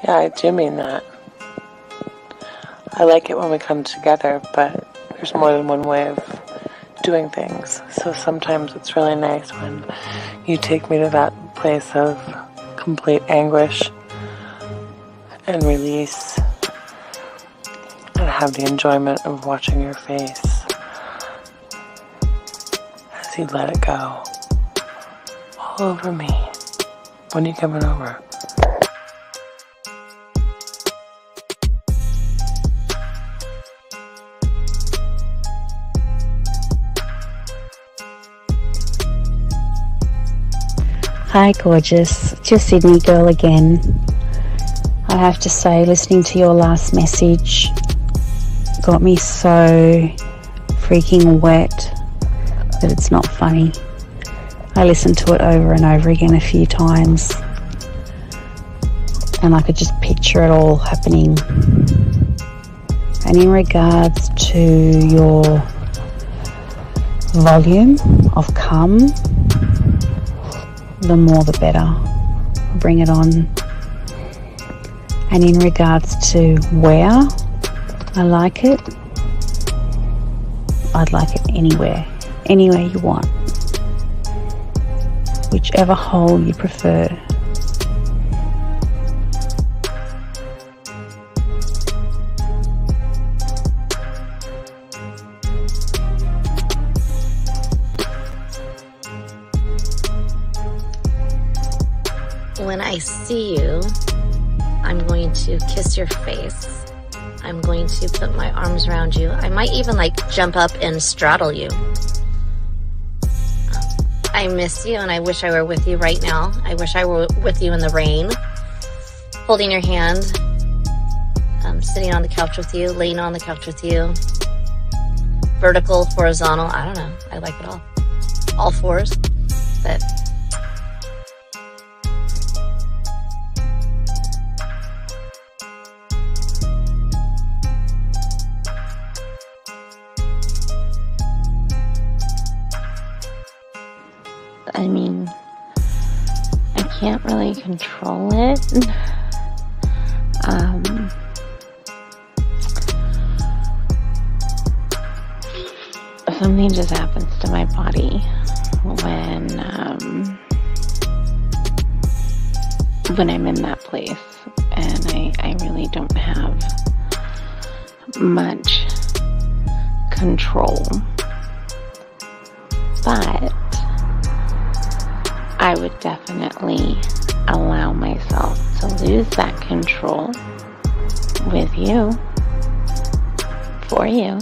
Yeah, I do mean that. I like it when we come together, but there's more than one way of doing things. So sometimes it's really nice when you take me to that place of complete anguish and release and have the enjoyment of watching your face as you let it go all over me. When are you coming over? Hi gorgeous, it's your Sydney girl again. I have to say, listening to your last message got me so freaking wet that it's not funny. I listened to it over and over again a few times and I could just picture it all happening. And in regards to your volume of cum, the more the better. Bring it on. And in regards to where I like it, I'd like it anywhere you want, whichever hole you prefer. When I see you, I'm going to kiss your face. I'm going to put my arms around you. I might even jump up and straddle you. I miss you and I wish I were with you right now. I wish I were with you in the rain, holding your hand, sitting on the couch with you, laying on the couch with you, vertical, horizontal, I don't know. I like it all fours, but I mean, I can't really control it. Something just happens to my body when I'm in that place, and I really don't have much control. But I would definitely allow myself to lose that control with you, for you.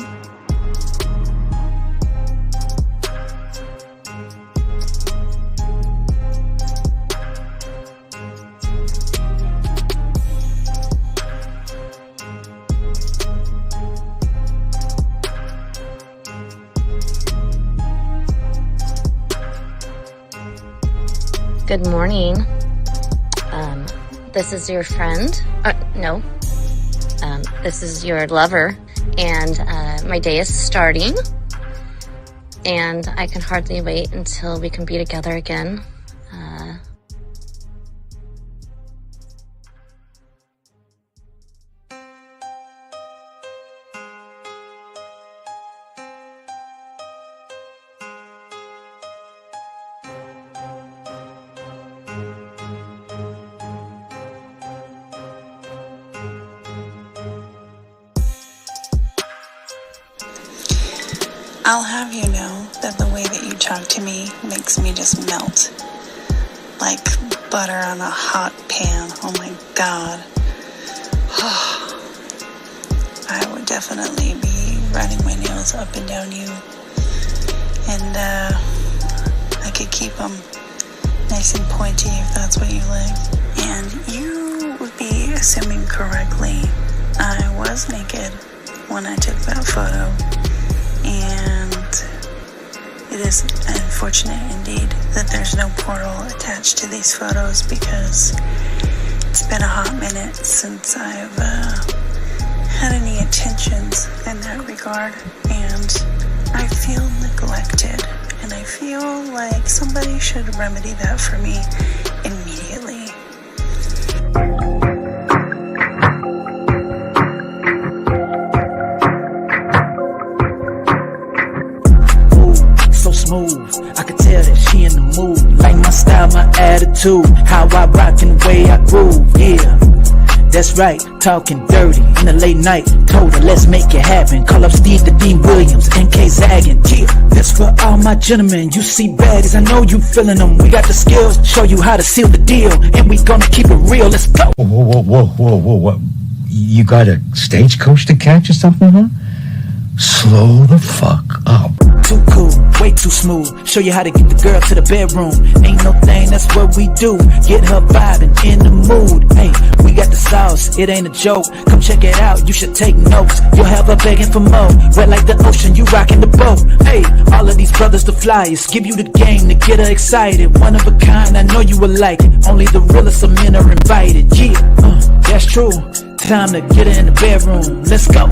Good morning. This is your friend. No. This is your lover. And my day is starting. And I can hardly wait until we can be together again. I'll have you know that the way that you talk to me makes me just melt like butter on a hot pan. Oh my God. I would definitely be running my nails up and down you, and I could keep them nice and pointy if that's what you like. And you would be assuming correctly I was naked when I took that photo. And it is unfortunate indeed that there's no portal attached to these photos, because it's been a hot minute since I've had any intentions in that regard, and I feel neglected, and I feel like somebody should remedy that for me immediately. attitude, how I rock and the way I groove, yeah. That's right, talking dirty in the late night. Told her, let's make it happen. Call up Steve the Dean Williams, NK Zaggin'. Yeah, that's for all my gentlemen. You see baddies, I know you feeling them. We got the skills, show you how to seal the deal, and we gonna keep it real. Let's go. Whoa. You got a stagecoach to catch or something, huh? Slow the fuck up. Too cool, way too smooth. Show you how to get the girl to the bedroom. Ain't no thing, that's what we do. Get her vibing in the mood. Hey, we got the sauce, it ain't a joke. Come check it out, you should take notes. You'll have her begging for more. Wet like the ocean, you rocking the boat. Hey, all of these brothers the flyers. Give you the game to get her excited. One of a kind, I know you will like it. Only the realest of men are invited. Yeah, that's true. Time to get her in the bedroom. Let's go.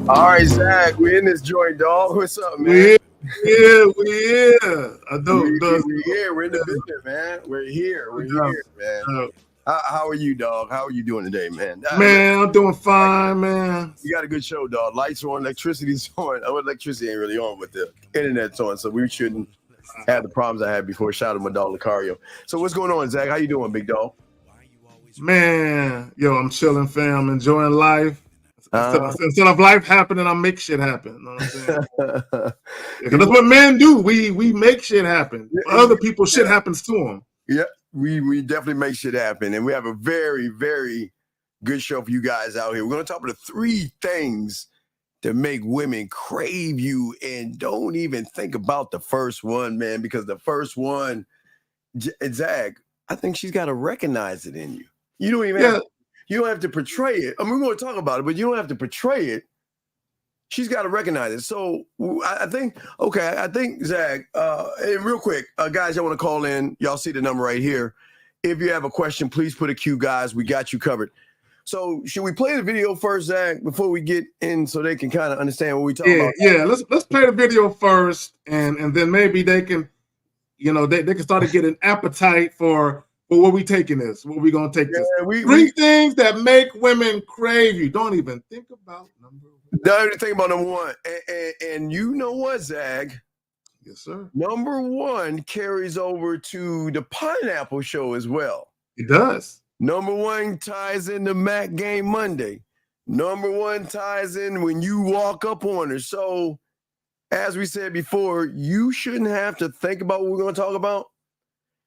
All right, Zach, we in this joint, dog. What's up, man? We here. I know. We're here. We're in the business, man. We're here, man. How are you, dog? How are you doing today, man? Man, I'm doing fine, man. You got a good show, dog. Lights are on, electricity's on. Oh, electricity ain't really on, but the internet's on, so we shouldn't have the problems I had before. Shout out to my dog, Lucario. So what's going on, Zach? How you doing, big dog? Man, yo, I'm chilling, fam. Enjoying life. Instead of life happening, I make shit happen. You know what I'm saying? Because that's what men do. We make shit happen. Other people, shit happens to them. Yeah, we definitely make shit happen. And we have a very, very good show for you guys out here. We're going to talk about the 3 things to make women crave you, and don't even think about the first one, man, because the first one, Zach, I think she's got to recognize it in you. You don't even have you don't have to portray it. I mean, we're going to talk about it, but you don't have to portray it. She's got to recognize it. So I think, Zach, and real quick, guys, y'all want to call in. Y'all see the number right here. If you have a question, please put a Q, guys. We got you covered. So should we play the video first, Zach, before we get in so they can kind of understand what we're talking about? Yeah, let's play the video first, and then maybe they can, they can start to get an appetite for where we taking this, where we gonna take this. 3 things that make women crave you. Don't even think about number 1. Don't even think about number 1. And you know what, Zag? Yes, sir. Number 1 carries over to the Pineapple Show as well. It does. Number 1 ties into Mac Game Monday. Number 1 ties in when you walk up on her. So, as we said before, you shouldn't have to think about what we're going to talk about.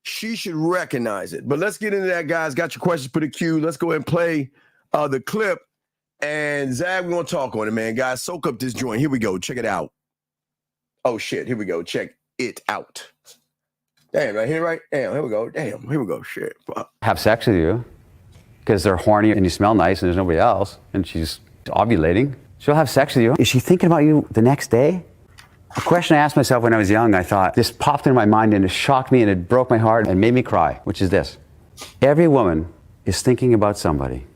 She should recognize it. But let's get into that, guys. Got your questions, put a cue. Let's go ahead and play the clip. And Zach, we're going to talk on it, man. Guys, soak up this joint. Here we go. Check it out. Oh, shit. Here we go. Check it out. Damn, right here, right? Damn, here we go. Damn, here we go. Shit. Fuck. Have sex with you because they're horny and you smell nice and there's nobody else and she's ovulating. She'll have sex with you. Is she thinking about you the next day? A question I asked myself when I was young, I thought, this popped into my mind and it shocked me and it broke my heart and made me cry, which is this. Every woman is thinking about somebody.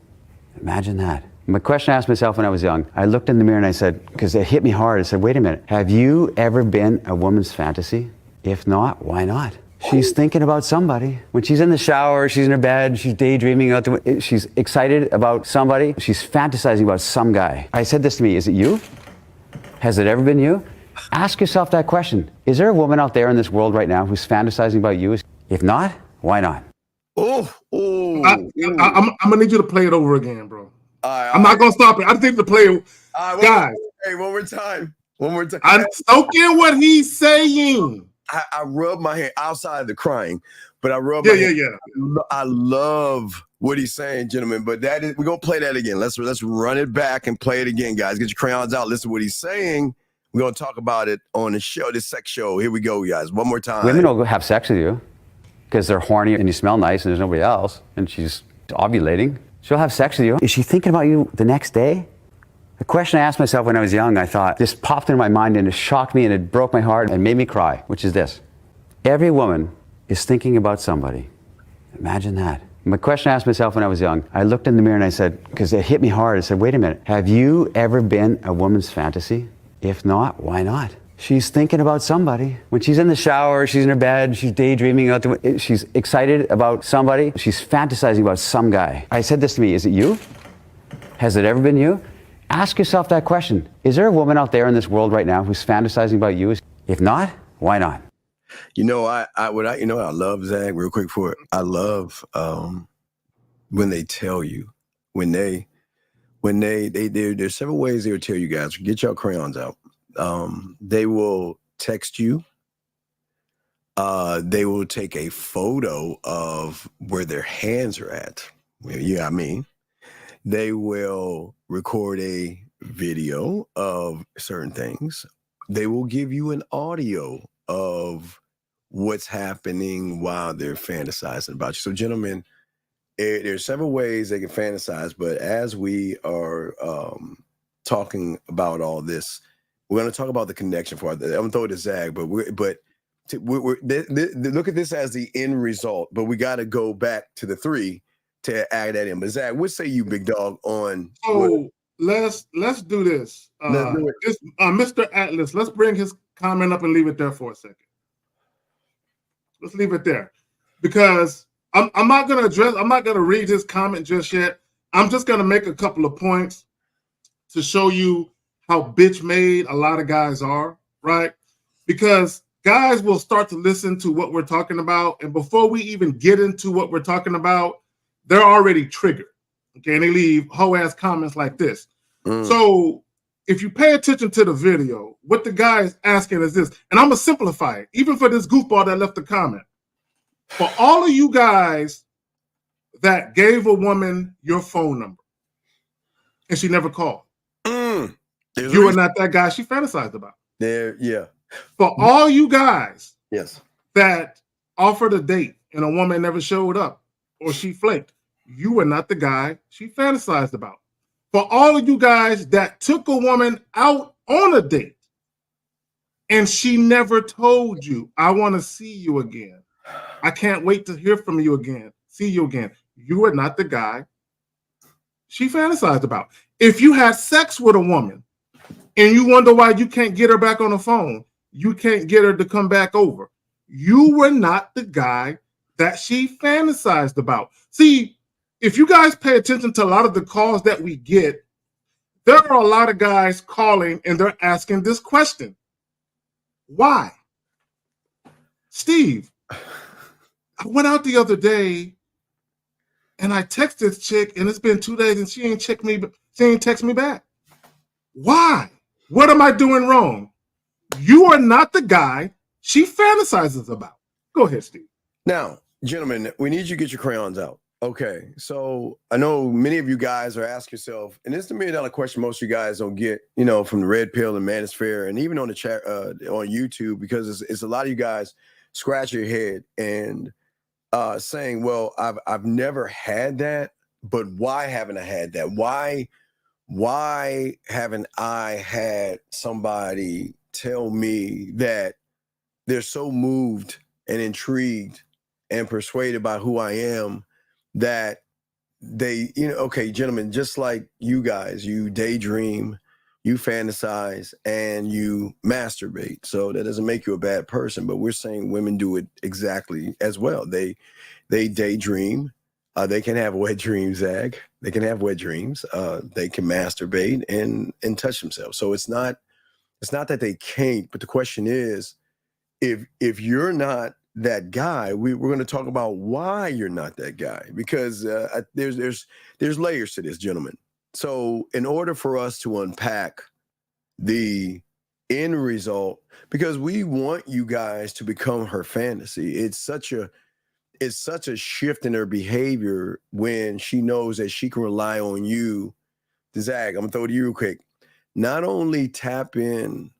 Imagine that. My question I asked myself when I was young, I looked in the mirror and I said, because it hit me hard, I said, wait a minute, have you ever been a woman's fantasy? If not, why not? She's thinking about somebody. When she's in the shower, she's in her bed, she's daydreaming out she's excited about somebody. She's fantasizing about some guy. I said this to me, is it you? Has it ever been you? Ask yourself that question. Is there a woman out there in this world right now who's fantasizing about you? If not, why not? I'm gonna need you to play it over again, bro. I'm not gonna stop it. I just need to play it. Guys. Hey, one more time. I'm soaking what he's saying. I rub my hand outside of the crying, but I rub Yeah, my yeah, hand. yeah. I love what he's saying, gentlemen, but we're going to play that again. Let's run it back and play it again, guys. Get your crayons out. Listen to what he's saying. We're going to talk about it on the show, this sex show. Here we go, guys. One more time. Women will go have sex with you because they're horny and you smell nice and there's nobody else and she's ovulating. She'll have sex with you. Is she thinking about you the next day? The question I asked myself when I was young, I thought, this popped into my mind and it shocked me and it broke my heart and made me cry, which is this. Every woman is thinking about somebody. Imagine that. My question I asked myself when I was young, I looked in the mirror and I said, because it hit me hard, I said, wait a minute, have you ever been a woman's fantasy? If not, why not? She's thinking about somebody. When she's in the shower, she's in her bed, she's daydreaming out she's excited about somebody, she's fantasizing about some guy. I said this to me, is it you? Has it ever been you? Ask yourself that question. Is there a woman out there in this world right now who's fantasizing about you? If not, why not? You know, I love, Zach, real quick for it. I love when they tell you, there's several ways they will tell you guys, get your crayons out. They will text you. They will take a photo of where their hands are at. You know what I mean? They will record a video of certain things. They will give you an audio of what's happening while they're fantasizing about you. So, gentlemen, there's several ways they can fantasize, but as we are talking about all this, we're going to talk about the connection for it. I'm going to throw it to Zag, but look at this as the end result, but we got to go back to the 3 to add that in. But Zach, what say you, big dog, on? So let's do this. Let's do it. Mr. Atlas, let's bring his comment up and leave it there for a second. Let's leave it there because I'm not going to read his comment just yet. I'm just going to make a couple of points to show you how bitch made a lot of guys are, right? Because guys will start to listen to what we're talking about, and before we even get into what we're talking about, they're already triggered, okay? And they leave hoe-ass comments like this. So if you pay attention to the video, what the guy is asking is this, and I'm going to simplify it, even for this goofball that left the comment. For all of you guys that gave a woman your phone number and she never called, you are not that guy she fantasized about. Yeah. For all you guys that offered a date and a woman never showed up or she flaked, you were not the guy she fantasized about. For all of you guys that took a woman out on a date and she never told you, I want to see you again. I can't wait to hear from you again. See you again. You are not the guy she fantasized about. If you had sex with a woman and you wonder why you can't get her back on the phone, you can't get her to come back over, you were not the guy that she fantasized about. See, if you guys pay attention to a lot of the calls that we get, there are a lot of guys calling and they're asking this question. Why? Steve, I went out the other day and I texted this chick and it's been 2 days and she ain't text me back. Why? What am I doing wrong? You are not the guy she fantasizes about. Go ahead, Steve. Now, gentlemen, we need you to get your crayons out. Okay, so I know many of you guys are asking yourself, and this is the $1 million question most of you guys don't get, from the Red Pill and Manosphere, and even on the chat on YouTube, because it's a lot of you guys scratch your head and saying, well, I've never had that, but why haven't I had that? Why haven't I had somebody tell me that they're so moved and intrigued and persuaded by who I am that they, okay, gentlemen, just like you guys, you daydream, you fantasize, and you masturbate. So that doesn't make you a bad person, but we're saying women do it exactly as well. They daydream. They can have wet dreams, Zach. They can have wet dreams. They can masturbate and touch themselves. So it's not that they can't, but the question is, if you're not that guy, we're going to talk about why you're not that guy, because there's layers to this, gentlemen. So in order for us to unpack the end result, because we want you guys to become her fantasy. It's such a shift in her behavior when she knows that she can rely on you. Zach, I'm gonna throw it to you real quick. Not only tap in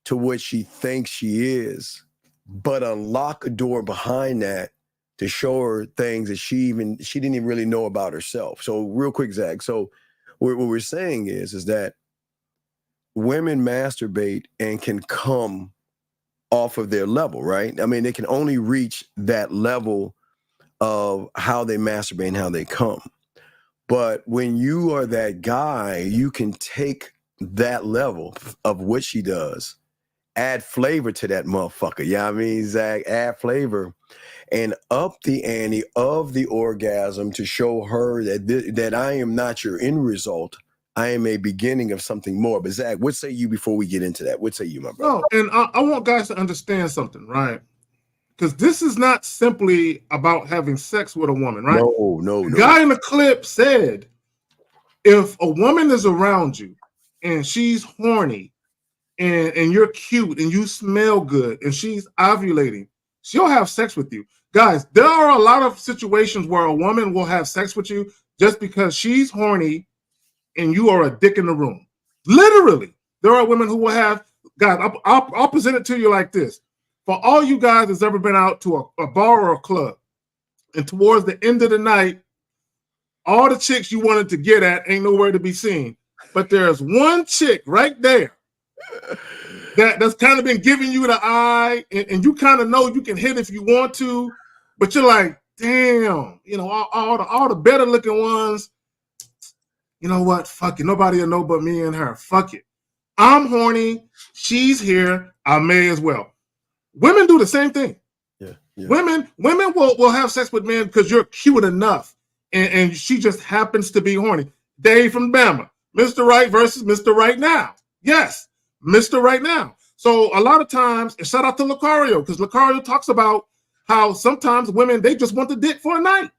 to what she thinks she is, but unlock a door behind that to show her things that she didn't even really know about herself. So real quick, Zach. So what we're saying is that women masturbate and can come off of their level, right? I mean, they can only reach that level of how they masturbate and how they come. But when you are that guy, you can take that level of what she does, add flavor to that motherfucker. Yeah, I mean, Zach, add flavor and up the ante of the orgasm to show her that I am not your end result. I am a beginning of something more. But Zach, what say you before we get into that? What say you, my brother? No, and I want guys to understand something, right? Because this is not simply about having sex with a woman, right? No. The guy in the clip said, if a woman is around you and she's horny and you're cute and you smell good and she's ovulating, she'll have sex with you. Guys, there are a lot of situations where a woman will have sex with you just because she's horny and you are a dick in the room. Literally, there are women who will have, guys, I'll present it to you like this. For all you guys that's ever been out to a bar or a club, and towards the end of the night, all the chicks you wanted to get at ain't nowhere to be seen. But there's one chick right there that's kind of been giving you the eye, and you kind of know you can hit if you want to, but you're like, damn, you know, all the better looking ones, you know what? Fuck it. Nobody will know but me and her. Fuck it. I'm horny. She's here. I may as well. Women do the same thing. Yeah. Women will have sex with men because you're cute enough, and she just happens to be horny. Dave from Bama, Mr. Right versus Mr. Right Now. Yes, Mr. Right Now. So a lot of times, and shout out to Lucario, because Lucario talks about how sometimes women, they just want the dick for a night.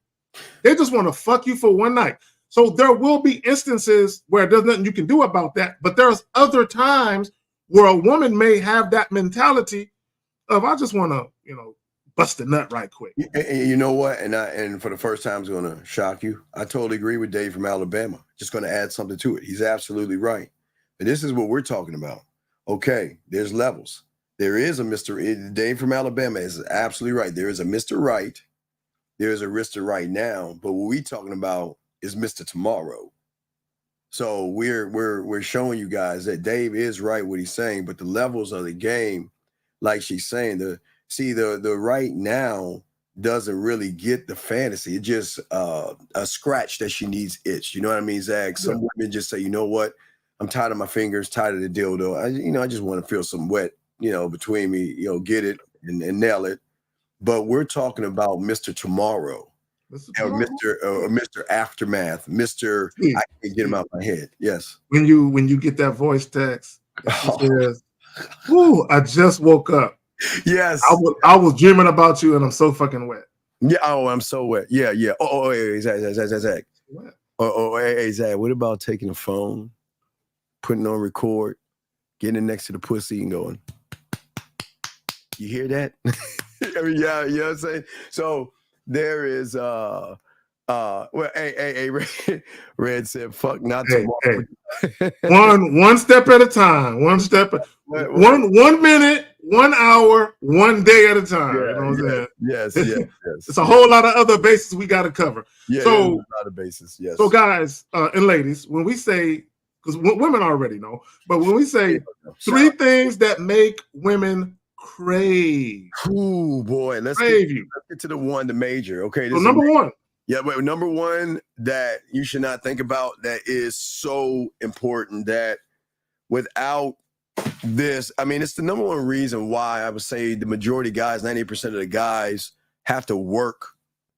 They just want to fuck you for one night. So there will be instances where there's nothing you can do about that, but there's other times where a woman may have that mentality of, I just want to, you know, bust a nut right quick. You know what? And for the first time, it's going to shock you. I totally agree with Dave from Alabama. Just going to add something to it. He's absolutely right. But this is what we're talking about. Okay, there's levels. There is a Mr. Dave from Alabama is absolutely right. There is a Mr. Right. There is a Mr. Right Now. But what we're talking about is Mr. Tomorrow. So we're showing you guys that Dave is right what he's saying, but the levels of the game, like she's saying, the right now doesn't really get the fantasy. It's just a scratch that she needs itch. You know what I mean, Zach? Some women just say, you know what? I'm tired of my fingers, tired of the dildo. I just want to feel some wet, between me, get it and nail it. But we're talking about Mr. Tomorrow. Mr. Aftermath, Mr. I can't get him out of my head. Yes. When you get that voice text, says, "Ooh, I just woke up." Yes. I was dreaming about you, and I'm so fucking wet. Yeah. Oh, I'm so wet. Yeah. Oh, hey, Zach. What? Hey, Zach. What about taking a phone, putting on record, getting it next to the pussy, and going? You hear that? I mean, yeah. You know what I'm saying? So. There is well, hey, Red said, "Fuck, not tomorrow." Hey. one step at a time. One step, one minute, 1 hour, 1 day at a time. Yeah, you know what I'm saying? Yes. It's a whole lot of other bases we got to cover. Yeah, so a lot of bases. Yes. So, guys and ladies, when we say, because women already know, but when we say 3 things that make women crave. Ooh, boy. Let's get to the major. Okay. So number one. Yeah, but number one that you should not think about that is so important that without this, I mean, it's the number one reason why I would say the majority of guys, 90% of the guys have to work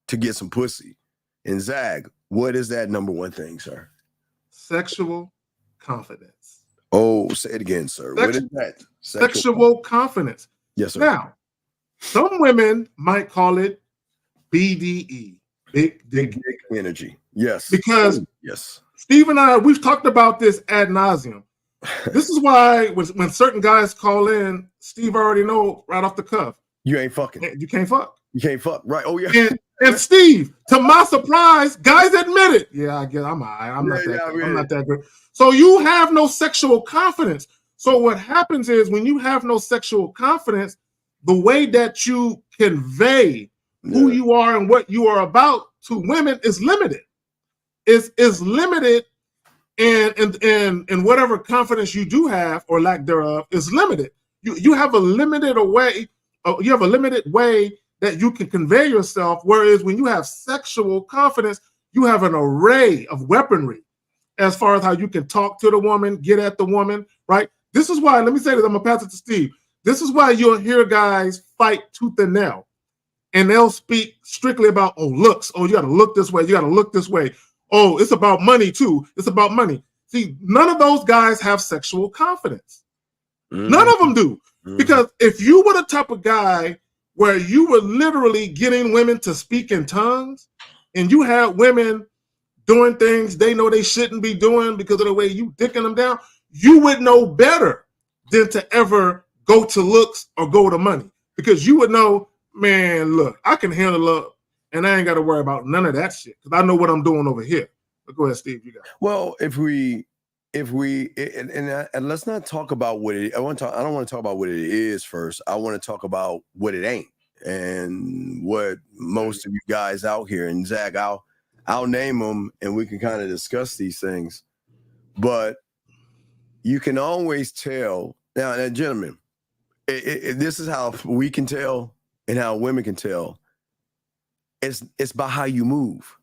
to get some pussy. And Zag, what is that number one thing, sir? Sexual confidence. Oh, say it again, sir. What is that? Sexual confidence. Yes, sir. Now, some women might call it BDE, big dick energy. Yes. Because yes, Steve and I, we've talked about this ad nauseum. This is why when certain guys call in, Steve already know right off the cuff. You ain't fucking. You can't fuck. You can't fuck. Right. Oh, yeah. And Steve, to my surprise, guys admit it. Yeah, I guess I'm all right. I'm not that good. So you have no sexual confidence. So what happens is when you have no sexual confidence, the way that you convey who you are and what you are about to women is limited. Is limited, and whatever confidence you do have or lack thereof is limited. You have a limited way. You have a limited way that you can convey yourself. Whereas when you have sexual confidence, you have an array of weaponry as far as how you can talk to the woman, get at the woman, right? This is why, let me say this, I'm gonna pass it to Steve. This is why you'll hear guys fight tooth and nail, and they'll speak strictly about, oh, looks. Oh, you gotta look this way. You gotta look this way. Oh, it's about money too. It's about money. See, none of those guys have sexual confidence. None of them do. Because if you were the type of guy where you were literally getting women to speak in tongues, and you had women doing things they know they shouldn't be doing because of the way you dicking them down, you would know better than to ever go to looks or go to money. Because you would know, man, look, I can handle love, and I ain't got to worry about none of that shit because I know what I'm doing over here. But go ahead, Steve, you got it. Well, and let's not talk about what it. I don't want to talk about what it is first. I want to talk about what it ain't, and what most of you guys out here. And Zach, I'll name them, and we can kind of discuss these things. But you can always tell now, gentlemen. This is how we can tell, and how women can tell. It's by how you move.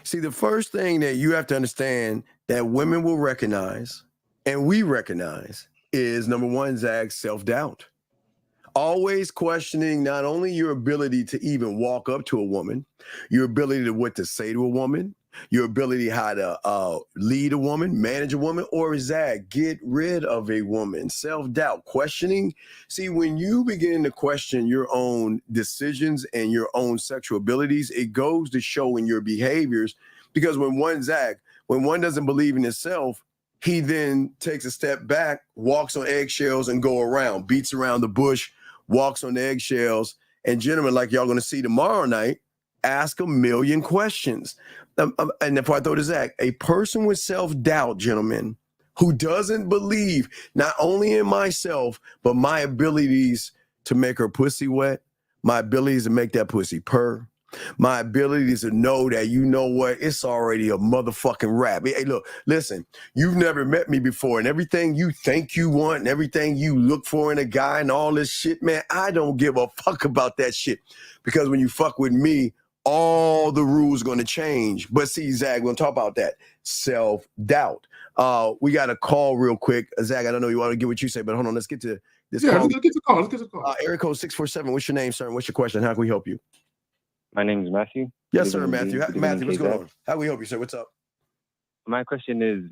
See, the first thing that you have to understand that women will recognize, and we recognize, is number one, Zach, self-doubt. Always questioning not only your ability to even walk up to a woman, your ability to what to say to a woman, your ability how to lead a woman, manage a woman, or Zach, get rid of a woman. Self-doubt, questioning. See, when you begin to question your own decisions and your own sexual abilities, it goes to show in your behaviors. Because when one doesn't believe in himself, he then takes a step back, walks on eggshells and go around, beats around the bush, walks on eggshells. And gentlemen, like y'all going to see tomorrow night, ask a million questions. And if I throw to Zach, a person with self-doubt, gentlemen, who doesn't believe not only in myself, but my abilities to make her pussy wet, my abilities to make that pussy purr, my abilities to know that, you know what, it's already a motherfucking rap. Hey, look, listen, you've never met me before, and everything you think you want and everything you look for in a guy and all this shit, man, I don't give a fuck about that shit. Because when you fuck with me, all the rules going to change. But see, Zach, we're going to talk about that. Self-doubt. We got a call real quick. Zach, I don't know you want to get what you say, but hold on. Let's get to this call. Let's get the call. Let's get the call. Area code 647. What's your name, sir? And what's your question? How can we help you? My name is Matthew. Yes, sir, Matthew. Matthew, what's going on? How can we help you, sir? What's up? My question is,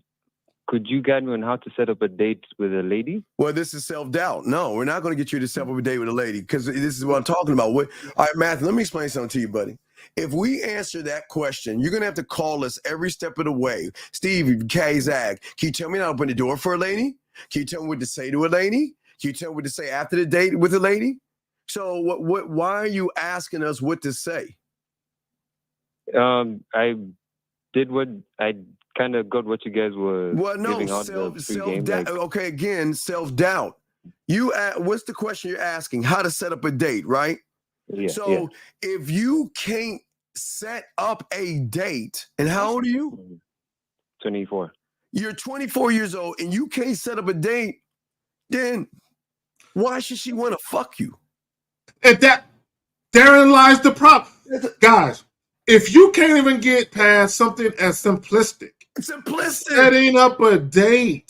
could you guide me on how to set up a date with a lady? Well, this is self-doubt. No, we're not going to get you to set up a date with a lady because this is what I'm talking about. All right, Matthew, let me explain something to you, buddy. If we answer that question, you're going to have to call us every step of the way. Steve, Kay, Zach, can you tell me how to open the door for a lady? Can you tell me what to say to a lady? Can you tell me what to say after the date with a lady? So why are you asking us what to say? I did what I kind of got what you guys were giving out self-doubt. Okay, again, self-doubt. What's the question you're asking? How to set up a date, right? Yeah, so if you can't set up a date, and how old are you? 24. You're 24 years old and you can't set up a date, then why should she want to fuck you? And therein lies the problem. Guys, if you can't even get past something as simplistic, setting up a date.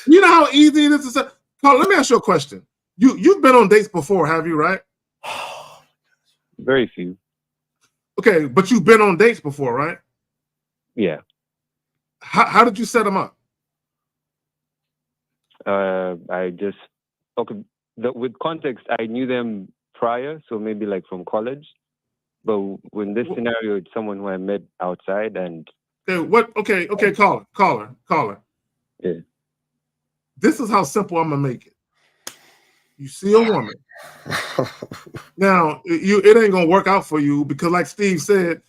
You know how easy it is to set. Carl, let me ask you a question. You've been on dates before, have you, right? Very few. Okay, but you've been on dates before, right? Yeah. How did you set them up? With context, I knew them prior, so maybe like from college. But in this scenario, it's someone who I met outside and. Okay, caller. Yeah. This is how simple I'm gonna make it. You see a woman. Now, it ain't gonna work out for you because, like Steve said,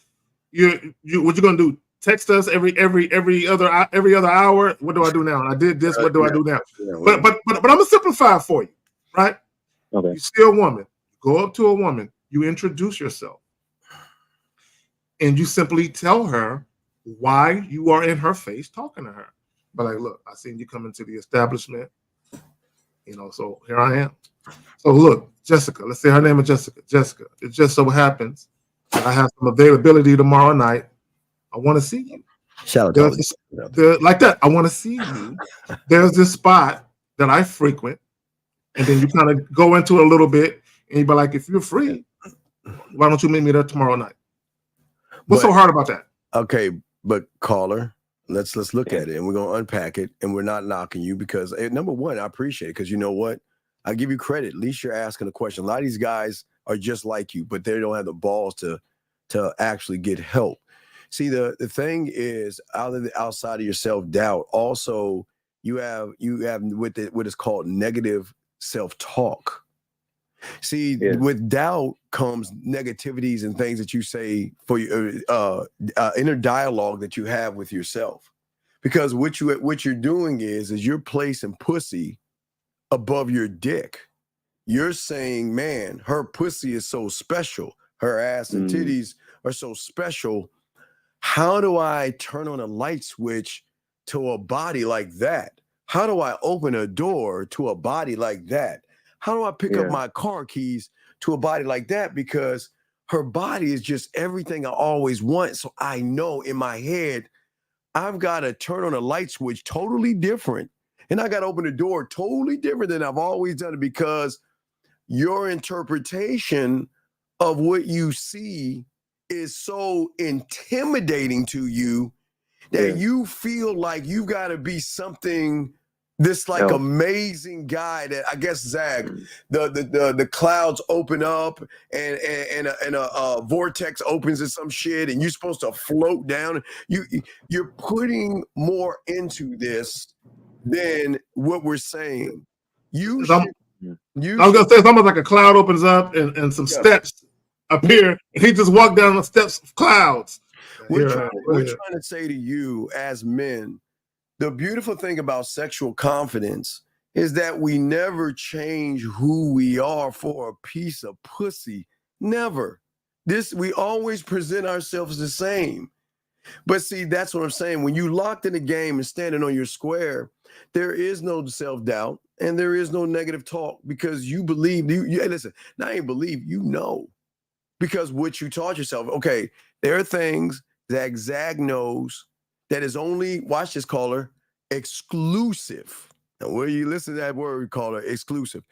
what you gonna do? Text us every other hour. What do I do now? I did this. What do I do now? But I'm gonna simplify it for you, right? Okay. You see a woman. Go up to a woman. You introduce yourself, and you simply tell her why you are in her face talking to her. But like, look, I seen you come into the establishment. So here I am. So look, Jessica, let's say her name is Jessica. Jessica, it just so happens that I have some availability tomorrow night. I want to see you. Shout out like that. I want to see you. There's this spot that I frequent, and then you kind of go into it a little bit, and you be like, if you're free, why don't you meet me there tomorrow night? What's so hard about that? Okay, but caller, let's look at it, and we're gonna unpack it, and we're not knocking you because number one, I appreciate it because you know what? I give you credit. At least you're asking a question. A lot of these guys are just like you, but they don't have the balls to actually get help. See, the thing is, outside of your self-doubt, also you have what is called negative self-talk. See, with doubt comes negativities and things that you say for your inner dialogue that you have with yourself. Because what you're doing is you're placing pussy above your dick. You're saying, man, her pussy is so special. Her ass and titties are so special. How do I turn on a light switch to a body like that? How do I open a door to a body like that? How do I pick up my car keys to a body like that? Because her body is just everything I always want. So I know in my head, I've got to turn on a light switch totally different. And I got to open the door totally different than I've always done it because your interpretation of what you see is so intimidating to you that you feel like you got to be something, this like amazing guy that I guess, Zach, the clouds open up and a vortex opens or some shit and you're supposed to float down. You're putting more into this than what we're saying. I was gonna say it's almost like a cloud opens up and some steps appear, and he just walked down the steps of clouds. We're trying to say to you as men, the beautiful thing about sexual confidence is that we never change who we are for a piece of pussy. Never. We always present ourselves the same. But see, that's what I'm saying. When you locked in the game and standing on your square, there is no self-doubt and there is no negative talk because you believe, listen, not even believe, you know, because what you taught yourself. Okay, there are things that Zag knows that is only, watch this, caller, exclusive. Now, when you listen to that word, caller, exclusive,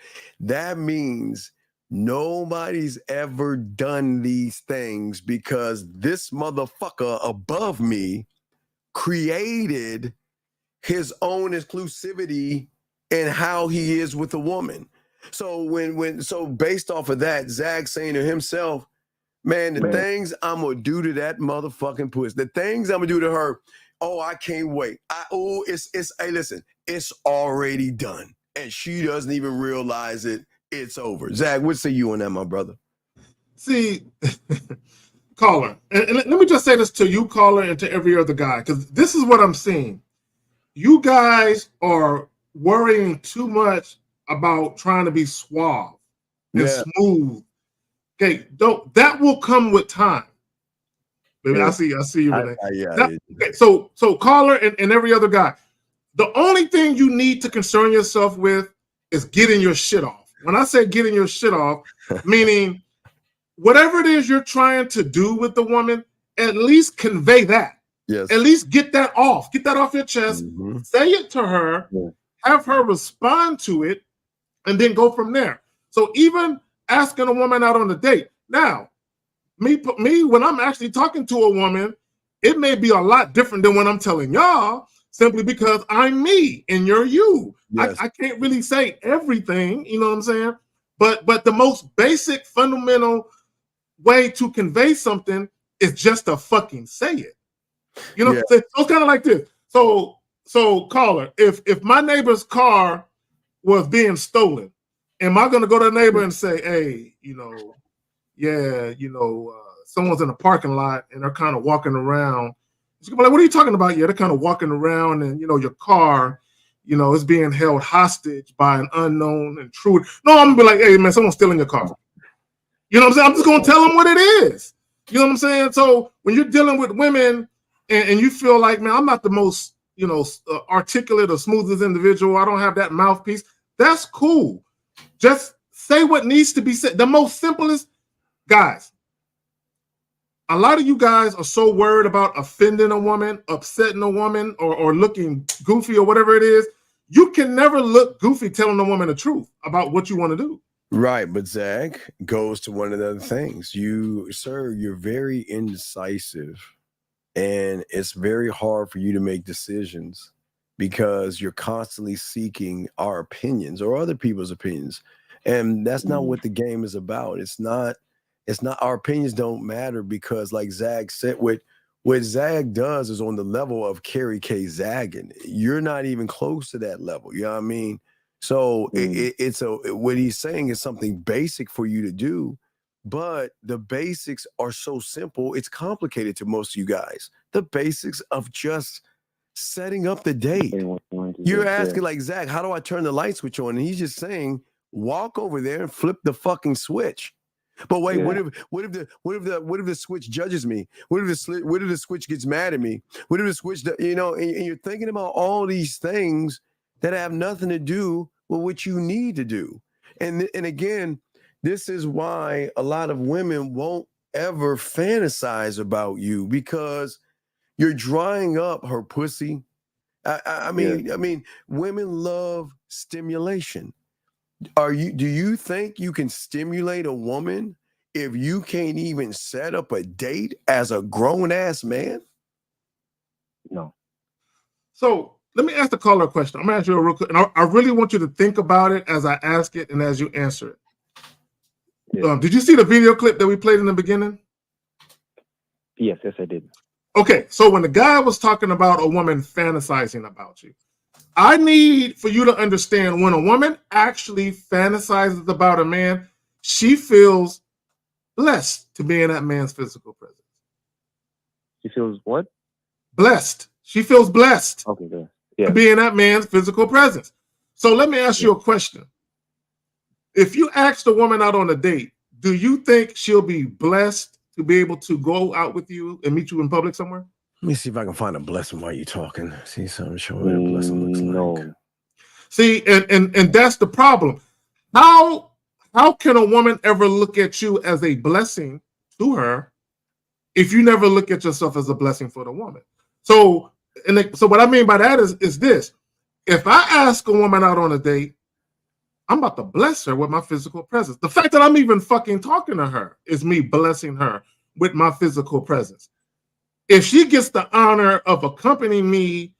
that means nobody's ever done these things because this motherfucker above me created his own exclusivity in how he is with a woman. So so based off of that, Zag saying to himself, man, the things I'm gonna do to that motherfucking pussy, the things I'm gonna do to her, oh, I can't wait. Hey, listen, it's already done. And she doesn't even realize it. It's over. Zach, what say you on that, my brother? See, caller, and let me just say this to you, caller, and to every other guy, because this is what I'm seeing. You guys are worrying too much about trying to be suave and smooth. Okay, that will come with time. Baby, I see you, Renee. Okay, so caller and every other guy, the only thing you need to concern yourself with is getting your shit off. When I say getting your shit off, meaning whatever it is you're trying to do with the woman, at least convey that. Yes. At least get that off. Get that off your chest. Mm-hmm. Say it to her. Yeah. Have her respond to it, and then go from there. So even asking a woman out on a date. Now, me, when I'm actually talking to a woman, it may be a lot different than when I'm telling y'all, simply because I'm me and you're you. Yes. I can't really say everything, you know what I'm saying? But the most basic, fundamental way to convey something is just to fucking say it. You know, so it's kind of like this. So So caller, if my neighbor's car was being stolen, am I going to go to the neighbor and say, hey, someone's in a parking lot and they're kind of walking around. She's gonna be like, what are you talking about? Yeah, they're kind of walking around and, your car, is being held hostage by an unknown intruder. No, I'm going to be like, hey, man, someone's stealing your car. You know what I'm saying? I'm just going to tell them what it is. You know what I'm saying? So when you're dealing with women and you feel like, man, I'm not the most, articulate or smoothest individual. I don't have that mouthpiece. That's cool. Just say what needs to be said. The most simplest, guys, a lot of you guys are so worried about offending a woman, upsetting a woman, or looking goofy or whatever it is. You can never look goofy telling a woman the truth about what you want to do. Right, but Zach goes to one of the other things. You're very indecisive, and it's very hard for you to make decisions because you're constantly seeking our opinions or other people's opinions. And that's not what the game is about. It's not our opinions don't matter because, like Zach said, what Zag does is on the level of Carrie K zagging. You're not even close to that level. You know what I mean? So what he's saying is something basic for you to do, but the basics are so simple. It's complicated to most of you guys. The basics of just setting up the date. You're asking like, Zach, how do I turn the light switch on? And he's just saying, walk over there and flip the fucking switch. But wait, what if the switch judges me? What if the switch gets mad at me? What if the switch, and you're thinking about all these things that have nothing to do with what you need to do. And again, this is why a lot of women won't ever fantasize about you because you're drying up her pussy. I mean, women love stimulation. Do you think you can stimulate a woman if you can't even set up a date as a grown-ass man? No. So let me ask the caller a question. I'm going to ask you a real quick, and I really want you to think about it as I ask it and as you answer it. Yeah. Did you see the video clip that we played in the beginning? Yes, I did. Okay, so when the guy was talking about a woman fantasizing about you, I need for you to understand when a woman actually fantasizes about a man, she feels blessed to be in that man's physical presence. She feels what? Blessed. She feels blessed to be in that man's physical presence. So let me ask you a question. If you asked a woman out on a date, do you think she'll be blessed to be able to go out with you and meet you in public somewhere? Let me see if I can find a blessing while you're talking. See something, show me what a blessing looks like. See, and that's the problem. How can a woman ever look at you as a blessing to her if you never look at yourself as a blessing for the woman? So what I mean by that is this. If I ask a woman out on a date, I'm about to bless her with my physical presence. The fact that I'm even fucking talking to her is me blessing her with my physical presence. If she gets the honor of accompanying me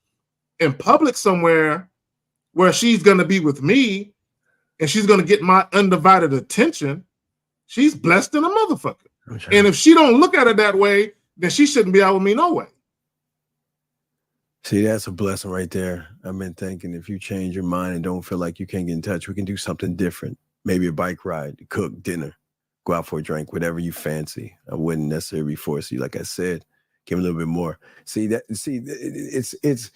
in public somewhere where she's going to be with me and she's going to get my undivided attention, she's blessed in a motherfucker. Okay. And if she don't look at it that way, then she shouldn't be out with me no way. See, that's a blessing right there. I've been thinking if you change your mind and don't feel like you can't get in touch, we can do something different. Maybe a bike ride, cook dinner, go out for a drink, whatever you fancy. I wouldn't necessarily force you. Like I said, give a little bit more. It's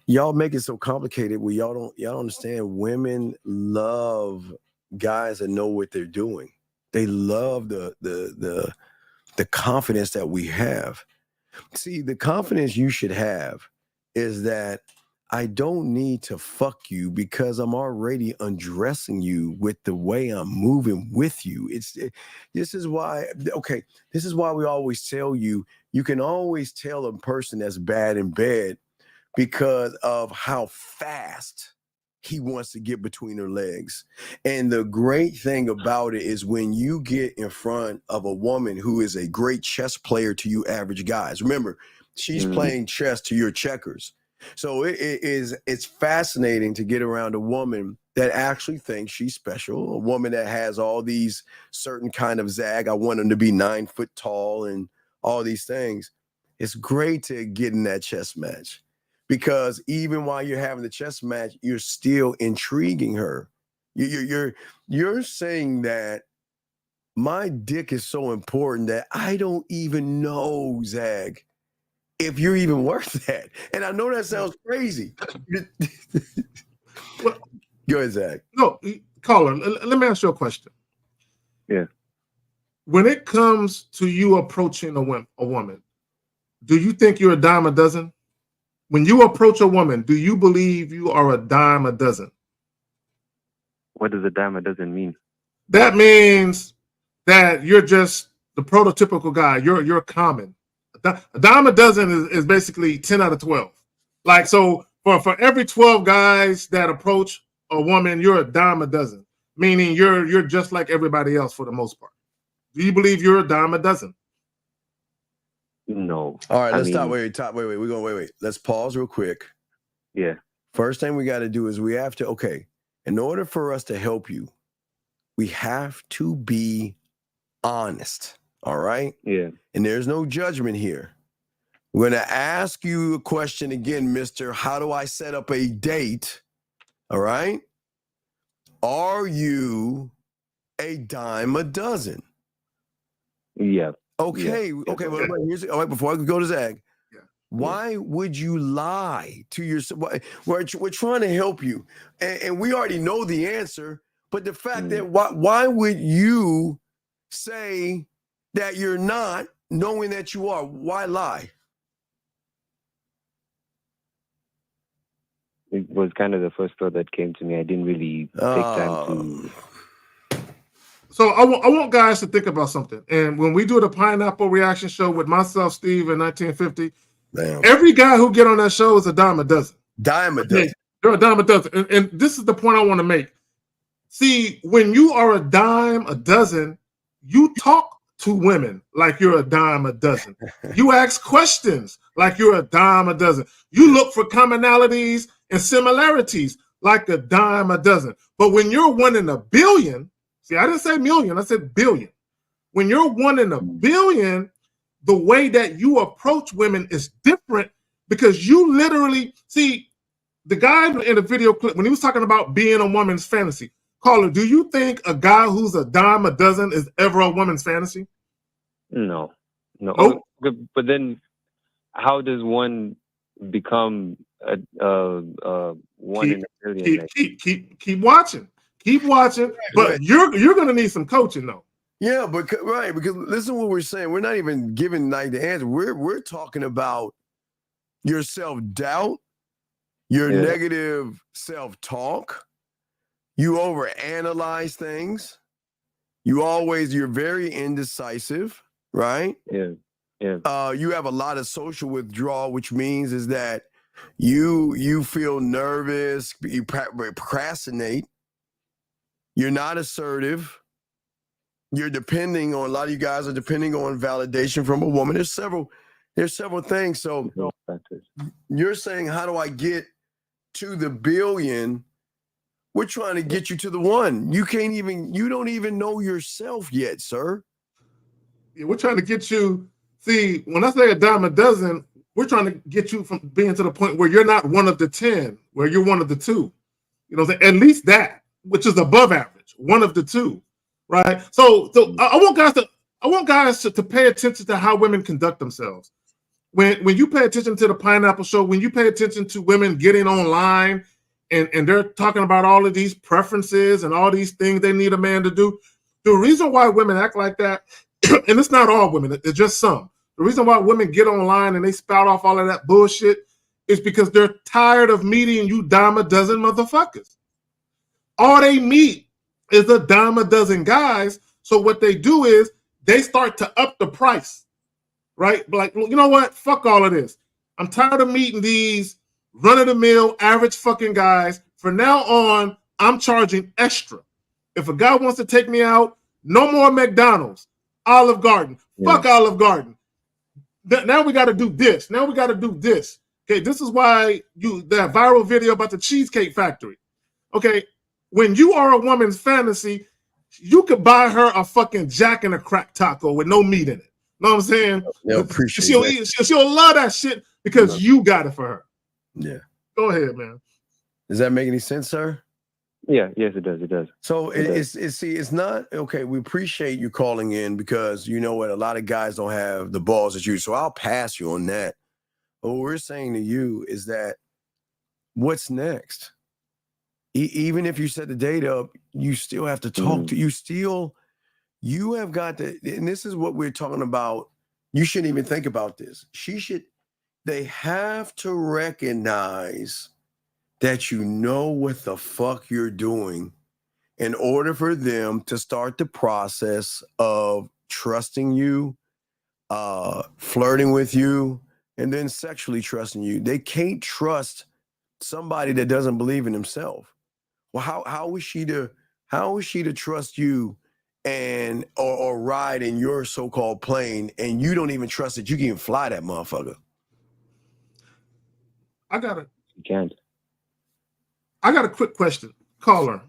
y'all make it so complicated where y'all don't understand. Women love guys that know what they're doing. They love the confidence that we have. See, the confidence you should have is that I don't need to fuck you because I'm already undressing you with the way I'm moving with you. This is why we always tell you can always tell a person that's bad in bed because of how fast he wants to get between her legs. And the great thing about it is when you get in front of a woman who is a great chess player to you average guys, remember, she's playing chess to your checkers. So it's fascinating to get around a woman that actually thinks she's special, a woman that has all these certain kind of zag. I want them to be 9 foot tall and all these things. It's great to get in that chess match because even while you're having the chess match, you're still intriguing her. You're saying that my dick is so important that I don't even know, Zag, if you're even worth that. And I know that sounds crazy. Well, go ahead, Zag. No, caller, let me ask you a question. Yeah. When it comes to you approaching a woman, do you think you're a dime a dozen? When you approach a woman, do you believe you are a dime a dozen? What does a dime a dozen mean? That means that you're just the prototypical guy. You're common. A dime a dozen is basically 10 out of 12. Like, so for every 12 guys that approach a woman, you're a dime a dozen, meaning you're just like everybody else for the most part. Do you believe you're a dime a dozen? No. All right, let's stop. Wait. We're going, wait. Let's pause real quick. Yeah. First thing we got to do is we have to, okay, in order for us to help you, we have to be honest. All right? Yeah. And there's no judgment here. We're going to ask you a question again, mister. How do I set up a date? All right? Are you a dime a dozen? Yeah. Okay. Yeah. Okay. Well, here's, all right, before I go to Zag, why would you lie to yourself? We're trying to help you. And we already know the answer. But the fact that why would you say that you're not, knowing that you are? Why lie? It was kind of the first thought that came to me. I didn't really take time to. So I want guys to think about something. And when we do the Pineapple Reaction Show with myself, Steve, in 1950, every guy who get on that show is a dime a dozen. Dime a dozen. They're a dime a dozen. And this is the point I want to make. See, when you are a dime a dozen, you talk to women like you're a dime a dozen. You ask questions like you're a dime a dozen. You look for commonalities and similarities like a dime a dozen. But when you're one in a billion, see, I didn't say million, I said billion. When you're one in a billion, the way that you approach women is different because you literally, see, the guy in the video clip, when he was talking about being a woman's fantasy, caller, do you think a guy who's a dime a dozen is ever a woman's fantasy? No. Nope. But then how does one become a one in a billion? Keep watching. Keep watching. But you're going to need some coaching, though. Yeah, because listen to what we're saying. We're not even giving like the answer. We're talking about your self-doubt, your negative self-talk. You overanalyze things. You're very indecisive, right? Yeah. You have a lot of social withdrawal, which means is that you feel nervous, you procrastinate. You're not assertive. You're depending on, a lot of you guys are depending on validation from a woman. There's several things. So you're saying, how do I get to the billion? We're trying to get you to the one. You don't even know yourself yet, sir. Yeah, we're trying to get you. See, when I say a dime a dozen, we're trying to get you from being to the point where you're not one of the 10, where you're one of the 2. You know, at least that, which is above average, one of the 2, right? So I want guys to pay attention to how women conduct themselves. When you pay attention to the Pineapple Show, when you pay attention to women getting online and they're talking about all of these preferences and all these things they need a man to do, the reason why women act like that, and it's not all women, it's just some. The reason why women get online and they spout off all of that bullshit is because they're tired of meeting you dime a dozen motherfuckers. All they meet is a dime a dozen guys. So what they do is they start to up the price, right? Like, you know what? Fuck all of this. I'm tired of meeting these run-of-the-mill average fucking guys. From now on, I'm charging extra. If a guy wants to take me out, no more McDonald's, Olive Garden. Fuck Olive Garden. Now we got to do this. Now we got to do this. Okay, this is why that viral video about the Cheesecake Factory. Okay, when you are a woman's fantasy, you could buy her a fucking Jack and a Crack taco with no meat in it. Know what I'm saying? Yeah, appreciate she'll love that shit because you got it for her. Yeah. Go ahead, man. Does that make any sense, sir? Yeah, yes, it does. It does. So it's not okay. We appreciate you calling in because you know what, a lot of guys don't have the balls that you. So I'll pass you on that. But what we're saying to you is that what's next? Even if you set the date up, you still have to talk to you have got to, and this is what we're talking about. You shouldn't even think about this. They have to recognize that you know what the fuck you're doing in order for them to start the process of trusting you, flirting with you, and then sexually trusting you. They can't trust somebody that doesn't believe in himself. Well, how is she to trust you and or ride in your so-called plane and you don't even trust that you can even fly that motherfucker? I got can't. I got a quick question. Caller,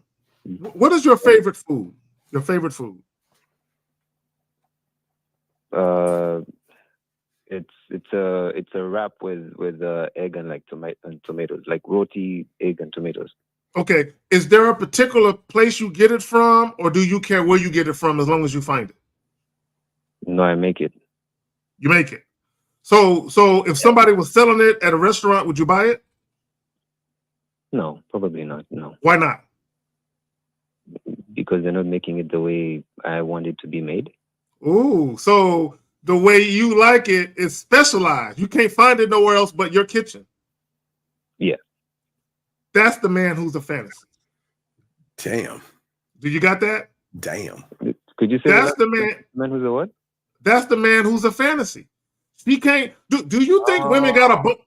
what is your favorite food? Your favorite food? It's a wrap with egg and like tomatoes, like roti, egg and tomatoes. Okay. Is there a particular place you get it from, or do you care where you get it from as long as you find it? No, I make it. You make it. So if somebody was selling it at a restaurant, would you buy it? No, probably not. No. Why not? Because they're not making it the way I want it to be made. Ooh, so the way you like it is specialized. You can't find it nowhere else but your kitchen. Yeah. That's the man who's a fantasy. Damn. Do you got that? Damn. Could you say that's the man who's a what? That's the man who's a fantasy. He can't. Do you think women got a book?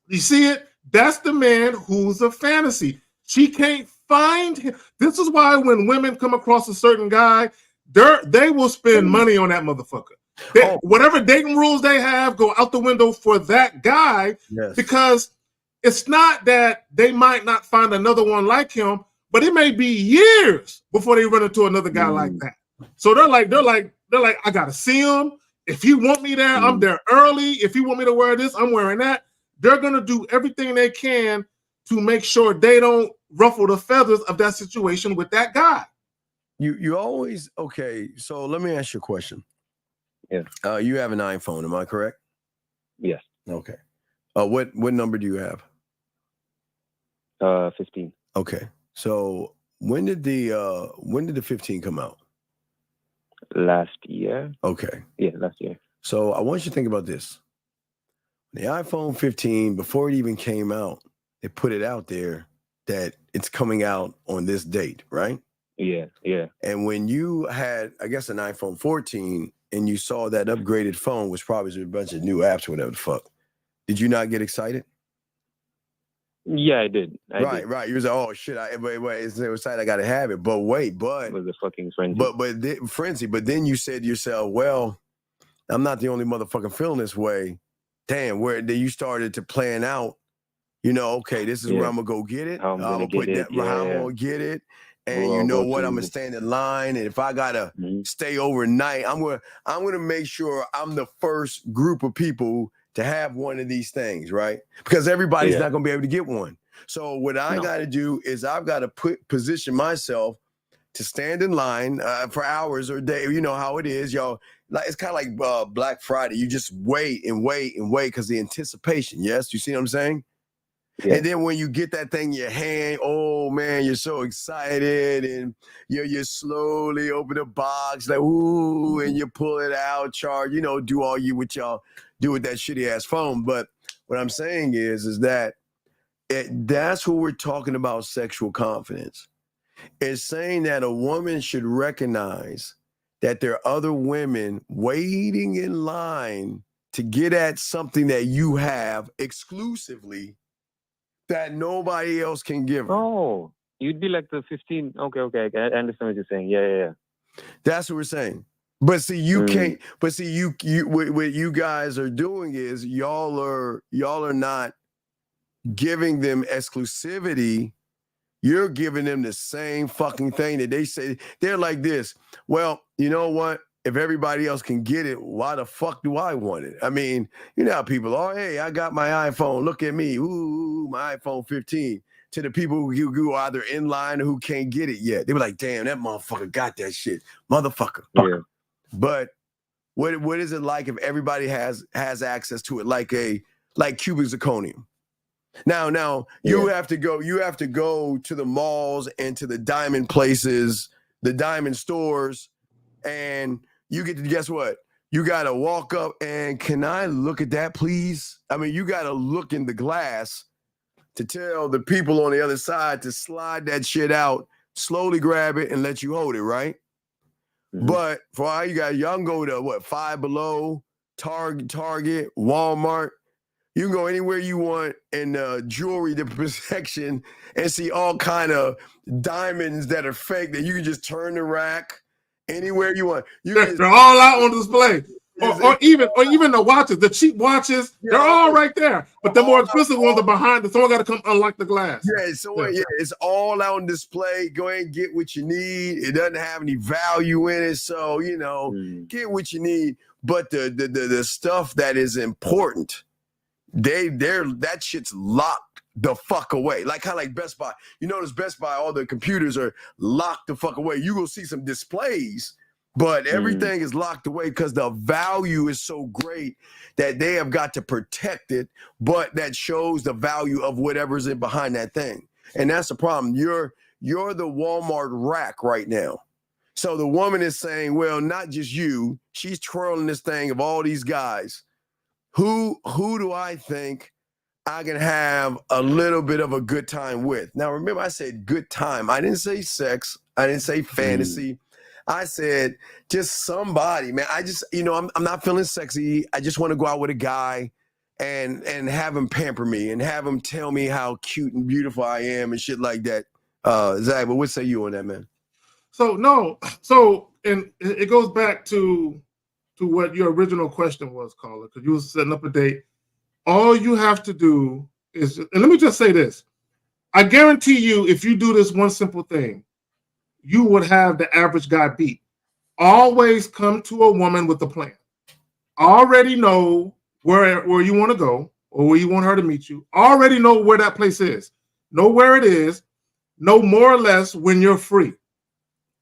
You see it? That's the man who's a fantasy. She can't find him. This is why when women come across a certain guy, they will spend money on that motherfucker. Whatever dating rules they have go out the window for that guy. Yes. Because it's not that they might not find another one like him, but it may be years before they run into another guy like that. So they're like, I gotta see him. If you want me there, I'm there early. If you want me to wear this, I'm wearing that. They're gonna do everything they can to make sure they don't ruffle the feathers of that situation with that guy. You always okay. So let me ask you a question. Yeah. You have an iPhone, am I correct? Yes. Okay. What number do you have? 15. Okay. So when did the 15 come out? Last year. Okay. Yeah, last year. So I want you to think about this. The iPhone 15, before it even came out, they put it out there that it's coming out on this date, right? Yeah, yeah. And when you had, I guess, an iPhone 14 and you saw that upgraded phone, which probably was a bunch of new apps, whatever the fuck, did you not get excited? Yeah, I did. Right. You was like, oh shit, wait, it's excited, I gotta have it. But wait, it was a fucking frenzy. Frenzy. But then you said to yourself, well, I'm not the only motherfucker feeling this way. Damn, where then you started to plan out, okay, this is where I'm gonna go get it. I'm gonna get it. How I'm gonna get it. And you know what? I'm gonna stand in line, and if I gotta stay overnight, I'm gonna make sure I'm the first group of people to have one of these things, right? Because everybody's not gonna be able to get one. So what I gotta do is I've got to position myself to stand in line for hours or day. You know how it is, y'all. Like it's kind of like Black Friday. You just wait and wait and wait because the anticipation. Yes, you see what I'm saying? Yeah. And then when you get that thing in your hand, oh man, you're so excited, and you slowly open the box, like ooh, and you pull it out, charge, do all what y'all do with that shitty ass phone. But what I'm saying is that that's what we're talking about. Sexual confidence. It's saying that a woman should recognize that there are other women waiting in line to get at something that you have exclusively that nobody else can give her. Oh, you'd be like the 15. Okay. I understand what you're saying. Yeah. That's what we're saying. But see, you can't. But see, you what you guys are doing is y'all are not giving them exclusivity. You're giving them the same fucking thing that they say. They're like this. Well, you know what? if everybody else can get it, why the fuck do I want it? I mean, you know how people are, hey, I got my iPhone, look at me, ooh, my iPhone 15. To the people who are either in line or who can't get it yet. They were like, damn, that motherfucker got that shit. Motherfucker. Yeah. But what is it like if everybody has access to it, like cubic zirconium? Now you have to go to the malls and to the diamond places, the diamond stores, and you get to, guess what? You gotta walk up and, can I look at that, please? I mean, you gotta look in the glass to tell the people on the other side to slide that shit out, slowly grab it, and let you hold it, right? Mm-hmm. But for all you guys, y'all can go to what, Five Below, Target, Walmart. You can go anywhere you want in the jewelry section and see all kind of diamonds that are fake that you can just turn the rack anywhere you want. They're all out on display. Or even the watches, the cheap watches, they're all right there. But the more expensive ones are behind. Someone got to come unlock the glass. Yeah, it's all out on display. Go ahead and get what you need. It doesn't have any value in it, so get what you need. But the stuff that is important, that shit's locked the fuck away. Like kind of like Best Buy. You notice Best Buy, all the computers are locked the fuck away. You will see some displays, but everything is locked away because the value is so great that they have got to protect it, but that shows the value of whatever's in behind that thing. And that's the problem. You're the Walmart rack right now. So the woman is saying, well, not just you. She's twirling this thing of all these guys. Who do I think I can have a little bit of a good time with? Now, remember, I said good time. I didn't say sex. I didn't say fantasy. I said just somebody, man. I just, I'm not feeling sexy. I just want to go out with a guy and have him pamper me and have him tell me how cute and beautiful I am and shit like that. Zach, but what say you on that, man? And it goes back to what your original question was, caller, because you were setting up a date. All you have to do is, and let me just say this. I guarantee you, if you do this one simple thing, you would have the average guy beat. Always come to a woman with a plan. Already know where you want to go or where you want her to meet you. Already know where that place is. Know where it is. Know more or less when you're free.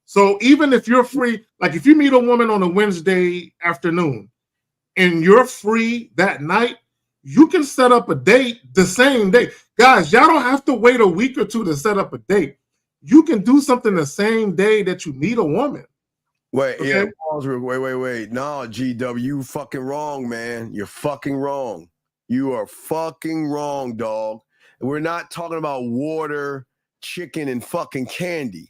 So even if you're free, like if you meet a woman on a Wednesday afternoon and you're free that night, you can set up a date the same day. Guys, y'all don't have to wait a week or two to set up a date. You can do something the same day that you meet a woman. Wait. No, GW, you fucking wrong, man. You're fucking wrong. You are fucking wrong, dog. We're not talking about water, chicken, and fucking candy.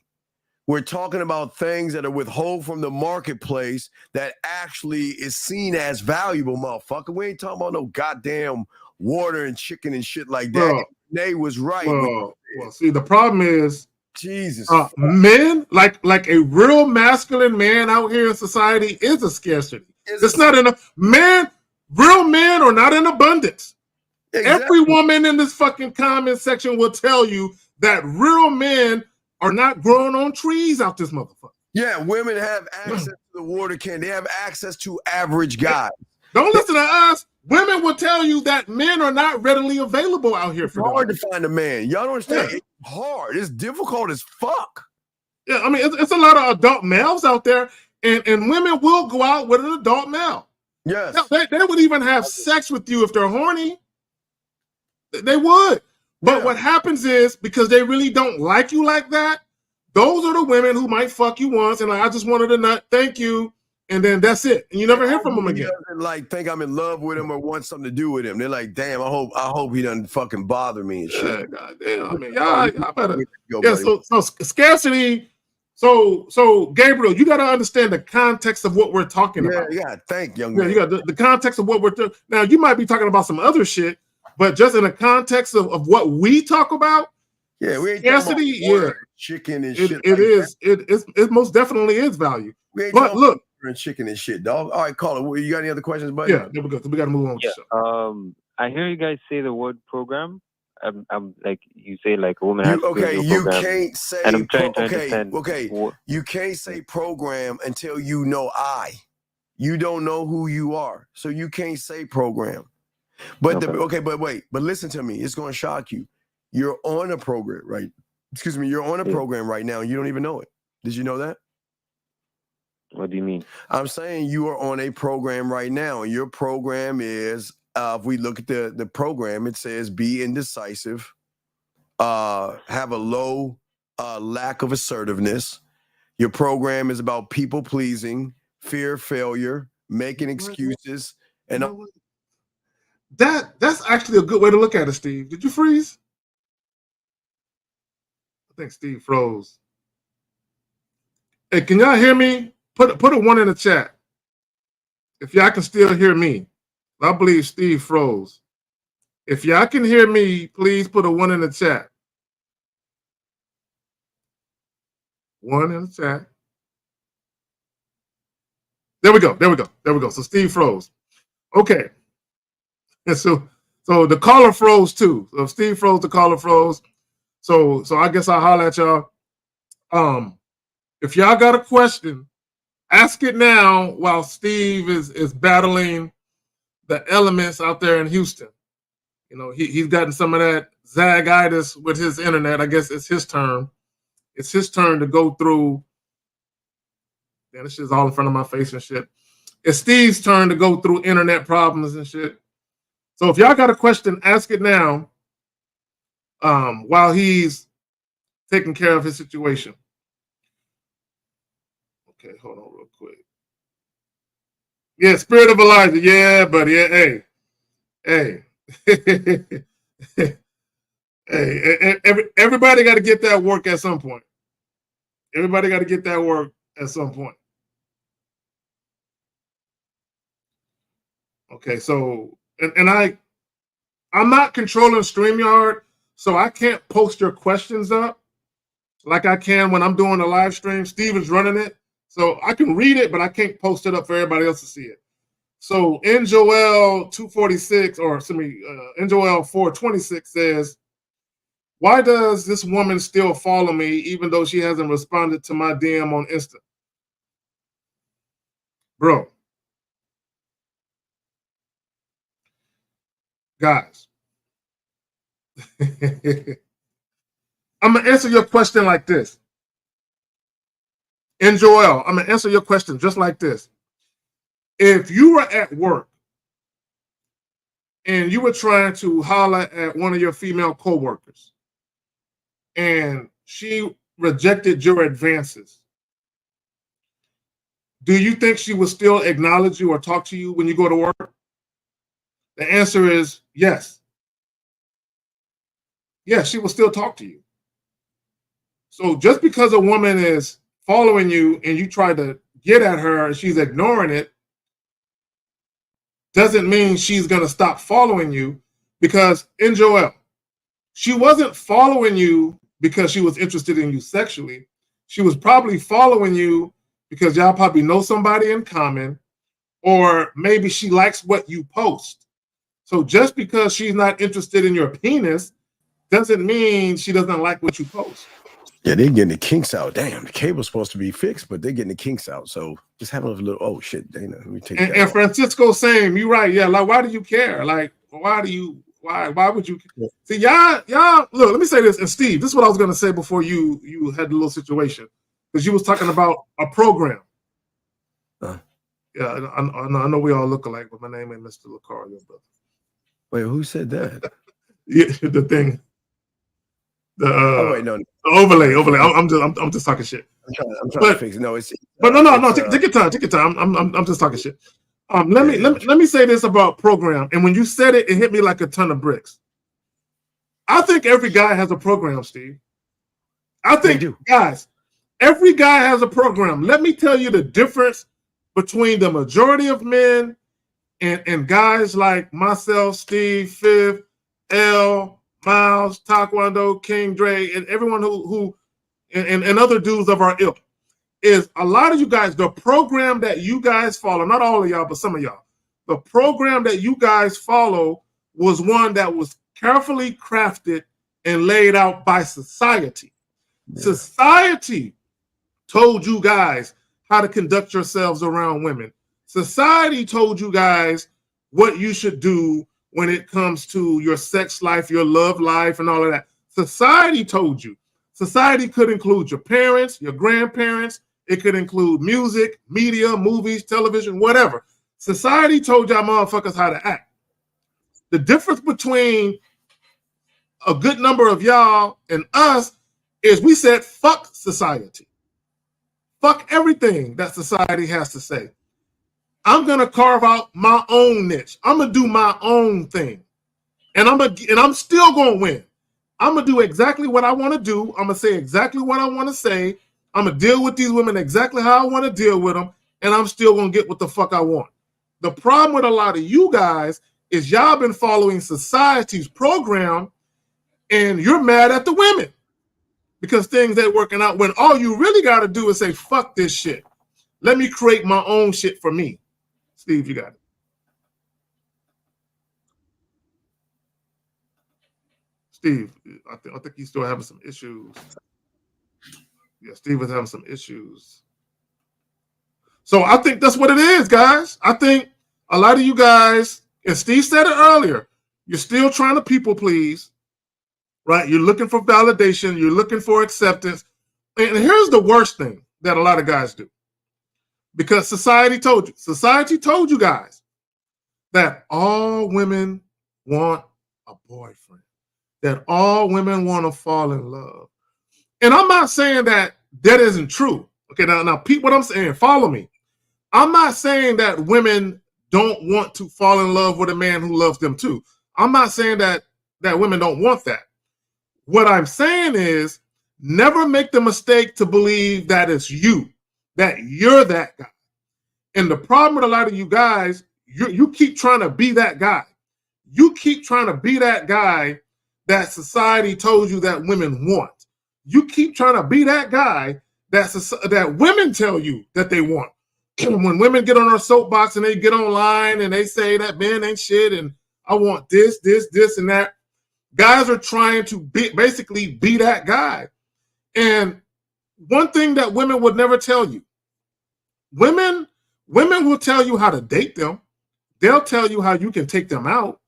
We're talking about things that are withheld from the marketplace that actually is seen as valuable, motherfucker. We ain't talking about no goddamn water and chicken and shit like that. Nate was right. Well, see, the problem is, Jesus, men, like a real masculine man out here in society is a scarcity. It's not enough. Real men are not in abundance. Exactly. Every woman in this fucking comment section will tell you that real men are not growing on trees out this motherfucker. Yeah, women have access to the water can. They have access to average guys. Don't listen to us. Women will tell you that men are not readily available out here. It's hard to find a man. Y'all don't understand. Yeah. It's hard. It's difficult as fuck. Yeah, I mean, it's a lot of adult males out there, and women will go out with an adult male. Yes. They would even have sex with you if they're horny. They would. But what happens is, because they really don't like you like that, those are the women who might fuck you once and like, I just wanted a nut, thank you, and then that's it. And you never hear from them again. Like think I'm in love with him or want something to do with him. They're like, damn, I hope he doesn't fucking bother me and shit. Yeah, goddamn. I mean, y'all better. So scarcity. So Gabriel, you got to understand the context of what we're talking about. Yeah, thank young man. You got the context of what we're talking. Now you might be talking about some other shit. But just in the context of what we talk about, we ain't scarcity, water, chicken and shit. It most definitely is value. But look, and chicken and shit, dog. All right, caller, you got any other questions, buddy? Yeah, there we go. We got to move on. I hear you guys say the word program. I'm like you say, like a woman has to okay, go you program, can't say and I'm trying to understand. You can't say program until you know you don't know who you are, so you can't say program. But but listen to me, it's going to shock you. You're on a program, right? Excuse me, you're on a program right now, and you don't even know it. Did you know that? What do you mean? I'm saying you are on a program right now, and your program is, if we look at the program, it says be indecisive, have a low lack of assertiveness. Your program is about people pleasing, fear of failure, making excuses, and that's actually a good way to look at it, Steve. Did you freeze? I think Steve froze. Hey, can y'all hear me? Put a 1 in the chat if y'all can still hear me. I believe Steve froze. If y'all can hear me, please put a 1 in the chat. 1 in the chat. There we go. So Steve froze. Okay. And so the caller froze too. So if Steve froze, the caller froze. So I guess I'll holler at y'all. If y'all got a question, ask it now while Steve is battling the elements out there in Houston. You know, he's gotten some of that zagitis with his internet. I guess it's his turn. It's his turn to go through. Man, this shit's all in front of my face and shit. It's Steve's turn to go through internet problems and shit. So if y'all got a question, ask it now while he's taking care of his situation. Okay, hold on real quick. Yeah, Spirit of Elijah. Yeah, buddy. Yeah, hey. Hey, everybody got to get that work at some point. Everybody got to get that work at some point. Okay, so and I'm not controlling StreamYard, so I can't post your questions up like I can when I'm doing a live stream. Steve is running it, so I can read it, but I can't post it up for everybody else to see it. So in Joel 2:46, or in Joel 4:26 says, "Why does this woman still follow me even though she hasn't responded to my DM on Insta?" Bro. Guys. I'm going to answer your question like this. In Joel, I'm going to answer your question just like this. If you were at work and you were trying to holler at one of your female coworkers and she rejected your advances, do you think she would still acknowledge you or talk to you when you go to work? The answer is yes. Yes, she will still talk to you. So just because a woman is following you and you try to get at her and she's ignoring it, doesn't mean she's going to stop following you. Because in Joel, she wasn't following you because she was interested in you sexually. She was probably following you because y'all probably know somebody in common, or maybe she likes what you post. So just because she's not interested in your penis doesn't mean she doesn't like what you post. Yeah, they're getting the kinks out. Damn, the cable's supposed to be fixed, but they're getting the kinks out. So just have a little, oh shit, Dana, let me take that. And Francisco saying, you're right. Yeah, like, why do you care? Like, why would you? Yeah. See, y'all, look, let me say this. And Steve, this is what I was going to say before you had the little situation, because you was talking about a program. Yeah, I know we all look alike, but my name ain't Mr. Lucario, brother. Wait, who said that? Yeah, the thing. The no. The overlay. I'm just talking shit. I'm trying to fix it. No, it's no. Take your time. Take your time. I'm just talking shit. Let me say this about program. And when you said it, it hit me like a ton of bricks. I think every guy has a program, Steve. I think, guys, every guy has a program. Let me tell you the difference between the majority of men and guys like myself, Steve, Fifth, L, Miles, Taekwondo, King Dre, and everyone who and other dudes of our ilk, is a lot of you guys, the program that you guys follow, not all of y'all, but some of y'all, the program that you guys follow was one that was carefully crafted and laid out by society. Yeah. Society told you guys how to conduct yourselves around women. Society told you guys what you should do when it comes to your sex life, your love life, and all of that. Society told you. Society could include your parents, your grandparents. It could include music, media, movies, television, whatever. Society told y'all motherfuckers how to act. The difference between a good number of y'all and us is we said, fuck society. Fuck everything that society has to say. I'm gonna carve out my own niche. I'm gonna do my own thing, and I'm still gonna win. I'm gonna do exactly what I want to do. I'm gonna say exactly what I want to say. I'm gonna deal with these women exactly how I want to deal with them, and I'm still gonna get what the fuck I want. The problem with a lot of you guys is y'all been following society's program, and you're mad at the women because things ain't working out. When all you really got to do is say, "Fuck this shit. Let me create my own shit for me." Steve, you got it. Steve, I think he's still having some issues. Yeah, Steve was having some issues. So I think that's what it is, guys. I think a lot of you guys, and Steve said it earlier, you're still trying to people please, right? You're looking for validation. You're looking for acceptance. And here's the worst thing that a lot of guys do. Because society told you. Society told you guys that all women want a boyfriend. That all women want to fall in love. And I'm not saying that isn't true. Okay, now Pete, what I'm saying, follow me. I'm not saying that women don't want to fall in love with a man who loves them too. I'm not saying that women don't want that. What I'm saying is never make the mistake to believe that it's you, that you're that guy. And the problem with a lot of you guys, you keep trying to be that guy. You keep trying to be that guy that society told you that women want. You keep trying to be that guy that women tell you that they want. When women get on our soapbox and they get online and they say that men ain't shit and I want this, and that, guys are trying to basically be that guy. And one thing that women would never tell you, women will tell you how to date them. They'll tell you how you can take them out.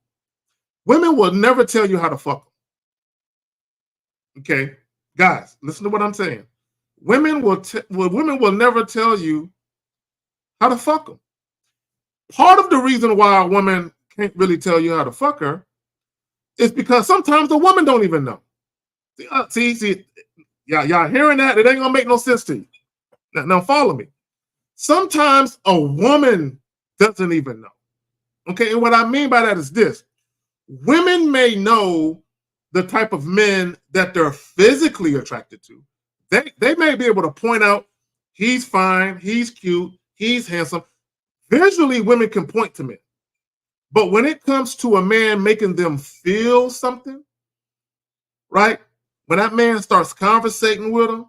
Women will never tell you how to fuck them. Okay, guys, listen to what I'm saying. Women will never tell you how to fuck them. Part of the reason why a woman can't really tell you how to fuck her is because sometimes the woman don't even know. See, y'all hearing that? It ain't gonna make no sense to you. Now follow me. Sometimes a woman doesn't even know. Okay, and what I mean by that is this. Women may know the type of men that they're physically attracted to. They may be able to point out, he's fine, he's cute, he's handsome. Visually, women can point to men. But when it comes to a man making them feel something, right? When that man starts conversating with them,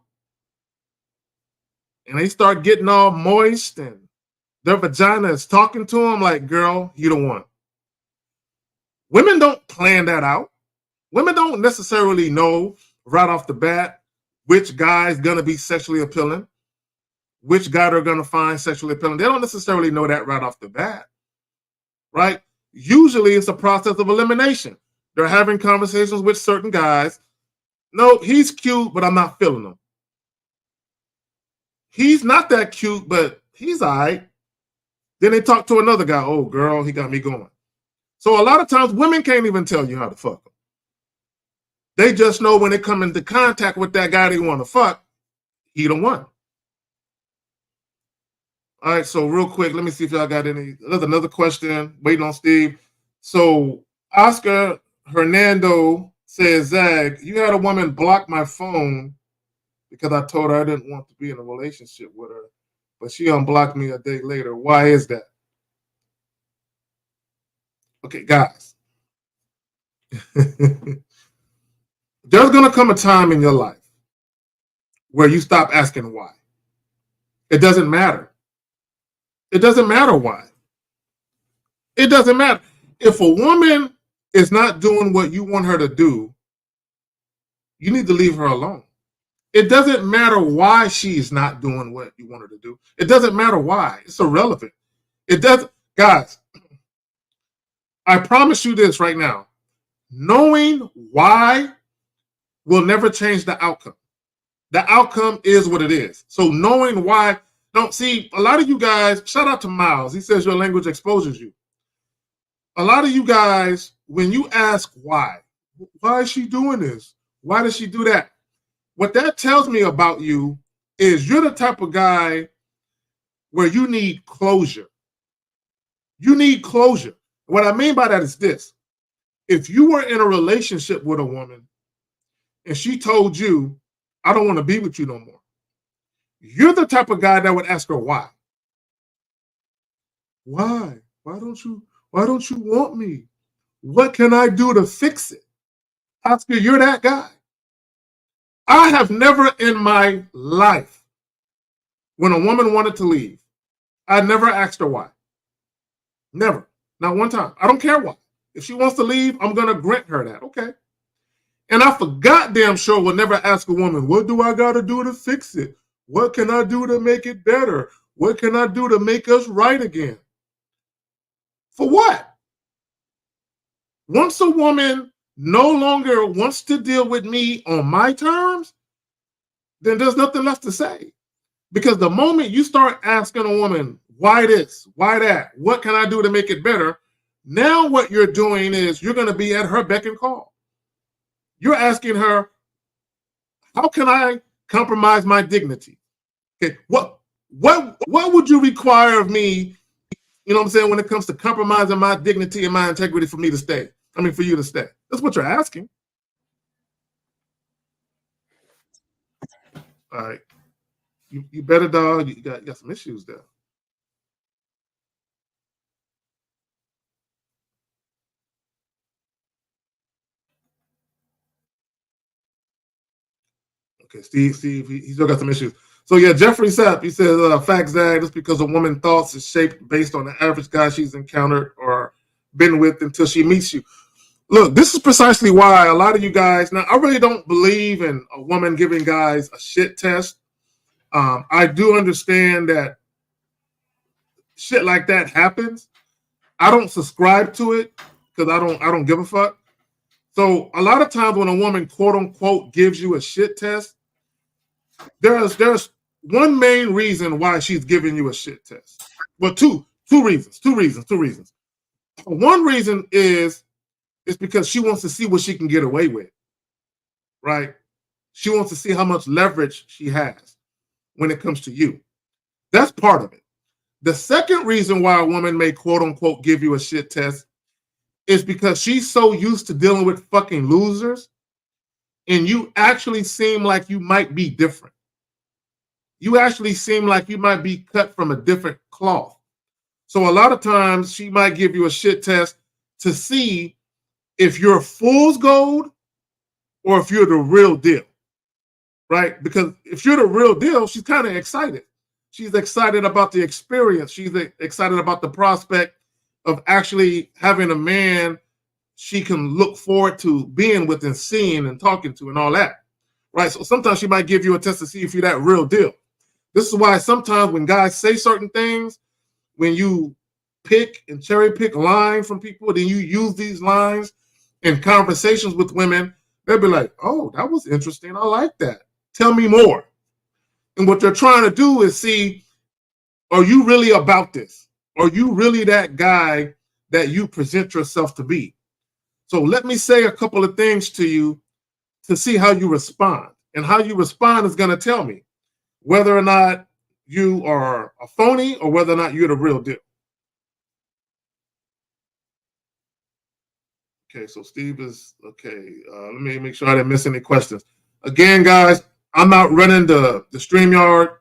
and they start getting all moist, and their vagina is talking to them like, girl, you the one. Women don't plan that out. Women don't necessarily know right off the bat which guy's going to be sexually appealing, which guy they're going to find sexually appealing. They don't necessarily know that right off the bat, right? Usually it's a process of elimination. They're having conversations with certain guys. No, he's cute, but I'm not feeling him. He's not that cute, but he's all right. Then they talk to another guy. Oh, girl, he got me going. So a lot of times women can't even tell you how to fuck them. They just know when they come into contact with that guy they want to fuck, he the one. All right, so real quick, let me see if y'all got any. There's another question waiting on Steve. So Oscar Hernando says, Zag, you had a woman block my phone because I told her I didn't want to be in a relationship with her, but she unblocked me a day later. Why is that? Okay, guys. There's going to come a time in your life where you stop asking why. It doesn't matter. It doesn't matter why. It doesn't matter. If a woman is not doing what you want her to do, you need to leave her alone. It doesn't matter why she's not doing what you want her to do. It doesn't matter why. It's irrelevant. It doesn't, guys, I promise you this right now. Knowing why will never change the outcome. The outcome is what it is. So knowing why, don't see, a lot of you guys, shout out to Miles. He says your language exposes you. A lot of you guys, when you ask why is she doing this? Why does she do that? What that tells me about you is you're the type of guy where you need closure. You need closure. What I mean by that is this. If you were in a relationship with a woman and she told you, I don't want to be with you no more, you're the type of guy that would ask her why. Why? Why don't you want me? What can I do to fix it? Oscar, you're that guy. I have never in my life, when a woman wanted to leave, I never asked her why. Never. Not one time. I don't care why. If she wants to leave, I'm going to grant her that. Okay. And I for goddamn sure will never ask a woman, what do I got to do to fix it? What can I do to make it better? What can I do to make us right again? For what? Once a woman no longer wants to deal with me on my terms, then there's nothing left to say. Because the moment you start asking a woman, why this, why that, what can I do to make it better? Now what you're doing is you're going to be at her beck and call. You're asking her, how can I compromise my dignity? Okay, what would you require of me, you know what I'm saying, when it comes to compromising my dignity and my integrity for me to stay? I mean, for you to stay. That's what you're asking. All right. You better, dog. You got some issues there. Okay, Steve, he still got some issues. So yeah, Jeffrey Sapp, he says, facts that just because a woman's thoughts is shaped based on the average guy she's encountered or been with until she meets you. Look, this is precisely why a lot of you guys, now I really don't believe in a woman giving guys a shit test. I do understand that shit like that happens. I don't subscribe to it because I don't give a fuck. So a lot of times when a woman quote unquote gives you a shit test, there's one main reason why she's giving you a shit test. Well, two reasons. One reason is because she wants to see what she can get away with, right? She wants to see how much leverage she has when it comes to you. That's part of it. The second reason why a woman may quote unquote give you a shit test is because she's so used to dealing with fucking losers and you actually seem like you might be different. You actually seem like you might be cut from a different cloth. So a lot of times she might give you a shit test to see if you're fool's gold or if you're the real deal, right? Because if you're the real deal, she's kind of excited. She's excited about the experience. She's excited about the prospect of actually having a man she can look forward to being with and seeing and talking to and all that, right? So sometimes she might give you a test to see if you're that real deal. This is why sometimes when guys say certain things, when you pick and cherry pick lines from people, then you use these lines in conversations with women, they'll be like, oh, that was interesting. I like that. Tell me more. And what they're trying to do is see, are you really about this? Are you really that guy that you present yourself to be? So let me say a couple of things to you to see how you respond. And how you respond is going to tell me whether or not you are a phony or whether or not you're the real deal. Okay, so Steve is, okay. Let me make sure I didn't miss any questions. Again, guys, I'm not running the StreamYard,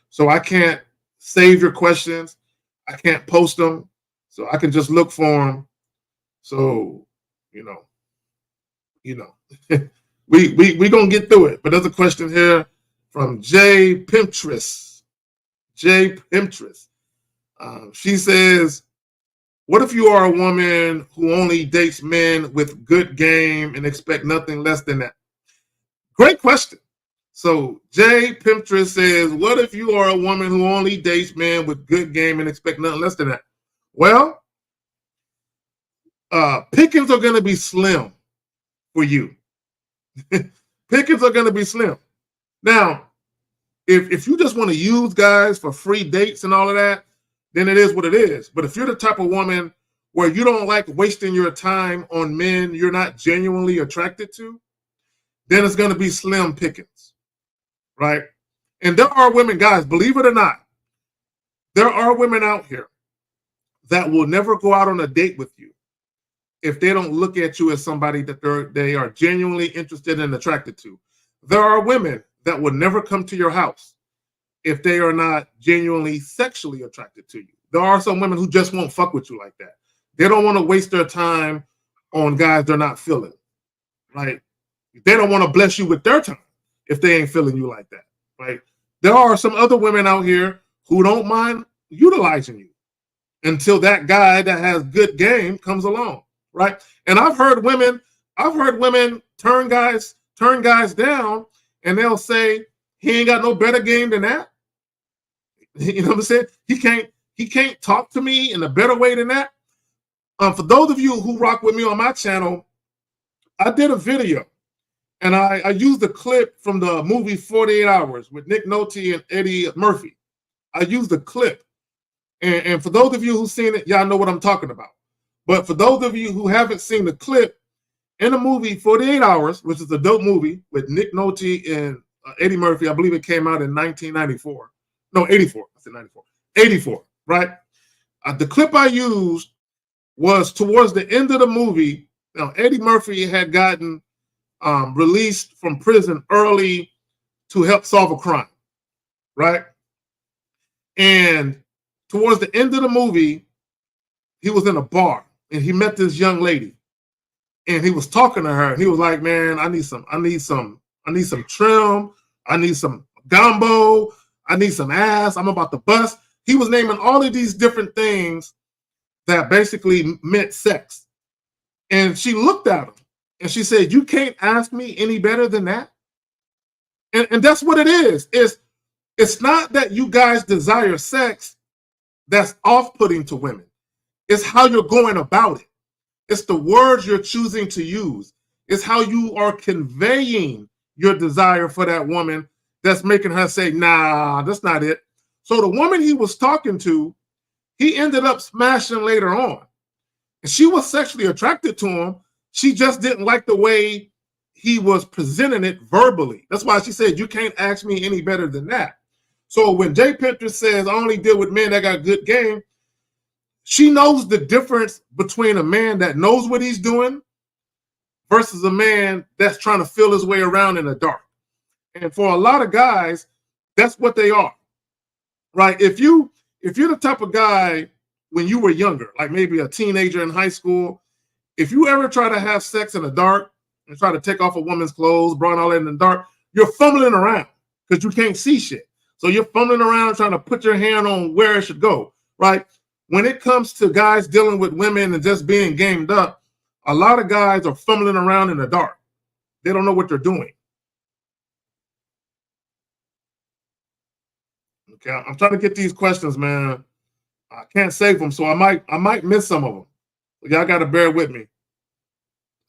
so I can't save your questions. I can't post them, so I can just look for them. So, you know, we gonna get through it. But there's a question here from Jay Pimptress. She says, What if you are a woman who only dates men with good game and expect nothing less than that? Great question. So Jay Pimptress says, what if you are a woman who only dates men with good game and expect nothing less than that? Well, pickings are going to be slim for you. Pickings are going to be slim. Now, if you just want to use guys for free dates and all of that, then it is what it is. But if you're the type of woman where you don't like wasting your time on men you're not genuinely attracted to, then it's going to be slim pickings, right? And there are women, guys, believe it or not, there are women out here that will never go out on a date with you if they don't look at you as somebody that they are genuinely interested and attracted to. There are women that will never come to your house if they are not genuinely sexually attracted to you. There are some women who just won't fuck with you like that. They don't want to waste their time on guys they're not feeling, right? They don't want to bless you with their time if they ain't feeling you like that, right? There are some other women out here who don't mind utilizing you until that guy that has good game comes along, right? And I've heard women turn guys down, and they'll say he ain't got no better game than that. You know what I'm saying? He can't talk to me in a better way than that. For those of you who rock with me on my channel, I did a video, and I used a clip from the movie 48 Hours with Nick Nolte and Eddie Murphy. I used a clip. And for those of you who've seen it, y'all know what I'm talking about. But for those of you who haven't seen the clip, in the movie 48 Hours, which is a dope movie with Nick Nolte and Eddie Murphy, I believe it came out in 1994. No, 84. I said 94. 84, right? The clip I used was towards the end of the movie. Now, Eddie Murphy had gotten released from prison early to help solve a crime, right? And towards the end of the movie, he was in a bar and he met this young lady, and he was talking to her, and he was like, "Man, I need some trim, I need some gumbo, I need some ass, I'm about to bust." He was naming all of these different things that basically meant sex. And she looked at him and she said, "You can't ask me any better than that." And that's what it is. It's not that you guys desire sex that's off-putting to women. It's how you're going about it. It's the words you're choosing to use. It's how you are conveying your desire for that woman that's making her say, "Nah, that's not it." So the woman he was talking to, he ended up smashing later on. And she was sexually attracted to him. She just didn't like the way he was presenting it verbally. That's why she said, "You can't ask me any better than that." So when Jay Pimptress says, "I only deal with men that got good game," she knows the difference between a man that knows what he's doing versus a man that's trying to feel his way around in the dark. And for a lot of guys, that's what they are, right? If you're the type of guy when you were younger, like maybe a teenager in high school, if you ever try to have sex in the dark and try to take off a woman's clothes, bra and all that in the dark, you're fumbling around because you can't see shit. So you're fumbling around trying to put your hand on where it should go, right? When it comes to guys dealing with women and just being gamed up, a lot of guys are fumbling around in the dark. They don't know what they're doing. Okay, I'm trying to get these questions, man. I can't save them, so I might miss some of them. So y'all got to bear with me.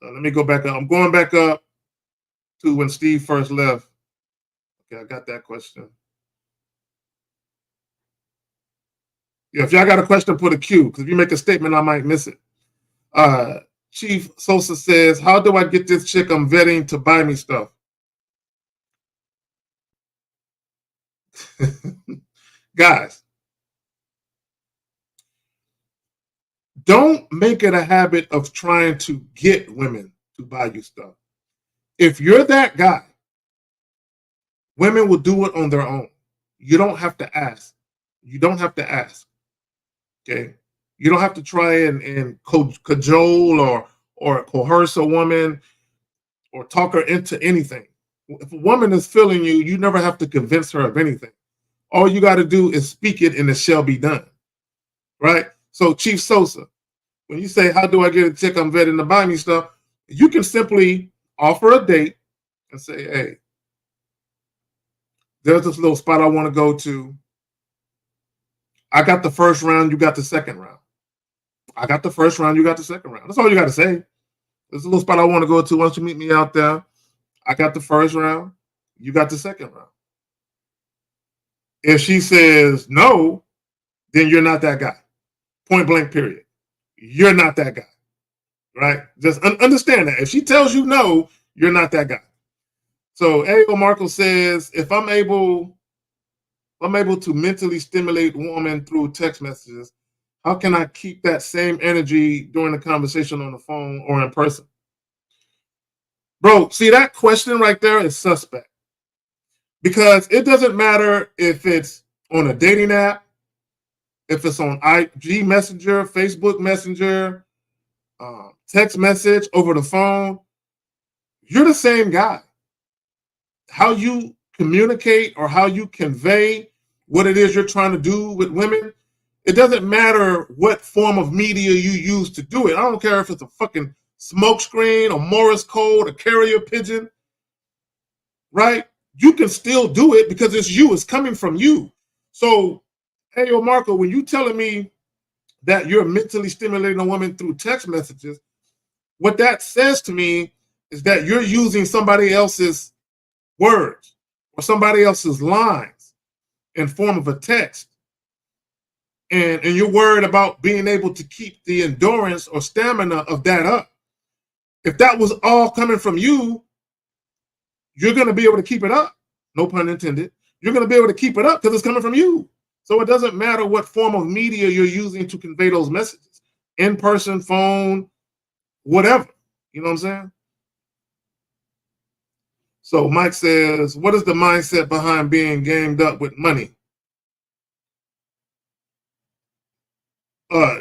Let me go back up. I'm going back up to when Steve first left. Okay, I got that question. Yeah, if y'all got a question, put a Q, because if you make a statement, I might miss it. Chief Sosa says, "How do I get this chick I'm vetting to buy me stuff?" Guys, don't make it a habit of trying to get women to buy you stuff. If you're that guy, women will do it on their own. You don't have to ask. You don't have to ask. Okay? You don't have to try and cajole or coerce a woman or talk her into anything. If a woman is feeling you, you never have to convince her of anything. All you got to do is speak it and it shall be done. Right? So Chief Sosa, when you say, how do I get a chick I'm vetting to buy me stuff? You can simply offer a date and say, hey, there's this little spot I want to go to. I got the first round, you got the second round. I got the first round, you got the second round. That's all you got to say. There's a little spot I want to go to. Why don't you meet me out there? I got the first round, you got the second round. If she says no, then you're not that guy. Point blank, period. You're not that guy, right? Just understand that. If she tells you no, you're not that guy. So A.O. Marco says, if I'm able to mentally stimulate a woman through text messages, how can I keep that same energy during the conversation on the phone or in person? Bro, see, that question right there is suspect. Because it doesn't matter if it's on a dating app, if it's on IG Messenger, Facebook Messenger, text message, over the phone, you're the same guy. How you communicate or how you convey what it is you're trying to do with women, it doesn't matter what form of media you use to do it. I don't care if it's a fucking smoke screen, a Morse code, a carrier pigeon, right? You can still do it because it's you. It's coming from you. So, hey, yo, Marco, when you telling me that you're mentally stimulating a woman through text messages, what that says to me is that you're using somebody else's words or somebody else's lines in form of a text. And you're worried about being able to keep the endurance or stamina of that up. If that was all coming from you, you're going to be able to keep it up. No pun intended. You're going to be able to keep it up because it's coming from you. So it doesn't matter what form of media you're using to convey those messages. In person, phone, whatever. You know what I'm saying? So Mike says, what is the mindset behind being gamed up with money?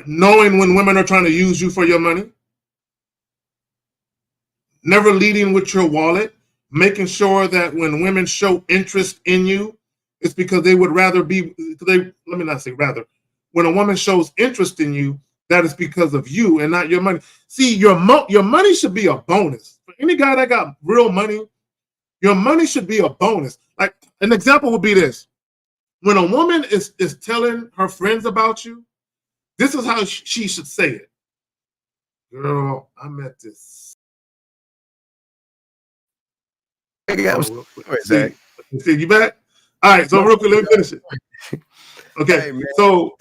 Knowing when women are trying to use you for your money. Never leading with your wallet. Making sure that when women show interest in you, it's because they would rather be, let me not say rather. When a woman shows interest in you, that is because of you and not your money. See, your money should be a bonus. For any guy that got real money, your money should be a bonus. Like an example would be this. When a woman is telling her friends about you, this is how she should say it. Girl, I met this. See, you back? All right, so real quick, let me finish it. Okay, hey, man, so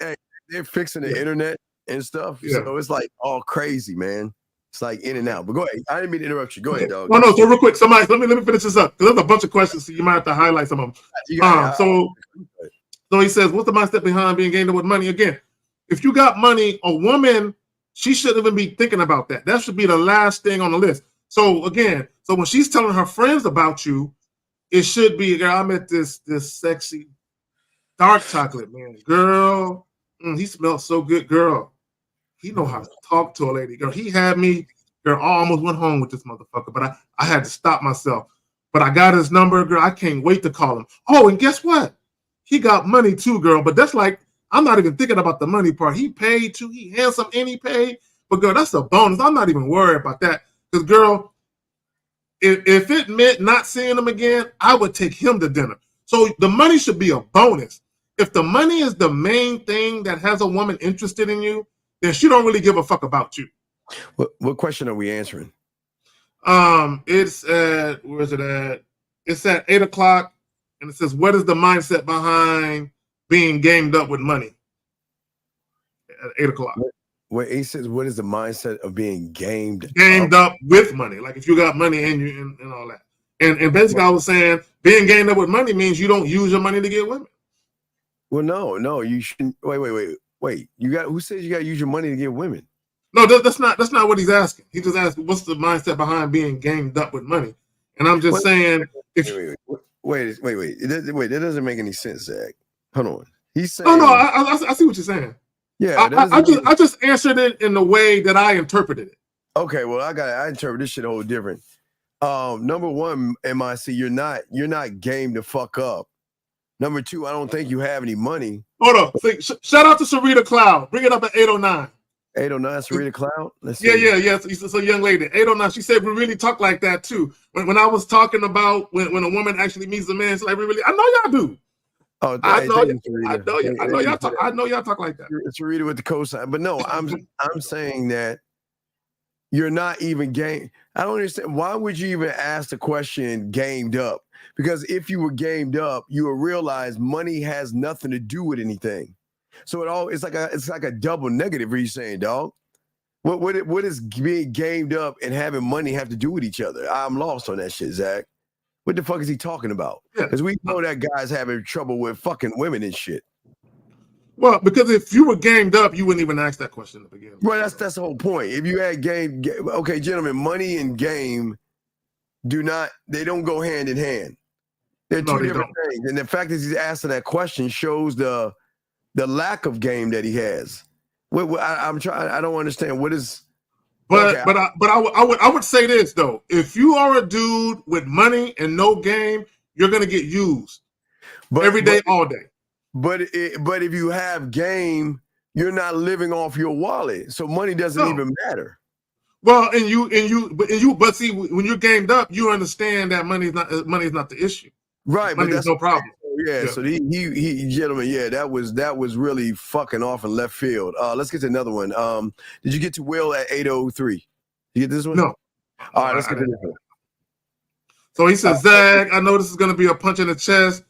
they're fixing the internet and stuff, so it's like all crazy, man. It's like in and out. But go ahead. I didn't mean to interrupt you. Go ahead, dog. No. So real quick, somebody, let me finish this up because there's a bunch of questions, so you might have to highlight some of them. So he says, what's the mindset behind being gamed up with money? Again, if you got money, a woman, she shouldn't even be thinking about that. That should be the last thing on the list. So again, so when she's telling her friends about you, it should be, girl, I met this sexy dark chocolate man. Girl, he smells so good, girl. He know how to talk to a lady. Girl, he had me, girl, I almost went home with this motherfucker, but I had to stop myself. But I got his number, girl. I can't wait to call him. Oh, and guess what? He got money too, girl. But that's like, I'm not even thinking about the money part. He paid too. He handsome and he paid. But girl, that's a bonus. I'm not even worried about that. Because girl, if it meant not seeing him again, I would take him to dinner. So the money should be a bonus. If the money is the main thing that has a woman interested in you, then she don't really give a fuck about you. What question are we answering? It's at, where is it at? It's at 8 o'clock, and it says, what is the mindset behind being gamed up with money? At 8 o'clock. Wait, he says, what is the mindset of being gamed up with money? Like if you got money in you and all that. And basically I was saying being gamed up with money means you don't use your money to get women. Well, no, you shouldn't. Wait. Who says you got to use your money to get women? No, that's not what he's asking. He just asked, what's the mindset behind being gamed up with money? And I'm just saying, wait. That doesn't make any sense, Zach. Hold on. He's saying, I see what you're saying. Yeah, I just answered it in the way that I interpreted it. Okay, well, I interpret this shit a whole different. Number one, MIC, you're not game to fuck up. Number two, I don't think you have any money. Hold on. Shout out to Sarita Cloud. Bring it up at 809. 809, Sarita Cloud. Let's see. Yeah. So young lady, 809. She said we really talk like that too. When I was talking about when a woman actually meets a man, it's like we really. I know y'all do. Oh, I know y'all talk like that. It's Sarita with the cosign, but no, I'm saying that you're not even game. I don't understand. Why would you even ask the question gamed up? Because if you were gamed up, you will realize money has nothing to do with anything. So it's like a double negative. What are you saying, dog? What is being gamed up and having money have to do with each other? I'm lost on that shit, Zach. What the fuck is he talking about? Because we know that guy's having trouble with fucking women and shit. Well, because if you were gamed up, you wouldn't even ask that question at the beginning. Well, that's the whole point. If you had game, okay, gentlemen, money and game they don't go hand in hand. They're two different things. And the fact that he's asking that question shows the lack of game that he has. I don't understand what is. But I would say this though: if you are a dude with money and no game, you're gonna get used every day, all day. But if you have game, you're not living off your wallet, so money doesn't even matter. Well, but see, when you're gamed up, you understand that money is not the issue. Right, money but is no problem. Yeah, so he gentlemen, that was really fucking off in left field. Let's get to another one. Did you get to Will at 803? You get this one? No. All right, let's get to this one. So he says, Zach, I know this is gonna be a punch in the chest,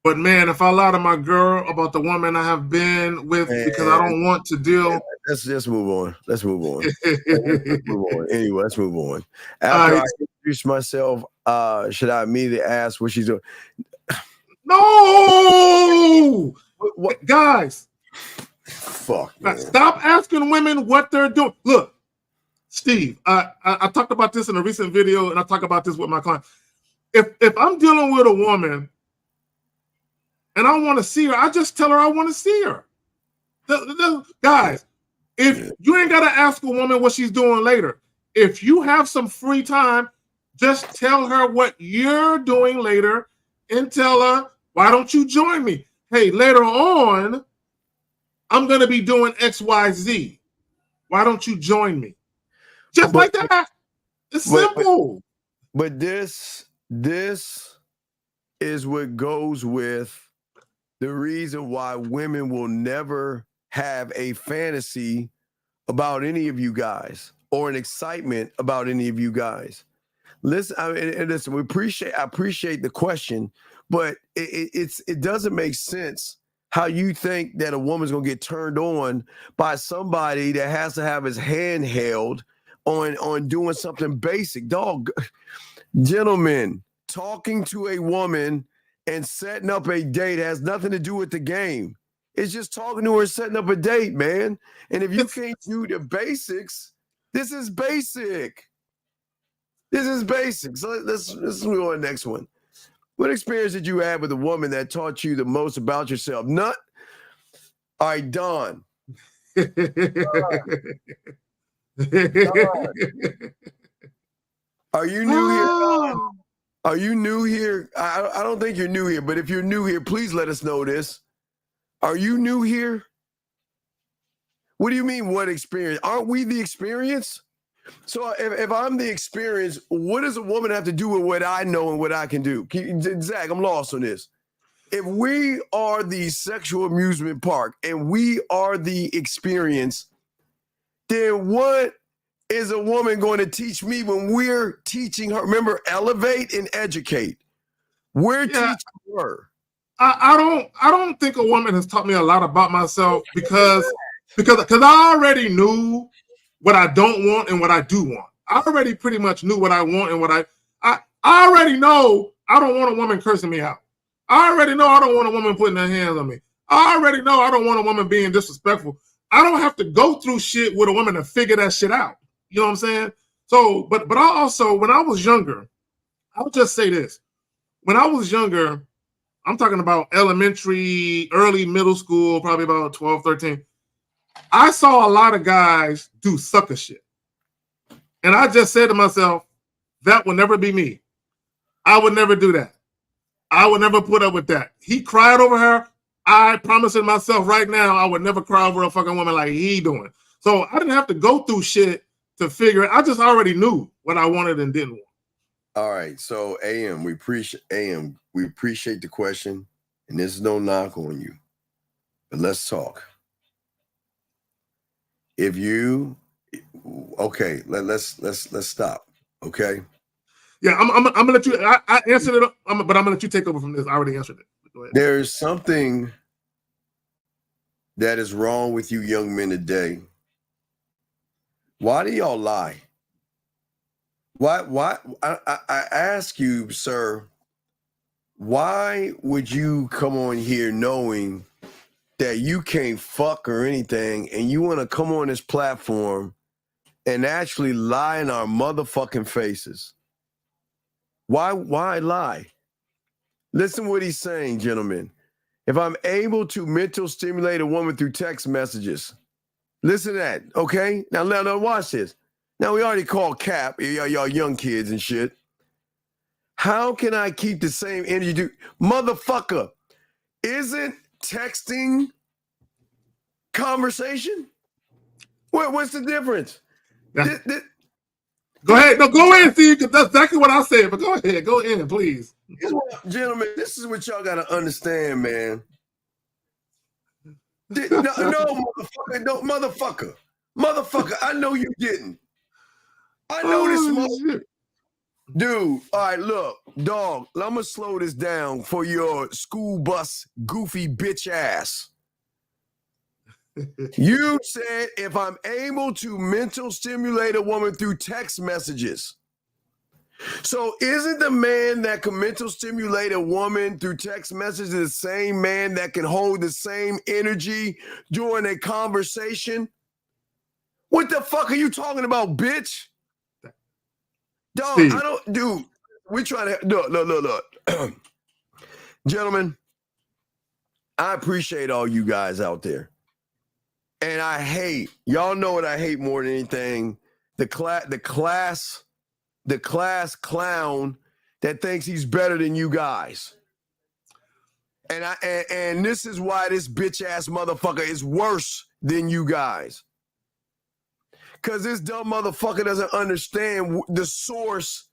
but man, if I lie to my girl about the woman I have been with because I don't want to deal. Let's just move on. Let's move on. Anyway, let's move on. After I introduce myself, should I immediately ask what she's doing? No, what guys? Fuck. Stop asking women what they're doing. Look, Steve, I talked about this in a recent video, and I talk about this with my client. If I'm dealing with a woman and I want to see her, I just tell her I want to see her. Guys, if you ain't gotta ask a woman what she's doing later, if you have some free time, just tell her what you're doing later, and tell her, why don't you join me? Hey, later on, I'm going to be doing X, Y, Z. Why don't you join me? Just like that. It's simple. But this is what goes with the reason why women will never have a fantasy about any of you guys or an excitement about any of you guys. Listen, listen. I appreciate the question, but it doesn't make sense how you think that a woman's gonna get turned on by somebody that has to have his hand held on doing something basic. Dog, gentlemen, talking to a woman and setting up a date has nothing to do with the game. It's just talking to her, setting up a date, man. And if you can't do the basics, this is basic. This is basic. So let's move on to the next one. What experience did you have with a woman that taught you the most about yourself? None. All right, Dawn. Are you new here, Dawn? Are you new here? I don't think you're new here, but if you're new here, please let us know this. Are you new here? What do you mean, what experience? Aren't we the experience? So if I'm the experience, what does a woman have to do with what I know and what I can do? Zach, I'm lost on this. If we are the sexual amusement park and we are the experience, then what is a woman going to teach me when we're teaching her? Remember, elevate and educate. We're teaching her. I don't think a woman has taught me a lot about myself because I already knew what I don't want and what I do want. I already pretty much knew what I want and what I already know I don't want a woman cursing me out. I already know I don't want a woman putting her hands on me. I already know I don't want a woman being disrespectful. I don't have to go through shit with a woman to figure that shit out. You know what I'm saying? So, but I also, when I was younger, I'll just say this. When I was younger, I'm talking about elementary, early middle school, probably about 12, 13. I saw a lot of guys do sucker shit. And I just said to myself, that would never be me. I would never do that. I would never put up with that. He cried over her. I promised myself right now I would never cry over a fucking woman like he doing. So I didn't have to go through shit to figure it. I just already knew what I wanted and didn't want. All right. So AM, we appreciate the question. And there's no knock on you. But let's talk. If you okay, let's stop. Okay. Yeah, I'm gonna let you. I answered it, but I'm gonna let you take over from this. I already answered it. Go ahead. There's something that is wrong with you young men today. Why do y'all lie? Why? I ask you, sir, why would you come on here knowing that you can't fuck or anything and you want to come on this platform and actually lie in our motherfucking faces? Why lie? Listen what he's saying, gentlemen. If I'm able to mental stimulate a woman through text messages, listen to that, okay? Now watch this. Now we already called Cap, y'all young kids and shit. How can I keep the same energy? Motherfucker, isn't texting conversation? What's the difference? Yeah. Go ahead. No, go in, Steve, because that's exactly what I said. But go ahead. Go in, please. Gentlemen, this is what y'all got to understand, man. No, motherfucker. I know you didn't. I know this dude. All right, look, dog. I'm gonna slow this down for your school bus goofy bitch ass. You said if I'm able to mental stimulate a woman through text messages. So isn't the man that can mental stimulate a woman through text messages the same man that can hold the same energy during a conversation? What the fuck are you talking about, bitch? Dog, I don't, dude, we're trying to, look. Gentlemen, I appreciate all you guys out there. And I hate, y'all know what I hate more than anything, the class clown that thinks he's better than you guys. And this is why this bitch ass motherfucker is worse than you guys. Because this dumb motherfucker doesn't understand the source.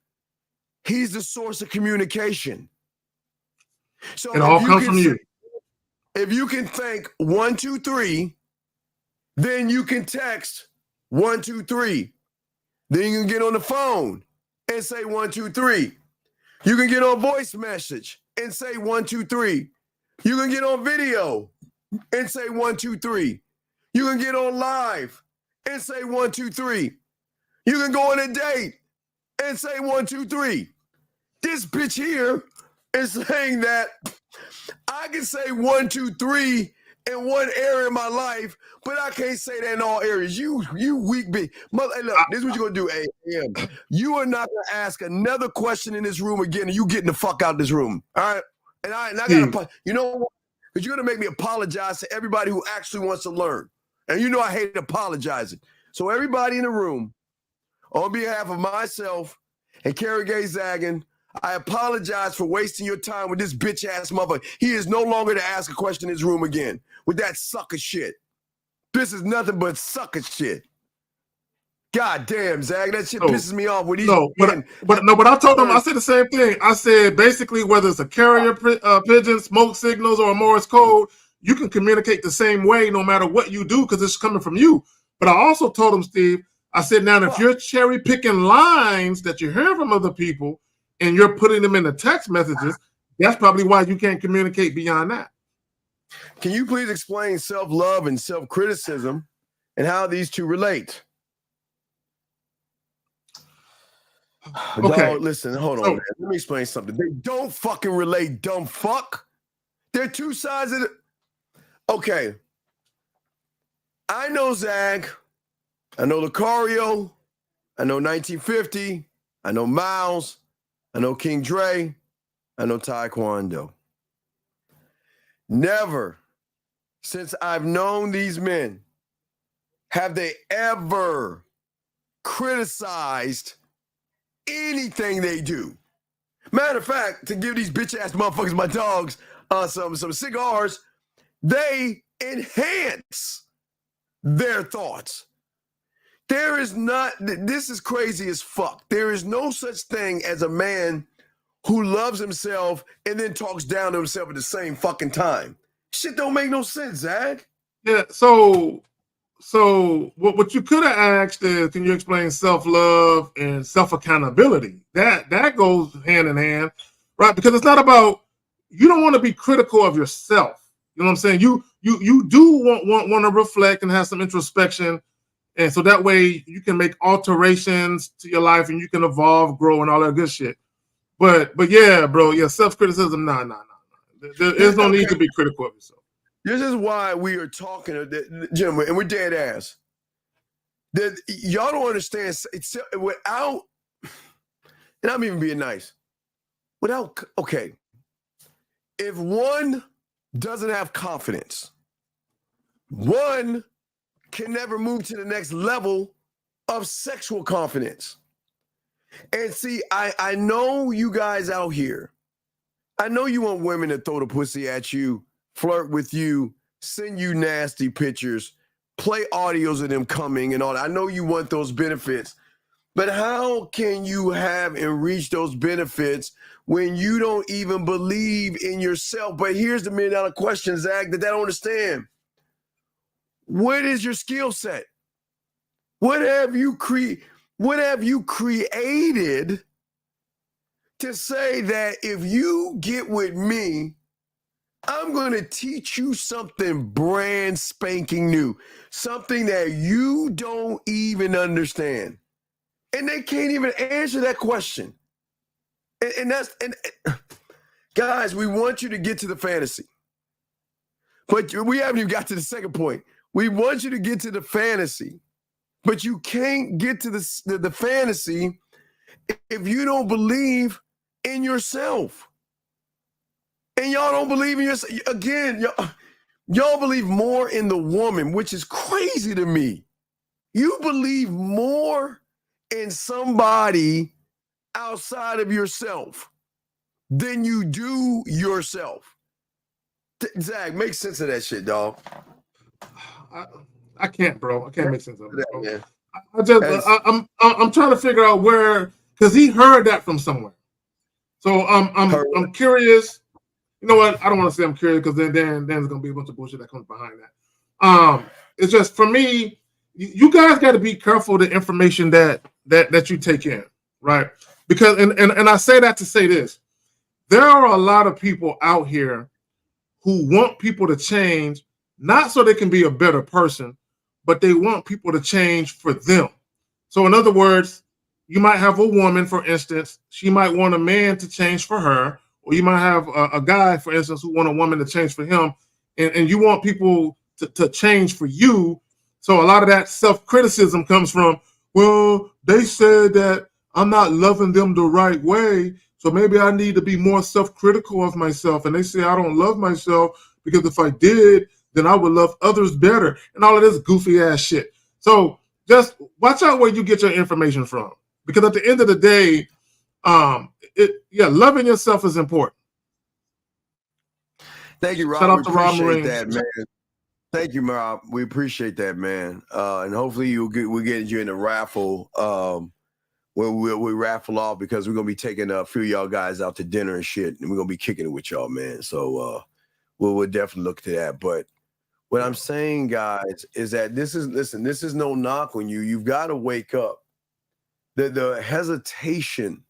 He's the source of communication. So it all comes from you. If you can think 1, 2, 3, then you can text 1, 2, 3. Then you can get on the phone and say 1, 2, 3. You can get on voice message and say 1, 2, 3. You can get on video and say 1, 2, 3. You can get on live and say 1, 2, 3. You can go on a date and say 1, 2, 3. This bitch here is saying that I can say 1, 2, 3 in one area of my life, but I can't say that in all areas. You weak bitch. Hey, look, this is what you're gonna do, AM. You are not gonna ask another question in this room again, and you getting the fuck out of this room. All right? And I gotta, you know what? Because you're gonna make me apologize to everybody who actually wants to learn. And you know I hate apologizing. So everybody in the room, on behalf of myself and Kerry Gay Zaggin, I apologize for wasting your time with this bitch ass motherfucker. He is no longer to ask a question in his room again with that sucker shit. This is nothing but sucker shit. God damn, Zag, that shit pisses me off. But I told him, I said the same thing. I said basically whether it's a carrier pigeon, smoke signals, or a Morse code, you can communicate the same way no matter what you do because it's coming from you. But I also told him, Steve, I said, now if you're cherry picking lines that you hear from other people and you're putting them in the text messages, that's probably why you can't communicate beyond that. Can you please explain self-love and self-criticism and how these two relate? Okay. Dog, listen, hold on, man. Let me explain something. They don't fucking relate, dumb fuck. They're two sides of the... Okay. I know Zag. I know Lucario. I know 1950. I know Miles. I know King Dre. I know Taekwondo. Never, since I've known these men, have they ever criticized anything they do. Matter of fact, to give these bitch-ass motherfuckers, my dogs, some cigars, they enhance their thoughts. There is not, this is crazy as fuck. There is no such thing as a man who loves himself and then talks down to himself at the same fucking time. Shit don't make no sense, Zach. Yeah, so what you could have asked is, can you explain self-love and self-accountability? That goes hand in hand, right? Because it's not about, you don't want to be critical of yourself. You know what I'm saying? You do want to reflect and have some introspection, and so that way you can make alterations to your life and you can evolve, grow, and all that good shit. But yeah, bro, yeah, self-criticism, nah. There's no need to be critical of yourself. This is why we are talking, gentlemen, and we're dead ass. That y'all don't understand. It's without, and I'm even being nice. Without, okay, if one doesn't have confidence, one can never move to the next level of sexual confidence. And see, I know you guys out here. I know you want women to throw the pussy at you, flirt with you, send you nasty pictures, play audios of them coming and all that. I know you want those benefits, but how can you have and reach those benefits when you don't even believe in yourself? But here's the $1 million question, Zach, that I don't understand. What is your skill set? What have you created to say that if you get with me, I'm going to teach you something brand spanking new, something that you don't even understand. And they can't even answer that question. And guys, we want you to get to the fantasy. But we haven't even got to the second point. We want you to get to the fantasy, but you can't get to the fantasy if you don't believe in yourself. And y'all don't believe in yourself. Again, y'all believe more in the woman, which is crazy to me. You believe more in somebody outside of yourself than you do yourself. Zach, make sense of that shit, dog. I can't, bro. I can't make sense of it. I'm trying to figure out where, because he heard that from somewhere. So I'm curious. You know what? I don't want to say I'm curious because then there's gonna be a bunch of bullshit that comes behind that. It's just, for me, you guys got to be careful the information that you take in, right? Because and I say that to say this: there are a lot of people out here who want people to change, not so they can be a better person, but they want people to change for them. So in other words, you might have a woman, for instance, she might want a man to change for her, or you might have a guy, for instance, who want a woman to change for him, and you want people to change for you. So a lot of that self-criticism comes from, well, they said that I'm not loving them the right way, so maybe I need to be more self-critical of myself. And they say I don't love myself because if I did, then I would love others better, and all of this goofy ass shit. So just watch out where you get your information from, because at the end of the day, loving yourself is important. Thank you, Rob. Shout out to Rob Appreciate that, man. Thank you, Rob. We appreciate that, man. And hopefully we'll get you in the raffle where we raffle off, because we're gonna be taking a few of y'all guys out to dinner and shit, and we're gonna be kicking it with y'all, man. So we'll definitely look to that. But what I'm saying, guys, is that this is no knock on you. You've got to wake up. The hesitation,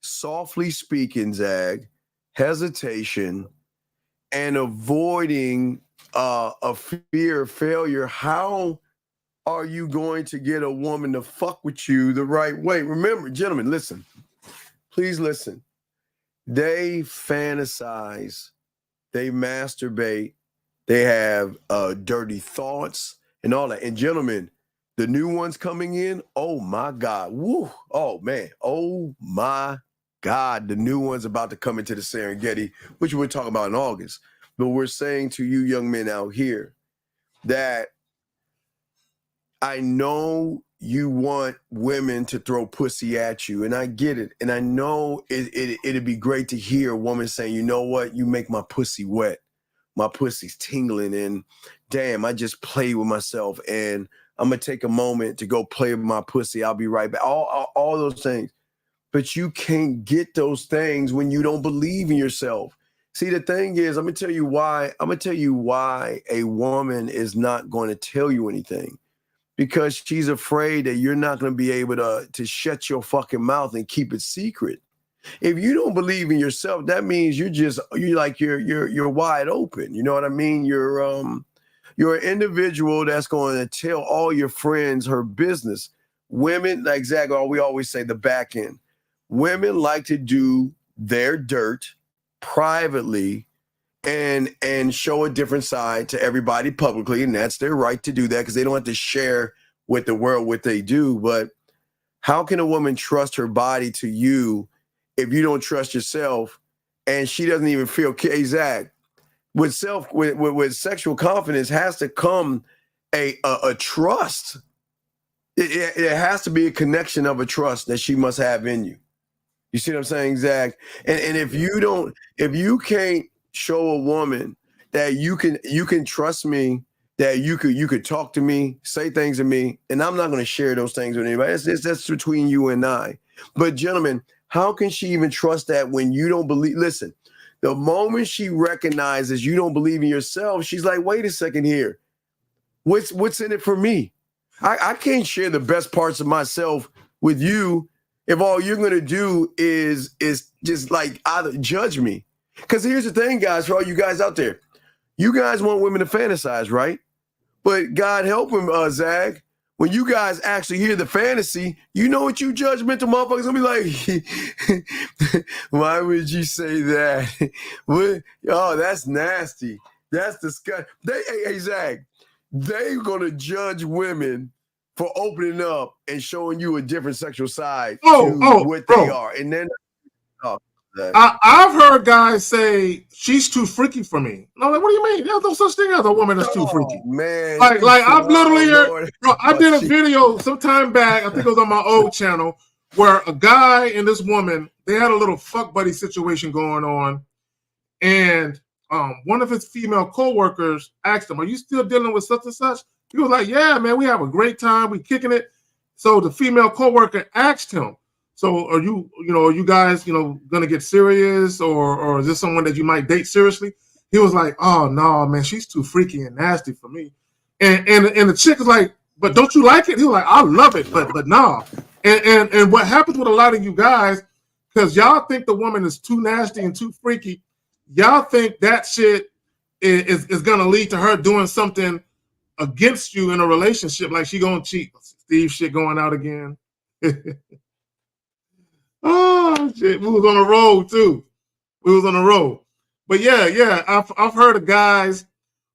softly speaking, Zag, hesitation and avoiding a fear of failure. How are you going to get a woman to fuck with you the right way? Remember, gentlemen, listen. Please listen. They fantasize. They masturbate. They have dirty thoughts and all that. And gentlemen, the new ones coming in, oh my God. Woo. Oh man. Oh my God. The new ones about to come into the Serengeti, which we're talking about in August. But we're saying to you young men out here that I know you want women to throw pussy at you, and I get it. And I know it'd be great to hear a woman saying, you know what? You make my pussy wet. My pussy's tingling, and damn, I just play with myself and I'm going to take a moment to go play with my pussy. I'll be right back. All those things. But you can't get those things when you don't believe in yourself. See, the thing is, I'm going to tell you why. I'm going to tell you why a woman is not going to tell you anything. Because she's afraid that you're not going to be able to shut your fucking mouth and keep it secret. If you don't believe in yourself, that means you're wide open. You know what I mean? You're an individual that's going to tell all your friends her business. Women, like Zach, we always say the back end. Women like to do their dirt privately and show a different side to everybody publicly, and that's their right to do that because they don't have to share with the world what they do. But how can a woman trust her body to you if you don't trust yourself and she doesn't even feel Zach? With sexual confidence has to come a trust. It has to be a connection of a trust that she must have in you. You see what I'm saying, Zach? And if you can't show a woman that you can trust me, that you could talk to me, say things to me, and I'm not going to share those things with anybody. That's between you and I. But gentlemen, how can she even trust that when you don't believe? Listen, the moment she recognizes you don't believe in yourself, she's like, wait a second here. What's in it for me? I can't share the best parts of myself with you if all you're going to do is just like either judge me. Because here's the thing, guys, for all you guys out there. You guys want women to fantasize, right? But God help him, Zag. When you guys actually hear the fantasy, you know what you judgmental motherfuckers gonna be like, why would you say that? What? Oh, that's nasty. That's disgusting. Hey, Zag, they're gonna judge women for opening up and showing you a different sexual side to what they are. And then I've heard guys say she's too freaky for me. And I'm like, what do you mean? There's no such thing as a woman that's too freaky. Man, like I've literally heard. Bro, I did a video sometime back. I think it was on my old channel where a guy and this woman, they had a little fuck buddy situation going on, and one of his female co-workers asked him, "Are you still dealing with such and such?" He was like, "Yeah, man, we have a great time. We kicking it." So the female co-worker asked him, "So are you guys, gonna get serious, or is this someone that you might date seriously?" He was like, "Oh no, man, she's too freaky and nasty for me." And the chick was like, "But don't you like it?" He was like, "I love it, but no." And what happens with a lot of you guys, because y'all think the woman is too nasty and too freaky, y'all think that shit is gonna lead to her doing something against you in a relationship, like she gonna cheat. Steve shit going out again. Oh shit, we was on a roll too. We was on a roll. But yeah, I've heard of guys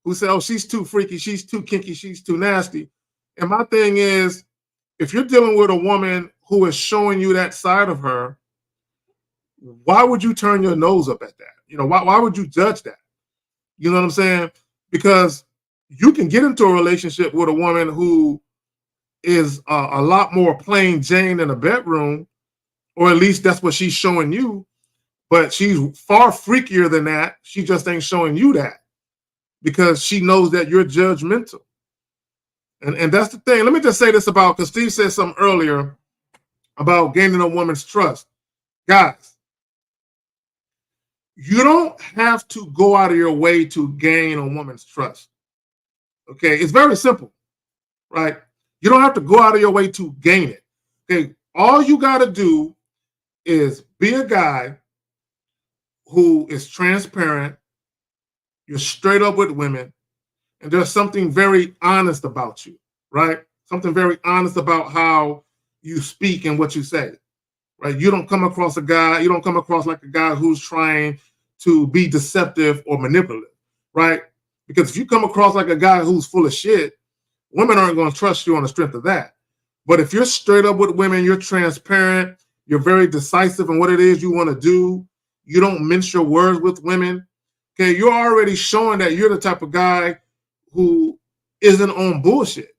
who say, "Oh, she's too freaky, she's too kinky, she's too nasty." And my thing is, if you're dealing with a woman who is showing you that side of her, why would you turn your nose up at that? Why would you judge that? You know what I'm saying? Because you can get into a relationship with a woman who is a lot more plain Jane in a bedroom, or at least that's what she's showing you, but she's far freakier than that. She just ain't showing you that because she knows that you're judgmental. And that's the thing. Let me just say this because Steve said something earlier about gaining a woman's trust. Guys, you don't have to go out of your way to gain a woman's trust. Okay, it's very simple, right? You don't have to go out of your way to gain it. Okay, all you got to do is be a guy who is transparent, you're straight up with women, and there's something very honest about you, right? Something very honest about how you speak and what you say, right? You don't come across like a guy who's trying to be deceptive or manipulative, right? Because if you come across like a guy who's full of shit, women aren't going to trust you on the strength of that. But if you're straight up with women, you're transparent, you're very decisive in what it is you want to do, you don't mince your words with women, okay, you're already showing that you're the type of guy who isn't on bullshit.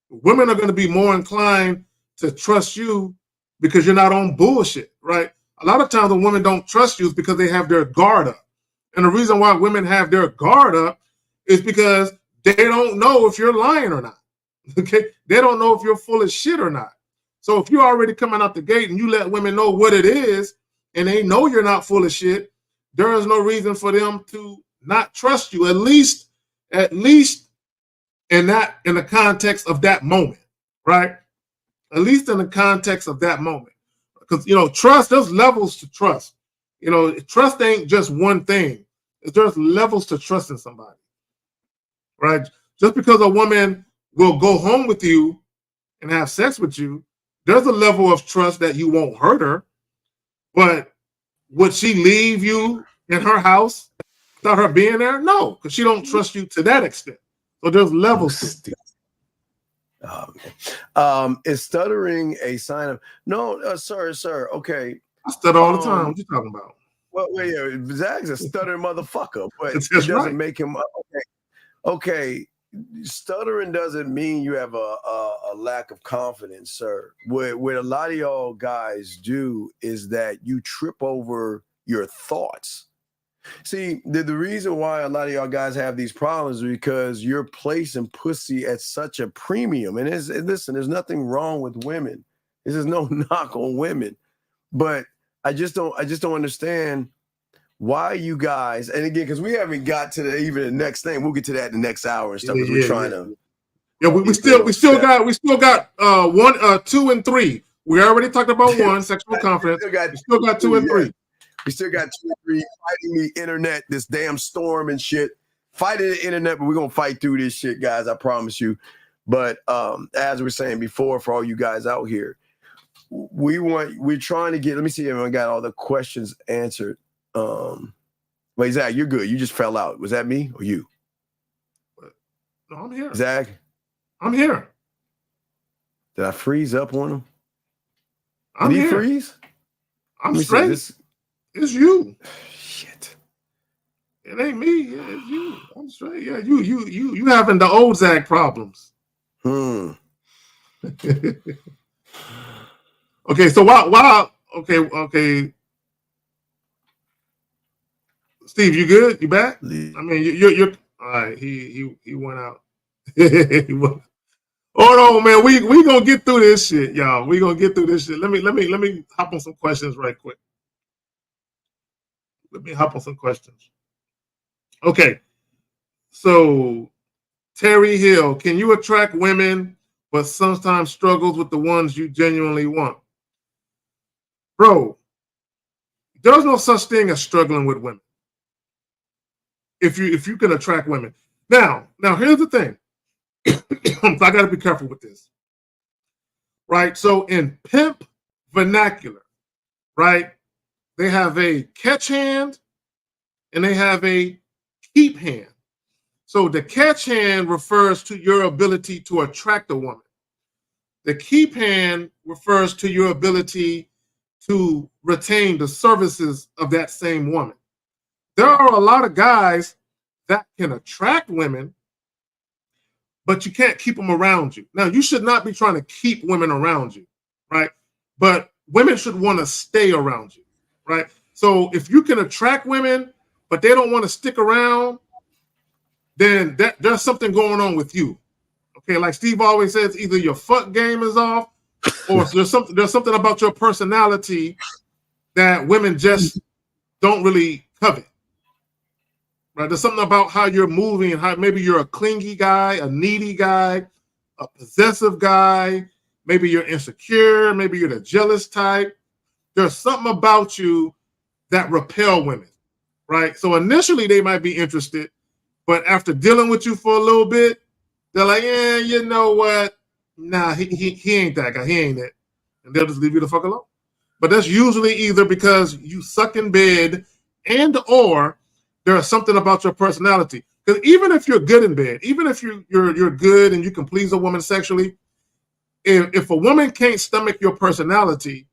Women are going to be more inclined to trust you because you're not on bullshit, right? A lot of times when women don't trust you is because they have their guard up. And the reason why women have their guard up is because they don't know if you're lying or not. Okay, they don't know if you're full of shit or not. So if you're already coming out the gate and you let women know what it is, and they know you're not full of shit, there is no reason for them to not trust you. At least in the context of that moment, right? At least in the context of that moment, because trust. There's levels to trust. Trust ain't just one thing. There's levels to trusting somebody, right? Just because a woman will go home with you and have sex with you, there's a level of trust that you won't hurt her. But would she leave you in her house without her being there? No, because she don't trust you to that extent. So there's levels to it. Is stuttering a sign of no, sir? Okay, I stutter all the time. What you talking about? Well, yeah, Zach's a stuttering motherfucker, but it That's doesn't right. make him okay. Stuttering doesn't mean you have a lack of confidence, sir. What a lot of y'all guys do is that you trip over your thoughts. See, the reason why a lot of y'all guys have these problems is because you're placing pussy at such a premium. And listen, there's nothing wrong with women. This is no knock on women, but I just don't understand why you guys, and again, because we haven't got to even the next thing. We'll get to that in the next hour and stuff because we're trying to. Yeah, we still got 1, 2, and 3. We already talked about 1, sexual confidence. We still got 2 and 3. We still got 2 and 3 fighting the internet, this damn storm and shit. Fighting the internet, but we're gonna fight through this shit, guys. I promise you. But as we were saying before, for all you guys out here, we're trying to get. Let me see if I got all the questions answered. Wait, Zach, you're good. You just fell out. Was that me or you? No, I'm here. Zach, I'm here. Did I freeze up on him? Did he freeze? I'm straight. It's you. Shit. It ain't me. Yeah, it's you. I'm straight. Yeah, you having the old Zach problems. Okay, so while okay. Steve, you good? You back? I mean, you're all right. He went out. Hold on, man. We gonna get through this shit, y'all. We gonna get through this shit. Let me hop on some questions right quick. Okay. So Terry Hill, can you attract women but sometimes struggles with the ones you genuinely want? Bro, there's no such thing as struggling with women. If you can attract women. Now here's the thing. I got to be careful with this. Right? So in pimp vernacular, right? They have a catch hand and they have a keep hand. So the catch hand refers to your ability to attract a woman. The keep hand refers to your ability to retain the services of that same woman. There are a lot of guys that can attract women, but you can't keep them around you. Now, you should not be trying to keep women around you, right? But women should want to stay around you, right? So if you can attract women, but they don't want to stick around, then there's something going on with you. Okay, like Steve always says, either your fuck game is off, or there's something about your personality that women just don't really covet. Right? There's something about how you're moving and how maybe you're a clingy guy, a needy guy, a possessive guy. Maybe you're insecure. Maybe you're the jealous type. There's something about you that repel women, right? So initially they might be interested, but after dealing with you for a little bit, they're like, yeah, you know what? Nah, he ain't that guy. He ain't it. And they'll just leave you the fuck alone. But that's usually either because you suck in bed and or there's something about your personality. Because even if you're good in bed, even if you're good and you can please a woman sexually, if a woman can't stomach your personality,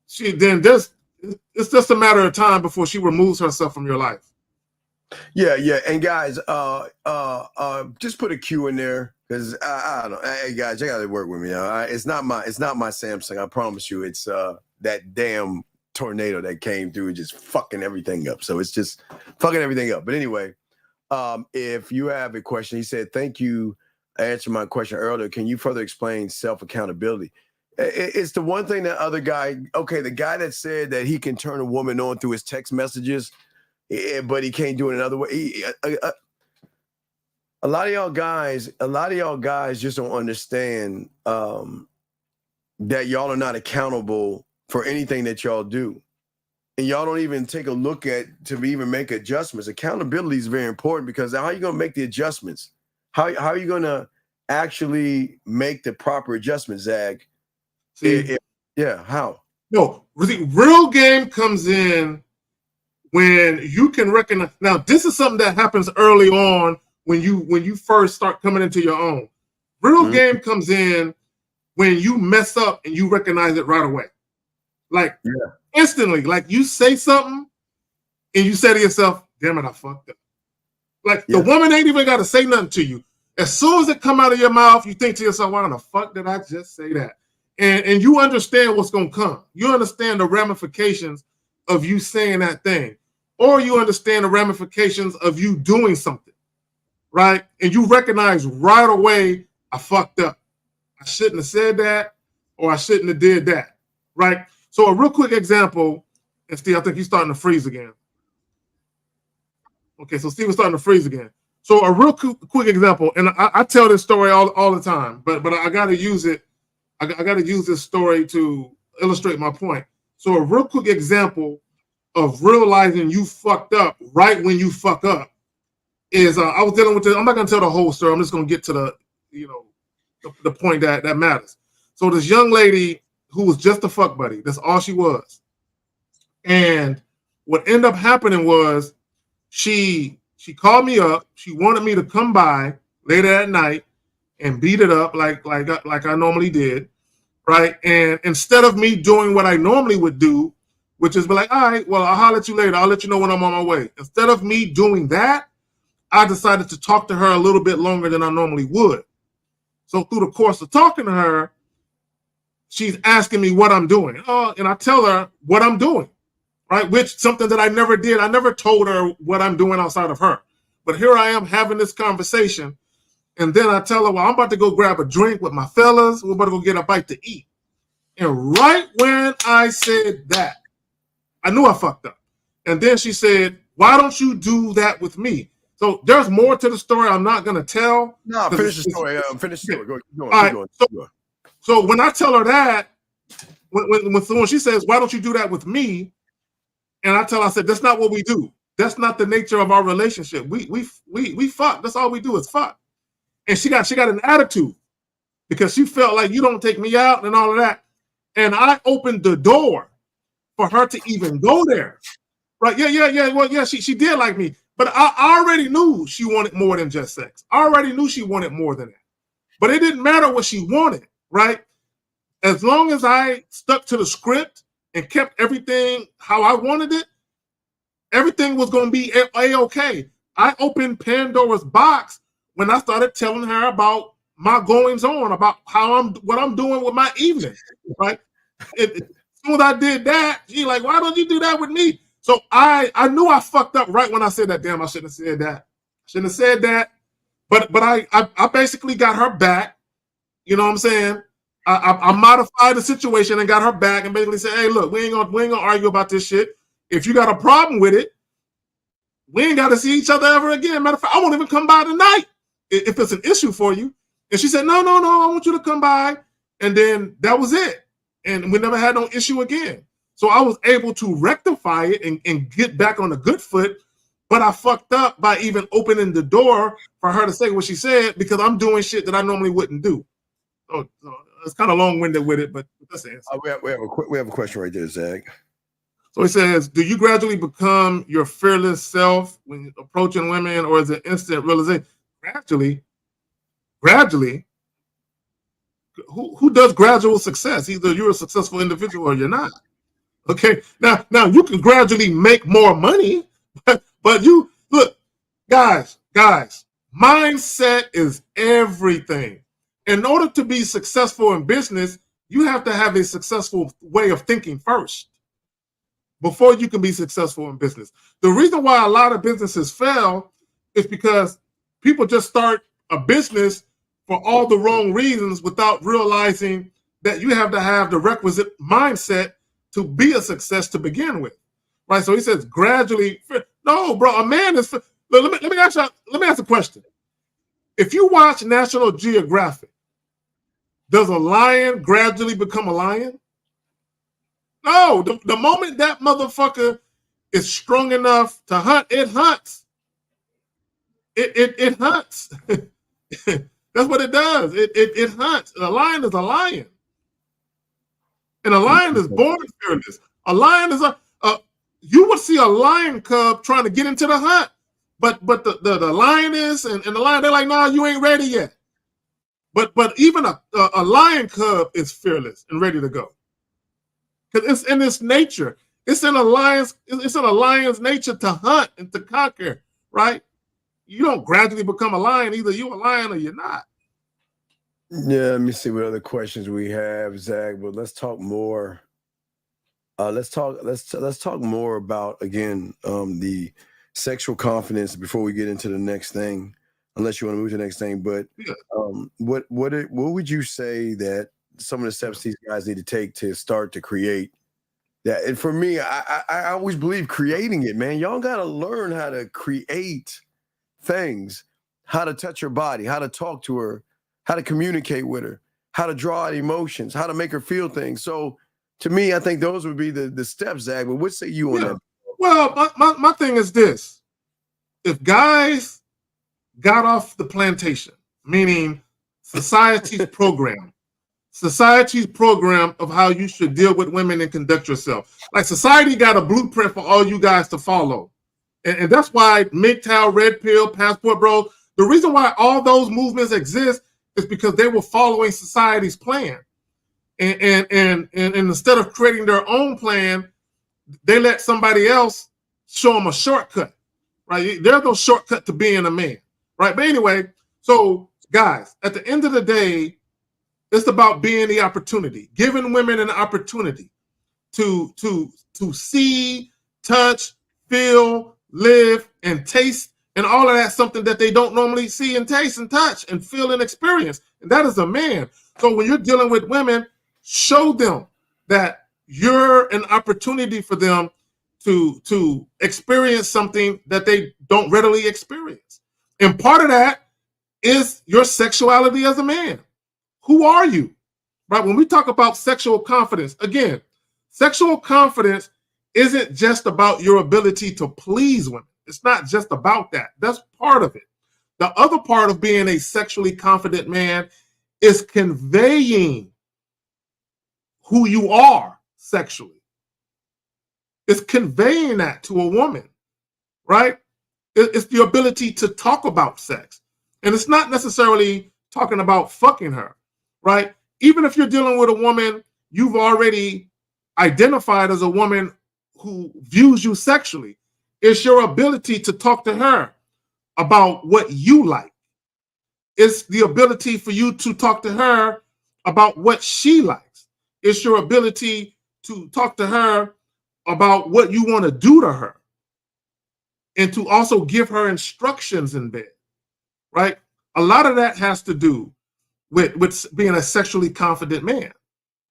it's just a matter of time before she removes herself from your life. Yeah. And guys, just put a Q in there because I don't know. Hey guys, you gotta work with me. It's not my Samsung. I promise you, it's that damn tornado that came through and just fucking everything up. So it's just fucking everything up. But anyway, if you have a question, he said, thank you answered my question earlier. Can you further explain self-accountability? It's the one thing that other guy, okay, the guy that said that he can turn a woman on through his text messages, but he can't do it another way. A lot of y'all guys just don't understand that y'all are not accountable for anything that y'all do. And y'all don't even take a look at to even make adjustments. Accountability is very important, because how are you going to make the adjustments? How are you going to actually make the proper adjustments, Zag? How? No, real game comes in when you can recognize. Now, this is something that happens early on when you first start coming into your own. Real game comes in when you mess up and you recognize it right away. Like instantly, like you say something and you say to yourself, damn it, I fucked up. Like the woman ain't even got to say nothing to you. As soon as it come out of your mouth, you think to yourself, why the fuck did I just say that? And you understand what's going to come. You understand the ramifications of you saying that thing. Or you understand the ramifications of you doing something, right? And you recognize right away, I fucked up. I shouldn't have said that, or I shouldn't have did that, right? So a real quick example, and Steve, I think he's starting to freeze again. Okay, so Steve is starting to freeze again. So a real quick example, and I tell this story all the time, but I got to use it. I got to use this story to illustrate my point. So a real quick example of realizing you fucked up right when you fuck up is I was dealing with this. I'm not going to tell the whole story. I'm just going to get to the point that matters. So this young lady who was just a fuck buddy, that's all she was. And what ended up happening was she called me up. She wanted me to come by later at night and beat it up like I normally did, right? And instead of me doing what I normally would do, which is be like, all right, well, I'll holler at you later. I'll let you know when I'm on my way. Instead of me doing that, I decided to talk to her a little bit longer than I normally would. So through the course of talking to her, she's asking me what I'm doing. And I tell her what I'm doing, right? Which something that I never did. I never told her what I'm doing outside of her. But here I am having this conversation. And then I tell her, well, I'm about to go grab a drink with my fellas. We're about to go get a bite to eat. And right when I said that, I knew I fucked up. And then she said, why don't you do that with me? So there's more to the story I'm not going to tell. No, finish the story. Finish the story. Go on. So when I tell her that, when she says, why don't you do that with me? And I tell her, I said, that's not what we do. That's not the nature of our relationship. We fuck. That's all we do is fuck. And she got an attitude because she felt like you don't take me out and all of that. And I opened the door for her to even go there. Right? Yeah. Well, yeah, she did like me. But I already knew she wanted more than just sex. I already knew she wanted more than that. But it didn't matter what she wanted, right? As long as I stuck to the script and kept everything how I wanted it, everything was going to be A-okay. I opened Pandora's box when I started telling her about my goings on, about what I'm doing with my evening, right? As soon as I did that, she like, why don't you do that with me? So I knew I fucked up right when I said that. Damn, I shouldn't have said that. Shouldn't have said that. But I basically got her back. You know what I'm saying? I modified the situation and got her back and basically said, hey, look, we ain't gonna argue about this shit. If you got a problem with it, we ain't got to see each other ever again. Matter of fact, I won't even come by tonight if it's an issue for you. And she said, no, I want you to come by. And then that was it. And we never had no issue again. So I was able to rectify it and get back on a good foot. But I fucked up by even opening the door for her to say what she said because I'm doing shit that I normally wouldn't do. So it's kind of long-winded with it, but that's the answer. We have a question right there, Zach. So he says, do you gradually become your fearless self when approaching women, or is it instant realization? Gradually. Who does gradual success? Either you're a successful individual or you're not. Okay. Now you can gradually make more money, but you look, guys, mindset is everything. In order to be successful in business, you have to have a successful way of thinking first before you can be successful in business. The reason why a lot of businesses fail is because people just start a business for all the wrong reasons without realizing that you have to have the requisite mindset to be a success to begin with, right? So he says gradually. No, bro, a man is. Let me ask a question. If you watch National Geographic, does a lion gradually become a lion? No, the moment that motherfucker is strong enough to hunt, it hunts. It hunts. That's what it does. It hunts. A lion is a lion. And a lion is born fearless. A lion is you would see a lion cub trying to get into the hunt. But the lioness and the lion, they're like, nah, you ain't ready yet. But even a lion cub is fearless and ready to go. Because it's in its nature. It's in a lion's nature to hunt and to conquer, right? You don't gradually become a lion. Either you're a lion or you're not. Yeah, let me see what other questions we have, Zach. But let's talk more. Let's talk more about, again, the sexual confidence before we get into the next thing. Unless you want to move to the next thing, but what would you say that some of the steps these guys need to take to start to create that? And for me, I always believe creating it, man. Y'all got to learn how to create things, how to touch her body, how to talk to her, how to communicate with her, how to draw out emotions, how to make her feel things. So to me, I think those would be the steps, Zach. But what say you on that? Well, my thing is this. If guys got off the plantation, meaning society's program of how you should deal with women and conduct yourself. Like society got a blueprint for all you guys to follow. And that's why MGTOW, Red Pill, Passport Bros, the reason why all those movements exist is because they were following society's plan. And instead of creating their own plan, they let somebody else show them a shortcut, right? There's no shortcut to being a man. Right. But anyway, so guys, at the end of the day, it's about being the opportunity, giving women an opportunity to see, touch, feel, live, and taste, and all of that, something that they don't normally see and taste and touch and feel and experience. And that is a man. So when you're dealing with women, show them that you're an opportunity for them to experience something that they don't readily experience. And part of that is your sexuality as a man. Who are you? Right? When we talk about sexual confidence, again, sexual confidence isn't just about your ability to please women. It's not just about that. That's part of it. The other part of being a sexually confident man is conveying who you are sexually. It's conveying that to a woman, right? It's the ability to talk about sex. And it's not necessarily talking about fucking her, right? Even if you're dealing with a woman you've already identified as a woman who views you sexually, it's your ability to talk to her about what you like. It's the ability for you to talk to her about what she likes. It's your ability to talk to her about what you want to do to her. And to also give her instructions in bed, right? A lot of that has to do with being a sexually confident man,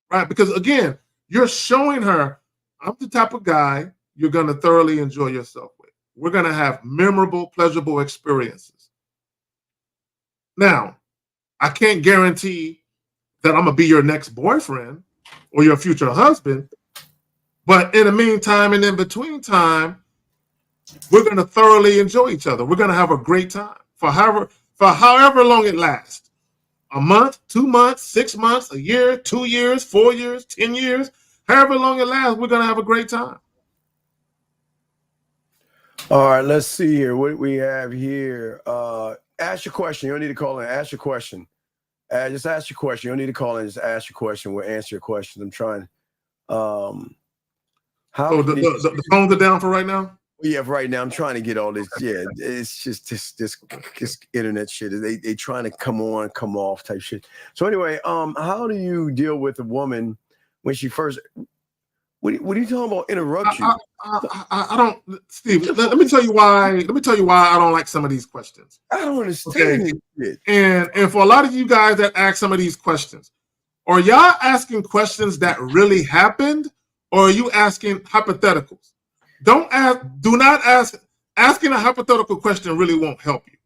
right? Because again, you're showing her, I'm the type of guy you're going to thoroughly enjoy yourself with. We're going to have memorable, pleasurable experiences. Now, I can't guarantee that I'm going to be your next boyfriend or your future husband, but in the meantime and in between time, we're going to thoroughly enjoy each other. We're going to have a great time for however long it lasts. A month, 2 months, 6 months, a year, 2 years, 4 years, 10 years. However long it lasts, we're going to have a great time. All right, let's see here. What we have here. Ask your question. You don't need to call in. Ask your question. Just ask your question. You don't need to call in. Just ask your question. We'll answer your questions. I'm trying. So the phones are down for right now? Yeah, right now I'm trying to get all this. Yeah, it's just this internet shit. They trying to come on, come off type shit. So anyway, how do you deal with a woman when she first? What are you talking about? Interrupt you? I don't, Steve. Let me tell you why. Let me tell you why I don't like some of these questions. I don't understand it. And for a lot of you guys that ask some of these questions, are y'all asking questions that really happened, or are you asking hypotheticals? Do not ask. Asking a hypothetical question really won't help you.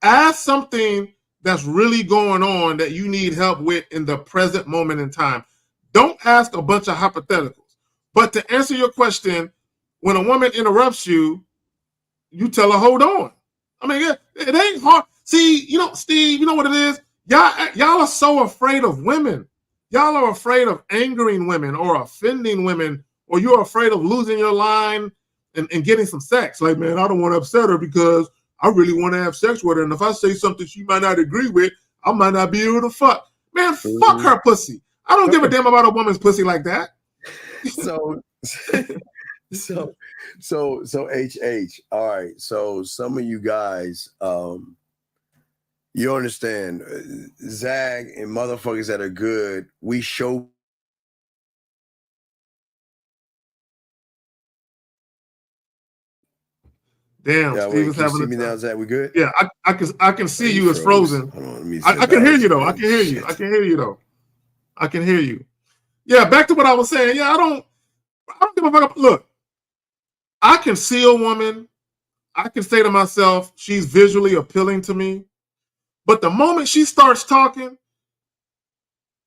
Ask something that's really going on that you need help with in the present moment in time. Don't ask a bunch of hypotheticals. But to answer your question, when a woman interrupts you, you tell her, hold on. I mean, it ain't hard. See, Steve, you know what it is? Y'all are so afraid of women. Y'all are afraid of angering women or offending women, or you're afraid of losing your line and getting some sex. Like, man, I don't want to upset her because I really want to have sex with her. And if I say something she might not agree with, I might not be able to fuck. Man, fuck her pussy. I don't give a damn about a woman's pussy like that. So HH. All right. So some of you guys, you understand, Zag and motherfuckers that are good, we show. Damn, yeah, Steve is having see me now, Zach? We good? Yeah, I can see you as frozen. I can hear you though. I can hear you. I can hear you though. I can hear you. Yeah, back to what I was saying. Yeah, I don't give a fuck. Look, I can see a woman. I can say to myself, she's visually appealing to me. But the moment she starts talking,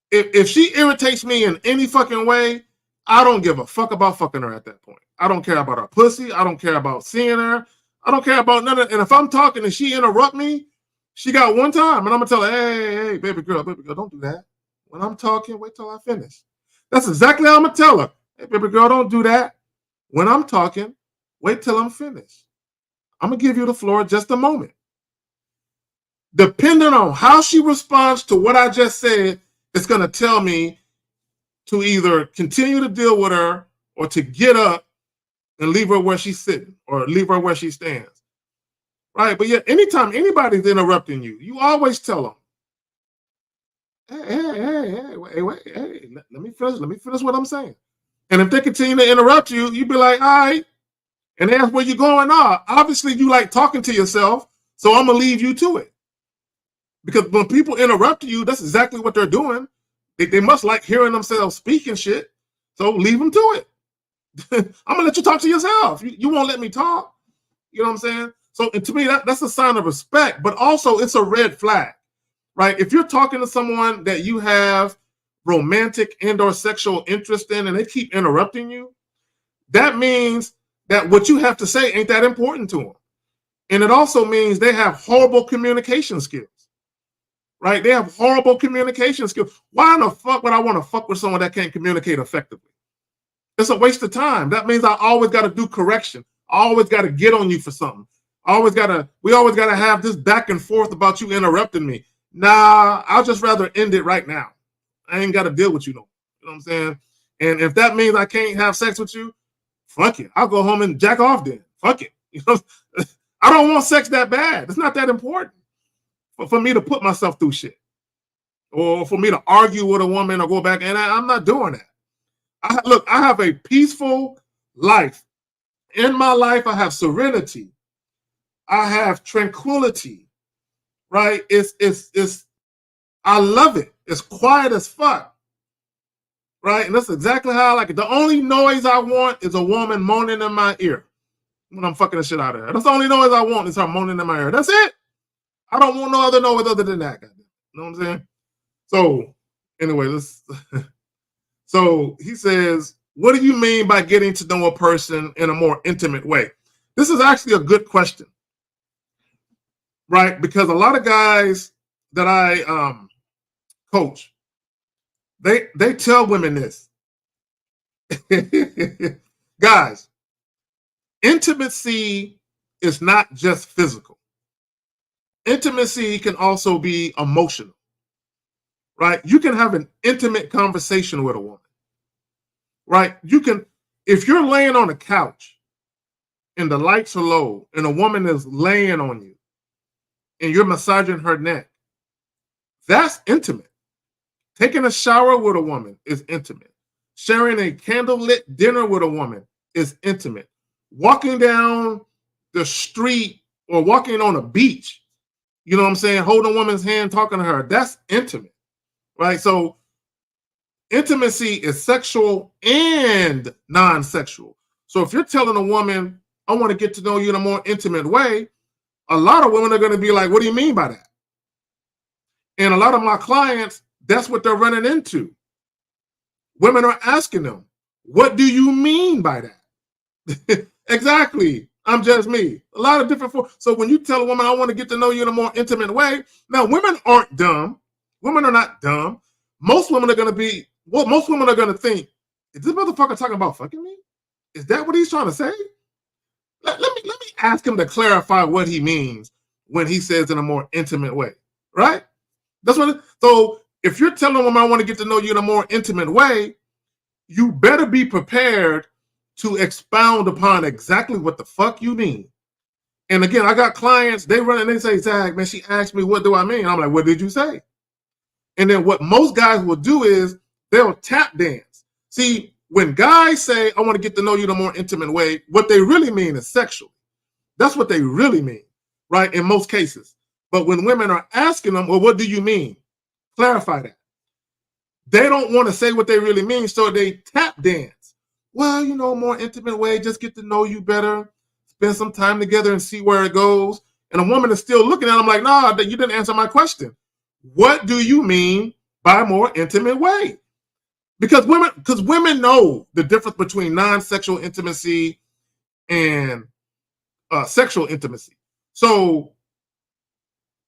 if she irritates me in any fucking way, I don't give a fuck about fucking her at that point. I don't care about her pussy. I don't care about seeing her. I don't care about none of it. And if I'm talking and she interrupt me, she got one time, and I'm gonna tell her, hey, baby girl, don't do that. When I'm talking, wait till I finish. That's exactly how I'm gonna tell her. Hey, baby girl, don't do that. When I'm talking, wait till I'm finished. I'm gonna give you the floor just a moment. Depending on how she responds to what I just said, it's gonna tell me to either continue to deal with her or to get up and leave her where she's sitting or leave her where she stands. Right? But yet, anytime anybody's interrupting you, you always tell them, hey, wait, let me finish what I'm saying. And if they continue to interrupt you, you be like, all right. And they ask where you're going. Obviously you like talking to yourself, so I'm gonna leave you to it. Because when people interrupt you, that's exactly what they're doing. They must like hearing themselves speaking shit. So leave them to it. I'm gonna let you talk to yourself. You won't let me talk. You know what I'm saying? So to me, that's a sign of respect, but also it's a red flag, right? If you're talking to someone that you have romantic and or sexual interest in and they keep interrupting you, that means that what you have to say ain't that important to them. And it also means they have horrible communication skills, right? They have horrible communication skills. Why in the fuck would I want to fuck with someone that can't communicate effectively? It's a waste of time. That means I always got to do correction. I always got to get on you for something. We always got to have this back and forth about you interrupting me. Nah, I'll just rather end it right now. I ain't got to deal with you no more. You know what I'm saying? And if that means I can't have sex with you, fuck it. I'll go home and jack off then. Fuck it. You know, I don't want sex that bad. It's not that important for me to put myself through shit or for me to argue with a woman or go back. And I'm not doing that. I have a peaceful life. In my life, I have serenity. I have tranquility, right? I love it. It's quiet as fuck, right? And that's exactly how I like it. The only noise I want is a woman moaning in my ear when I'm fucking the shit out of her. That's the only noise I want is her moaning in my ear. That's it. I don't want no other noise other than that. You know what I'm saying? So anyway, So he says, what do you mean by getting to know a person in a more intimate way? This is actually a good question, right? Because a lot of guys that I coach, they tell women this. Guys, intimacy is not just physical. Intimacy can also be emotional. Right? You can have an intimate conversation with a woman, right? You can, if you're laying on a couch and the lights are low and a woman is laying on you and you're massaging her neck, that's intimate. Taking a shower with a woman is intimate. Sharing a candlelit dinner with a woman is intimate. Walking down the street or walking on a beach, you know what I'm saying, holding a woman's hand, talking to her, that's intimate, right? So intimacy is sexual and non-sexual. So if you're telling a woman, I want to get to know you in a more intimate way, a lot of women are going to be like, what do you mean by that? And a lot of my clients, that's what they're running into. Women are asking them, what do you mean by that? Exactly. I'm just me. A lot of different forms. So when you tell a woman, I want to get to know you in a more intimate way, now women aren't dumb. Women are not dumb. Most women are going to be, well, most women are going to think, is this motherfucker talking about fucking me? Is that what he's trying to say? Let me ask him to clarify what he means when he says in a more intimate way, right? That's what. So if you're telling a woman, I want to get to know you in a more intimate way, you better be prepared to expound upon exactly what the fuck you mean. And again, I got clients, they run and they say, Zach, man, she asked me, what do I mean? I'm like, what did you say? And then what most guys will do is they'll tap dance. See, when guys say, I want to get to know you in a more intimate way, what they really mean is sexual. That's what they really mean, right? In most cases. But when women are asking them, well, what do you mean? Clarify that. They don't want to say what they really mean, so they tap dance. Well, you know, more intimate way, just get to know you better, spend some time together and see where it goes. And a woman is still looking at them like, nah, you didn't answer my question. What do you mean by more intimate way? Because women know the difference between non-sexual intimacy and sexual intimacy. So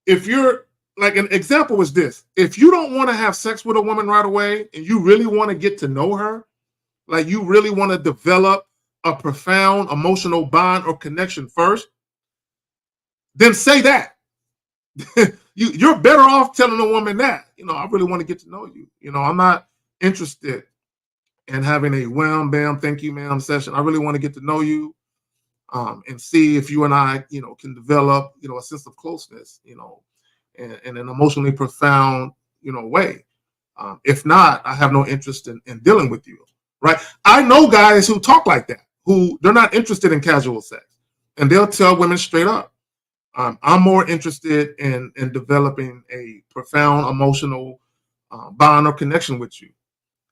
if you're, like an example was this, if you don't want to have sex with a woman right away and you really want to get to know her, like you really want to develop a profound emotional bond or connection first, then say that. You're better off telling a woman that, you know, I really want to get to know you. You know, I'm not interested in having a wham, bam, thank you, ma'am session. I really want to get to know you and see if you and I, you know, can develop, you know, a sense of closeness, you know, in an emotionally profound, you know, way. If not, I have no interest in dealing with you, right? I know guys who talk like that, who they're not interested in casual sex, and they'll tell women straight up, I'm more interested in developing a profound emotional bond or connection with you.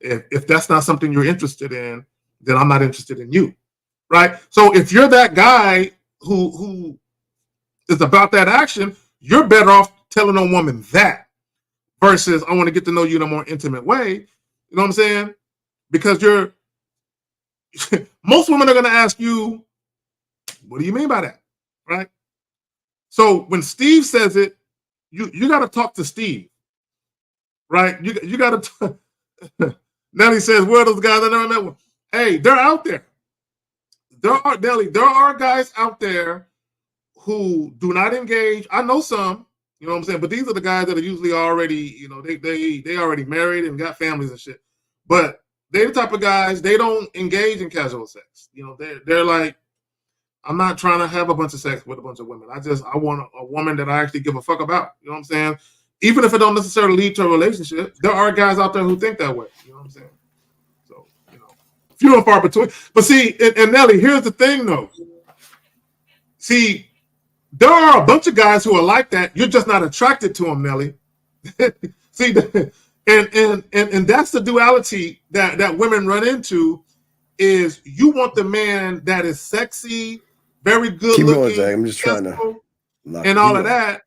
If that's not something you're interested in, then I'm not interested in you, right? So if you're that guy who is about that action, you're better off telling a woman that versus I want to get to know you in a more intimate way. You know what I'm saying? Because you're most women are going to ask you, what do you mean by that? Right? So when Steve says it, you got to talk to Steve. Right? You got to Nelly says, where are those guys I never met with? Hey, they're out there. There are guys out there who do not engage. I know some. You know what I'm saying? But these are the guys that are usually already, you know, they already married and got families and shit. But they're the type of guys, they don't engage in casual sex. You know, they're like, I'm not trying to have a bunch of sex with a bunch of women. I want a woman that I actually give a fuck about. You know what I'm saying? Even if it don't necessarily lead to a relationship, there are guys out there who think that way. You know what I'm saying? So, you know, few and far between. But see, and Nelly, here's the thing though. See, there are a bunch of guys who are like that. You're just not attracted to them, Nelly. See, and that's the duality that women run into is you want the man that is sexy, very good Keep looking, going, Zach. I'm just trying to and all of that.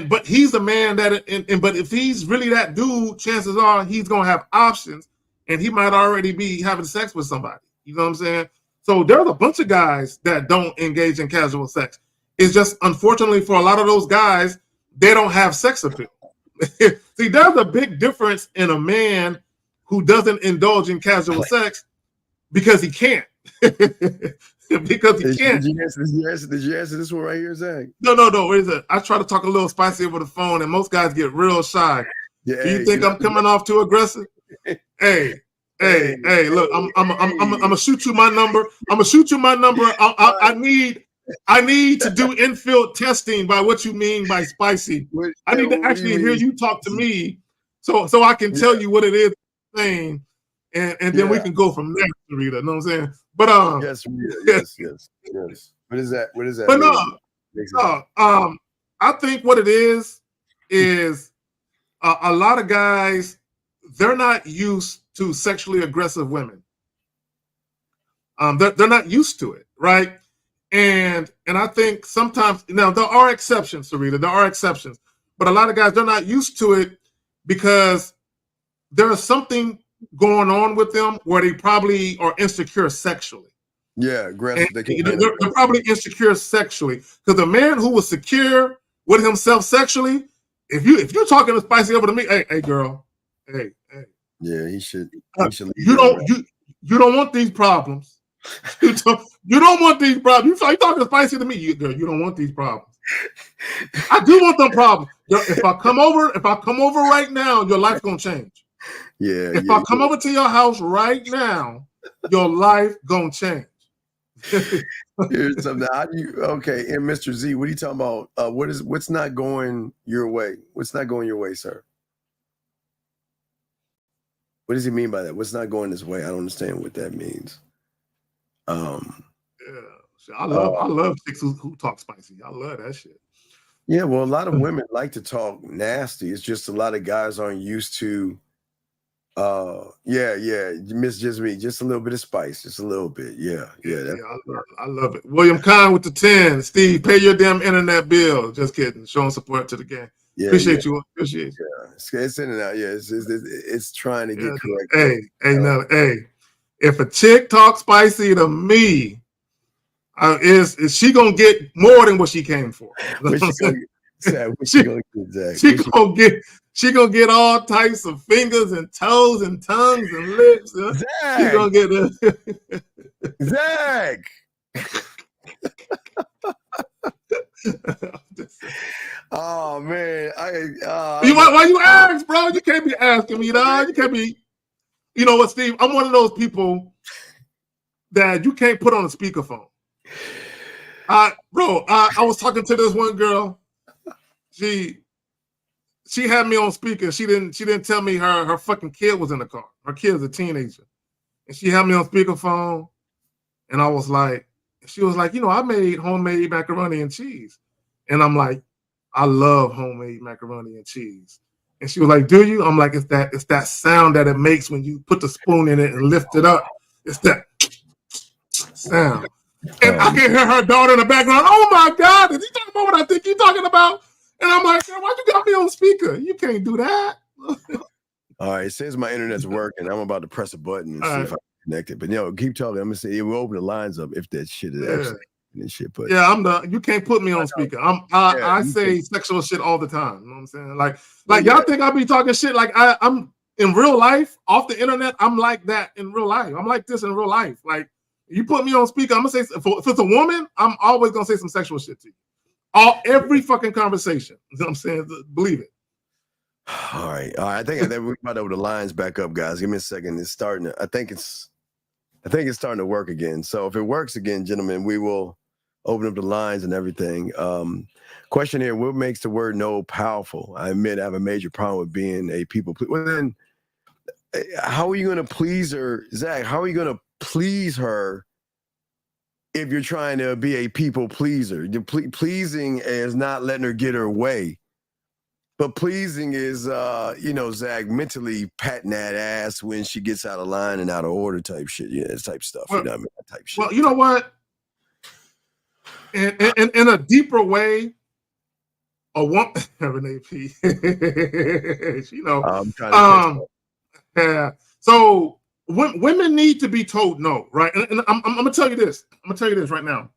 But he's a man that, but if he's really that dude, chances are he's gonna have options, and he might already be having sex with somebody. You know what I'm saying? So there's a bunch of guys that don't engage in casual sex. It's just, unfortunately, for a lot of those guys, they don't have sex appeal. See, there's a big difference in a man who doesn't indulge in casual sex because he can't. Because he can't. Did you answer this one right here, Zach? No. Wait a second. I try to talk a little spicy over the phone, and most guys get real shy. Yeah, do you think I'm coming off too aggressive? Hey, look, I'm gonna shoot you my number. I'm gonna shoot you my number. I need to do infield testing by what you mean by spicy. I need to actually hear you talk to me, so I can tell you what it is I'm saying and then we can go from there, Rita. You know what I'm saying? But yes. What is that? What is that? But no, I think what it is a lot of guys, they're not used to sexually aggressive women. They're not used to it, right? And I think sometimes, now there are exceptions, Sarita, there are exceptions, but a lot of guys, they're not used to it because there is something going on with them where they probably are insecure sexually. Yeah, aggressive. They're probably insecure sexually because the man who was secure with himself sexually, if you're talking to Spicy over to me, hey girl, hey. Yeah, he should. You don't want these problems. You don't want these problems. You talking Spicy to me, you don't want these problems. I do want them problems. If I come over right now, your life's gonna change. Yeah. If I come over to your house right now, your life gonna change. Here's something. Okay, and Mr. Z, what are you talking about? What's not going your way? What's not going your way, sir? What does he mean by that? What's not going this way? I don't understand what that means. I love chicks who talk spicy. I love that shit. Yeah, well, a lot of women like to talk nasty. It's just a lot of guys aren't used to. Miss just me, just a little bit of spice, just a little bit. Yeah. I love it. William Kahn with the 10. Steve, pay your damn internet bill. Just kidding. Showing support to the game. Yeah, Appreciate you. Appreciate you. Yeah, it's in and out. Yeah, it's trying to get correct. Hey. If a chick talks spicy to me, is she gonna get more than what she came for? She gonna get all types of fingers and toes and tongues and lips. She gonna get Zach. Oh man, why you ask, bro? You can't be asking me, dog. You can't be. You know what, Steve? I'm one of those people that you can't put on a speakerphone. I was talking to this one girl. She had me on speaker. She didn't tell me her fucking kid was in the car. Her kid's a teenager, and she had me on speakerphone. And I was like, she was like, I made homemade macaroni and cheese, and I'm like, I love homemade macaroni and cheese. And she was like, do you? I'm like, it's that sound that it makes when you put the spoon in it and lift it up. It's that sound. And I can hear her daughter in the background. Oh my God, is he talking about what I think you're talking about? And I'm like, why'd you got me on speaker? You can't do that. All right, it says my internet's working. I'm about to press a button and see if I can connect it. But keep talking. I'm gonna say we'll open the lines up if that shit is actually and shit. But you can't put me on speaker. I say sexual shit all the time. You know what I'm saying? Like y'all think I be talking shit like I'm in real life off the internet. I'm like that in real life. I'm like this in real life. Like you put me on speaker, I'm gonna say if it's a woman, I'm always gonna say some sexual shit to you. Every fucking conversation. You know what I'm saying? Believe it. All right. I think we're about to open the lines back up, guys. Give me a second. It's starting. I think it's starting to work again. So if it works again, gentlemen, we will open up the lines and everything. Question here: what makes the word no powerful? I admit I have a major problem with being a people pleaser. Well, then, how are you going to please her, Zach? How are you going to please her if you're trying to be a people pleaser? Pleasing is not letting her get her way. But pleasing is, Zach, mentally patting that ass when she gets out of line and out of order type shit. Yeah, it's type stuff. Well, you know what I mean? That type shit. Well, you know what? In a deeper way, a woman, Renee P. I'm trying to yeah. So women need to be told no, right? And I'm gonna tell you this. I'm gonna tell you this right now.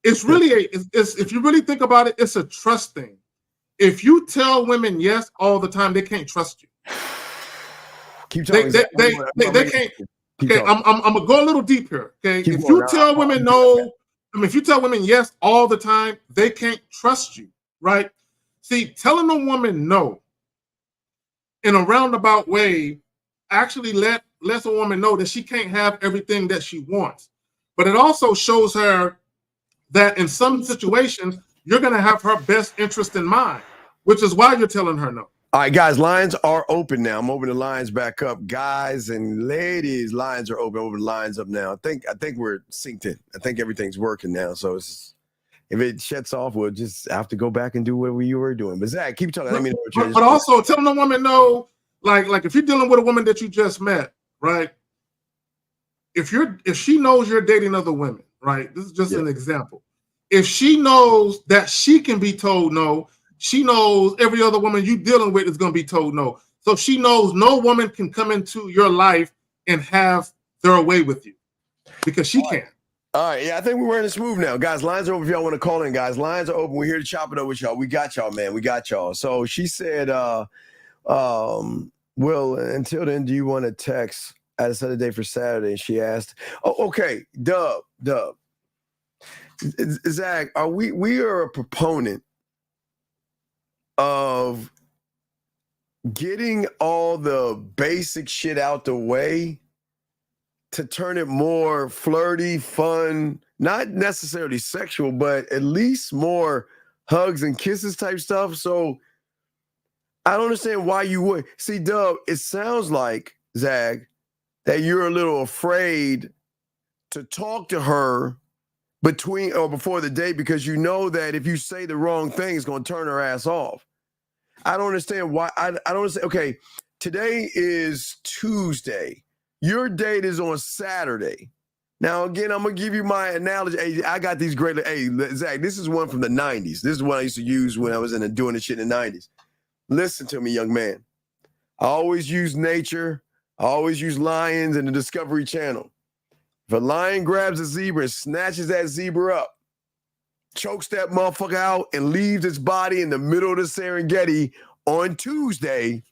It's really if you really think about it, it's a trust thing. If you tell women yes all the time, they can't trust you. Keep talking. They can't. Okay, I'm gonna go a little deep here. Okay, if you tell women no, if you tell women yes all the time, they can't trust you, right? See, telling a woman no in a roundabout way actually lets a woman know that she can't have everything that she wants. But it also shows her that in some situations, you're going to have her best interest in mind, which is why you're telling her no. All right, guys, lines are open now. I'm opening the lines back up. Guys and ladies, lines are open. Open the lines up now. I think we're synced in. I think everything's working now. So if it shuts off, we'll just have to go back and do what you were doing. But Zach, keep talking. Let me know what you're But also tell the woman no, like if you're dealing with a woman that you just met, right? If she knows you're dating other women, right? This is just an example. If she knows that she can be told no, she knows every other woman you dealing with is going to be told no. So she knows no woman can come into your life and have their way with you because she can't. All right, yeah, I think we're running smooth now. Guys, lines are open if y'all want to call in, guys. Lines are open. We're here to chop it up with y'all. We got y'all, man. We got y'all. So she said, Will, until then, do you want to text at a Sunday day for Saturday? And she asked, oh, okay, Dub. Zach, we are a proponent of getting all the basic shit out the way to turn it more flirty, fun, not necessarily sexual, but at least more hugs and kisses type stuff. So I don't understand why you would. See, Dub, it sounds like, Zach, that you're a little afraid to talk to her between or before the date because you know that if you say the wrong thing, it's going to turn her ass off. I don't understand why. I don't understand. Okay, today is Tuesday. Your date is on Saturday. Now, again, I'm going to give you my analogy. Hey, I got these great. Hey, Zach, this is one from the 90s. This is one I used to use when I was doing this shit in the 90s. Listen to me, young man. I always use nature. I always use lions and the Discovery Channel. If a lion grabs a zebra and snatches that zebra up, chokes that motherfucker out, and leaves its body in the middle of the Serengeti on Tuesday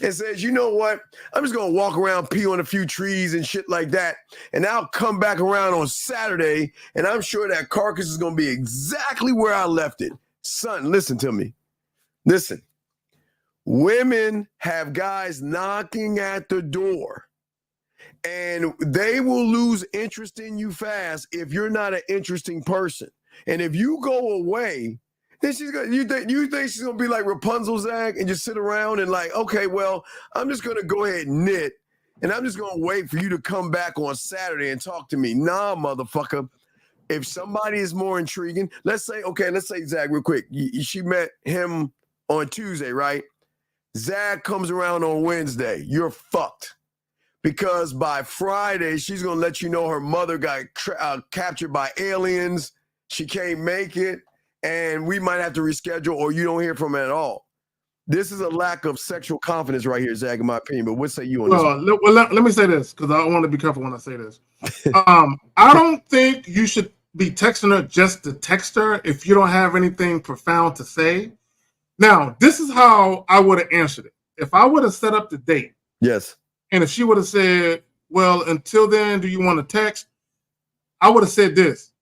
and says, you know what? I'm just going to walk around, pee on a few trees and shit like that, and I'll come back around on Saturday, and I'm sure that carcass is going to be exactly where I left it. Son, listen to me. Listen. Women have guys knocking at the door, and they will lose interest in you fast if you're not an interesting person. And if you go away, then you think she's gonna be like Rapunzel, Zach, and just sit around and like, okay, well, I'm just gonna go ahead and knit, and I'm just gonna wait for you to come back on Saturday and talk to me. Nah, motherfucker. If somebody is more intriguing, let's say, Zach, real quick, she met him on Tuesday, right? Zach comes around on Wednesday. You're fucked. Because by Friday, she's going to let you know her mother got captured by aliens. She can't make it. And we might have to reschedule or you don't hear from her at all. This is a lack of sexual confidence right here, Zach, in my opinion. But what say you on this? Well, let me say this because I want to be careful when I say this. I don't think you should be texting her just to text her if you don't have anything profound to say. Now, this is how I would have answered it. If I would have set up the date. Yes. And if she would have said, well, until then, do you want to text? I would have said this.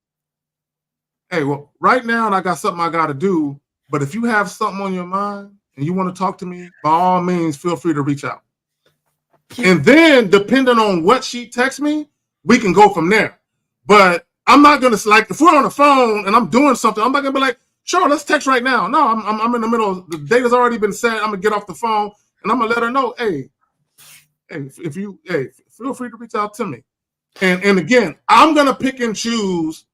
Hey, well, right now, I got something I got to do. But if you have something on your mind and you want to talk to me, by all means, feel free to reach out. And then, depending on what she texts me, we can go from there. But I'm not going to, like, if we're on the phone and I'm doing something, I'm not going to be like, sure, let's text right now. No, I'm in the middle. The date has already been set. I'm gonna get off the phone and I'm gonna let her know, hey, feel free to reach out to me. And again, I'm gonna pick and choose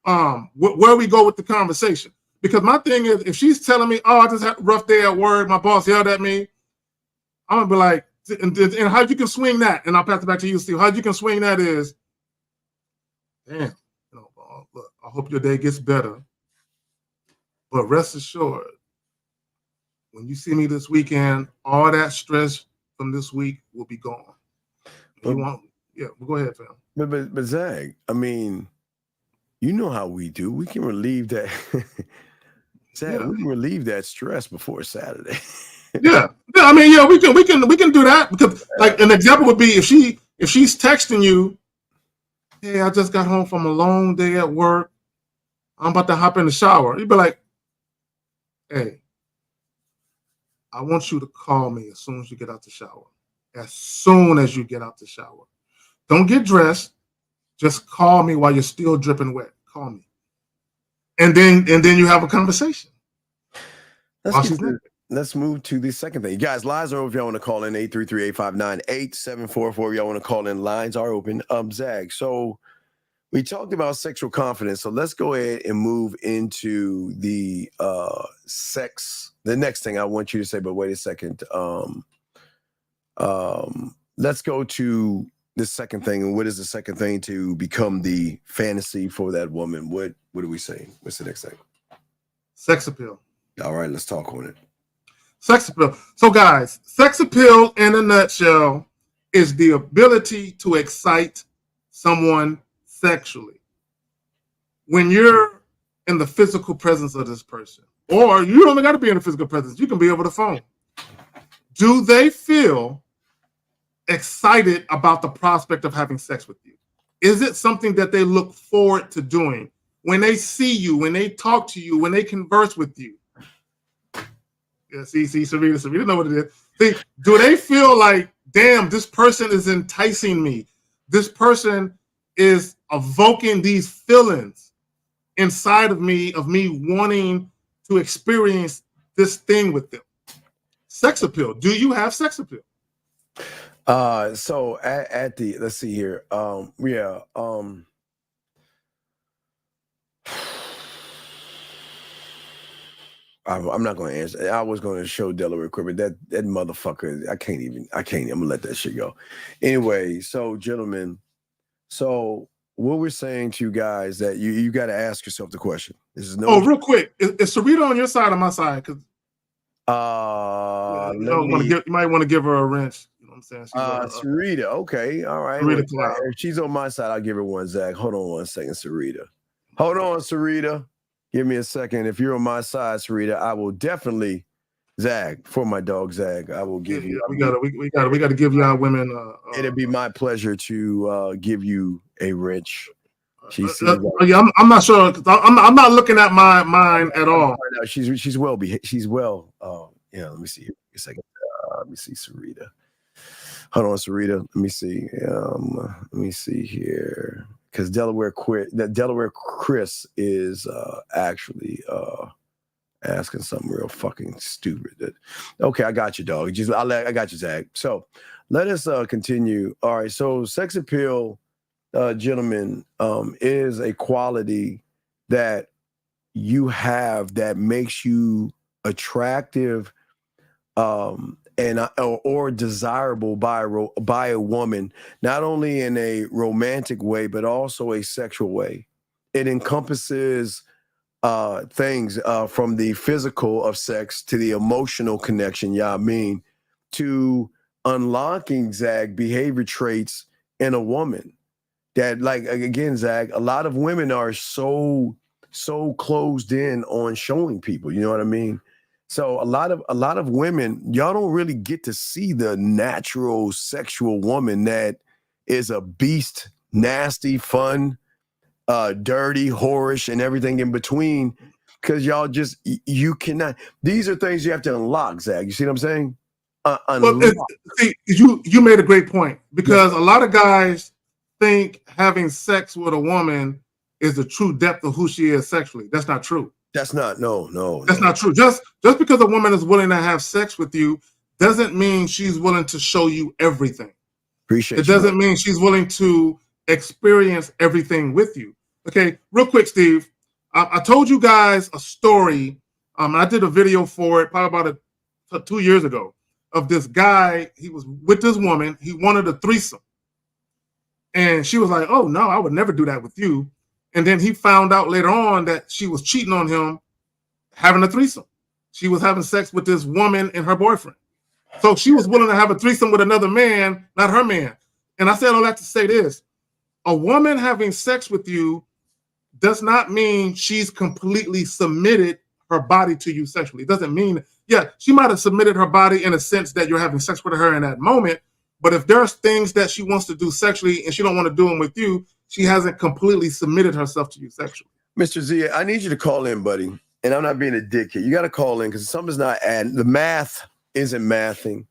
where we go with the conversation. Because my thing is, if she's telling me, oh, I just had a rough day at work, my boss yelled at me, I'm gonna be like, and how you can swing that, and I'll pass it back to you, Steve. How you can swing that is, damn, look, I hope your day gets better. But rest assured, when you see me this weekend, all that stress from this week will be gone. Well, go ahead, fam. But Zach, I mean, you know how we do. We can relieve that. Zach, we can relieve that stress before Saturday. I mean, we can do that because, like, an example would be if she's texting you, hey, I just got home from a long day at work. I'm about to hop in the shower. You'd be like, hey, I want you to call me as soon as you get out the shower. As soon as you get out the shower. Don't get dressed. Just call me while you're still dripping wet. Call me. And then you have a conversation. Let's let's move to the second thing. You guys, lines are open if y'all want to call in. 833-859-8744. Y'all want to call in. Lines are open. Zag. So we talked about sexual confidence. So let's go ahead and move into the sex. The next thing I want you to say, but wait a second. Let's go to the second thing. And what is the second thing to become the fantasy for that woman? What are we saying? What's the next thing? Sex appeal. All right, let's talk on it. Sex appeal. So, guys, sex appeal in a nutshell is the ability to excite someone sexually. When you're in the physical presence of this person, or you don't got to be in the physical presence, you can be over the phone. Do they feel excited about the prospect of having sex with you? Is it something that they look forward to doing when they see you, when they talk to you, when they converse with you? Yeah, see, Sarita know what it is. See, do they feel like, damn, this person is enticing me? This person is evoking these feelings inside of me wanting to experience this thing with them. Sex appeal. Do you have sex appeal? So at the, let's see here. I'm not going to answer. I was going to show Delaware quick, but that motherfucker, I can't. I'm going to let that shit go. Anyway, so gentlemen, so what we're saying to you guys that you got to ask yourself the question. This is no. Oh, real quick. Is Sarita on your side or my side? Because you might want to give her a wrench. You know what I'm saying? Sarita. Okay. All right. Sarita, if she's on my side, I'll give her one, Zach. Hold on one second, Sarita. Hold on, Sarita. Give me a second. If you're on my side, Sarita, I will definitely, Zag, for my dog Zag, I will give you. We gotta give y'all women. It'd be my pleasure to give you a wrench. I'm not sure. I'm not looking at mine at all. She's well. Let me see here a second. Let me see, Sarita. Hold on, Sarita. Let me see. Let me see here. Because Delaware Chris is actually asking something real fucking stupid. Okay, I got you, dog. I got you, Zach. So let us continue. All right. So sex appeal, gentlemen, is a quality that you have that makes you attractive or desirable by a woman, not only in a romantic way, but also a sexual way. It encompasses things from the physical of sex to the emotional connection, to unlocking, Zag, behavior traits in a woman that, like, again, Zag, a lot of women are so closed in on showing people, you know what I mean? So a lot of women, y'all don't really get to see the natural sexual woman that is a beast, nasty, fun, dirty, whorish, and everything in between, because you cannot. These are things you have to unlock, Zach. You see what I'm saying? See, you made a great point, because a lot of guys think having sex with a woman is the true depth of who she is sexually. That's not true. That's not not true. Just because a woman is willing to have sex with you doesn't mean she's willing to show you everything. It doesn't mean she's willing to experience everything with you. Okay, real quick, Steve. I told you guys a story. I did a video for it probably about 2 years ago of this guy. He was with this woman. He wanted a threesome. And she was like, oh, no, I would never do that with you. And then he found out later on that she was cheating on him, having a threesome. She was having sex with this woman and her boyfriend. So she was willing to have a threesome with another man, not her man. And I said all that to say this. A woman having sex with you does not mean she's completely submitted her body to you sexually. It doesn't mean, she might have submitted her body in a sense that you're having sex with her in that moment. But if there's things that she wants to do sexually and she don't want to do them with you, she hasn't completely submitted herself to you sexually. Mr. Zia, I need you to call in, buddy. And I'm not being a dick here. You got to call in because something's not adding. The math isn't mathing.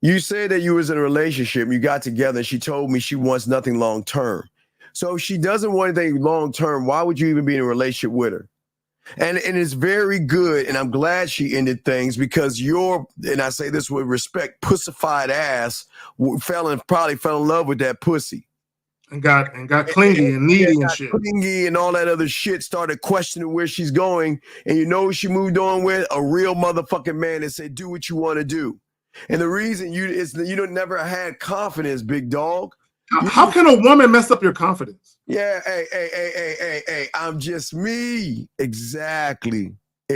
You said that you was in a relationship, you got together, and she told me she wants nothing long term. So if she doesn't want anything long term, why would you even be in a relationship with her? And it's very good, and I'm glad she ended things because and I say this with respect, pussified ass probably fell in love with that pussy. And got clingy and needy and shit. Clingy and all that other shit, started questioning where she's going. And you know what she moved on with? A real motherfucking man that said, do what you want to do. And the reason you don't never had confidence, big dog. How can a woman mess up your confidence? Yeah, hey, I'm just me. Exactly. I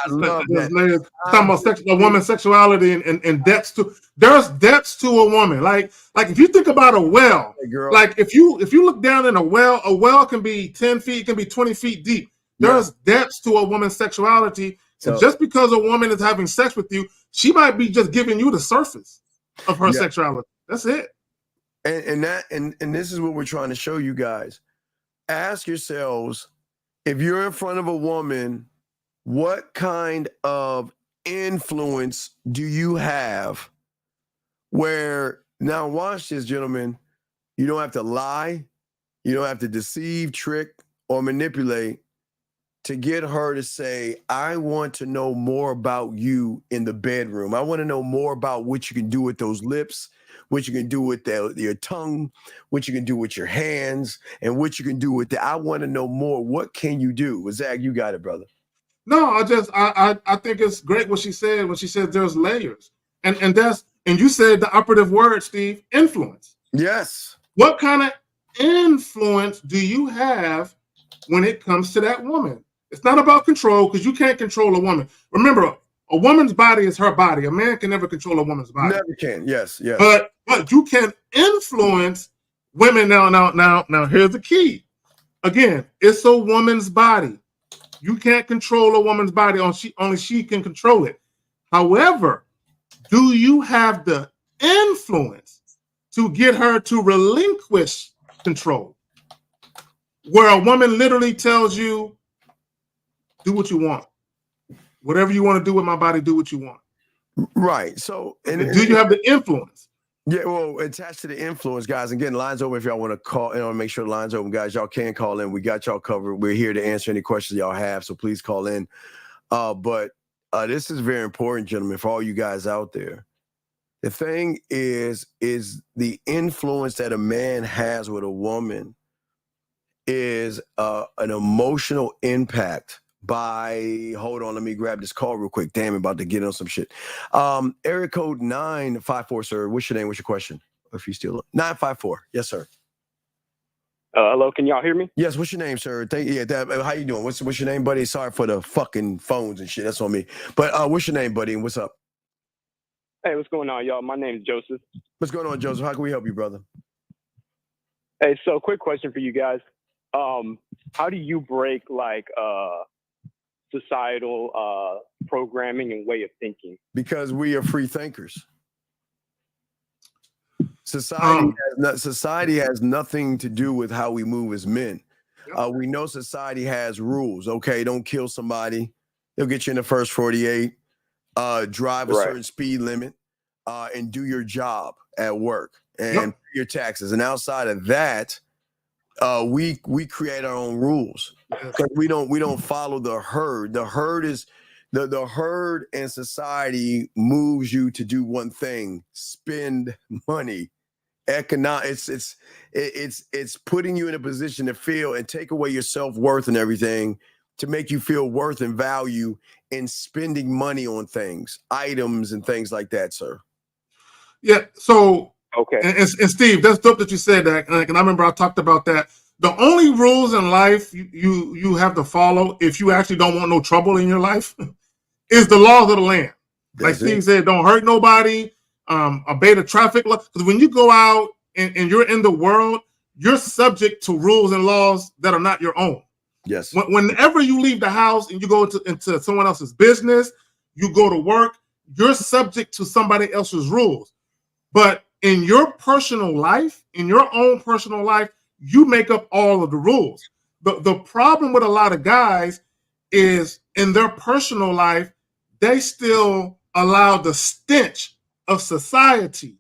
love that. Talking about a woman's sexuality and depths to there's depths to a woman. Like if you think about a well, like if you look down in a well can be 10 feet, it can be 20 feet deep. There's depths to a woman's sexuality. So just because a woman is having sex with you, she might be just giving you the surface of her sexuality. That's it. And this is what we're trying to show you guys. Ask yourselves, if you're in front of a woman, what kind of influence do you have? Where, now watch this, gentlemen, you don't have to lie, you don't have to deceive, trick, or manipulate to get her to say, I want to know more about you in the bedroom. I want to know more about what you can do with those lips, what you can do with your tongue, what you can do with your hands, and what you can do with I want to know more. What can you do? Zach, you got it, brother. No, I think it's great what she said when she said there's layers. And you said the operative word, Steve, influence. Yes. What kind of influence do you have when it comes to that woman? It's not about control, because you can't control a woman. Remember, a woman's body is her body. A man can never control a woman's body. Never can. Yes. But you can influence women. Now here's the key. Again, it's a woman's body. You can't control a woman's body. Only she can control it. However, do you have the influence to get her to relinquish control? Where a woman literally tells you, do what you want. Whatever you want to do with my body, do what you want. Right. So, do you have the influence? Yeah, well, attached to the influence, guys. Again, lines open if y'all want to call. Make sure the lines open, guys. Y'all can call in. We got y'all covered. We're here to answer any questions y'all have, so please call in. But this is very important, gentlemen, for all you guys out there. The thing is the influence that a man has with a woman is an emotional impact by, hold on, let me grab this call real quick. Damn, I'm about to get on some shit. Area code 954, sir. What's your name? What's your question? If you still 954. Yes, sir. Hello, can y'all hear me? Yes, what's your name, sir? How you doing? What's your name, buddy? Sorry for the fucking phones and shit. That's on me. But what's your name, buddy? And what's up? Hey, what's going on, y'all? My name's Joseph. What's going on, Joseph? How can we help you, brother? Hey, so quick question for you guys. How do you break societal programming and way of thinking? Because we are free thinkers. Society has nothing to do with how we move as men. We know society has rules. Okay, don't kill somebody. They'll get you in the first 48. Drive a certain speed limit, and do your job at work and pay your taxes. And outside of that, we create our own rules. Because we don't follow the herd. The herd is the herd in society moves you to do one thing: spend money. It's putting you in a position to feel and take away your self-worth and everything to make you feel worth and value in spending money on things, items, and things like that, sir. Yeah. So okay. And Steve, that's dope that you said that. And I remember I talked about that. The only rules in life you have to follow if you actually don't want no trouble in your life is the laws of the land. Like Steve said, don't hurt nobody, obey the traffic law. Because when you go out and you're in the world, you're subject to rules and laws that are not your own. Yes. Whenever you leave the house and you go into someone else's business, you go to work, you're subject to somebody else's rules. But in your personal life, in your own personal life, you make up all of the rules. The problem with a lot of guys is in their personal life, they still allow the stench of society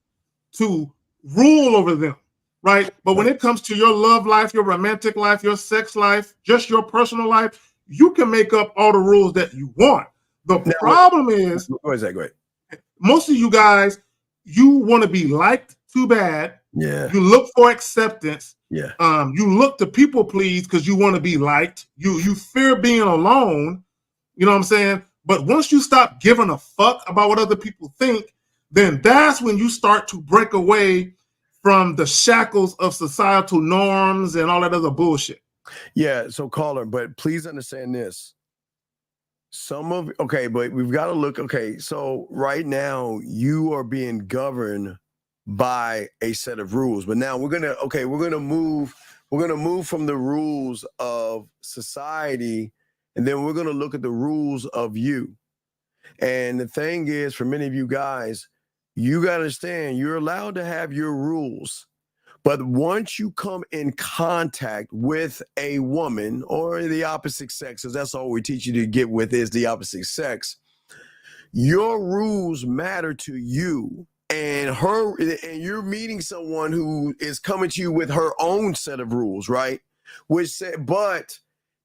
to rule over them, right? But when it comes to your love life, your romantic life, your sex life, just your personal life, you can make up all the rules that you want. The problem is, go ahead. Most of you guys, you want to be liked too bad. Yeah. You look for acceptance. Yeah. You look to people please because you want to be liked. You fear being alone. You know what I'm saying? But once you stop giving a fuck about what other people think, then that's when you start to break away from the shackles of societal norms and all that other bullshit. Yeah. So caller, but please understand this. But we've got to look. Okay. So right now you are being governed by a set of rules, but now we're going to move from the rules of society, and then we're going to look at the rules of you. And the thing is, for many of you guys, you got to understand you're allowed to have your rules, but once you come in contact with a woman or the opposite sex, because that's all we teach you to get with is the opposite sex, your rules matter to you. And you're meeting someone who is coming to you with her own set of rules, right? But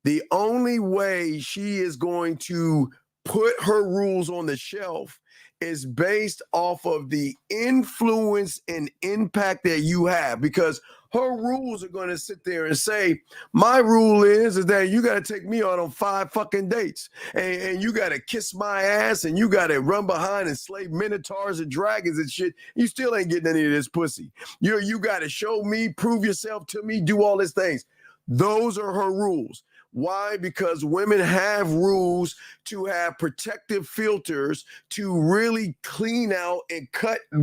the only way she is going to put her rules on the shelf is based off of the influence and impact that you have, because her rules are going to sit there and say, my rule is that you got to take me out on 5 fucking dates, and you got to kiss my ass, and you got to run behind and slay minotaurs and dragons and shit. You still ain't getting any of this pussy. You got to show me, prove yourself to me, do all these things. Those are her rules. Why? Because women have rules to have protective filters to really clean out and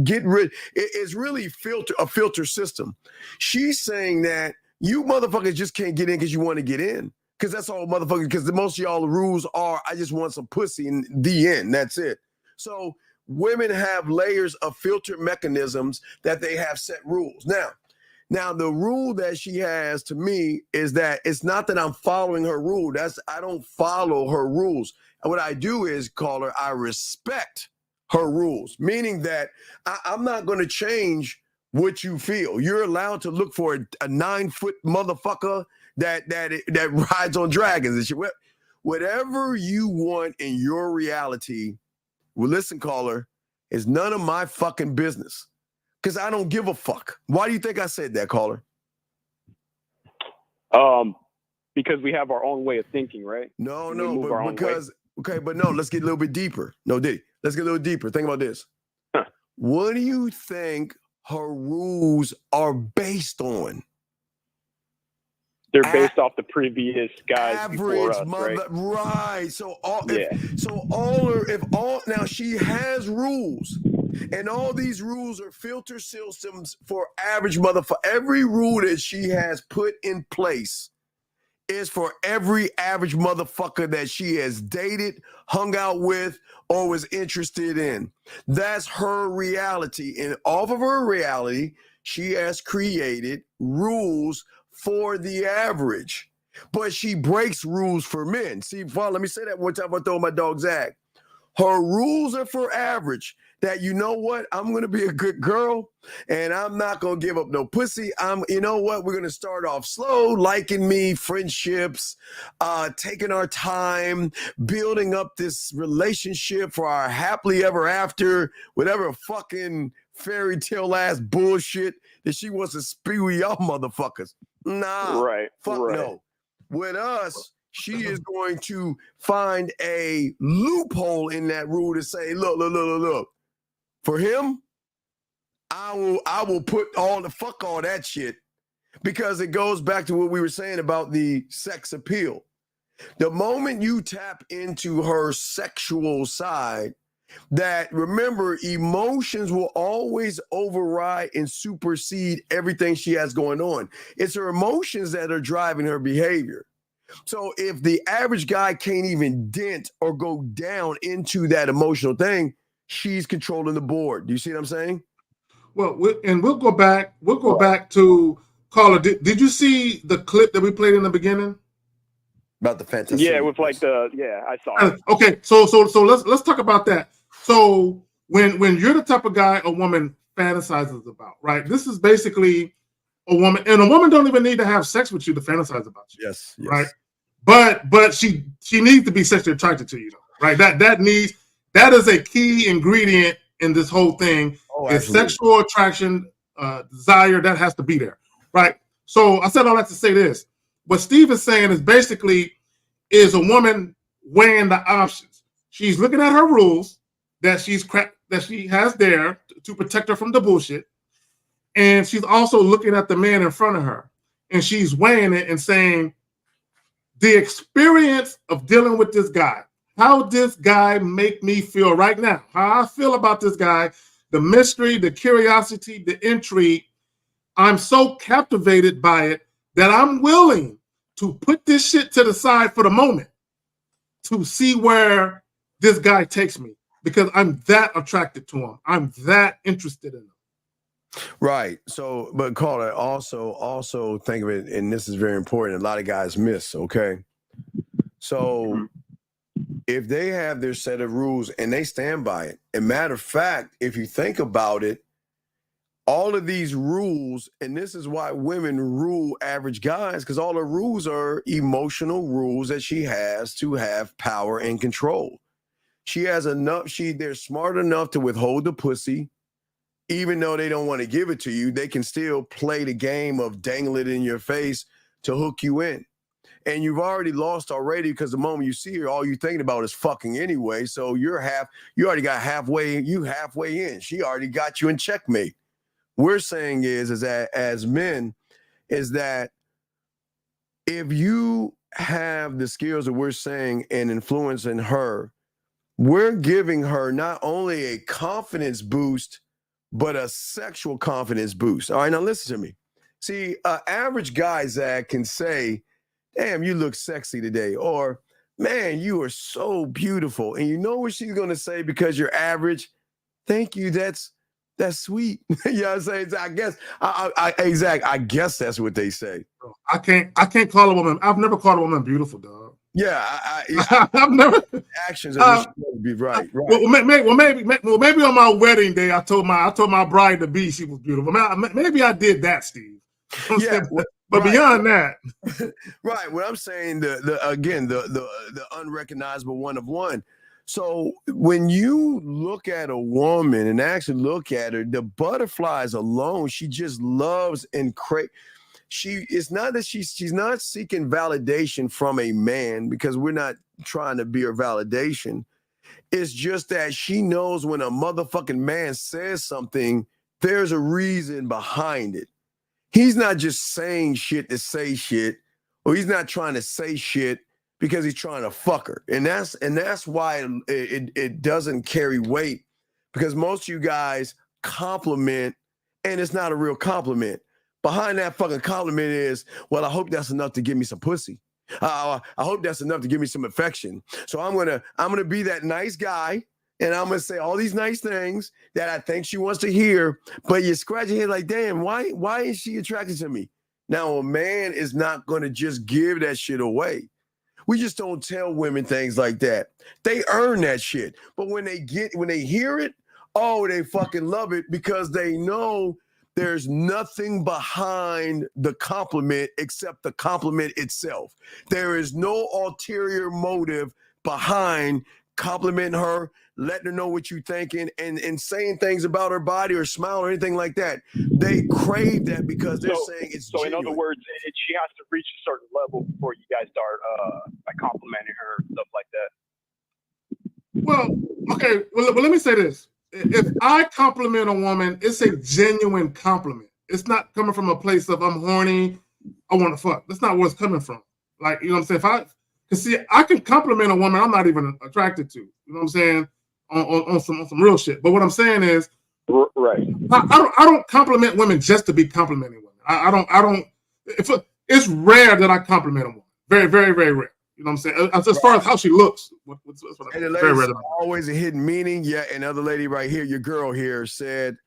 get rid. It's really a filter system. She's saying that you motherfuckers just can't get in because you want to get in. Because that's all motherfuckers, because most of y'all rules are, I just want some pussy in the end. That's it. So women have layers of filter mechanisms that they have set rules. Now, the rule that she has to me is that it's not that I'm following her rule. I don't follow her rules. And what I do is, caller, I respect her rules, meaning that I'm not going to change what you feel. You're allowed to look for a 9-foot motherfucker that rides on dragons and shit. Whatever you want in your reality, well, listen, caller, is none of my fucking business. Because I don't give a fuck. Why do you think I said that, caller? Because we have our own way of thinking, right? No, let's get a little bit deeper. No, Diddy, let's get a little deeper. Think about this. What do you think her rules are based on? They're based off the previous guys before us, right? Right. Now she has rules. And all these rules are filter systems for average motherfucker. Every rule that she has put in place is for every average motherfucker that she has dated, hung out with, or was interested in. That's her reality. And off of her reality, she has created rules for the average. But she breaks rules for men. See, let me say that one time. I throw my dog Zach. Her rules are for average. That, you know what, I'm going to be a good girl and I'm not going to give up no pussy. You know what, we're going to start off slow, liking me, friendships, taking our time, building up this relationship for our happily ever after, whatever fucking fairy tale ass bullshit that she wants to spew y'all motherfuckers. Nah, right, no. With us, she is going to find a loophole in that rule to say, look. For him, I will put all that shit, because it goes back to what we were saying about the sex appeal. The moment you tap into her sexual side, that, remember, emotions will always override and supersede everything she has going on. It's her emotions that are driving her behavior. So if the average guy can't even dent or go down into that emotional thing, she's controlling the board. Do you see what I'm saying? Well, we'll go back. We'll go back to caller. Did you see the clip that we played in the beginning about the fantasy? Yeah, with I saw it. Okay, so let's talk about that. So when you're the type of guy a woman fantasizes about, right? This is basically a woman, and a woman don't even need to have sex with you to fantasize about you. Yes. Right? But she needs to be sexually attracted to you, though, right? That is a key ingredient in this whole thing. Is sexual attraction, desire, that has to be there, right? So I said all that to say this. What Steve is saying is basically is a woman weighing the options. She's looking at her rules that she has there to protect her from the bullshit, and she's also looking at the man in front of her, and she's weighing it and saying, the experience of dealing with this guy, how this guy make me feel right now, how I feel about this guy, the mystery, the curiosity, the intrigue, I'm so captivated by it that I'm willing to put this shit to the side for the moment to see where this guy takes me, because I'm that attracted to him. I'm that interested in him. Right. So, but caller, also think of it, and this is very important. A lot of guys miss. Okay. So if they have their set of rules and they stand by it, and matter of fact, if you think about it, all of these rules, and this is why women rule average guys, because all the rules are emotional rules that she has to have power and control. She has enough, they're smart enough to withhold the pussy. Even though they don't want to give it to you, they can still play the game of dangle it in your face to hook you in. And you've already lost already, because the moment you see her, all you're thinking about is fucking anyway. So you already got halfway in. She already got you in checkmate. We're saying is that as men, is that if you have the skills that we're saying and influencing her, we're giving her not only a confidence boost, but a sexual confidence boost. All right, now listen to me. See, average guy, Zach, can say, damn, you look sexy today, or man, you are so beautiful. And you know what she's going to say because you're average? Thank you, that's sweet. You know what I'm saying? I guess, Zach, I guess that's what they say. I can't call a woman, I've never called a woman beautiful, dog. Yeah, I've never. Actions are be right. Well, maybe on my wedding day, I told my bride to be she was beautiful. Maybe I did that, Steve. Yeah, but beyond that, right. What I'm saying, the unrecognizable one of one. So when you look at a woman and actually look at her, the butterflies alone, she just loves and craves. It's not that she's not seeking validation from a man, because we're not trying to be her validation. It's just that she knows when a motherfucking man says something, there's a reason behind it. He's not just saying shit to say shit, or he's not trying to say shit because he's trying to fuck her. And that's why it doesn't carry weight, because most of you guys compliment, and it's not a real compliment. Behind that fucking compliment is, well, I hope that's enough to give me some pussy. I hope that's enough to give me some affection. So I'm gonna be that nice guy, and I'm gonna say all these nice things that I think she wants to hear. But you scratch your head like, damn, why is she attracted to me? Now a man is not gonna just give that shit away. We just don't tell women things like that. They earn that shit. But when they hear it, oh, they fucking love it, because they know there's nothing behind the compliment except the compliment itself. There is no ulterior motive behind complimenting her, letting her know what you're thinking, and saying things about her body or smile or anything like that. They crave that because they're saying it's genuine. In other words, she has to reach a certain level before you guys start complimenting her, stuff like that. Well, okay. Well, let me say this. If I compliment a woman, it's a genuine compliment. It's not coming from a place of I'm horny, I want to fuck. That's not where it's coming from. Like, you know what I'm saying? I can compliment a woman I'm not even attracted to. You know what I'm saying? On some real shit. But what I'm saying is, right. I don't compliment women just to be complimenting women. I don't. It's rare that I compliment a woman. Very, very, very rare. You know what I'm saying? As far as how she looks. And the lady always a hidden meaning. Yeah, another lady right here, your girl here, said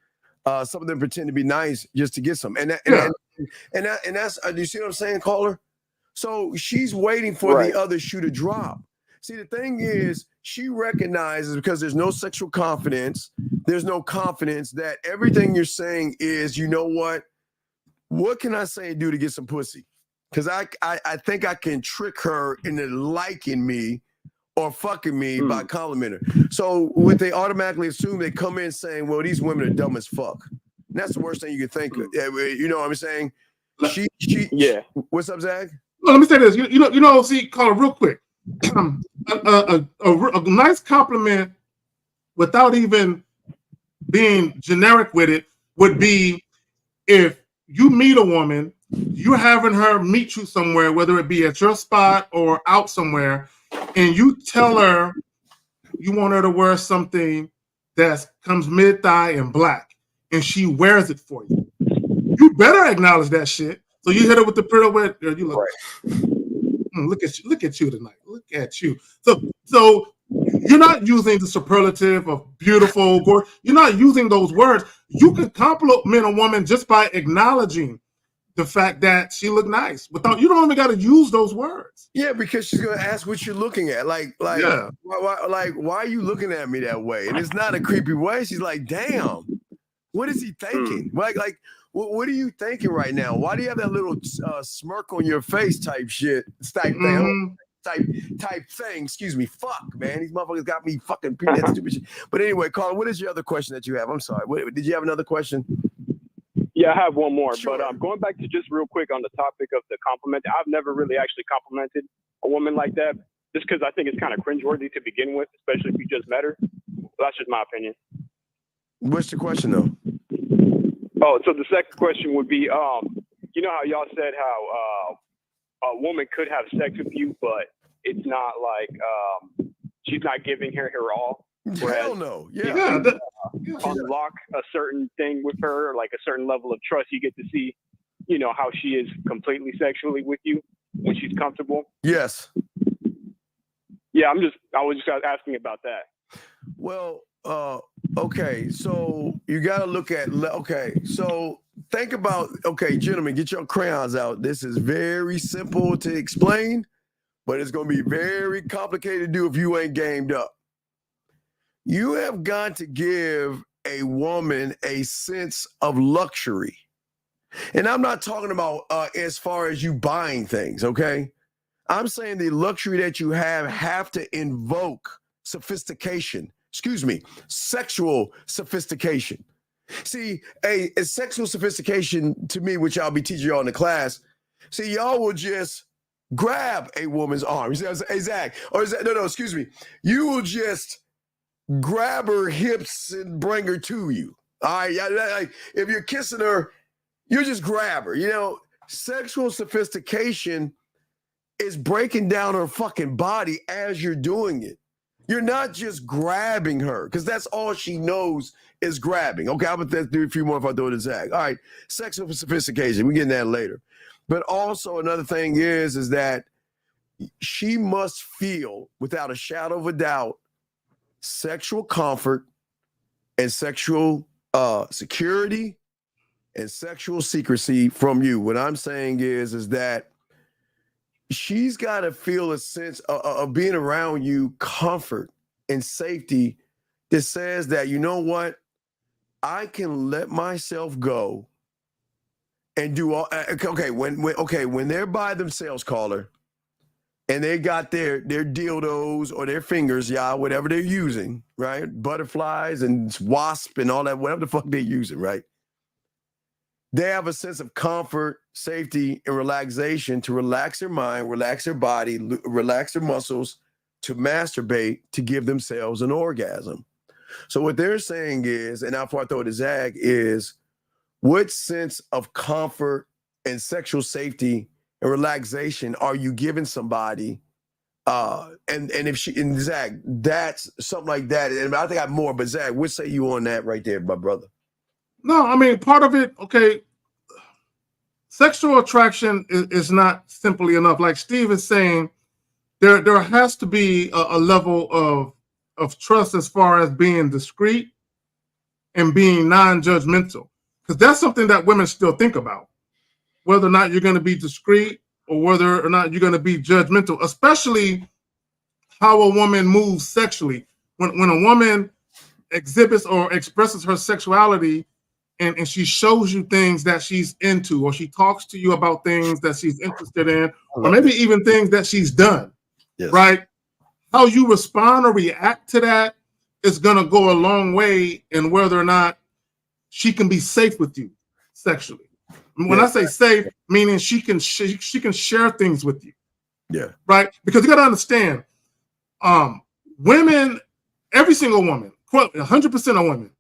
some of them pretend to be nice just to get some. And that's you see what I'm saying, caller? So she's waiting for the other shoe to drop. See, the thing is, she recognizes, because there's no sexual confidence, there's no confidence, that everything you're saying is, you know what can I say and do to get some pussy? Because I think I can trick her into liking me or fucking me by complimenting her. So what they automatically assume, they come in saying, well, these women are dumb as fuck. And that's the worst thing you can think of. You know what I'm saying? Yeah. What's up, Zach? Well, let me say this. You know, see, Carl, real quick. A nice compliment without even being generic with it would be if you meet a woman, you're having her meet you somewhere, whether it be at your spot or out somewhere, and you tell her you want her to wear something that comes mid-thigh and black, and she wears it for you. You better acknowledge that shit. So you hit her with the pirouette, you look, look at you tonight. Look at you. So you're not using the superlative of beautiful, gorgeous. You're not using those words. You can compliment a woman just by acknowledging the fact that she looked nice. You don't even got to use those words. Yeah, because she's gonna ask what you're looking at. Why are you looking at me that way? And it's not a creepy way. She's like, damn, what is he thinking? What are you thinking right now? Why do you have that little smirk on your face type shit? Type thing. Type thing. Excuse me. Fuck, man. These motherfuckers got me fucking that stupid shit. But anyway, Carl, what is your other question that you have? I'm sorry. Did you have another question? Yeah, I have one more. Sure. But going back to just real quick on the topic of the compliment, I've never really actually complimented a woman like that, just because I think it's kind of cringeworthy to begin with, especially if you just met her. That's just my opinion. What's the question, though? Oh, so the second question would be, you know how y'all said how a woman could have sex with you, but it's not like she's not giving her all. Hell no. Yeah. Unlock a certain thing with her, like a certain level of trust. You get to see, you know, how she is completely sexually with you when she's comfortable. Yes. Yeah, I was just asking about that. Well, okay, so you got to look at, so think about, gentlemen, get your crayons out. This is very simple to explain, but it's going to be very complicated to do if you ain't gamed up. You have got to give a woman a sense of luxury. And I'm not talking about as far as you buying things, okay? I'm saying the luxury that you have to invoke sophistication. Excuse me, sexual sophistication. See, a sexual sophistication to me, which I'll be teaching y'all in the class, see, y'all will just grab a woman's arm. You see, hey, Zach, or is that, no, excuse me. You will just grab her hips and bring her to you. All right, like if you're kissing her, you just grab her. You know, sexual sophistication is breaking down her fucking body as you're doing it. You're not just grabbing her, because that's all she knows is grabbing. Okay, I'm going to do a few more if I do it to Zach. All right, sexual sophistication, we get that later. But also another thing is that she must feel, without a shadow of a doubt, sexual comfort and sexual security and sexual secrecy from you. What I'm saying is that she's got to feel a sense of being around you, comfort and safety that says that, you know what, I can let myself go and do all. When they're by themselves, caller, and they got their dildos or their fingers, whatever they're using, right? Butterflies and wasp and all that, whatever the fuck they're using, right? They have a sense of comfort, safety, and relaxation to relax their mind, relax their body, relax their muscles, to masturbate, to give themselves an orgasm. So what they're saying is, and before I throw it to Zach, is what sense of comfort and sexual safety and relaxation are you giving somebody? And Zach, that's something like that. And I think I have more, but Zach, what say you on that right there, my brother? No, I mean, part of it, okay, sexual attraction is not simply enough. Like Steve is saying, there has to be a level of trust as far as being discreet and being non-judgmental. Because that's something that women still think about, whether or not you're going to be discreet or whether or not you're going to be judgmental, especially how a woman moves sexually. When a woman exhibits or expresses her sexuality and she shows you things that she's into, or she talks to you about things that she's interested in, or maybe even things that she's done, right? How you respond or react to that is going to go a long way in whether or not she can be safe with you sexually. When I say safe, meaning she can share things with you. Yeah. Right? Because you got to understand, women, every single woman, 100% of women,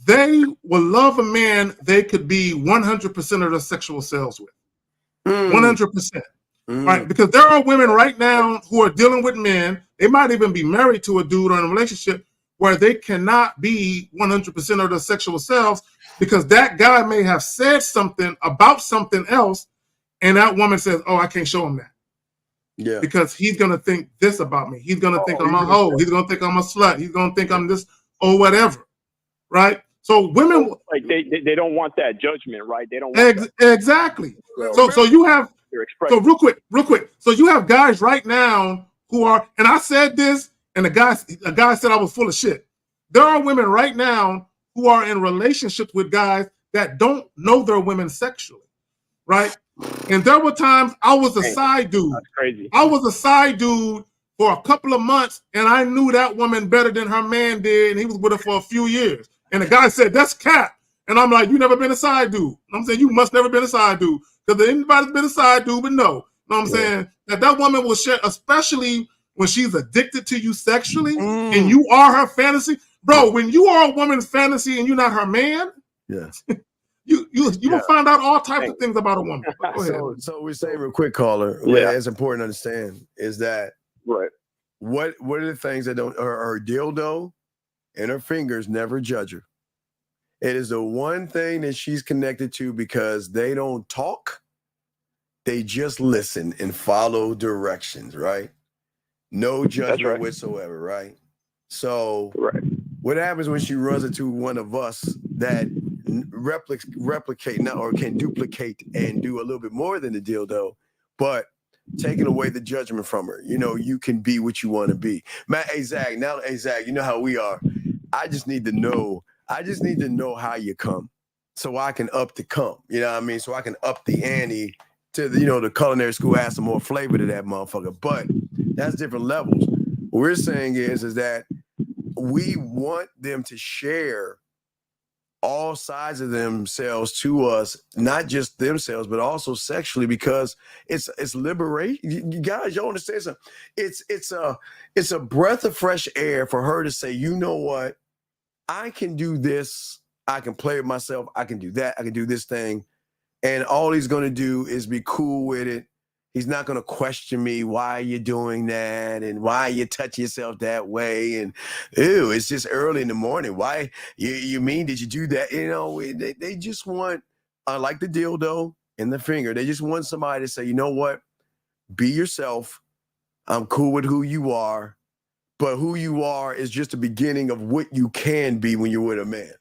they will love a man they could be 100% of their sexual selves with. 100%. Right? Because there are women right now who are dealing with men, they might even be married to a dude or in a relationship where they cannot be 100% of their sexual selves because that guy may have said something about something else, and that woman says, oh, I can't show him that. Yeah. Because he's going to think this about me. He's going to think I'm a hoe. He's going to think I'm a slut. He's going to think I'm this or whatever. Right? So women... Like they don't want that judgment, right? They don't want that. Exactly. So you have... So real quick. So you have guys right now who are... And I said this, and a guy said I was full of shit. There are women right now who are in relationships with guys that don't know their women sexually. Right? And there were times I was a side dude. That's crazy. I was a side dude for a couple of months, and I knew that woman better than her man did, and he was with her for a few years. And the guy said, that's cap. And I'm like, you never been a side dude. And I'm saying, you must never been a side dude. Because anybody's been a side dude would know. You know what I'm saying? That woman will share, especially when she's addicted to you sexually, and you are her fantasy. Bro, when you are a woman's fantasy and you're not her man, you will find out all types of things about a woman. Go ahead. So we're saying real quick, caller, it's important to understand is that what are the things that don't her dildo and her fingers never judge her. It is the one thing that she's connected to because they don't talk. They just listen and follow directions, right? No judgment whatsoever, right? So what happens when she runs into one of us that replicate now or can duplicate and do a little bit more than the dildo, but taking away the judgment from her? You know, you can be what you want to be. Man, hey Zach, you know how we are. I just need to know how you come so I can up the come. You know what I mean? So I can up the ante to the, the culinary school has some more flavor to that motherfucker. But that's different levels. What we're saying is that we want them to share all sides of themselves to us, not just themselves, but also sexually, because it's liberation. You guys, y'all understand something? It's a breath of fresh air for her to say, you know what? I can do this. I can play with myself. I can do that. I can do this thing. And all he's going to do is be cool with it. He's not going to question me. Why are you doing that? And why you touch yourself that way? And ew, it's just early in the morning. Why you mean, did you do that? You know, they just want, like the dildo and the finger, they just want somebody to say, you know what? Be yourself. I'm cool with who you are. But who you are is just the beginning of what you can be when you're with a man.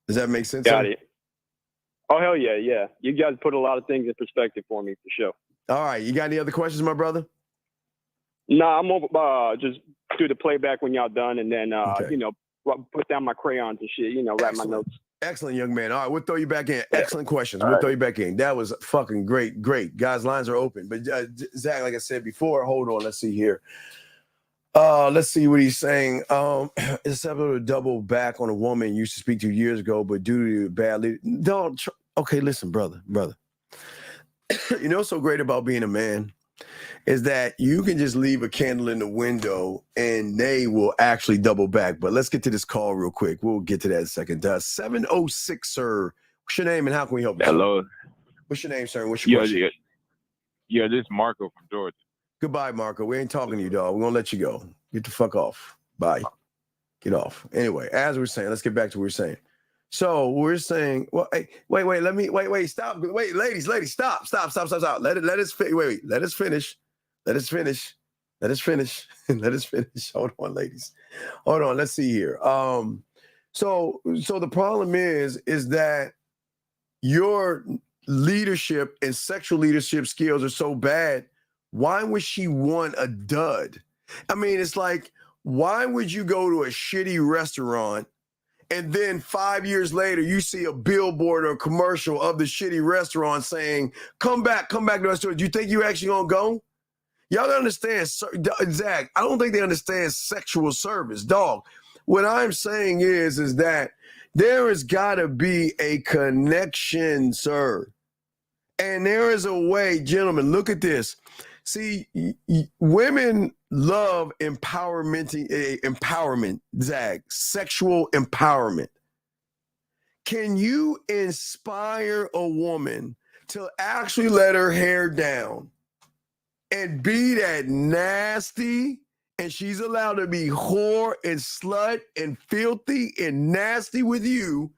Does that make sense? Got it. Oh, hell yeah, yeah. You guys put a lot of things in perspective for me, for sure. All right. You got any other questions, my brother? Nah, I'm over, just do the playback when y'all done, and then, put down my crayons and shit, write my notes. Excellent, young man. All right, we'll throw you back in. Excellent questions. We'll throw you back in. That was fucking great. Guys, lines are open. But Zach, like I said before, hold on. Let's see here. Let's see what he's saying. It's acceptable to double back on a woman you used to speak to years ago, but due to badly. Okay, listen, brother. You know what's so great about being a man is that you can just leave a candle in the window and they will actually double back. But let's get to this call real quick. We'll get to that in a second. 706, sir. What's your name and how can we help you? Hello. What's your name, sir? What's your question? Yeah, this is Marco from Georgia. Goodbye, Marco. We ain't talking to you, dog. We're going to let you go. Get the fuck off. Bye. Get off. Anyway, as we're saying, let's get back to what we're saying. So we're saying, well, hey, wait, stop. Wait, ladies, stop. Let us finish. Hold on, ladies. Hold on. Let's see here. So the problem is that your leadership and sexual leadership skills are so bad. Why would she want a dud? I mean, it's like, why would you go to a shitty restaurant and then 5 years later, you see a billboard or a commercial of the shitty restaurant saying, come back to the restaurant. Do you think you actually gonna go? Y'all don't understand, Zach, I don't think they understand sexual service, dog. What I'm saying is that there has got to be a connection, sir. And there is a way, gentlemen, look at this. See, women love empowerment, Zach, sexual empowerment. Can you inspire a woman to actually let her hair down and be that nasty, and she's allowed to be whore and slut and filthy and nasty with you,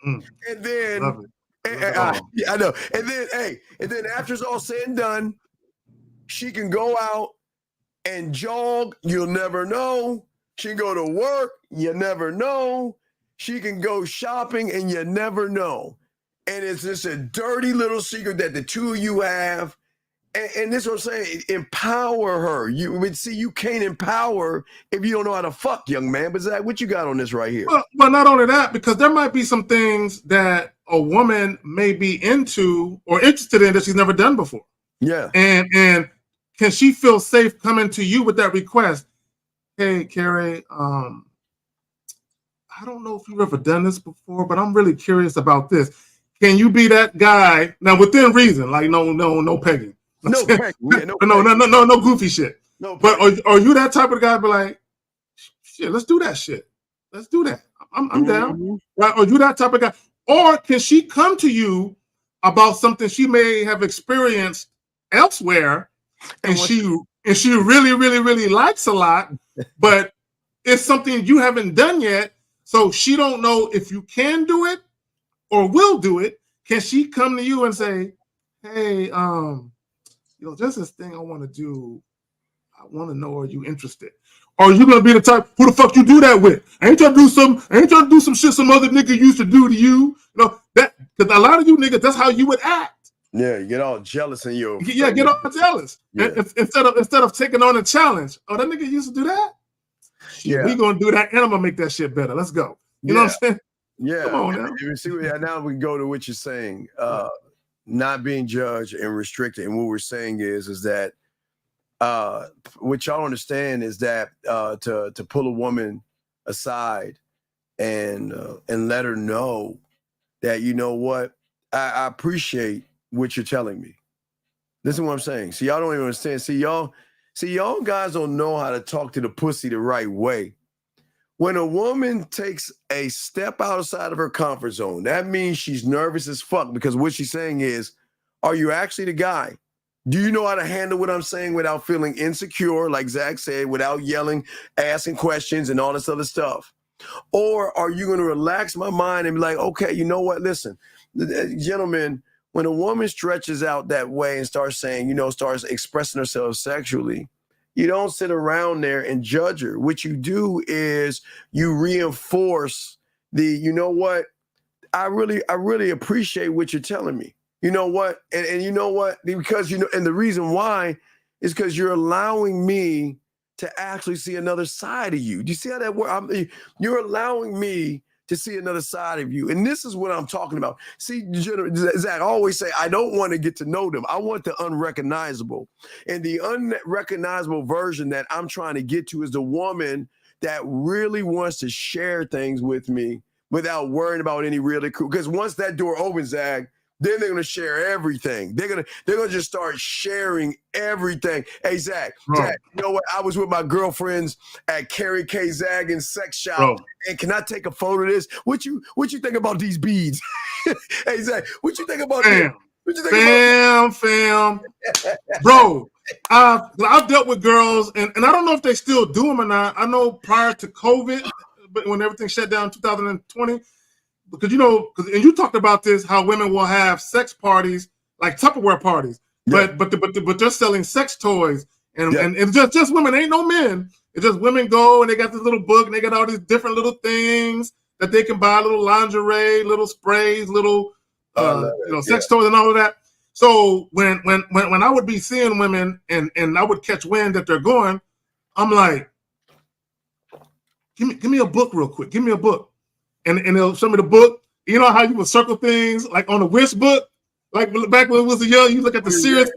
and then I know, and then after it's all said and done, she can go out and jog, you'll never know. She can go to work, you never know. She can go shopping, and you never know. And it's just a dirty little secret that the two of you have. And this is what I'm saying, empower her. You can't empower if you don't know how to fuck, young man. But Zach, what you got on this right here? Well, not only that, because there might be some things that a woman may be into or interested in that she's never done before. Yeah. And can she feel safe coming to you with that request? Hey, Carrie, I don't know if you've ever done this before, but I'm really curious about this. Can you be that guy? Now, within reason, like no pegging. No pegging. Yeah, no goofy shit. No, but are you that type of guy be like, shit, let's do that shit. Let's do that. I'm down. Right? Are you that type of guy? Or can she come to you about something she may have experienced elsewhere, and she really, really, really likes a lot, but it's something you haven't done yet, so she don't know if you can do it or will do it. Can she come to you and say, hey, there's this thing I want to do. I want to know, are you interested? Or are you gonna be the type, who the fuck you do that with? I ain't trying to do some shit some other nigga used to do to you. That because a lot of you niggas, that's how you would act. Yeah, you get all jealous in your get all jealous. Yeah. Instead of taking on a challenge. Oh, that nigga used to do that? Yeah. We gonna do that and I'm gonna make that shit better. Let's go. You know what I'm saying? Yeah. Come on now. Now we go to what you're saying. Not being judged and restricted. And what we're saying is that what y'all understand is that to pull a woman aside and let her know that, you know what, I appreciate what you're telling me. Listen to what I'm saying. See, y'all don't even understand. See, y'all guys don't know how to talk to the pussy the right way. When a woman takes a step outside of her comfort zone, that means she's nervous as fuck, because what she's saying is, are you actually the guy? Do you know how to handle what I'm saying without feeling insecure, like Zach said, without yelling, asking questions and all this other stuff? Or are you going to relax my mind and be like, okay, you know what? Listen, gentlemen, when a woman stretches out that way and starts saying, starts expressing herself sexually, you don't sit around there and judge her. What you do is you reinforce you know what? I really appreciate what you're telling me. You know what? And you know what? Because, and the reason why is because you're allowing me to actually see another side of you. Do you see how that works? You're allowing me to see another side of you. And this is what I'm talking about. See, Zach, I always say, I don't want to get to know them. I want the unrecognizable. And the unrecognizable version that I'm trying to get to is the woman that really wants to share things with me without worrying about any really cool. Because once that door opens, Zach, then they're gonna share everything. They're gonna just start sharing everything. Hey Zach, you know what? I was with my girlfriends at Carrie K. Zagin's sex shop. And can I take a photo of this? What you think about these beads? Hey Zach, what you think about this? What you think fam? Bro, I've dealt with girls, and I don't know if they still do them or not. I know prior to COVID, but when everything shut down in 2020. Because and you talked about this, how women will have sex parties, like Tupperware parties, but they're selling sex toys, and it's just women, ain't no men. It's just women go and they got this little book and they got all these different little things that they can buy, little lingerie, little sprays, little sex toys and all of that. So when I would be seeing women and I would catch wind that they're going, I'm like, give me a book real quick. Give me a book. and they'll show me the book. You know how you would circle things like on the wish book, like back when it was young. You look at the Sears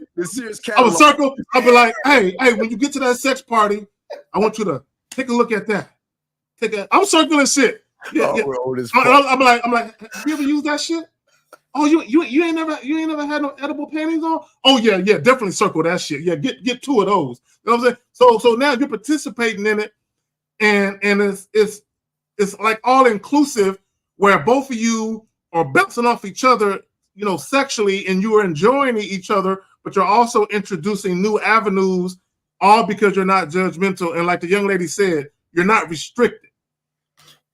catalog. I would circle. I'd be like, hey, when you get to that sex party, I want you to take a look at that. I'm circling shit. Yeah, yeah. I'm like, have you ever used that shit? Oh, you ain't never had no edible panties on? Oh yeah, definitely circle that shit. Yeah, get 2 of those. You know what I'm saying? So now you're participating in it, and it's like all inclusive, where both of you are bouncing off each other, you know, sexually, and you are enjoying each other, but you're also introducing new avenues, all because you're not judgmental. And like the young lady said, you're not restricted.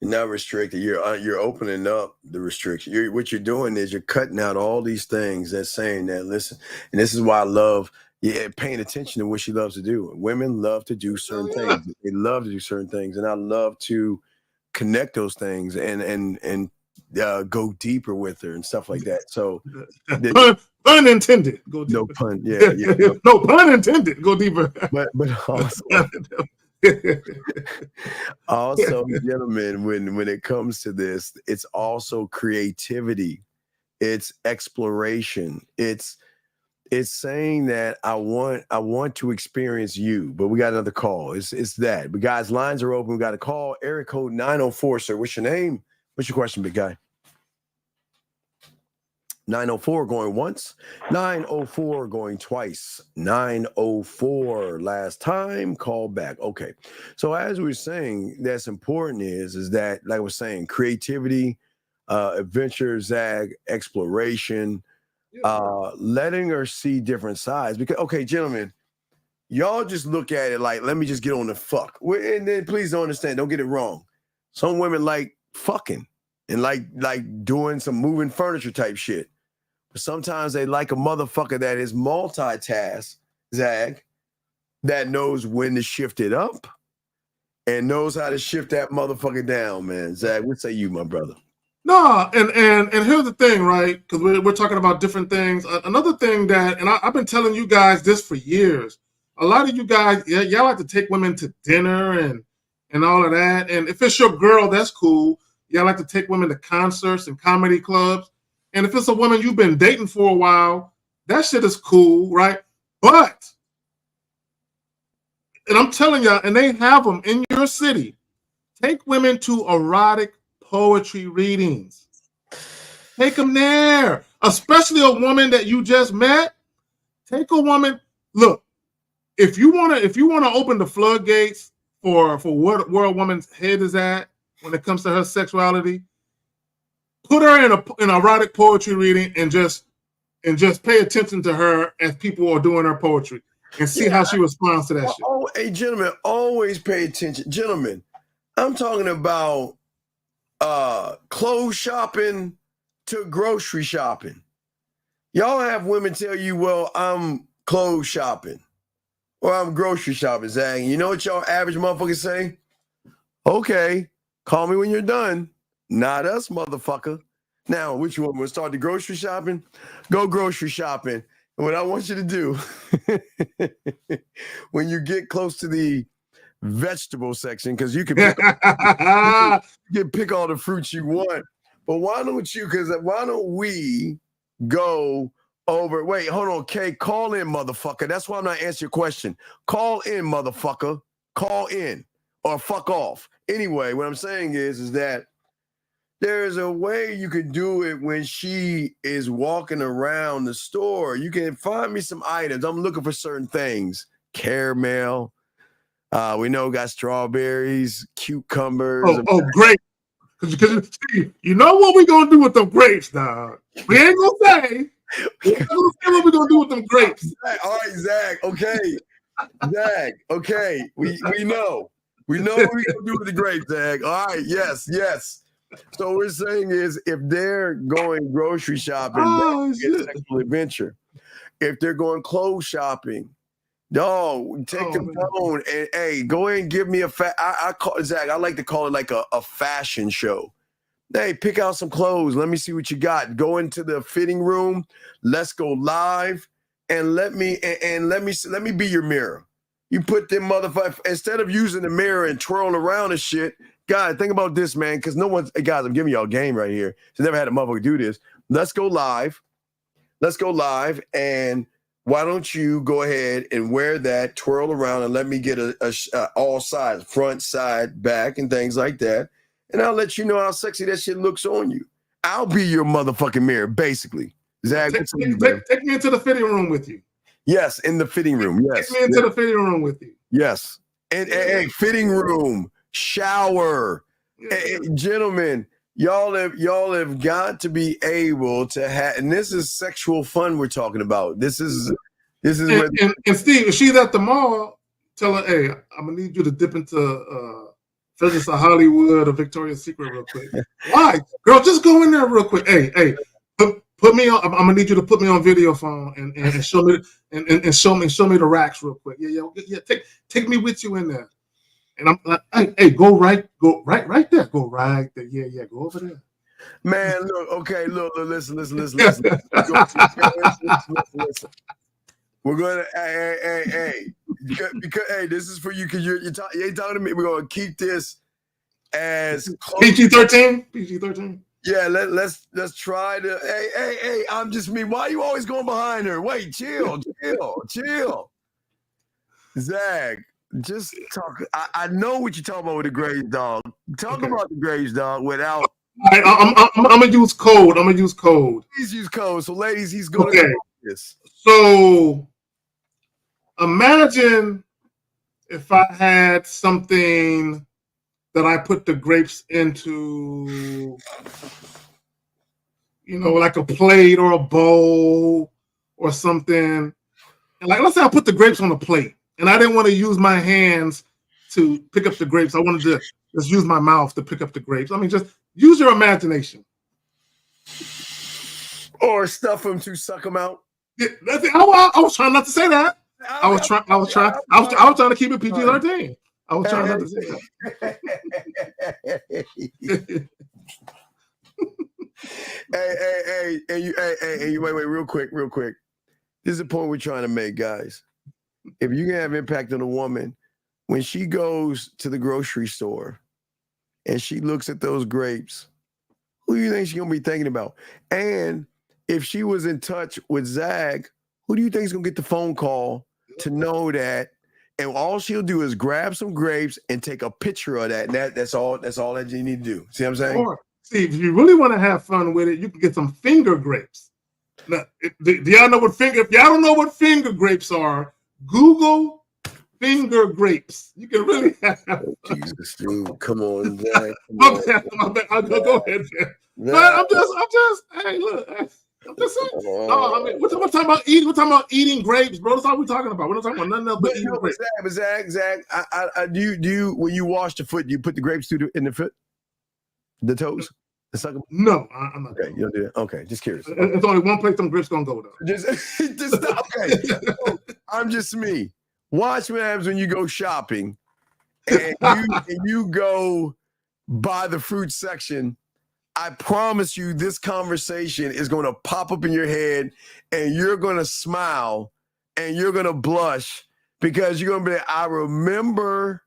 You're not restricted. You're opening up the restriction. What you're doing is you're cutting out all these things that's saying that, listen, and this is why I love paying attention to what she loves to do. Women love to do certain things. They love to do certain things. And I love to connect those things and go deeper with her and stuff like that. So pun intended. Go deeper. No pun. Yeah. No pun intended. Go deeper. But also, gentlemen, when it comes to this, it's also creativity, it's exploration, it's saying that I want to experience you. But we got another call. It's that. But guys, lines are open. We got a call. Area code 904, sir. What's your name? What's your question, big guy? 904 going once, 904 going twice, 904 last time, call back. Okay. So as we were saying, that's important is that, like I was saying, creativity, adventure, zag, exploration, letting her see different sides. Because, okay, gentlemen, y'all just look at it like, let me just get on the fuck. And then please don't understand, don't get it wrong. Some women like fucking and like doing some moving furniture type shit. Sometimes they like a motherfucker that is multitask, Zag, that knows when to shift it up and knows how to shift that motherfucker down, man. Zag, what say you, my brother? No, and here's the thing, right? Because we're talking about different things. Another thing that, and I've been telling you guys this for years. A lot of you guys, y'all like to take women to dinner and all of that. And if it's your girl, that's cool. Y'all like to take women to concerts and comedy clubs. And if it's a woman you've been dating for a while, that shit is cool, right? But, and I'm telling y'all, and they have them in your city, take women to erotic poetry readings. Take them there, especially a woman that you just met. Take a woman. Look, if you wanna open the floodgates for where a woman's head is at when it comes to her sexuality, put her in an erotic poetry reading and just pay attention to her as people are doing her poetry and see how she responds to that shit. Oh, hey, gentlemen, always pay attention. Gentlemen, I'm talking about clothes shopping to grocery shopping. Y'all have women tell you, well, I'm clothes shopping or I'm grocery shopping, Zach. You know what y'all average motherfuckers say? Okay, call me when you're done. Not us, motherfucker. Now, which one? We'll start the grocery shopping? Go grocery shopping. And what I want you to do, when you get close to the vegetable section, because you can pick all the fruits you want. But why don't we go over? Wait, hold on, Kay. Call in, motherfucker. That's why I'm not answering your question. Call in, motherfucker. Call in or fuck off. Anyway, what I'm saying is that there's a way you could do it when she is walking around the store. You can find me some items. I'm looking for certain things. Caramel. We know we got strawberries, cucumbers. Oh, great. Because you know what we're going to do with them grapes, dog. We ain't going to say. What we're going to do with them grapes. All right, Zach. Okay. Zach. Okay. We know. We know what we're going to do with the grapes, Zach. All right. Yes. So what we're saying is if they're going grocery shopping, get a sexual adventure. If they're going clothes shopping, take the phone and hey, go ahead and give me I call Zach. I like to call it like a fashion show. Hey, pick out some clothes. Let me see what you got. Go into the fitting room. Let's go live and let me be your mirror. You put them motherfuckers, instead of using the mirror and twirling around and shit. God, think about this, man, because no one's, guys, I'm giving y'all a game right here. So never had a motherfucker do this. Let's go live. And why don't you go ahead and wear that, twirl around, and let me get a all sides, front, side, back, and things like that. And I'll let you know how sexy that shit looks on you. I'll be your motherfucking mirror, basically. Zach, take me into the fitting room with you. Yes, in the fitting room. Yes. Take me into the fitting room with you. Yes. And fitting room, shower. Hey, gentlemen, y'all have got to be able to have, and this is sexual fun we're talking about. This is and Steve, if she's at the mall, tell her, hey, I'm gonna need you to dip into Pheasants of Hollywood or Victoria's Secret real quick. Why? Girl, just go in there real quick. Hey, put me on. I'm gonna need you to put me on video phone and show me and show me the racks real quick. Yeah. Take me with you in there. And I'm like, hey, go right there. Go right there. Yeah, go over there. Man, look, okay, listen. Listen. We're gonna, because this is for you, because you ain't talking to me. We're gonna keep this as PG-13. PG-13. Yeah, let's try to. Hey, I'm just me. Why are you always going behind her? Wait, chill. Zach, just talk. I know what you're talking about with the Graves dog. Talk about the Graves dog without. I'm gonna use code. Please use code. So, ladies, he's going to do this. So, imagine if I had something that I put the grapes into, like a plate or a bowl or something. And like, let's say I put the grapes on a plate, and I didn't want to use my hands to pick up the grapes. I wanted to just use my mouth to pick up the grapes. I mean, just use your imagination. Or stuff them to suck them out. Yeah, I was trying not to say that. I was trying to keep it PG-13. I was trying not to say that. Hey, wait, real quick. This is the point we're trying to make, guys. If you can have impact on a woman, when she goes to the grocery store and she looks at those grapes, who do you think she's gonna be thinking about? And if she was in touch with Zag, who do you think is gonna get the phone call to know that? And all she'll do is grab some grapes and take a picture of that. And that's all that you need to do. See what I'm saying? Or, see, if you really want to have fun with it, you can get some finger grapes. Now, do y'all know what finger? If y'all don't know what finger grapes are, Google finger grapes. You can really have fun. Jesus, dude, come on, Zach. My bad. I'll go ahead. Man. I'm just. Hey, look. I'm just saying. We're talking about eating. We're talking about eating grapes, bro. That's all we're talking about. We're not talking about nothing else but eating grapes. Zach, do you when you wash the foot, do you put the grapes in the foot, the toes? No, I'm not. Okay, you don't do that. Okay, just curious. It's only one place them grapes gonna go though. Just stop. Okay. I'm just me. Watch what happens when you go shopping, and you go by the fruit section. I promise you this conversation is going to pop up in your head and you're going to smile and you're going to blush because you're going to be like, I remember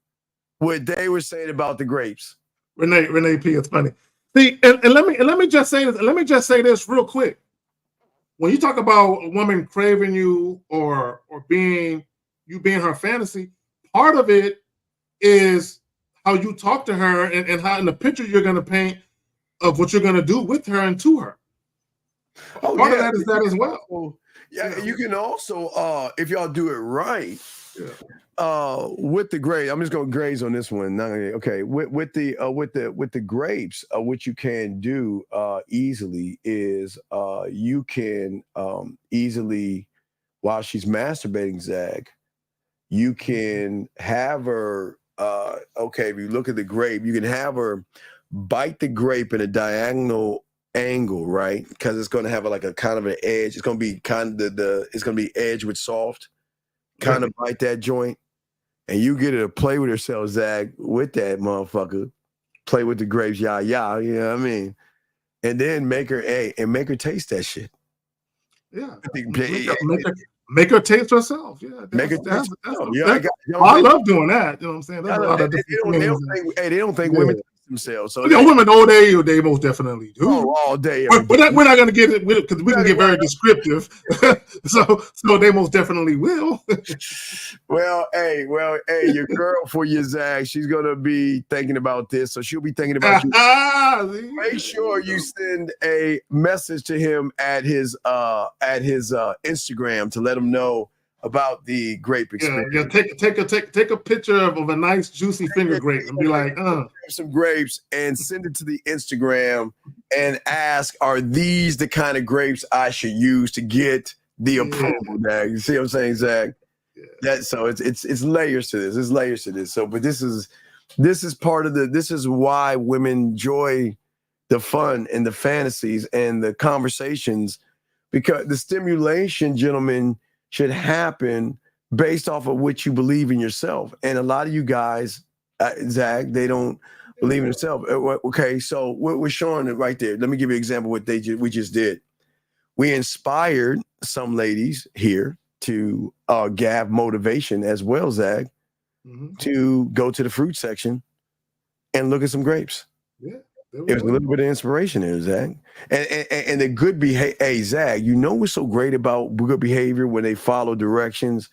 what they were saying about the grapes. Renee P, it's funny. See, and let me just say this. Let me just say this real quick. When you talk about a woman craving you or being her fantasy, part of it is how you talk to her and how in the picture you're going to paint of what you're going to do with her and to her. Part of that is that as well. Yeah, you can also, if y'all do it right, with the grapes. I'm just going to graze on this one. Okay, with the grapes, what you can do easily is you can easily, while she's masturbating, Zag, you can have her. Okay, if you look at the grape, you can have her bite the grape in a diagonal angle, right? Because it's going to have a kind of an edge. It's going to be kind of it's going to be edge with soft. Kind of bite that joint, and you get her to play with herself, Zag, with that motherfucker. Play with the grapes, you know what I mean? And then make her taste that shit. Yeah. Make her taste herself. Yeah, make her taste herself. I love doing that. You know what I'm saying? There's a lot of different things. They don't think women taste themselves. So women all day, they most definitely do. All day. We're not going to get it because we can get very descriptive. so they most definitely will. Well, your girl for you, Zach, she's gonna be thinking about this, so she'll be thinking about you. Make sure you send a message to him at his Instagram to let him know about the grape experience. Yeah, take a picture of a nice juicy finger grape and be like, some grapes and send it to the Instagram and ask, are these the kind of grapes I should use to get the approval? Zach? You see what I'm saying, Zach? Yeah. So it's layers to this. There's layers to this. So, but this is part of this is why women enjoy the fun and the fantasies and the conversations, because the stimulation, gentlemen, should happen based off of what you believe in yourself. And a lot of you guys, Zach, they don't believe in themselves. Okay, so we're showing it right there. Let me give you an example of what we just did. We inspired some ladies here to have motivation as well, Zach, to go to the fruit section and look at some grapes. Yeah. It was a little bit of inspiration there, Zach. And the good behavior. Hey, Zach, you know what's so great about good behavior when they follow directions?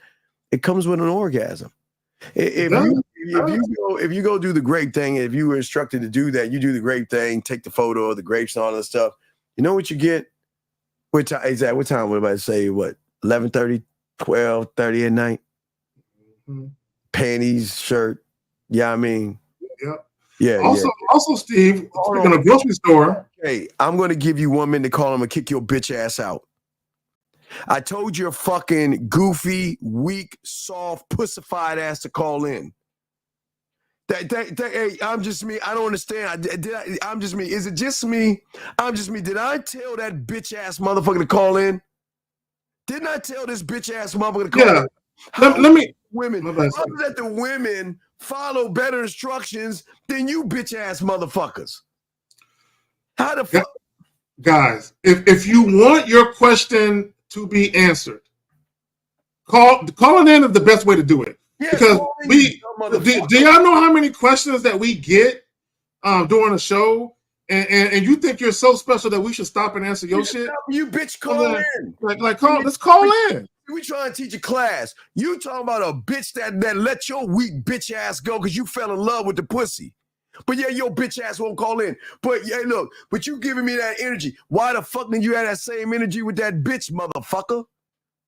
It comes with an orgasm. If you go do the grape thing, if you were instructed to do that, you do the grape thing, take the photo of the grapes and all that stuff. You know what you get? Hey, Zach, what time? What about to say? What, 11:30, 12:30 at night? Panties, shirt. Yeah, I mean. Yep. Yeah. Also, Steve, in a grocery store. Hey, I'm going to give you 1 minute to call him and kick your bitch ass out. I told your fucking goofy, weak, soft, pussified ass to call in. Hey, I'm just me. I don't understand. I'm just me. Is it just me? I'm just me. Did I tell that bitch ass motherfucker to call in? Didn't I tell this bitch ass motherfucker to call in? Let me. Women. How is that the women follow better instructions than you bitch ass motherfuckers? How the fuck? Guys, if you want your question to be answered, calling in is the best way to do it. Yeah, because do y'all know how many questions that we get during the show? And you think you're so special that we should stop and answer your shit? You bitch call in. Let's call in. We trying to teach a class. You talking about a bitch that let your weak bitch ass go because you fell in love with the pussy. But yeah, your bitch ass won't call in. But yeah, look, but you giving me that energy. Why the fuck did you have that same energy with that bitch motherfucker?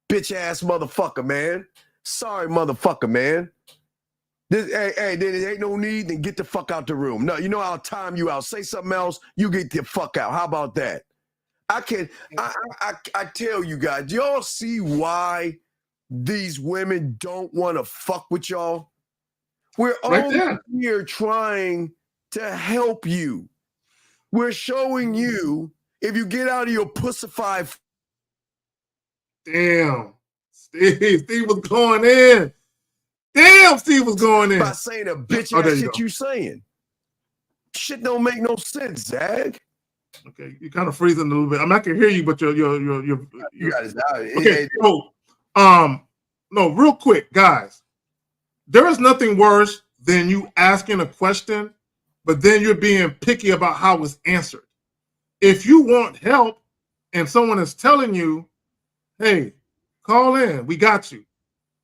Bitch ass motherfucker, man. Sorry, motherfucker, man. There ain't no need, then get the fuck out the room. No, you know I'll time you out. Say something else, you get the fuck out. How about that? I tell you guys, do y'all see why these women don't want to fuck with y'all? We're only here trying to help you. We're showing you if you get out of your pussified. Damn. Steve was going in. Damn, Steve was going in. By saying a bitch ass shit you saying. Shit don't make no sense, Zach. Okay, you're kind of freezing a little bit. I mean, I can hear you, but you got it out. Okay, so, no, real quick, guys. There is nothing worse than you asking a question, but then you're being picky about how it's answered. If you want help and someone is telling you, hey, call in, we got you.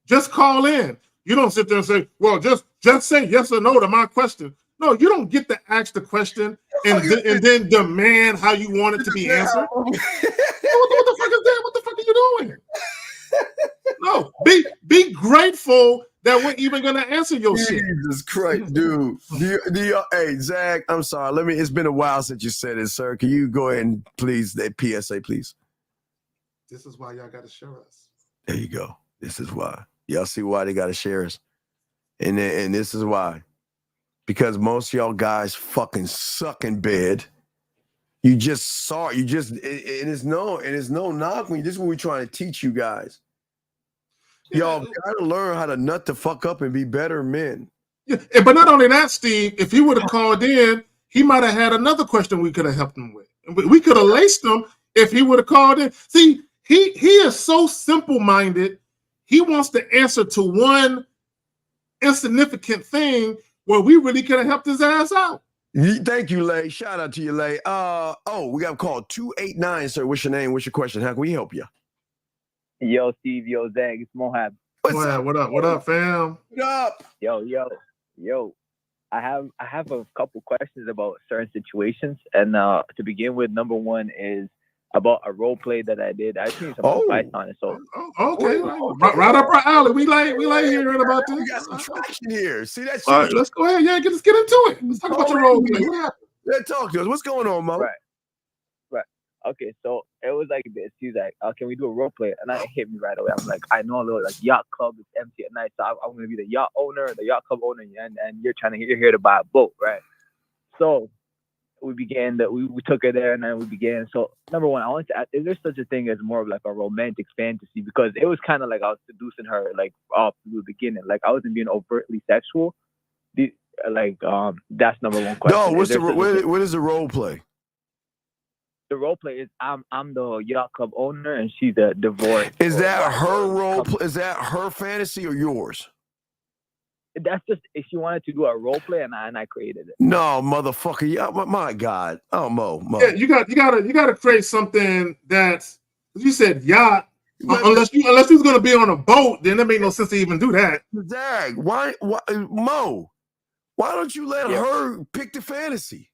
Just call in. You don't sit there and say, well, just say yes or no to my question. No, you don't get to ask the question and then demand how you want it to be answered. What the fuck is that? What the fuck are you doing? No, be grateful that we're even gonna answer your shit. Jesus Christ, dude. Hey, Zach, I'm sorry. It's been a while since you said it, sir. Can you go ahead and please, that PSA, please? This is why y'all gotta share us. There you go. This is why. Y'all see why they gotta share us. And this is why. Because most of y'all guys fucking suck in bed. You just saw it. It is no knock when this is what we're trying to teach you guys. Y'all gotta learn how to nut the fuck up and be better men. Yeah, but not only that, Steve, if he would have called in, he might have had another question we could have helped him with. We could have laced him if he would have called in. See, he is so simple-minded. He wants to answer to one insignificant thing where we really could have helped his ass out. Thank you, Lay. Shout out to you, Lay. We got a call 289, sir. What's your name? What's your question? How can we help you? Yo, Steve. Yo, Zach. It's Mohab. What up? What up, fam? What up? Yo. I have a couple questions about certain situations, and to begin with, number one is about a role play that I did. I think some advice on it. So okay. Right up our alley. We like hearing about this. You got some traction here. See that shit? All right, let's go ahead. Yeah, let's get into it. Let's talk about your role play. What happened? Let's talk to us. What's going on, Mo? Right. Okay, so it was like this. He's like, can we do a role play? And that hit me right away. I'm like, I know a little like yacht club is empty at night, so I'm gonna be the yacht club owner, and you're here to buy a boat, right? So we began we took her there, and then we began. So number one, I wanted to ask, is there such a thing as more of like a romantic fantasy? Because it was kind of like I was seducing her like off from the beginning. Like I wasn't being overtly sexual. That's number one question. No, what is the role play? The role play is I'm the yacht club owner and she's the divorce. Is that her role? Is that her fantasy or yours? That's just if she wanted to do a role play and I created it. No, motherfucker. Yeah, my God. Oh, Mo. Yeah, you gotta create something that's, you said yacht. Unless you was gonna be on a boat, then it made no sense to even do that. Zach, why Mo? Why don't you let her pick the fantasy?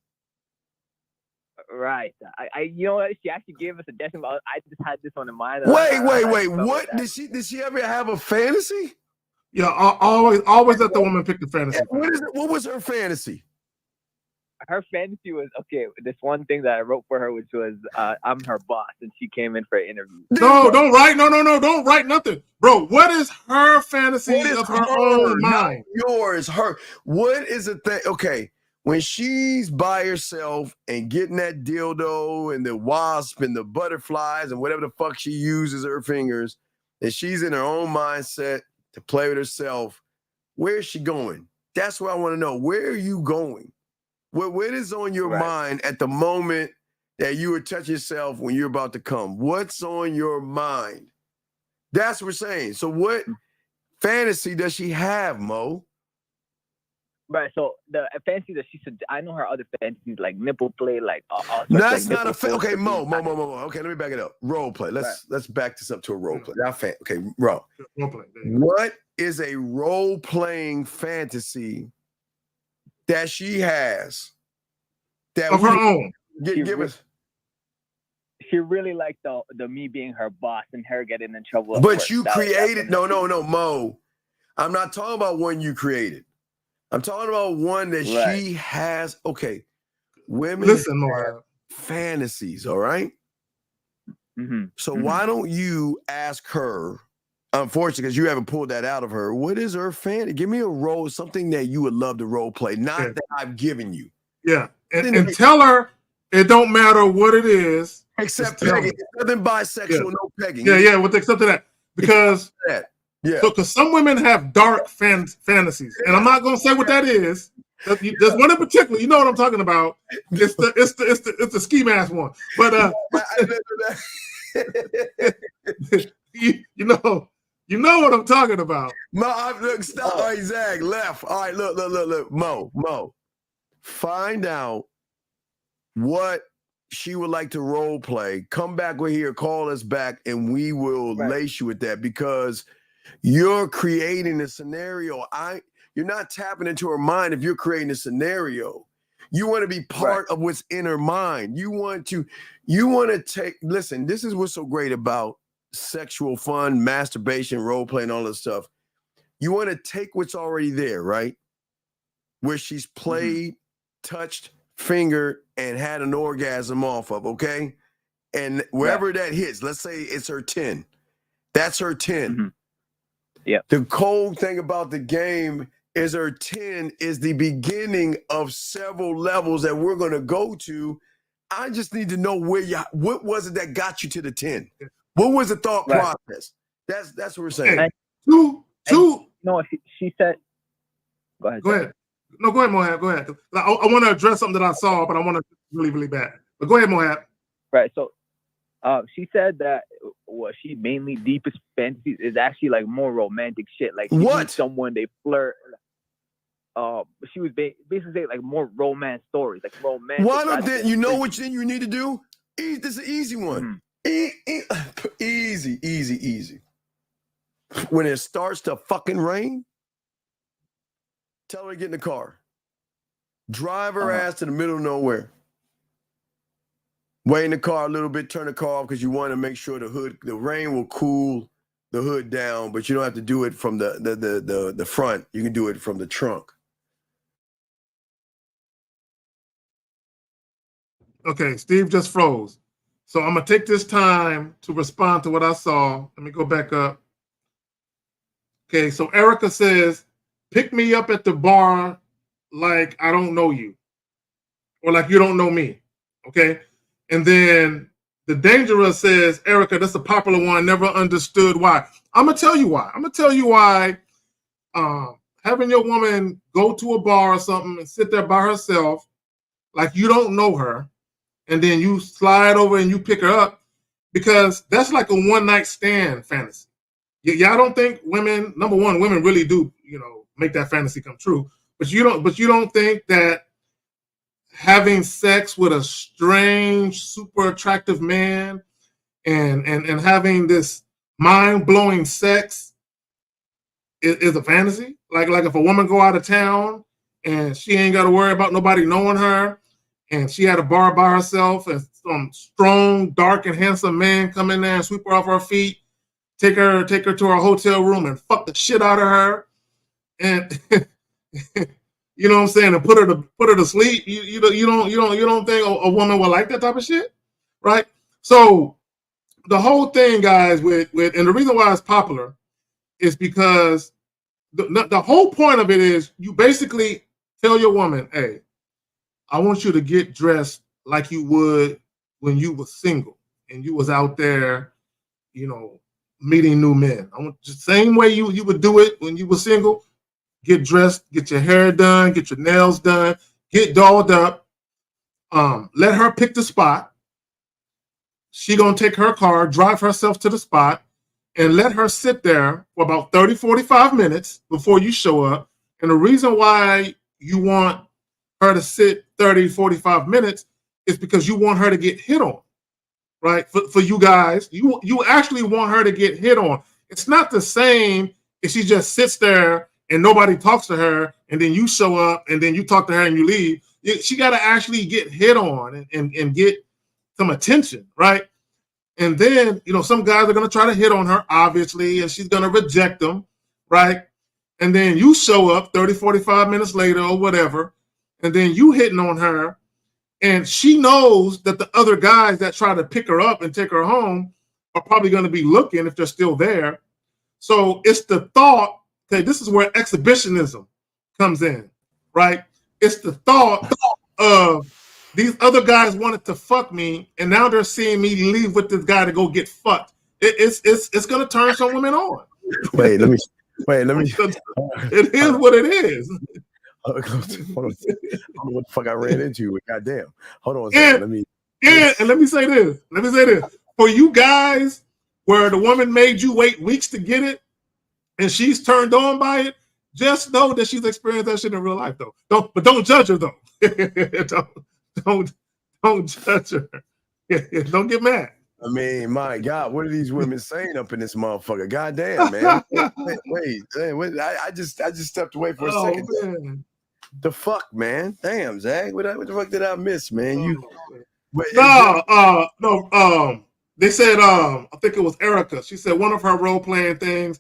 Right. I you know what? She actually gave us a decimal. I just had this on in mind. Wait. What did she ever have a fantasy? Yeah, always let the woman pick the fantasy. What was her fantasy? Her fantasy was this one thing that I wrote for her, which was I'm her boss, and she came in for an interview. No, don't write. No, don't write nothing, bro. What is her fantasy of her own mind? Yours, her. What is the thing? Okay. When she's by herself and getting that dildo and the wasp and the butterflies and whatever the fuck she uses her fingers, and she's in her own mindset to play with herself, where is she going? That's what I want to know. Where are you going? What is on your mind at the moment that you would touch yourself when you're about to come? What's on your mind? That's what we're saying. So what fantasy does she have, Mo? Right, so the fantasy that she said, I know her other fantasies like nipple play, like that's not a okay, Mo. Okay, let me back it up. Role play. Let's back this up to a role play. Okay, Role play. What is a role playing fantasy that she has that of her own? Give us. She really liked the me being her boss and her getting in trouble. But you created no, Mo. I'm not talking about one you created. I'm talking about one that she has. Okay, women have fantasies, all right? Mm-hmm. So why don't you ask her, unfortunately, because you haven't pulled that out of her, what is her fantasy? Give me a role, something that you would love to role play, not that I've given you. Yeah, and tell her it don't matter what it is. Except pegging. Nothing bisexual, no pegging. Yeah, with except that. Because because some women have dark fantasies, and I'm not gonna say what that is. There's one in particular. You know what I'm talking about. It's the ski mask one. But you know what I'm talking about. Look, stop. All right, Zach, left. All right, look. Mo. Find out what she would like to role play. Come back with here, call us back, and we will lace you with that because you're creating a scenario. You're not tapping into her mind if you're creating a scenario. You want to be part of what's in her mind. You want to take, listen, this is what's so great about sexual fun, masturbation, role play, and all this stuff. You want to take what's already there, right? Where she's played, touched, fingered, and had an orgasm off of, okay? And wherever that hits, let's say it's her 10. That's her 10. Mm-hmm. Yeah. The cold thing about the game is her 10 is the beginning of several levels that we're going to go to. I just need to know what was it that got you to the 10? What was the thought process? That's what we're saying. Two. No, she said. Go ahead. No, go ahead, Mohab. Go ahead. I want to address something that I saw, but I want to really, really bad. But go ahead, Mohab. Right. So, she said that what she mainly deepest fantasies is actually like more romantic shit. Like she meets someone, they flirt. She was basically saying like more romance stories, like romantic. Why don't then you know what thing you need to do? This is an easy one. Easy. When it starts to fucking rain, tell her to get in the car. Drive her ass to the middle of nowhere. Wait in the car a little bit, turn the car off because you want to make sure the rain will cool the hood down, but you don't have to do it from the front. You can do it from the trunk. Okay, Steve just froze. So I'm going to take this time to respond to what I saw. Let me go back up. Okay, so Erica says, pick me up at the bar like I don't know you. Or like you don't know me. Okay? And then the Dangerous says, Erica, that's a popular one. Never understood why. I'm going to tell you why. I'm going to tell you why having your woman go to a bar or something and sit there by herself like you don't know her, and then you slide over and you pick her up, because that's like a one-night stand fantasy. Y'all don't think women, number one, women really do, make that fantasy come true. But you don't think that having sex with a strange, super attractive man and having this mind-blowing sex is a fantasy? Like if a woman go out of town and she ain't got to worry about nobody knowing her, and she had a bar by herself, and some strong, dark, and handsome man come in there and sweep her off her feet, take her to her hotel room and fuck the shit out of her, and you know what I'm saying, and put her to sleep. You don't think a woman would like that type of shit, right? So the whole thing, guys, with and the reason why it's popular is because the whole point of it is you basically tell your woman, hey, I want you to get dressed like you would when you were single and you was out there, meeting new men. I want the same way you would do it when you were single. Get dressed, get your hair done, get your nails done, get dolled up. Let her pick the spot. She gonna take her car, drive herself to the spot, and let her sit there for about 30, 45 minutes before you show up. And the reason why you want her to sit 30, 45 minutes is because you want her to get hit on, right? For you guys, you actually want her to get hit on. It's not the same if she just sits there and nobody talks to her, and then you show up and then you talk to her and you leave. She got to actually get hit on and get some attention, right? And then, some guys are going to try to hit on her, obviously, and she's going to reject them, right? And then you show up 30, 45 minutes later or whatever, and then you hitting on her, and she knows that the other guys that try to pick her up and take her home are probably going to be looking if they're still there. So it's the thought, okay, this is where exhibitionism comes in, right? It's the thought of these other guys wanted to fuck me, and now they're seeing me leave with this guy to go get fucked. It's going to turn some women on. Wait, let me. It is what it is. Hold on. I don't know what the fuck I ran into. Goddamn. Hold on a second. And let me say this. For you guys where the woman made you wait weeks to get it and she's turned on by it, just know that she's experienced that shit in real life, though. Don't judge her, though. don't judge her. Don't get mad. I mean, my God, what are these women saying up in this motherfucker? Goddamn, man. Wait. I just stepped away for a second. Man. The fuck, man? Damn, Zach. What the fuck did I miss, man? No. They said, I think it was Erica. She said one of her role-playing things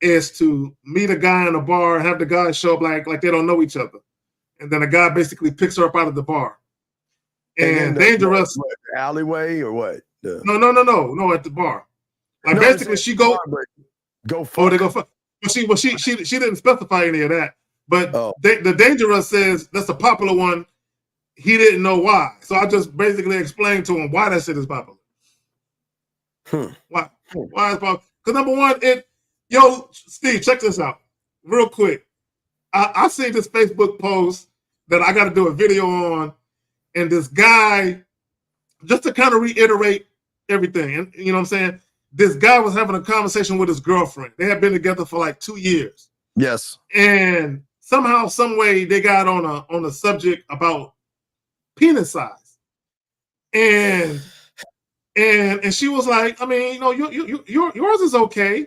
is to meet a guy in a bar and have the guy show up like they don't know each other. And then a guy basically picks her up out of the bar. And Dangerous. What, alleyway or what? No, at the bar. Like basically she go fuck. Oh, they go fuck. She didn't specify any of that. But the Dangerous says that's a popular one. He didn't know why. So I just basically explained to him why that shit is popular. Why is popular? Because number one, Steve, check this out real quick. I see this Facebook post that I got to do a video on, and this guy, just to kind of reiterate everything, and you know what I'm saying? this guy was having a conversation with his girlfriend. They had been together for like 2 years. Yes. And somehow, some way, they got on a subject about penis size. And she was like, I mean, you know, yours is okay.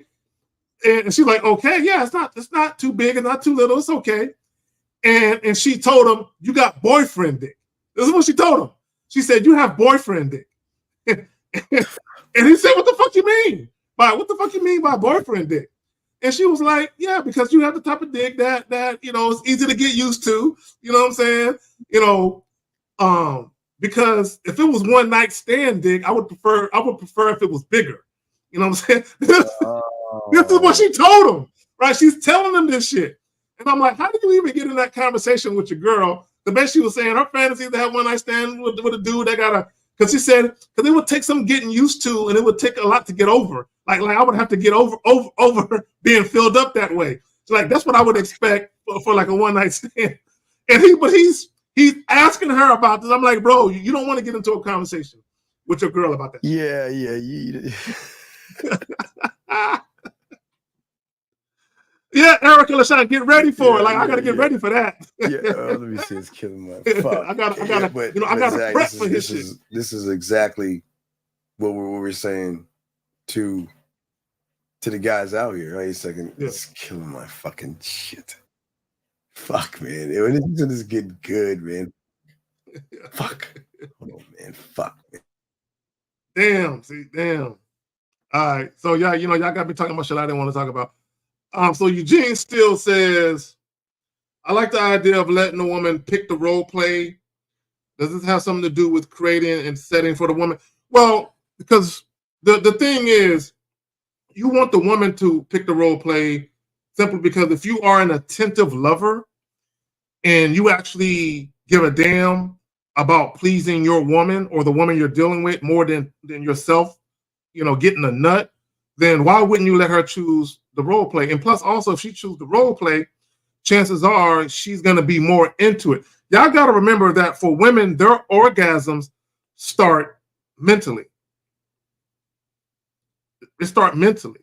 And she's like, okay, yeah, it's not too big and not too little, it's okay. And she told him, you got boyfriend dick. This is what she told him. She said, you have boyfriend dick. And he said, what the fuck you mean? What the fuck you mean by boyfriend dick? And she was like, yeah, because you have the type of dick that you know, it's easy to get used to. You know what I'm saying? You know, because if it was one night stand dick, I would prefer if it was bigger. You know what I'm saying? This is what she told him, right? She's telling him this shit. And I'm like, how did you even get in that conversation with your girl? The best she was saying, her fantasy is to have one night stand with a dude that got a, because she said, because it would take some getting used to, and it would take a lot to get over. Like I would have to get over being filled up that way. So like that's what I would expect for like a one night stand. And he's asking her about this. I'm like, bro, you don't want to get into a conversation with your girl about that. Yeah. Yeah, Erica LaShawn, get ready for it. Like I gotta get ready for that. Let me see. It's killing my fuck. I gotta prep for his shit. This is exactly what we're saying to the guys out here. Wait a second. Yeah. It's killing my fucking shit. Fuck, man. This is getting good, man. Fuck. Hold on, man. Fuck, man. Damn. All right. So yeah, you know, y'all got me talking about shit I didn't want to talk about. So Eugene still says, I like the idea of letting the woman pick the role play. Does this have something to do with creating and setting for the woman? Well, because the thing is, you want the woman to pick the role play simply because if you are an attentive lover and you actually give a damn about pleasing your woman or the woman you're dealing with more than yourself, you know, getting a nut, then why wouldn't you let her choose the role play? And plus, also, if she chooses the role play, chances are she's going to be more into it. Y'all got to remember that for women, their orgasms start mentally. They start mentally,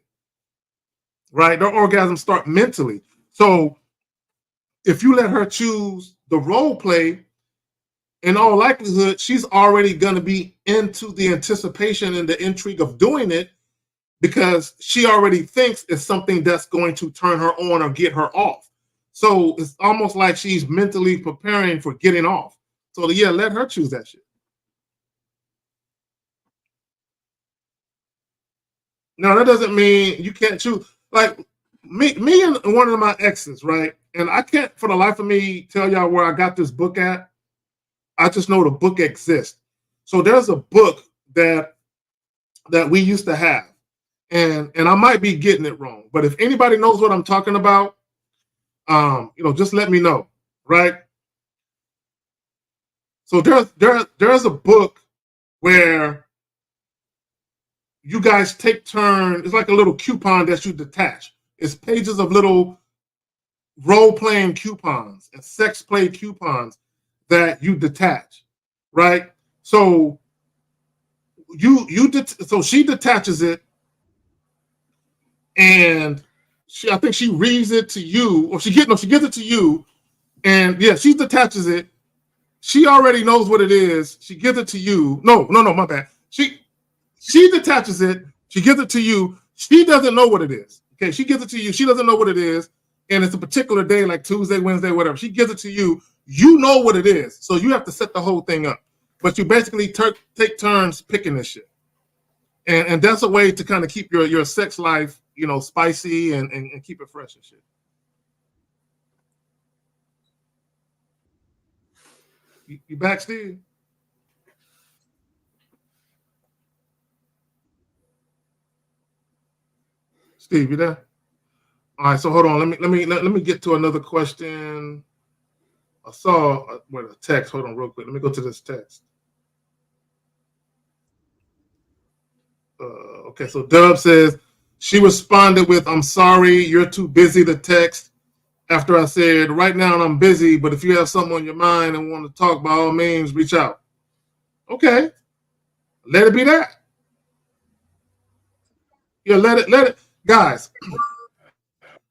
right? Their orgasms start mentally. So if you let her choose the role play, in all likelihood, she's already going to be into the anticipation and the intrigue of doing it because she already thinks it's something that's going to turn her on or get her off. So it's almost like she's mentally preparing for getting off. So yeah, let her choose that shit. No, that doesn't mean you can't choose. Like me and one of my exes, right? And I can't for the life of me tell y'all where I got this book at. I just know the book exists. So there's a book that we used to have. And I might be getting it wrong, but if anybody knows what I'm talking about, you know, just let me know, right? So there's a book where you guys take turns. It's like a little coupon that you detach. It's pages of little role-playing coupons and sex play coupons that you detach, right? So so she detaches it. And I think she reads it to you, or she gives it to you, and yeah, she detaches it. She already knows what it is. She gives it to you. No, my bad. She detaches it. She gives it to you. She doesn't know what it is. Okay, she gives it to you. She doesn't know what it is, and it's a particular day, like Tuesday, Wednesday, whatever. She gives it to you. You know what it is, so you have to set the whole thing up. But you basically take turns picking this shit, and that's a way to kind of keep your sex life, you know, spicy and keep it fresh and shit. You back, Steve? Steve, you there? All right, so hold on. Let me get to another question. I saw a text. Hold on, real quick. Let me go to this text. Okay, so Dub says she responded with, "I'm sorry, you're too busy to text." After I said, "Right now I'm busy, but if you have something on your mind and want to talk, by all means, reach out." Okay, let it be that. Yeah, let it, guys.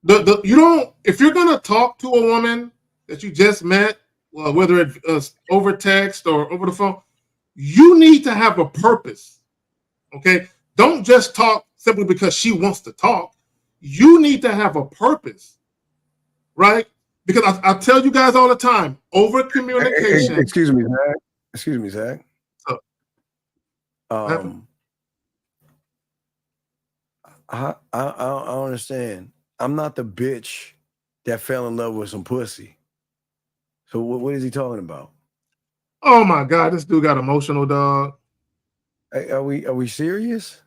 You don't, if you're gonna talk to a woman that you just met, well, whether it's over text or over the phone, you need to have a purpose. Okay, don't just talk simply because she wants to talk. You need to have a purpose, right? Because I tell you guys all the time, over communication. Excuse me, Zach. Excuse me, Zach. I don't understand. I'm not the bitch that fell in love with some pussy. So what is he talking about? Oh my God, this dude got emotional, dog. Hey, are we serious?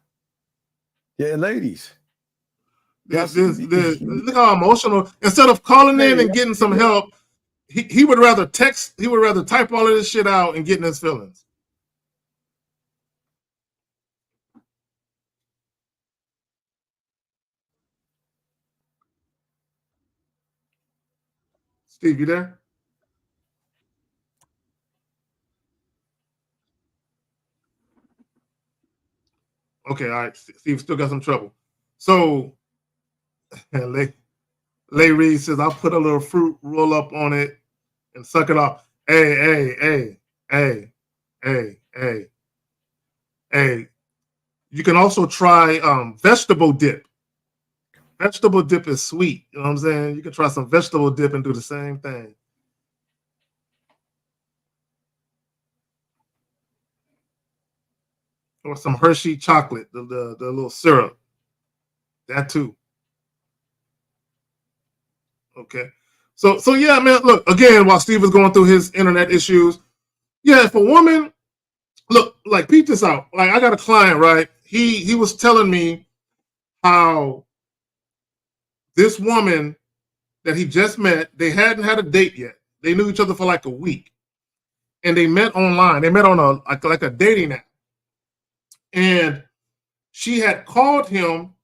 Yeah, ladies. Look how emotional. Instead of calling in and getting some help, he would rather text. He would rather type all of this shit out and get in his feelings. Steve, you there? Okay, all right. Steve still got some trouble. So, Lay Reed says, I'll put a little fruit roll up on it and suck it off. Hey. You can also try vegetable dip. Vegetable dip is sweet. You know what I'm saying? You can try some vegetable dip and do the same thing. Or some Hershey chocolate, the little syrup. That too. Okay. So yeah, man, look, again, while Steve is going through his internet issues, yeah, if a woman, look, like, peep this out. Like, I got a client, right? He was telling me how this woman that he just met, they hadn't had a date yet. They knew each other for like a week. And they met online. They met on like a dating app. And she had called him,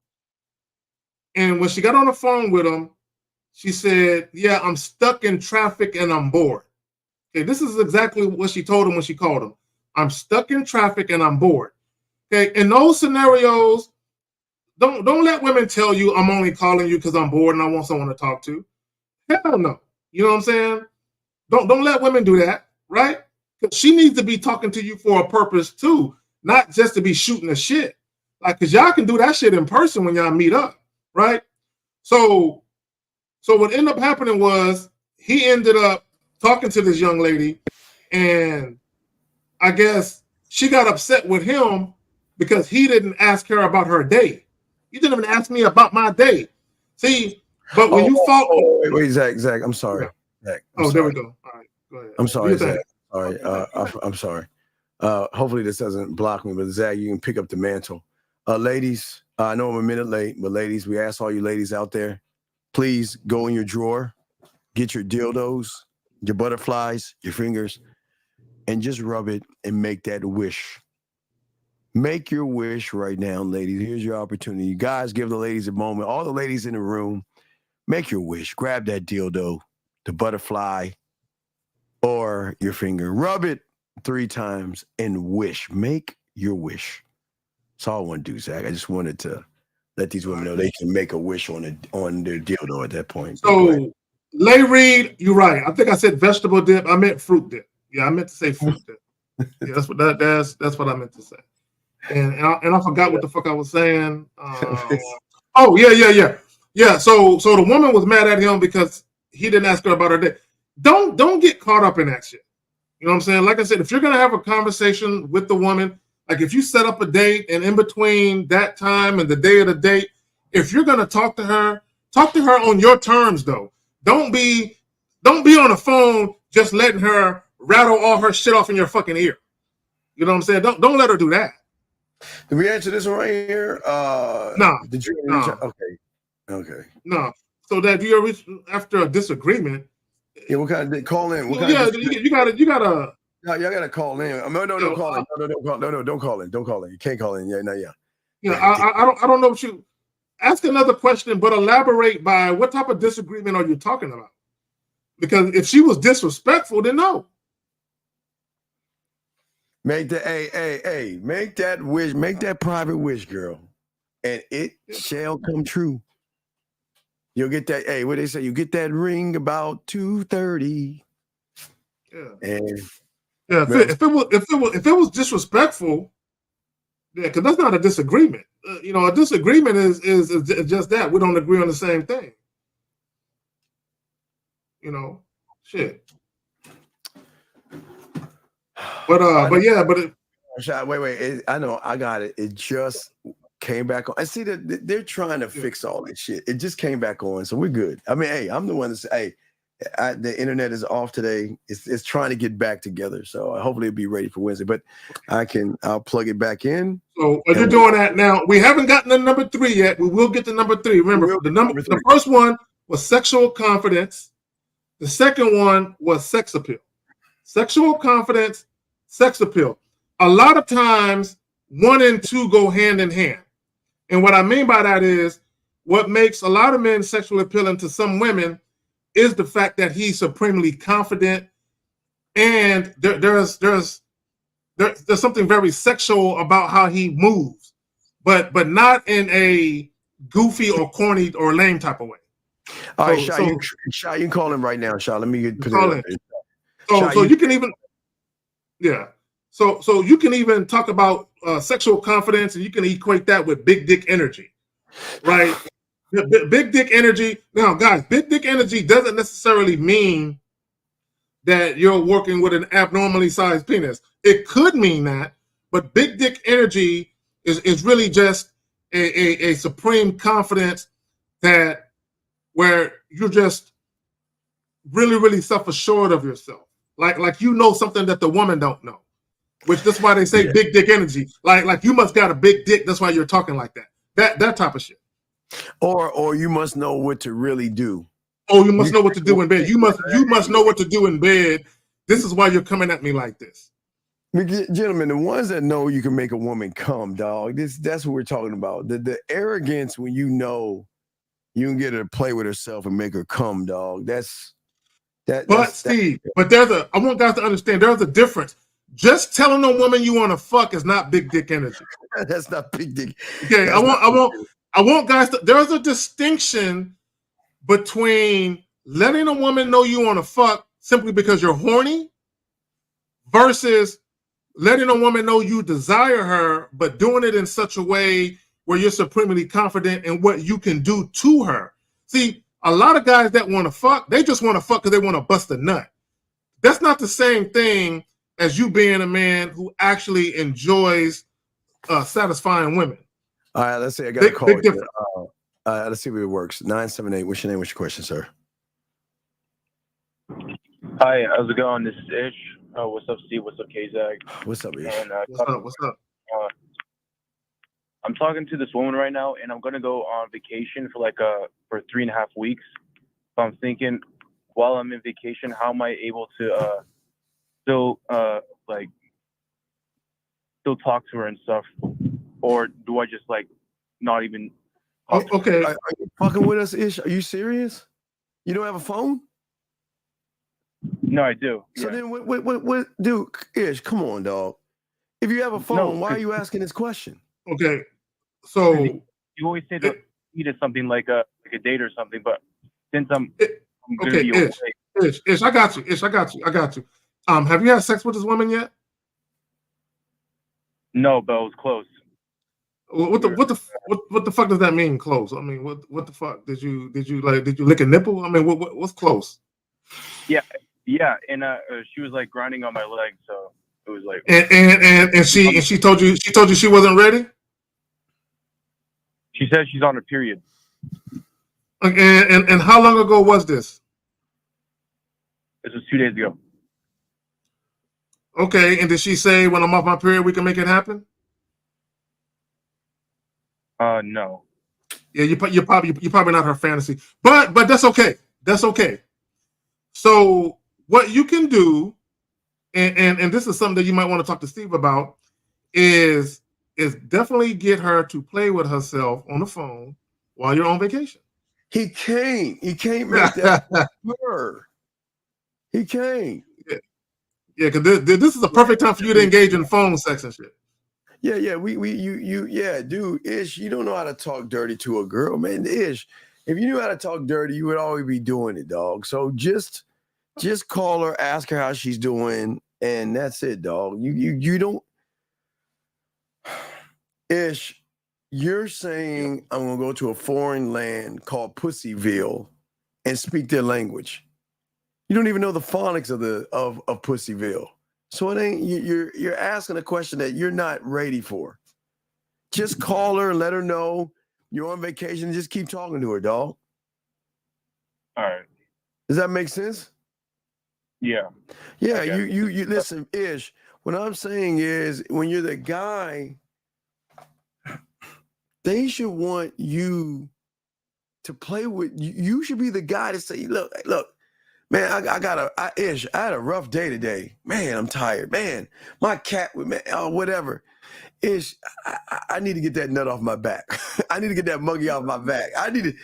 and when she got on the phone with him, she said, yeah, I'm stuck in traffic and I'm bored. Okay, this is exactly what she told him when she called him. I'm stuck in traffic and I'm bored. Okay, in those scenarios, don't let women tell you I'm only calling you because I'm bored and I want someone to talk to. Hell no. You know what I'm saying? Don't let women do that, right? Because she needs to be talking to you for a purpose too, not just to be shooting the shit. Like, because y'all can do that shit in person when y'all meet up, right? So what ended up happening was he ended up talking to this young lady, and I guess she got upset with him because he didn't ask her about her date. You didn't even ask me about my date. See, but when you fought... Wait, Zach, I'm sorry. Yeah. Zach, I'm sorry. There we go. All right, go ahead. I'm sorry, Zach. Sorry. I'm sorry. Hopefully this doesn't block me, but Zach, you can pick up the mantle. Ladies, I know I'm a minute late, but ladies, we ask all you ladies out there, please go in your drawer, get your dildos, your butterflies, your fingers, and just rub it and make that wish. Make your wish right now, ladies. Here's your opportunity. You guys, give the ladies a moment. All the ladies in the room, make your wish. Grab that dildo, the butterfly, or your finger. Rub it 3 times and wish. Make your wish. That's all I want to do, Zach. I just wanted to let these women know they can make a wish on their dildo at that point. So, Lay Reed, you're right. I think I said vegetable dip. I meant fruit dip. Yeah, I meant to say fruit dip. Yeah, that's what I meant to say. And I forgot what the fuck I was saying. Oh yeah. So the woman was mad at him because he didn't ask her about her date. Don't get caught up in that shit. You know what I'm saying? Like I said, if you're gonna have a conversation with the woman, like if you set up a date and in between that time and the day of the date, if you're gonna talk to her on your terms though. Don't be on the phone just letting her rattle all her shit off in your fucking ear. You know what I'm saying? Don't let her do that. Did we answer this one right here? No. Did you? No. Okay. No. So that you reach after a disagreement. Yeah, what kind of call in? You gotta. No, y'all gotta call in. No, don't call in. No, don't call in. Don't call in. You can't call in. Yeah. Yeah, I don't know what you. Ask another question, but elaborate by what type of disagreement are you talking about? Because if she was disrespectful, then no. Make that make that wish, make that private wish, girl. and it shall come true. You'll get that. Hey, what they say? You get that ring about 2:30. Yeah. And yeah, if it was disrespectful, yeah, because that's not a disagreement. A disagreement is just that we don't agree on the same thing. Shit. Wait. I know. I got it. It just came back on. I see that they're trying to fix all this shit. It just came back on, so we're good. I mean, hey, I'm the one that say, hey, the internet is off today. It's trying to get back together, so hopefully it'll be ready for Wednesday. But I'll plug it back in. So as you're doing that now, we haven't gotten to number 3 yet. We will get to number 3. Remember, the first one was sexual confidence. The second one was sex appeal. Sexual confidence, sex appeal. A lot of times, 1 and 2 go hand in hand. And what I mean by that is what makes a lot of men sexually appealing to some women is the fact that he's supremely confident, and there's something very sexual about how he moves, but not in a goofy or corny or lame type of way. All right, Shy, you can call him right now, Shy. Let me put it in. So you can even, So you can even talk about sexual confidence, and you can equate that with big dick energy, right? Big dick energy. Now, guys, big dick energy doesn't necessarily mean that you're working with an abnormally sized penis. It could mean that, but big dick energy is really just a supreme confidence that where you're just really, really self-assured of yourself. Like something that the woman don't know. Which that's why they say big dick energy. Like you must got a big dick. That's why you're talking like that. That type of shit. Or you must know what to really do. Oh, you must know what to do in bed. You must know what to do in bed. This is why you're coming at me like this. Gentlemen, the ones that know you can make a woman come, dog. That's what we're talking about. The arrogance when you know you can get her to play with herself and make her come, dog. Steve, I want guys to understand there's a difference. Just telling a woman you want to fuck is not big dick energy. That's not big dick. Okay, I want guys to. There's a distinction between letting a woman know you want to fuck simply because you're horny, versus letting a woman know you desire her, but doing it in such a way where you're supremely confident in what you can do to her. See, a lot of guys that want to fuck, they just want to fuck because they want to bust a nut. That's not the same thing as you being a man who actually enjoys satisfying women. All right, let's see. I got a call. Let's see if it works. 978. What's your name? What's your question, sir? Hi, how's it going? This is Ish. What's up, Steve? What's up, Kazak? What's up, Ish? And, what's up? I'm talking to this woman right now, and I'm gonna go on vacation for for 3.5 weeks. So I'm thinking, while I'm in vacation, how am I able to still talk to her and stuff, or do I just not even? Okay, are you fucking with us, Ish? Are you serious? You don't have a phone? No, I do. So then, what, dude? Ish, come on, dog. If you have a phone, why are you asking this question? Okay, so you always say that you needed something like a date or something, but since I'm gonna okay, be away. Ish, I got you. Ish, I got you. Have you had sex with this woman yet? No, but it was close. What the fuck does that mean? Close? I mean, what the fuck did you lick a nipple? I mean, what's close? Yeah, and she was grinding on my leg, so it was like. And she told you she wasn't ready. She said she's on her period. And how long ago was this? This was 2 days ago. Okay, and did she say when I'm off my period we can make it happen? No. Yeah, you're probably not her fantasy, but that's okay. That's okay. So what you can do, and this is something that you might want to talk to Steve about, is definitely get her to play with herself on the phone while you're on vacation. He can't make that her. He can't. Yeah, because this is a perfect time for you to engage in phone sex and shit. Yeah, yeah, dude, Ish, you don't know how to talk dirty to a girl, man. Ish, if you knew how to talk dirty, you would always be doing it, dog. So just call her, ask her how she's doing, and that's it, dog. You don't. Ish, you're saying I'm gonna go to a foreign land called Pussyville and speak their language. You don't even know the phonics of Pussyville. So it ain't you're asking a question that you're not ready for. Just call her and let her know you're on vacation and just keep talking to her, dog. All right. Does that make sense? Yeah. Yeah, you listen, Ish. What I'm saying is when you're the guy, they should want you to play with you should be the guy to say, look, man, I had a rough day today. Man, I'm tired. Man, my cat whatever. Ish, I need to get that nut off my back. I need to get that monkey off my back. I need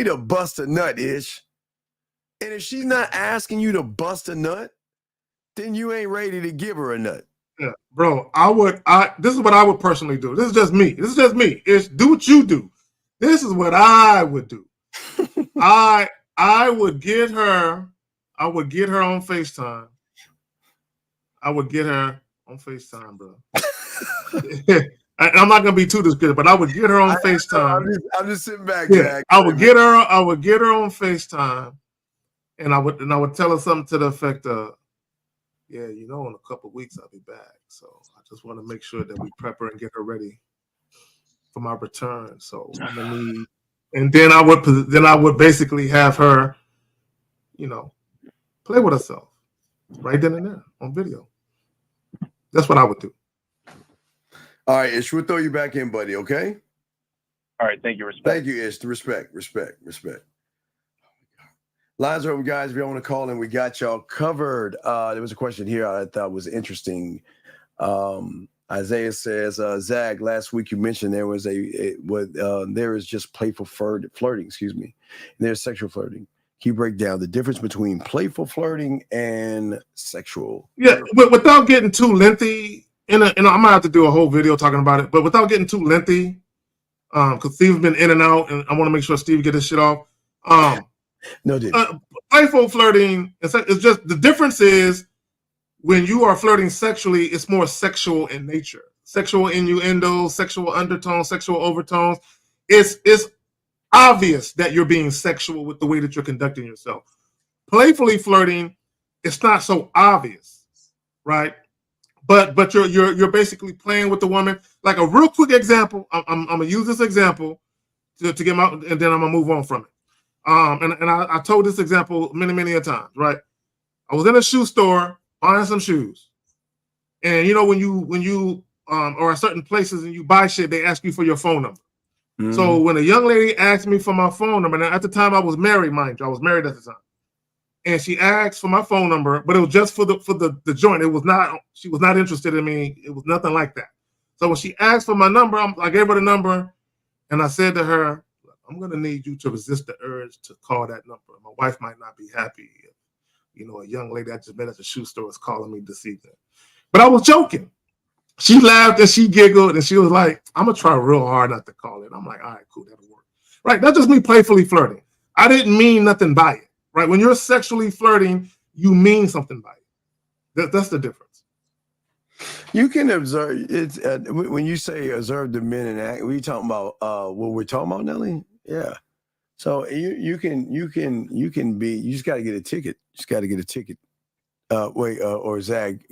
to bust a nut, Ish. And if she's not asking you to bust a nut, then you ain't ready to give her a nut. Yeah, bro, this is what I would personally do. This is just me. It's do what you do. This is what I would do. I would get her on FaceTime. Bro. I'm not gonna be too descriptive, but I would get her on FaceTime. I'm just sitting back, yeah, Jack. I would get her on FaceTime, and I would tell her something to the effect of, yeah, in a couple of weeks I'll be back. So I just want to make sure that we prep her and get her ready for my return. So I'm gonna need, and then I would basically have her, play with herself right then and there on video. That's what I would do. All right, Ish, we'll throw you back in, buddy, okay? All right, thank you. Respect. Thank you, Ish. Respect. Lines are open, guys. If you want to call in, we got y'all covered. There was a question here I thought was interesting. Isaiah says, Zag, last week you mentioned there was there is just playful flirting, and there's sexual flirting. Can you break down the difference between playful flirting and sexual? Yeah, but without getting too lengthy, I might have to do a whole video talking about it, but without getting too lengthy, because Steve's been in and out, and I want to make sure Steve get his shit off. No, dude. Playful flirting, it's just the difference is when you are flirting sexually, it's more sexual in nature. Sexual innuendo, sexual undertones, sexual overtones. It's obvious that you're being sexual with the way that you're conducting yourself. Playfully flirting, it's not so obvious, right? But you're basically playing with the woman. Like a real quick example, I'm gonna use this example to get my, and then I'm gonna move on from it. And I told this example many a times, right? I was in a shoe store buying some shoes, and when you are at certain places and you buy shit, they ask you for your phone number. Mm-hmm. So when a young lady asked me for my phone number, and at the time I was married, mind you, I was married at the time, and she asked for my phone number, but it was just for the joint. It was not, she was not interested in me. It was nothing like that. So when she asked for my number, I gave her the number, and I said to her, I'm going to need you to resist the urge to call that number. My wife might not be happy if, a young lady I just met at the shoe store is calling me this evening. But I was joking. She laughed and she giggled and she was like, I'm going to try real hard not to call it. I'm like, all right, cool, that'll work. Right, that's just me playfully flirting. I didn't mean nothing by it. Right, when you're sexually flirting, you mean something by it. That's the difference. You can observe it's when you say observe the men and act. What are you talking about? What we're talking about, Nelly? Yeah. So you can be. You just got to get a ticket. Or Zag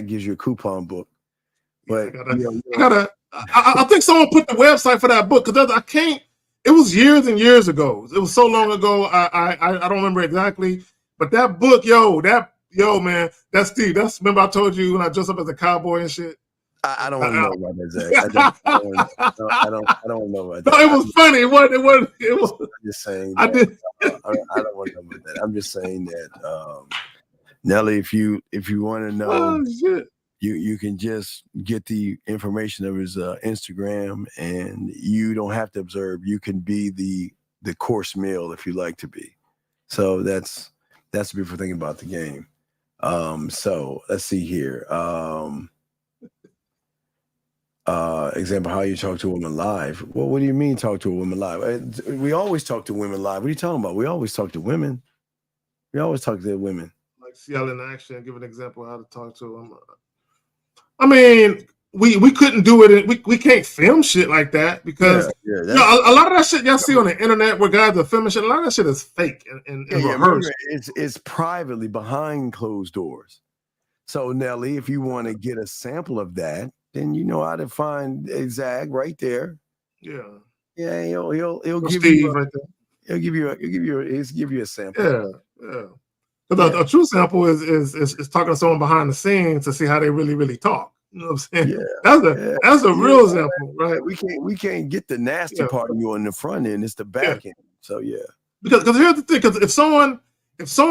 gives you a coupon book. But I think someone put the website for that book because I can't. It was years and years ago. It was so long ago. I don't remember exactly. But that book, man, that's Steve. Remember I told you when I dressed up as a cowboy and shit. I don't want to know about that, Zach. I don't know about that. No, it was funny. It was. I'm just saying. I did. I don't want to know about that. I'm just saying that, Nelly, if you want to know, you can just get the information of his Instagram, and you don't have to observe. You can be the course meal if you like to be. So that's the beautiful thing about the game. So let's see here. example, how you talk to a woman live. Well, what do you mean talk to a woman live? We always talk to women live. What are you talking about? We always talk to women. We always talk to women. Like see y'all in action. Give an example of how to talk to them. I mean, we couldn't do it. We can't film shit like that because a lot of that shit y'all see on the internet where guys are filming shit. A lot of that shit is fake and rehearsed. It's privately behind closed doors. So Nelly, if you want to get a sample of that, then you know how to find Zach right there. Yeah. Yeah, he'll give Steve you right there. He'll give you a sample. Yeah. But a true sample is talking to someone behind the scenes to see how they really talk. You know what I'm saying? Yeah. That's a real example, right? We can't get the nasty part of you on the front end. It's the back end. So yeah. Because here's the thing, because if someone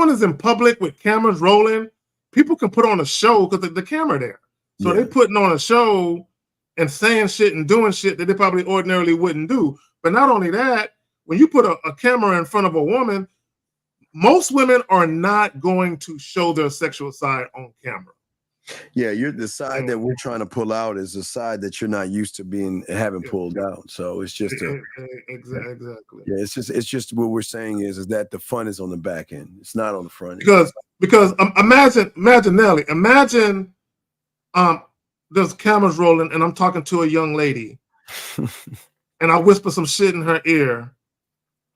is in public with cameras rolling, people can put on a show because the camera there. So they're putting on a show and saying shit and doing shit that they probably ordinarily wouldn't do. But not only that, when you put a camera in front of a woman, most women are not going to show their sexual side on camera. Yeah, the side that we're trying to pull out is the side that you're not used to having pulled out. So it's just exactly. Yeah, it's just what we're saying is that the fun is on the back end. It's not on the front end. Because imagine Nelly, imagine there's cameras rolling and I'm talking to a young lady and I whisper some shit in her ear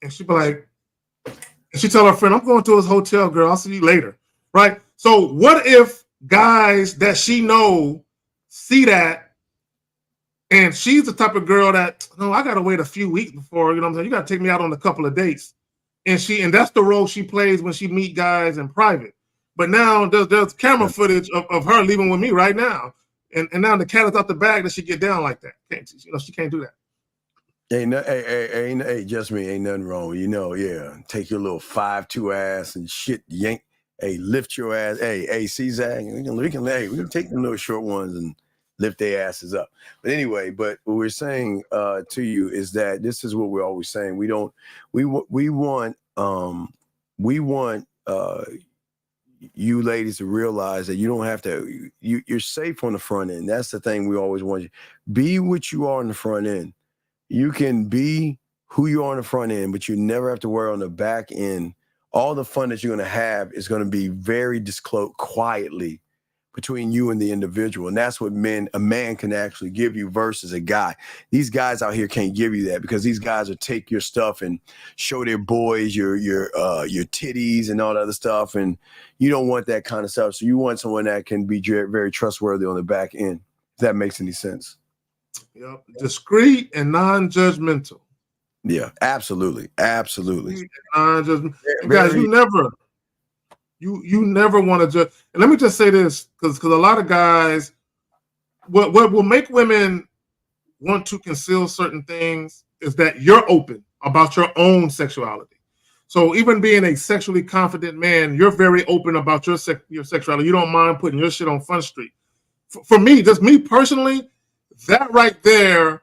and she be like, and she tell her friend, I'm going to his hotel, girl. I'll see you later. Right? So what if guys that she know see that and she's the type of girl that, no, I got to wait a few weeks before, you know what I'm saying? You got to take me out on a couple of dates. And that's the role she plays when she meet guys in private. But now there's camera footage of her leaving with me right now. And now the cat is out the bag that she get down like that. She can't do that. Hey, just me, ain't nothing wrong. Take your little 5'2" ass and shit, yank. Hey, lift your ass. Hey, see Zach, we can take them little short ones and lift their asses up. But anyway, what we're saying to you is that this is what we're always saying. We want you ladies to realize that you don't have to. You're safe on the front end. That's the thing we always want you. Be what you are on the front end. You can be who you are on the front end, but you never have to worry on the back end. All the fun that you're going to have is going to be very disclosed quietly between you and the individual. And that's what a man can actually give you versus a guy. These guys out here can't give you that because these guys will take your stuff and show their boys your titties and all that other stuff. And you don't want that kind of stuff. So you want someone that can be very trustworthy on the back end, if that makes any sense. Yep. Discreet and non-judgmental. Yeah, absolutely. Non-judgmental. Guys, you never want to judge. And let me just say this, because a lot of guys, what will make women want to conceal certain things is that you're open about your own sexuality. So even being a sexually confident man, you're very open about your sexuality. You don't mind putting your shit on Front Street. For me, just me personally, that right there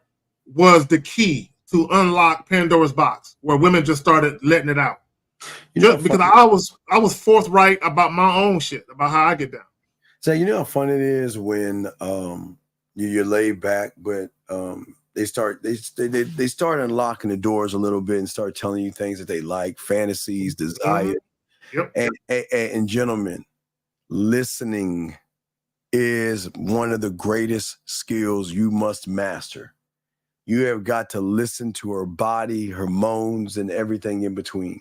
was the key to unlock Pandora's box, where women just started letting it out. Because I was forthright about my own shit, about how I get down. So you know how fun it is when you're laid back, but they start unlocking the doors a little bit and start telling you things that they like, fantasies, desire. Yep. And gentlemen, listening is one of the greatest skills you must master. You have got to listen to her body, her moans, and everything in between.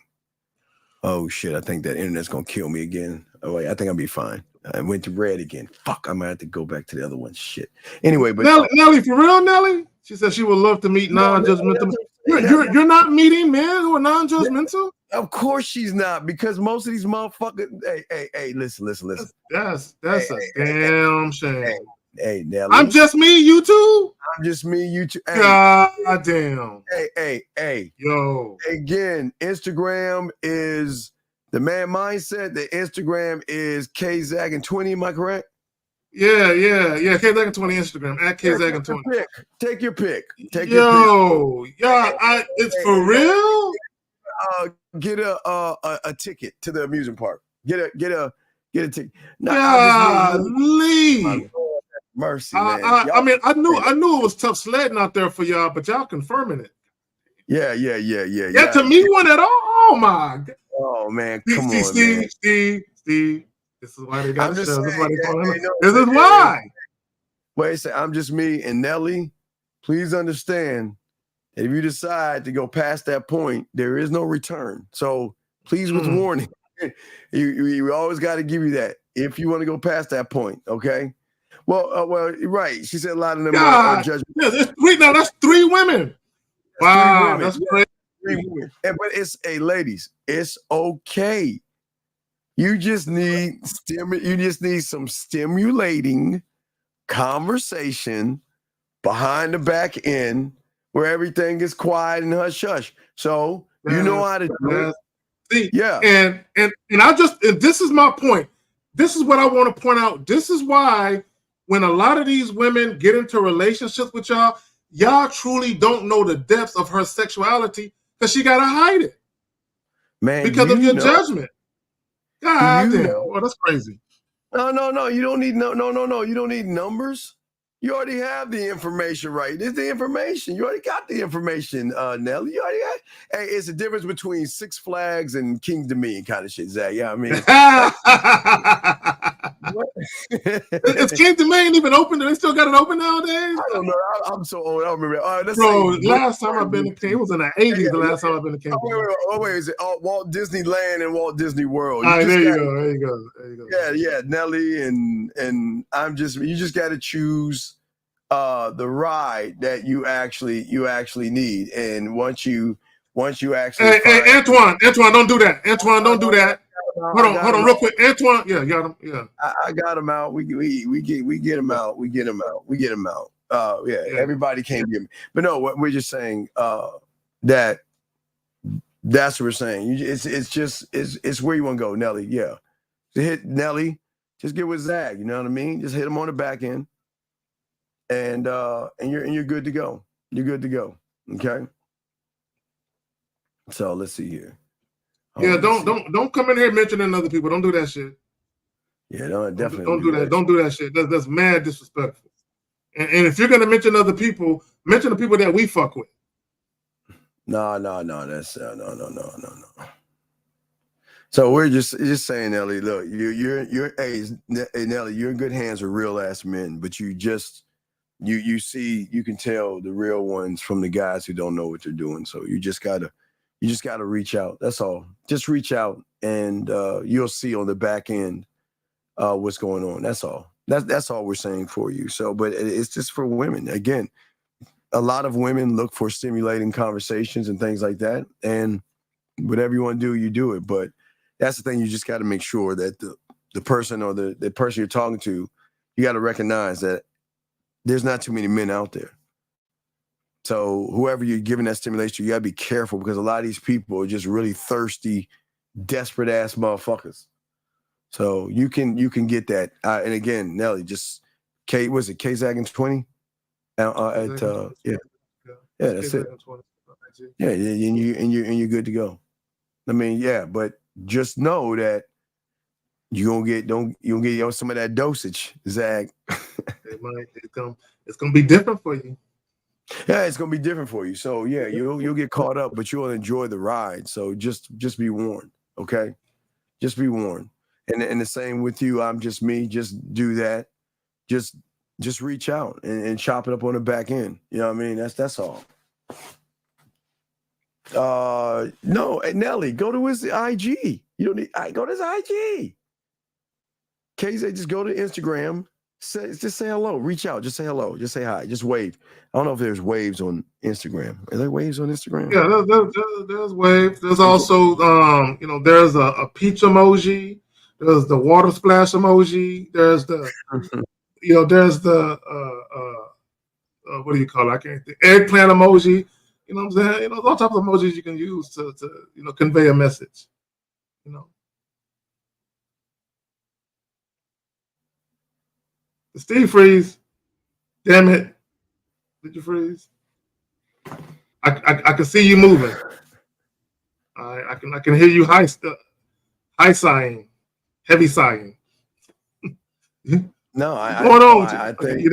Oh shit, I think that internet's gonna kill me again. Oh wait, I think I'll be fine. I went to red again. Fuck, I might have to go back to the other one. Shit. Anyway, but Nelly, for real, Nelly? She said she would love to meet non-judgmental. You're not meeting men who are non-judgmental? Of course she's not, because most of these motherfuckers. Hey, listen. That's a damn shame. Hey, Nelly. I'm just me, you too? I'm just me, you too. Hey, God damn. Hey. Yo. Again, Instagram is the man mindset. The Instagram is KZaggin20. Am I correct? Yeah. KZaggin20 Instagram at KZaggin20. Take your pick. It's for real? Get a ticket to the amusement park. Get a ticket. Golly. Mercy, man. I mean, I knew it was tough sledding out there for y'all, but y'all confirming it. Yeah. Yeah, to me, one at all. Oh my God. Oh man, Steve, come on, man. Steve. This is why they got shows. This is why they calling it. This is why. Wait a second. I'm just me and Nelly. Please understand that if you decide to go past that point, there is no return. So please, with warning, you always got to give you that if you want to go past that point. Okay. Well, right. She said a lot of them are judgment. Yeah, that's 3 women. Wow, that's great. 3 women. But it's ladies. It's okay. You just need some stimulating conversation behind the back end where everything is quiet and hush hush. So you know how to do it. Yeah. And this is my point. This is what I want to point out. This is why when a lot of these women get into relationships with y'all truly don't know the depths of her sexuality because she gotta hide it. Man, because of your judgment. God damn. Well, that's crazy. No. You don't need no. You don't need numbers. You already have the information, right? It's the information. You already got the information, Nelly. You already got. Hey, it's the difference between Six Flags and King Dominion kind of shit, Zach. Yeah, I mean, is King Dominion even open? Do they still got it open nowadays? I don't know. I'm so old. I don't remember. Bro, last time I've been to King, it was in the 80s. The last time I've been to King. Wait, is it Walt Disneyland and Walt Disney World? All right, there you go. Yeah, Nelly and you just got to choose the ride that you actually need, and once you actually hey Antoine, don't do that. Antoine, don't do that. Hold on, real quick. Antoine, yeah, got him. Yeah, I got him out. We get him out. Everybody can't get me, but no, what we're just saying that's what we're saying. It's where you want to go, Nelly. Yeah, to hit Nelly, just get with Zach. You know what I mean? Just hit him on the back end, and you're good to go. You're good to go. Okay. So let's see here. Don't come in here mentioning other people. Don't do that shit. Yeah, no, definitely don't do that. Don't do that shit. That's mad disrespectful. And if you're gonna mention other people, mention the people that we fuck with. No. That's no. So we're just saying, Nelly. Look, Nelly, you're in good hands with real ass men, but you can tell the real ones from the guys who don't know what they're doing. So you just gotta reach out. That's all. Just reach out, and you'll see on the back end what's going on. That's all. That's all we're saying for you. So, but it's just for women. Again, a lot of women look for stimulating conversations and things like that. And whatever you want to do, you do it. But that's the thing. You just got to make sure that the person or the person you're talking to, you got to recognize that there's not too many men out there. So whoever you're giving that stimulation to, you gotta be careful, because a lot of these people are just really thirsty, desperate ass motherfuckers. So you can get that. And again, Nelly, just was it K-Zag and 20? Yeah, that's it. Yeah, and you're good to go. I mean, yeah, but just know that you're gonna get some of that dosage, Zag. It's gonna be different for you. Yeah, it's gonna be different for you. So yeah, you'll get caught up, but you'll enjoy the ride. So just be warned, okay? Just be warned. And the same with you. I'm just me. Just do that. Just reach out and chop it up on the back end. You know what I mean? That's all. No, Nelly, go to his IG. You don't need. Go to his IG. KZ, just go to Instagram. Just say hello. Reach out. Just say hello. Just say hi. Just wave. I don't know if there's waves on Instagram. Are there waves on Instagram? Yeah, there's waves. There's also there's a peach emoji. There's the water splash emoji. There's the there's the what do you call it? I can't think. Eggplant emoji. You know what I'm saying? All types of emojis you can use to convey a message. Steve freeze. Damn it. Did you freeze? I can see you moving. I can hear you high sighing, heavy sighing. No, No, I think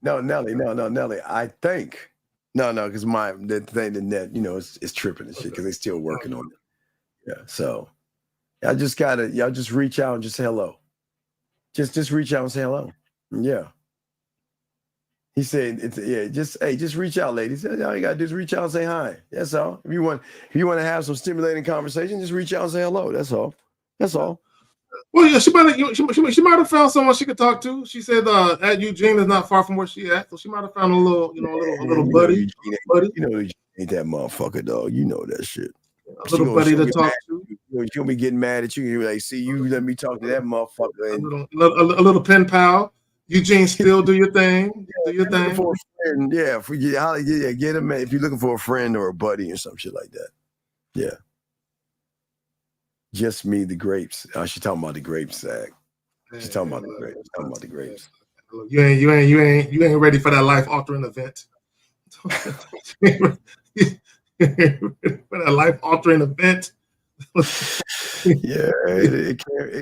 Nelly. I think because the thing the net, is tripping and shit because they still working on it. Yeah, so y'all just reach out and just say hello. Just reach out and say hello. Yeah. He said, just reach out, ladies. All you gotta do is reach out and say hi. That's all. If you want to have some stimulating conversation, just reach out and say hello. That's all. That's all. Well, yeah, she might have found someone she could talk to. She said at Eugene is not far from where she at, so she might have found a little buddy. Eugene ain't that motherfucker, dog. You know that shit. A little buddy to talk to. You're gonna be getting mad at you. You're like, see, you let me talk to that motherfucker. And a little pen pal. Eugene, still do your thing. Do your thing. For a friend, get him. If you're looking for a friend or a buddy or some shit like that, yeah. Just me, the grapes. She's talking about the grapes, Zach. She's talking about the grapes. Talking about the grapes. You ain't ready for that life altering event. For that life altering event. Yeah.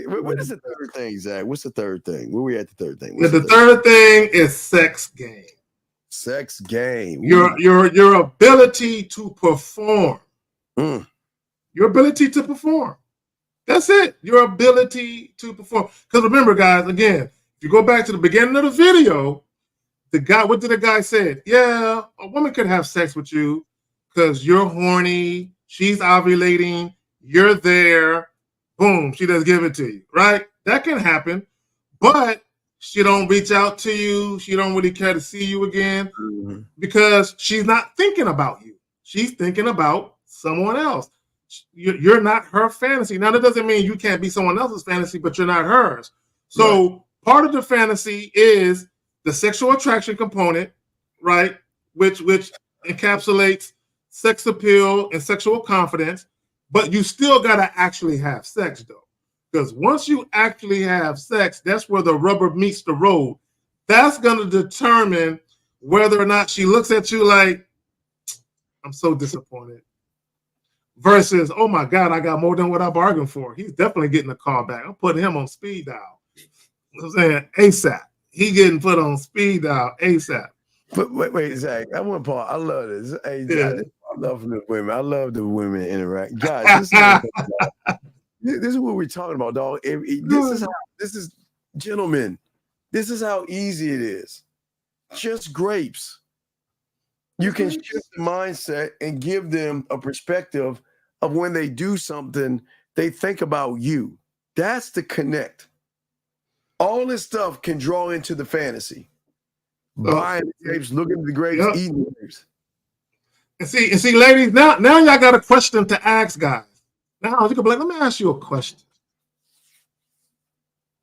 What is the third thing, Zach? What's the third thing? Where we at the third thing? The third thing is sex game. Sex game. Your ability to perform. Your ability to perform. That's it. Your ability to perform. Because remember, guys, again, if you go back to the beginning of the video, what did the guy say? Yeah, a woman could have sex with you because you're horny, she's ovulating, you're there, boom, she does give it to you, right? That can happen, but she don't reach out to you. She don't really care to see you again because she's not thinking about you. She's thinking about someone else. You're not her fantasy. Now, that doesn't mean you can't be someone else's fantasy, but you're not hers. So part of the fantasy is the sexual attraction component, right? Which encapsulates sex appeal and sexual confidence, but you still got to actually have sex, though. Because once you actually have sex, that's where the rubber meets the road. That's going to determine whether or not she looks at you like, I'm so disappointed. Versus, oh my God, I got more than what I bargained for. He's definitely getting a call back. I'm putting him on speed dial. I'm saying ASAP. He getting put on speed dial ASAP. But wait, Zach, I want to pause. I love this. Hey, Zach, I love the women. I love the women interact. Guys, this is what we're talking about, dog. This is gentlemen. This is how easy it is. Just grapes. You can shift the mindset and give them a perspective of when they do something, they think about you. That's the connect. All this stuff can draw into the fantasy. Buying the grapes, looking at the grapes, eating the grapes. And see, ladies, now y'all got a question to ask guys. Now you can be like, let me ask you a question.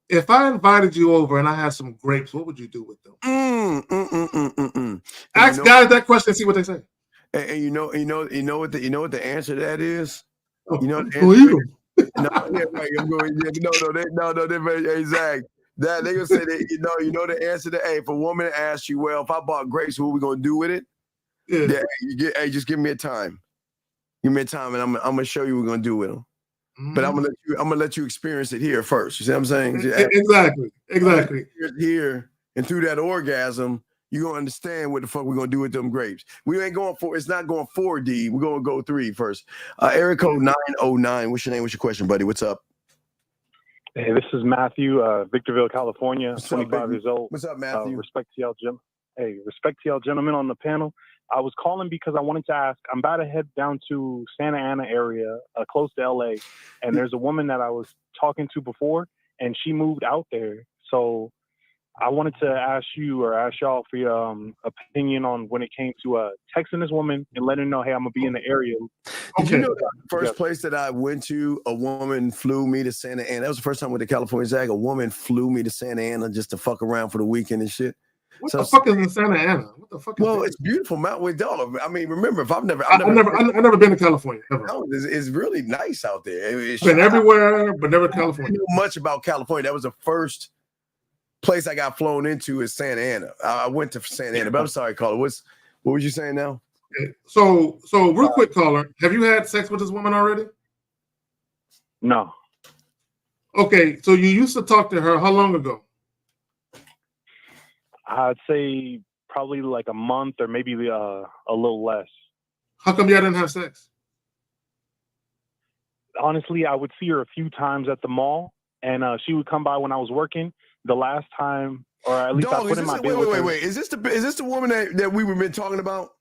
If I invited you over and I had some grapes, what would you do with them? Ask guys that question and see what they say. And you know what the answer to that is? You know who you? Exactly. That they gonna say that you know the answer to if a woman asks you, well, if I bought grapes, what are we gonna do with it? Just give me a time. Give me a time, and I'm gonna show you what we're gonna do with them. But I'm gonna let you experience it here first. You see what I'm saying? Exactly. Here and through that orgasm, you're gonna understand what the fuck we're gonna do with them grapes. We ain't going for it's not going 4D. We're gonna go 3 first. Area code 909. What's your name? What's your question, buddy? What's up? Hey, this is Matthew, Victorville, California. What's 25 years old. What's up, Matthew? Respect to y'all gentlemen on the panel. I was calling because I wanted to ask, I'm about to head down to Santa Ana area, close to LA, and there's a woman that I was talking to before, and she moved out there. So I wanted to ask you or ask y'all for your opinion on when it came to texting this woman and letting her know, hey, I'm going to be in the area. Did you know the first place that I went to, a woman flew me to Santa Ana? That was the first time with the California Zag. A woman flew me to Santa Ana just to fuck around for the weekend and shit. What the fuck is in Santa Ana? What the fuck? It's beautiful, Mount with dollar. I mean, remember, if I've never been to California. Ever. No, it's really nice out there. It's been everywhere, but never California. I didn't know much about California. That was the first place I got flown into is Santa Ana. I went to Santa Ana, but I'm sorry, caller. What was you saying now? So real quick, caller, have you had sex with this woman already? No. Okay, so you used to talk to her how long ago? I'd say probably like a month or maybe a little less. How come y'all didn't have sex? Honestly, I would see her a few times at the mall, and she would come by when I was working. The last time, or at least I put in my bid with her. Wait. Is this the woman that we were been talking about?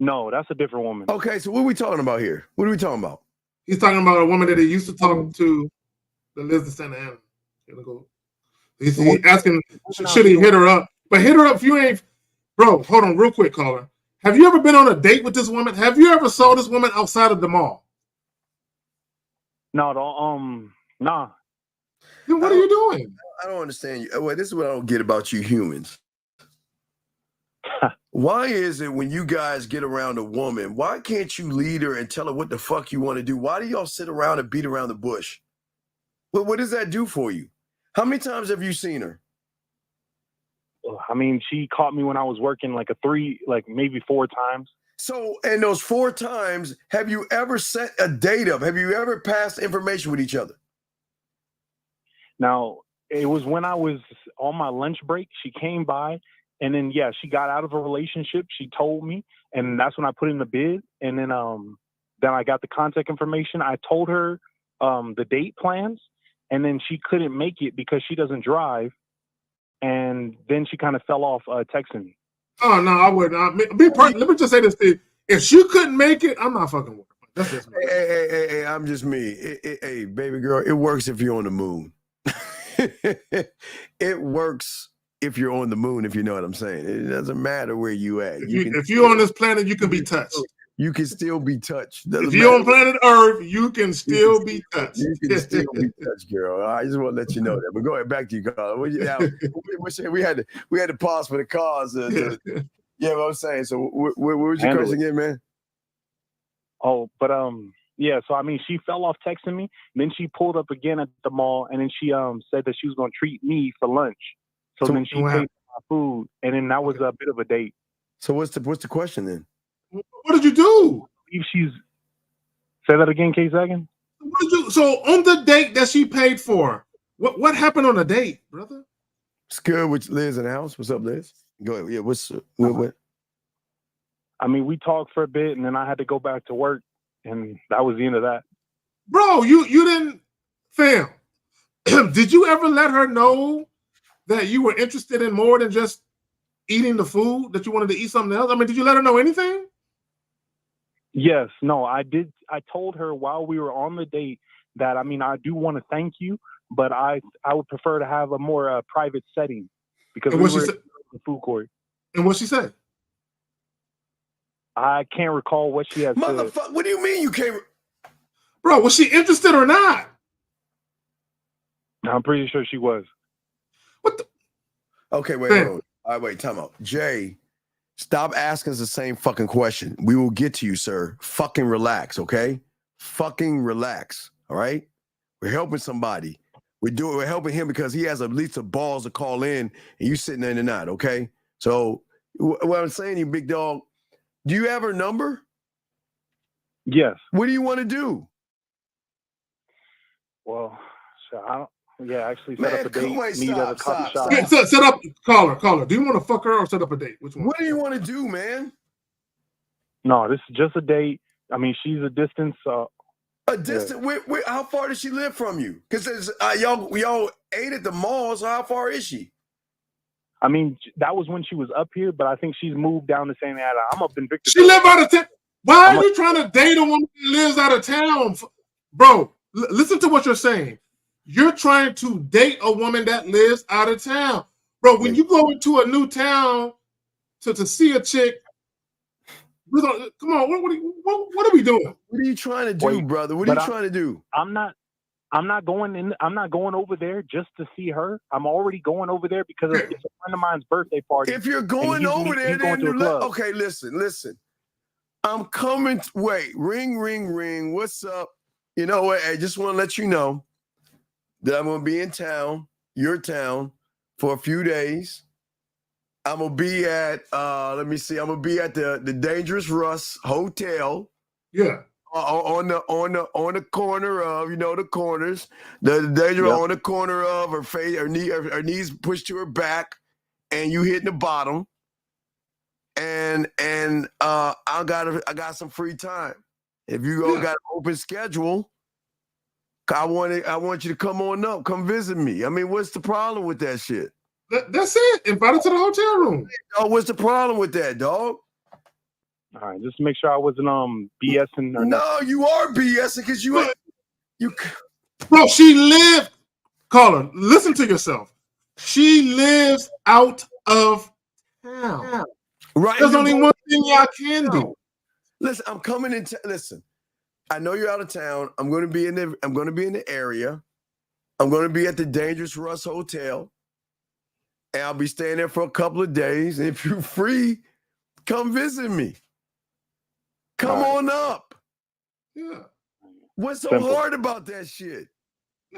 No, that's a different woman. Okay, so what are we talking about here? What are we talking about? He's talking about a woman that he used to talk to that lives in Santa Ana. He's asking, should he hit her up? But hit her up if you ain't. Bro, hold on real quick, caller. Have you ever been on a date with this woman? Have you ever saw this woman outside of the mall? No, nah. Then what are you doing? I don't understand you. Well, this is what I don't get about you humans. Why is it when you guys get around a woman, why can't you lead her and tell her what the fuck you want to do? Why do y'all sit around and beat around the bush? Well, what does that do for you? How many times have you seen her? I mean, she caught me when I was working maybe 4 times. So, in those 4 times, have you ever set a date up? Have you ever passed information with each other? Now, it was when I was on my lunch break. She came by, and then, she got out of a relationship. She told me, and that's when I put in the bid. And then I got the contact information. I told her the date plans, and then she couldn't make it because she doesn't drive. And then she kind of fell off texting me. Oh, no, I wouldn't. Let me just say this to you. If she couldn't make it, I'm not fucking with her. That's just me. Hey, I'm just me. Hey, baby girl, it works if you're on the moon. It works if you're on the moon, if you know what I'm saying. It doesn't matter where you at. If you're on this planet, you can be touched. You can still be touched. If you're on planet Earth, you can still be touched. You can still be touched, girl. I just want to let you know that. But go ahead, back to you, Carl. We had to pause for the cause. Yeah, what I'm saying. So, what was your question again, man? Oh, but so I mean, she fell off texting me. Then she pulled up again at the mall, and then she said that she was going to treat me for lunch. So then she paid for my food, and then that was a bit of a date. So what's the question then? What did you do? Say that again, K-Sagan. What did you? So on the date that she paid for, what happened on the date, brother? It's good with Liz in the house. What's up, Liz? Go ahead. Yeah, what? I mean, we talked for a bit, and then I had to go back to work, and that was the end of that. Bro, you didn't fail. Did you ever let her know that you were interested in more than just eating the food, that you wanted to eat something else? I mean, did you let her know anything? Yes, no, I did. I told her while we were on the date that, I mean, I do want to thank you, but I would prefer to have a more private setting because we were in the food court. And what she said? I can't recall what she had said. Motherfucker, what do you mean you can't? Bro, was she interested or not? I'm pretty sure she was. What the? Okay, wait. All right, wait, time out. Jay, stop asking us the same fucking question. We will get to you, sir. Fucking relax, okay? Fucking relax, all right? We're helping somebody. We're helping him because he has at least the balls to call in, and you sitting there in the night, okay? So what I'm saying to you, big dog, do you have her number? Yes. What do you want to do? Well, so actually set up a date. Meet at a coffee shop. Set up, caller. Do you want to fuck her or set up a date? Which one? What do you want to do, man? No, this is just a date. I mean, she's a distance. A distance? Yeah. How far does she live from you? Because y'all ate at the mall, so how far is she? I mean, that was when she was up here, but I think she's moved down to Santa Ana. I'm up in Victor. She live out of town. Why are you trying to date a woman that lives out of town? Bro, listen to what you're saying. You're trying to date a woman that lives out of town. Bro, when you go into a new town to see a chick, come on, what are we doing? What are you trying to do, brother? What are you trying to do? I'm not going over there just to see her. I'm already going over there because it's a friend of mine's birthday party. If you're going over there, then okay, listen. I'm coming. Wait, ring. What's up? You know what? I just want to let you know that I'm going to be in town, your town, for a few days. I'm going to be at, I'm going to be at the Dangerous Russ Hotel. Yeah. On the corner of, the corners, the Dangerous on the corner of her face, her knees pushed to her back. and you hitting the bottom, and I got some free time. If you got an open schedule, I want you to come on up, come visit me. I mean, what's the problem with that shit? That's it. Invite her to the hotel room. Oh, what's the problem with that, dog? All right, just to make sure I wasn't BSing or No, you are BSing because you. Bro, she lived. Caller, listen to yourself. She lives out of town. Right. There's only one thing y'all can do. Listen, I'm coming in. Listen, I know you're out of town. I'm going to be in the area. I'm going to be at the Dangerous Russ Hotel, and I'll be staying there for a couple of days. And if you're free, come visit me. Come on up. Yeah. What's so hard about that shit?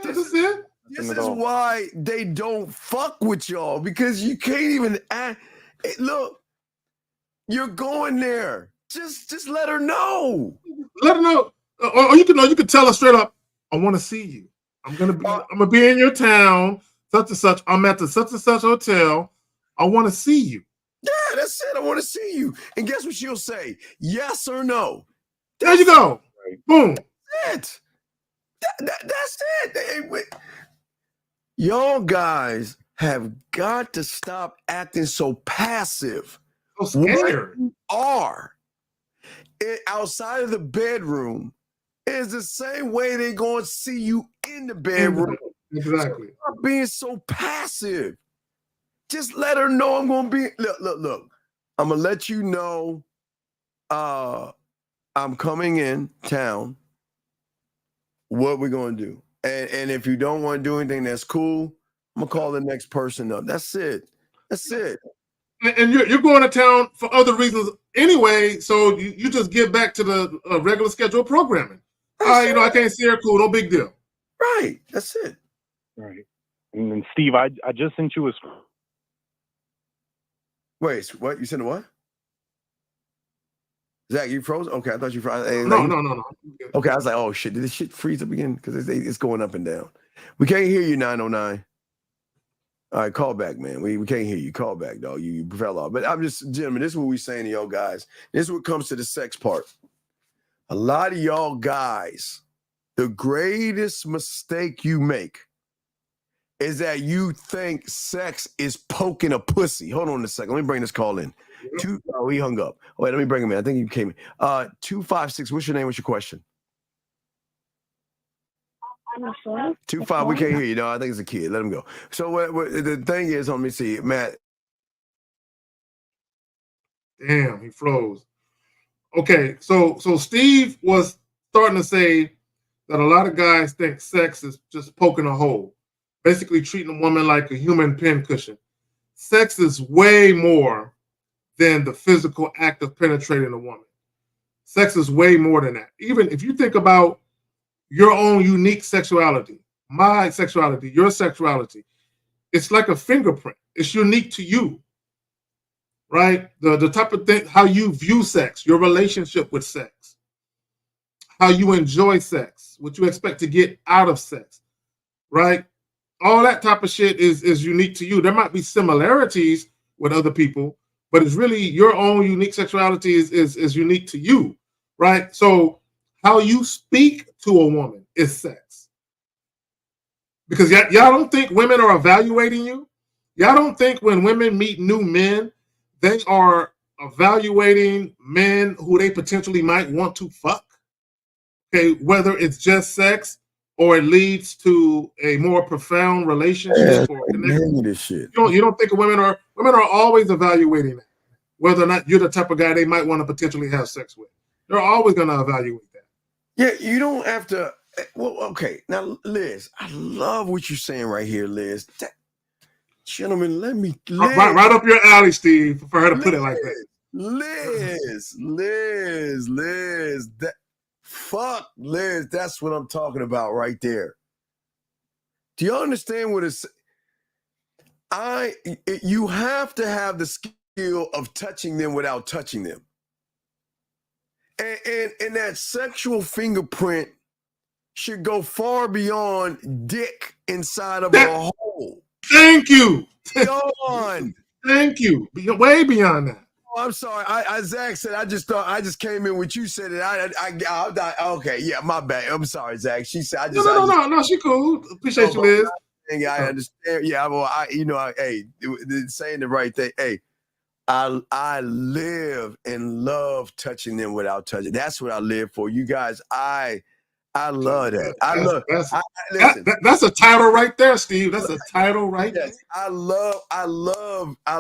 This is it. This is why they don't fuck with y'all, because you can't even act. Look, you're going there. Just let her know. Let her know. Or you can tell her straight up, I want to see you. I'm gonna be in your town, such and such. I'm at the such and such hotel. I want to see you. Yeah, that's it. I want to see you. And guess what she'll say? Yes or no. There you go. Boom. That's it. That's it. Y'all guys have got to stop acting so passive. So scared. What you are outside of the bedroom is the same way they're going to see you in the bedroom. Exactly. Stop being so passive. Just let her know I'm going to be. Look. I'm going to let you know I'm coming in town. What we're going to do. And if you don't want to do anything, that's cool. I'm going to call the next person up. That's it. That's it. And you're going to town for other reasons anyway, so you just get back to the regular scheduled programming. I can't see her, cool, no big deal. Right. That's it. Right. And then, Steve, I just sent you a... Wait, what? You sent a what? Zach, you froze? Okay, I thought you froze. No. Okay, I was like, oh, shit. Did this shit freeze up again? Because it's going up and down. We can't hear you, 909. All right, call back, man. We can't hear you. Call back, dog. You fell off. But I'm just, gentlemen, this is what we're saying to y'all guys. This is what comes to the sex part. A lot of y'all guys, the greatest mistake you make is that you think sex is poking a pussy. Hold on a second. Let me bring this call in. He hung up. Wait, let me bring him in. I think he came in. 256, what's your name? What's your question? 25, we can't hear you. No, I think it's a kid. Let him go. So what the thing is, let me see, Matt. Damn, he froze. Okay, so Steve was starting to say that a lot of guys think sex is just poking a hole, basically treating a woman like a human pincushion. Sex is way more than the physical act of penetrating a woman. Sex is way more than that. Even if you think about your own unique sexuality, my sexuality, your sexuality, it's like a fingerprint. It's unique to you, right? The type of thing, how you view sex, your relationship with sex, how you enjoy sex, what you expect to get out of sex, right? All that type of shit is unique to you. There might be similarities with other people, but it's really your own unique sexuality is unique to you, right? So how you speak to a woman is sex. Because y'all don't think women are evaluating you? Y'all don't think when women meet new men, they are evaluating men who they potentially might want to fuck? Okay, whether it's just sex or it leads to a more profound relationship or connection. This shit. You don't think women are always evaluating that, whether or not you're the type of guy they might want to potentially have sex with. They're always going to evaluate that. Yeah, you don't have to. Well, okay. Now, Liz, I love what you're saying right here, Liz. Gentlemen, let me. Right up your alley, Steve, for her to put it like that. Liz. Fuck, Liz. That's what I'm talking about right there. Do you understand what it's? You have to have the skill of touching them without touching them. And that sexual fingerprint should go far beyond dick inside of a hole. Thank you. Beyond. Thank you. Way beyond that. Oh, I'm sorry. Zach said, I just came in with you said it. Okay, yeah, my bad. I'm sorry, Zach. She said, No, she cool. Appreciate you, Liz. I understand. Yeah, well, hey, saying the right thing. Hey, I live and love touching them without touching. That's what I live for. You guys, I love that. That's a title right there, Steve. That's a title right there. I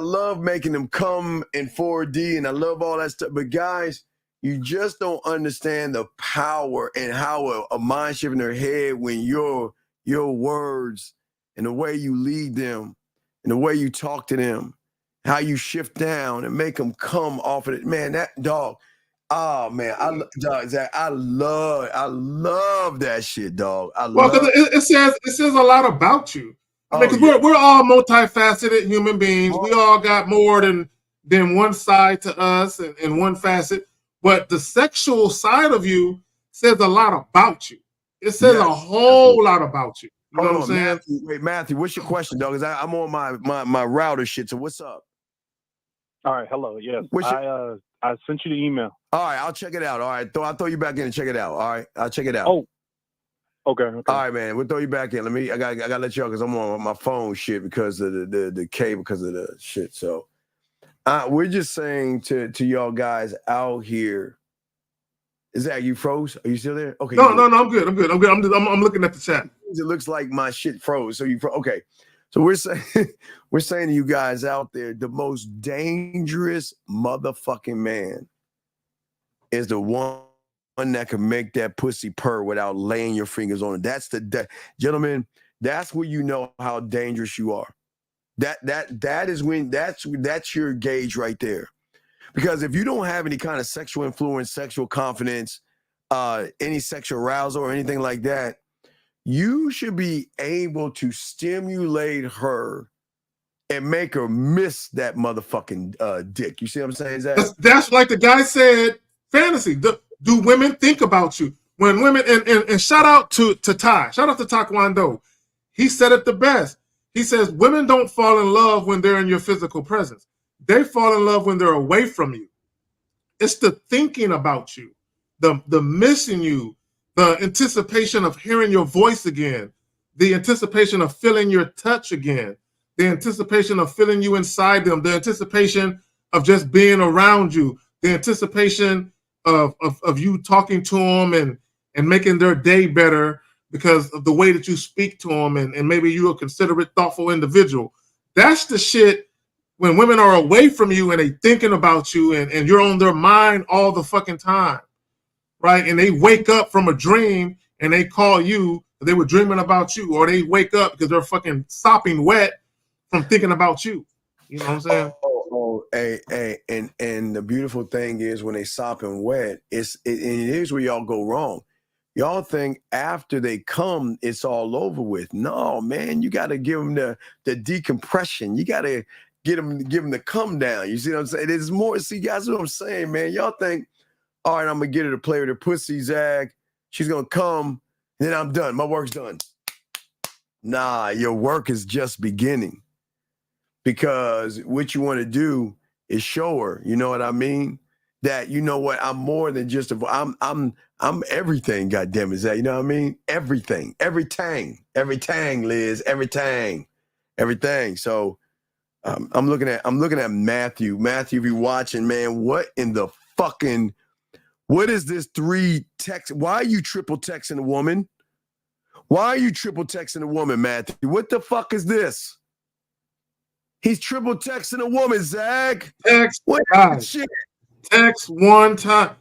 love making them come in 4D, and I love all that stuff. But guys, you just don't understand the power and how a mind shift in their head when your words and the way you lead them and the way you talk to them, how you shift down and make them come off of it. Man, that dog. Oh man, Zach, I love that shit, dog. Because it says a lot about you. I mean, because we're all multifaceted human beings. We all got more than one side to us and one facet. But the sexual side of you says a lot about you. It says a whole lot about you. You know what I'm saying? Matthew, what's your question, dog? Because I'm on my router shit. So what's up? All right, hello. Yes, I sent you the email. All right, I'll check it out. All right, I'll throw you back in and check it out. All right, I'll check it out. Oh, okay. All right, man, we'll throw you back in. I gotta let you out because I'm on my phone shit because of the cable, because of the shit. So we're just saying to y'all guys out here. Is that you froze? Are you still there? Okay. No, I'm good. I'm looking at the chat. It looks like my shit froze. So you okay. So we're saying to you guys out there, the most dangerous motherfucking man is the one that can make that pussy purr without laying your fingers on it. That's gentlemen, that's where you know how dangerous you are. That is when that's your gauge right there. Because if you don't have any kind of sexual influence, sexual confidence, any sexual arousal or anything like that, you should be able to stimulate her and make her miss that motherfucking dick. You see what I'm saying, Zach? That's like the guy said, fantasy. Do women think about you? When women, and shout out to Ty, shout out to Taekwondo. He said it the best. He says, women don't fall in love when they're in your physical presence. They fall in love when they're away from you. It's the thinking about you, the missing you, the anticipation of hearing your voice again, the anticipation of feeling your touch again, the anticipation of feeling you inside them, the anticipation of just being around you, the anticipation of you talking to them and making their day better because of the way that you speak to them, and maybe you're a considerate, thoughtful individual. That's the shit when women are away from you and they thinking about you and you're on their mind all the fucking time. Right, and they wake up from a dream and they call you. They were dreaming about you, or they wake up because they're fucking sopping wet from thinking about you. You know what I'm saying? And the beautiful thing is when they sopping wet, and here's where y'all go wrong. Y'all think after they come, it's all over with. No, man, you got to give them the decompression. You got to give them the come down. You see what I'm saying? There's more. See, guys, what I'm saying, man. Y'all think, all right, I'm going to get her to play with her pussy, Zach. She's going to come, and then I'm done. My work's done. Nah, your work is just beginning. Because what you want to do is show her, you know what I mean? That, you know what, I'm more than just I'm everything, goddammit, Zach. You know what I mean? Everything. Every tang, Liz. Everything. So I'm looking at Matthew. Matthew, if you're watching, man, what in the fucking... What is this 3 text? Why are you triple texting a woman? Why are you triple texting a woman, Matthew? What the fuck is this? He's triple texting a woman, Zach. Text one time. Guys. Text one time.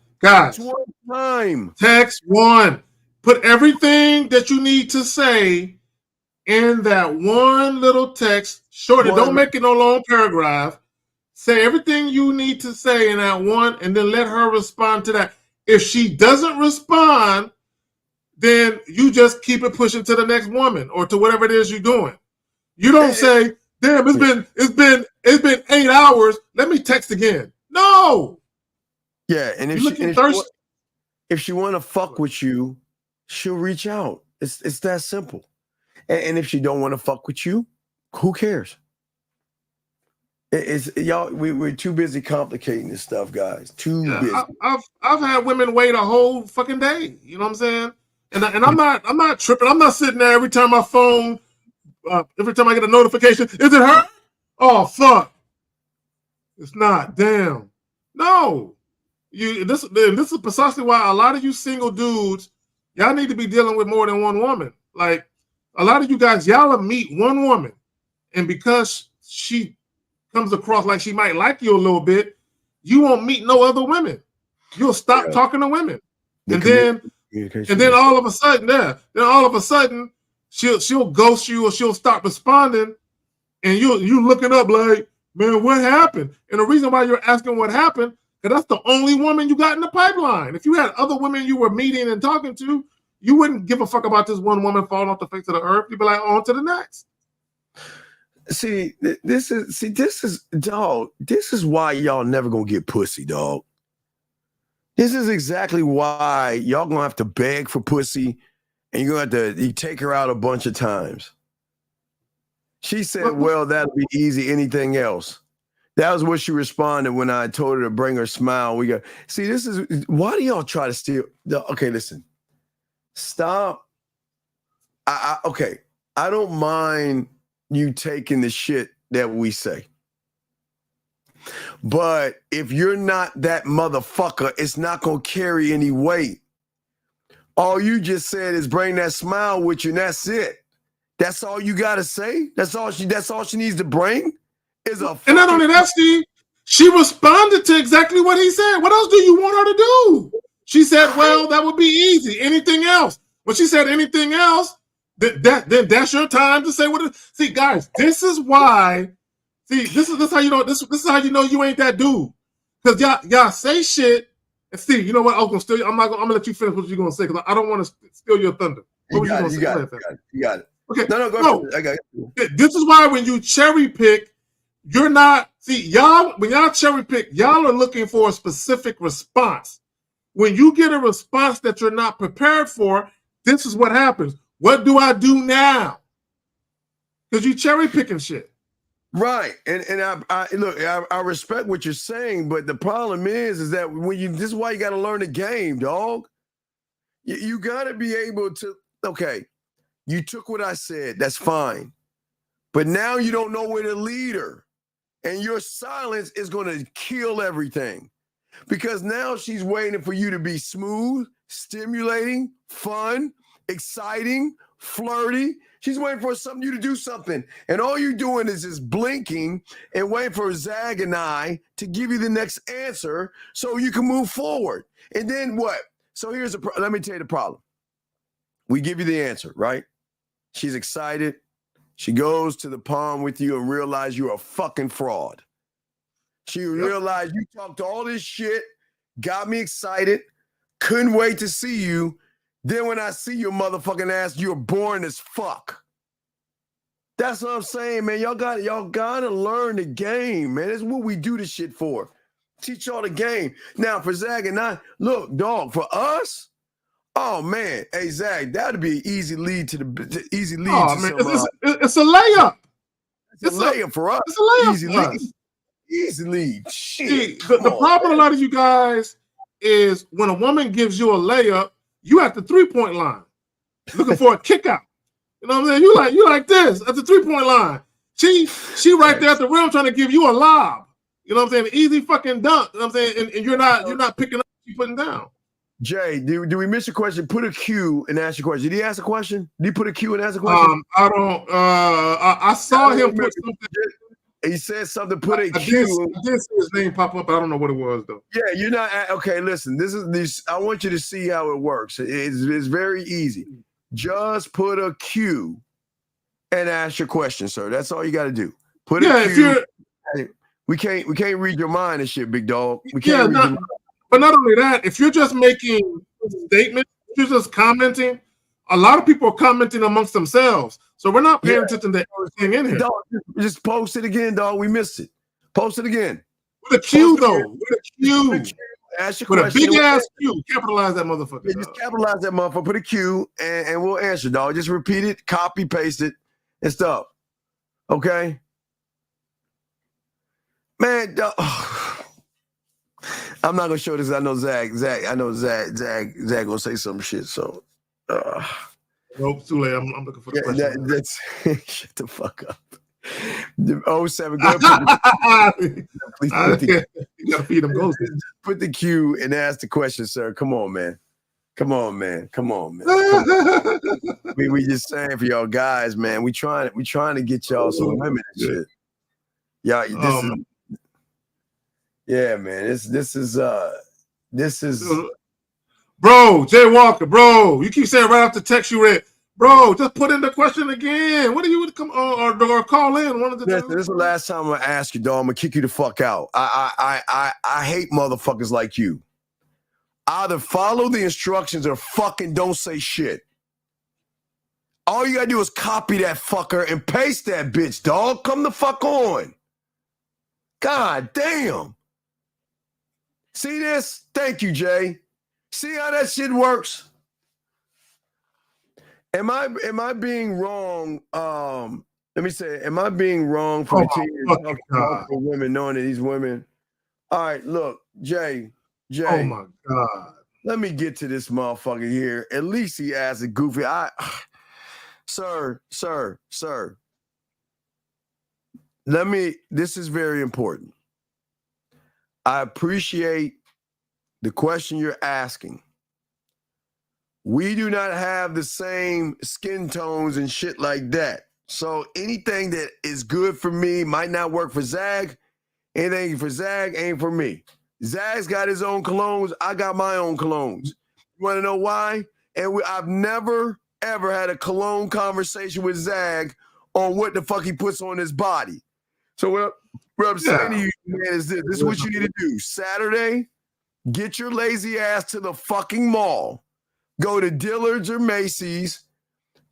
Text one. Put everything that you need to say in that one little text. Short it. Don't make it no long paragraph. Say everything you need to say in that one, and then let her respond to that. If she doesn't respond, then you just keep it pushing to the next woman or to whatever it is you're doing. You don't say, "Damn, it's been 8 hours. Let me text again." No. Yeah, and if she want to fuck with you, she'll reach out. It's that simple. And if she don't want to fuck with you, who cares? It's y'all. We're too busy complicating this stuff, guys. Too busy. I've had women wait a whole fucking day. You know what I'm saying? And I'm not tripping. I'm not sitting there every time my phone, every time I get a notification. Is it her? Oh fuck! It's not. Damn. No. This is precisely why a lot of you single dudes, y'all need to be dealing with more than one woman. Like a lot of you guys, y'all will meet one woman, and because she comes across like she might like you a little bit, you won't meet no other women. You'll stop talking to women, and then all of a sudden, she'll ghost you or she'll stop responding, and you looking up like, man, what happened? And the reason why you're asking what happened, because that's the only woman you got in the pipeline. If you had other women you were meeting and talking to, you wouldn't give a fuck about this one woman falling off the face of the earth. You'd be like, on to the next. This is why y'all never gonna get pussy, dog. This is exactly why y'all gonna have to beg for pussy, and you're gonna have to take her out a bunch of times. She said, well, that'll be easy, anything else. That was what she responded when I told her to bring her smile. This is, why do y'all try to steal? Okay, listen, stop. Okay, I don't mind you taking the shit that we say. But if you're not that motherfucker, it's not going to carry any weight. All you just said is bring that smile with you, and that's it. That's all you got to say? That's all she needs to bring? And not only that, Steve, she responded to exactly what he said. What else do you want her to do? She said, well, that would be easy. Anything else? When she said anything else, then that's your time to say what it is. See, guys, this is why. See, this is how you know this is how you know you ain't that dude. Because y'all say shit. And Steve, you know what? I'm gonna let you finish what you're gonna say because I don't want to steal your thunder. What were you gonna say? You got it. Okay. No, go ahead. I got it. This is why when you cherry pick, you're not. See, y'all, when y'all cherry pick, y'all are looking for a specific response. When you get a response that you're not prepared for, this is what happens. What do I do now? Because you cherry picking shit. Right. And I respect what you're saying, but the problem is that this is why you got to learn the game, dog. You got to be able to, okay, you took what I said, that's fine. But now you don't know where to lead her. And your silence is going to kill everything. Because now she's waiting for you to be smooth, stimulating, fun, exciting, flirty. She's waiting for you to do something. And all you're doing is just blinking and waiting for Zag and I to give you the next answer so you can move forward. And then what? So let me tell you the problem. We give you the answer, right? She's excited. She goes to the pond with you and realizes you're a fucking fraud. She realized you talked all this shit, got me excited, couldn't wait to see you. Then when I see your motherfucking ass, you're boring as fuck. That's what I'm saying, man. Y'all gotta learn the game, man. That's what we do this shit for. Teach y'all the game. Now for Zag and I, look, dog, for us, oh man, hey Zag, that'd be an easy lead to the easy lead. Oh man, it's a layup. It's a layup for us. It's a layup easy for lead. us. Easy lead. Shit. See, the problem a lot of you guys is when a woman gives you a layup, you at the 3-point line looking for a kick out. You know what I'm saying? You like this at the 3-point line. She right there at the rim trying to give you a lob. You know what I'm saying? An easy fucking dunk. You know what I'm saying? And you're not picking up, you're putting down. Jay, do we miss a question? Put a Q and ask a question. Did he ask a question? Did he put a Q and ask a question? I don't. I saw him put something. He said something. Put a Q. I did see his name pop up. But I don't know what it was though. Yeah, you're not okay. Listen, this. I want you to see how it works. It's very easy. Just put a Q and ask your question, sir. That's all you got to do. Put a Q. We can't read your mind and shit, big dog. We can't read your mind. But not only that, if you're just making statements, if you're just commenting, a lot of people are commenting amongst themselves. So we're not paying attention to everything in here. Dog, just post it again, dog. We missed it. Post it again. With a Q, though. With a Q. Ask your with question. A big-ass Q. Capitalize that motherfucker. Yeah, just capitalize that motherfucker. Put a Q, and we'll answer, dog. Just repeat it, copy, paste it, and stuff. Okay? Man, I'm not gonna show this. I know Zach gonna say some shit. So, nope, too late. I'm looking for the question. That's shut the fuck up. 07, go ahead. You gotta feed them ghosts. Put the cue and ask the question, sir. Come on, man. Come on, man. We just saying for y'all guys, man. We trying to get y'all some women and shit. Y'all, yeah, man. This is bro, Jay Walker, bro. You keep saying right after text you read, bro. Just put in the question again. What do you come on or call in? One of the this is the last time I'm gonna ask you, dog. I'm gonna kick you the fuck out. I hate motherfuckers like you. Either follow the instructions or fucking don't say shit. All you gotta do is copy that fucker and paste that bitch, dog. Come the fuck on. God damn. See this? Thank you, Jay. See how that shit works? Am I being wrong? Let me say, am I being wrong for the women knowing that these women? All right, look, Jay. Oh my God. Let me get to this motherfucker here. At least he asked a goofy. Sir. This is very important. I appreciate the question you're asking. We do not have the same skin tones and shit like that. So anything that is good for me might not work for Zag. Anything for Zag ain't for me. Zag's got his own colognes. I got my own colognes. You want to know why? And I've never, ever had a cologne conversation with Zag on what the fuck he puts on his body. So what I'm saying to you, man, is this is what you need to do. Saturday, get your lazy ass to the fucking mall. Go to Dillard's or Macy's.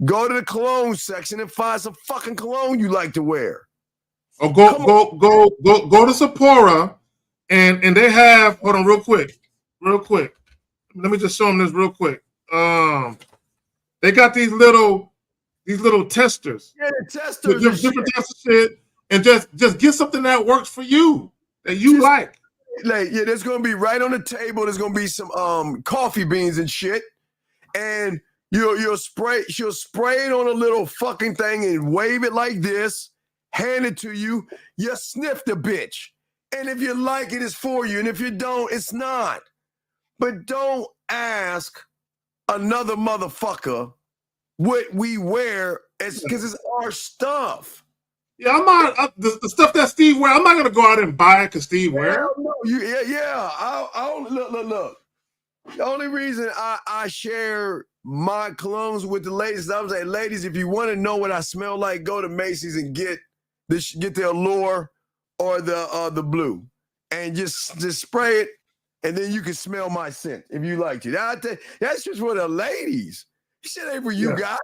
Go to the cologne section and find some fucking cologne you like to wear. Or go to Sephora and they have, hold on real quick. Let me just show them this real quick. They got these little testers. Yeah, the testers. Different types of shit. And just get something that works for you, that you like. Like, yeah, there's gonna be right on the table, there's gonna be some coffee beans and shit. And she'll spray it on a little fucking thing and wave it like this, hand it to you, you sniff the bitch. And if you like it, it's for you. And if you don't, it's not. But don't ask another motherfucker what we wear because it's our stuff. Yeah, I'm not the stuff that Steve wear. I'm not gonna go out and buy it because Steve wear. No, I'll look. The only reason I share my colognes with the ladies, I was like, ladies, if you want to know what I smell like, go to Macy's and get the Allure or the Blue, and just spray it, and then you can smell my scent if you like to. That's just for the ladies. Shit ain't for you guys.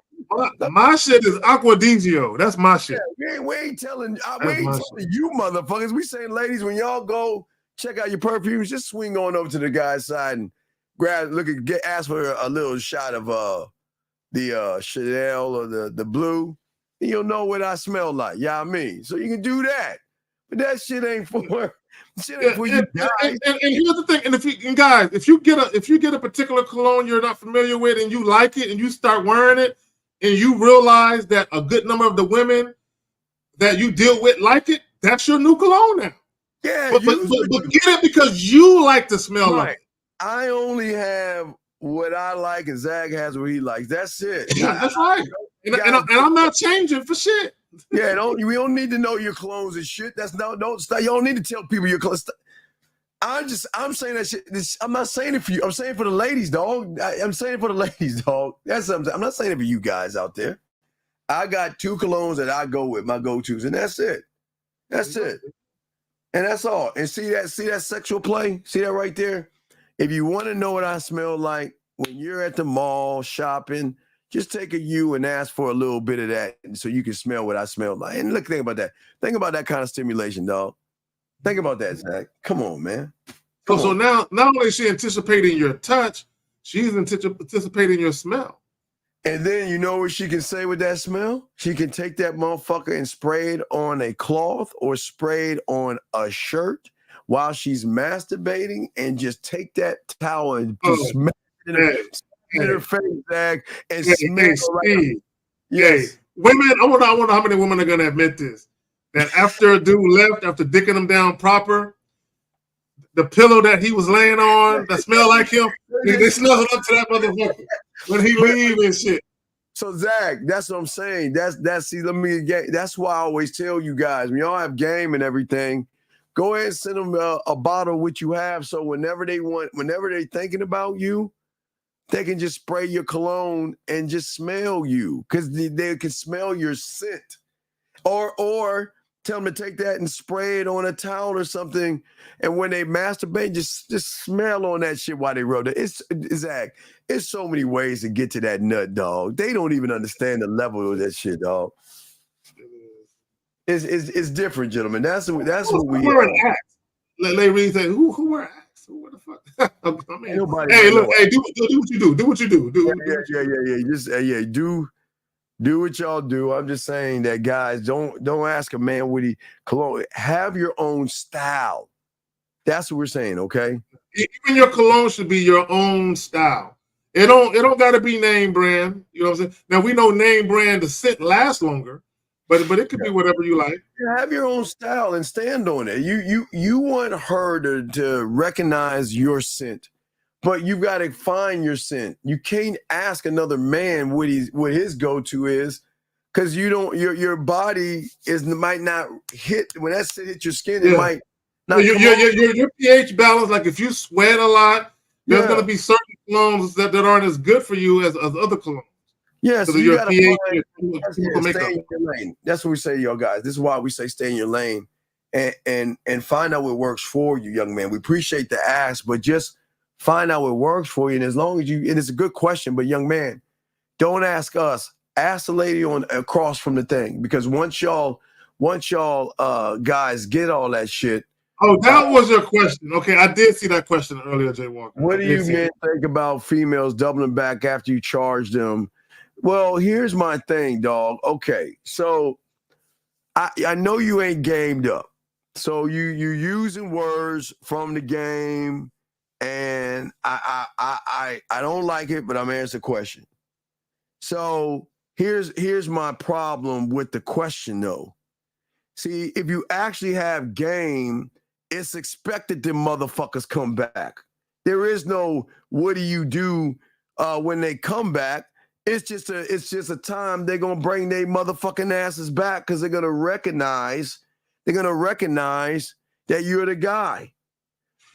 My shit is Aquadizio. That's my shit. Yeah, we ain't telling you motherfuckers. We saying, ladies, when y'all go check out your perfumes, just swing on over to the guy's side and ask for a little shot of the Chanel or the Blue, and you'll know what I smell like. Yeah, I mean, so you can do that. But that shit ain't for you guys. And here's the thing. And if you get a particular cologne you're not familiar with and you like it and you start wearing it and you realize that a good number of the women that you deal with like it, that's your new cologne now. Yeah, but get it because you like to smell like it. I only have what I like and Zag has what he likes. That's it. That's right. And I'm not changing for shit. Yeah, we don't need to know your clones and shit. Don't stop. You don't need to tell people your clones. I'm saying that shit. I'm not saying it for you. I'm saying it for the ladies, dog. I'm saying it for the ladies, dog. That's what I'm saying. I'm not saying it for you guys out there. I got 2 colognes that I go with, my go-tos, and that's it. That's it. And that's all. And see that sexual play? See that right there? If you want to know what I smell like when you're at the mall shopping, just take a you and ask for a little bit of that so you can smell what I smell like. And look, think about that. Think about that kind of stimulation, dog. Think about that, Zach. Come on, man. So now, not only is she anticipating your touch, she's anticipating your smell. And then you know what she can say with that smell? She can take that motherfucker and spray it on a cloth or spray it on a shirt while she's masturbating and just take that towel and just smash it in her face, Zach, and smell right. Yes. Women, I wonder how many women are going to admit this. That after a dude left, after dicking him down proper, the pillow that he was laying on that smelled like him, they snuggled up to that motherfucker when he leave and shit. So Zach, that's what I'm saying. That's why I always tell you guys, when y'all have game and everything, go ahead and send them a bottle of what you have. So whenever they're thinking about you, they can just spray your cologne and just smell you because they can smell your scent. Or tell them to take that and spray it on a towel or something. And when they masturbate, just smell on that shit while they rub it. Zach, it's so many ways to get to that nut, dog. They don't even understand the level of that shit, dog. It's different, gentlemen. That's what we wear an axe. Let Reed say, who wear axe? What the fuck? I mean, nobody. Hey, look, hey, do what you do. Do what you do. Do what y'all do. I'm just saying that, guys, don't ask a man what he cologne. Have your own style. That's what we're saying, okay? Even your cologne should be your own style. It don't gotta be name brand. You know what I'm saying? Now we know name brand, the scent lasts longer, but it could be whatever you like. Have your own style and stand on it. You want her to recognize your scent. But you've got to find your scent. You can't ask another man what his go-to is, because your body might not hit when that scent hit your skin. It might not. Your pH balance. Like if you sweat a lot, there's going to be certain colognes that aren't as good for you as other colognes. Yeah, so your gotta pH. stay in your lane. That's what we say, y'all guys. This is why we say stay in your lane and find out what works for you, young man. We appreciate the ask, but just find out what works for you. And as long as and it's a good question, but young man, don't ask us. Ask the lady on across from the thing, because once y'all guys get all that shit. Oh, that was your question. Okay, I did see that question earlier, Jay Walker. What do you men think about females doubling back after you charge them? Well, here's my thing, dog. Okay, so I know you ain't gamed up. So you're using words from the game. And I don't like it, but I'm answering the question. So here's my problem with the question, though. See, if you actually have game, it's expected them motherfuckers come back. There is no what do you do when they come back. It's just a time they're gonna bring their motherfucking asses back, because they're gonna recognize that you're the guy.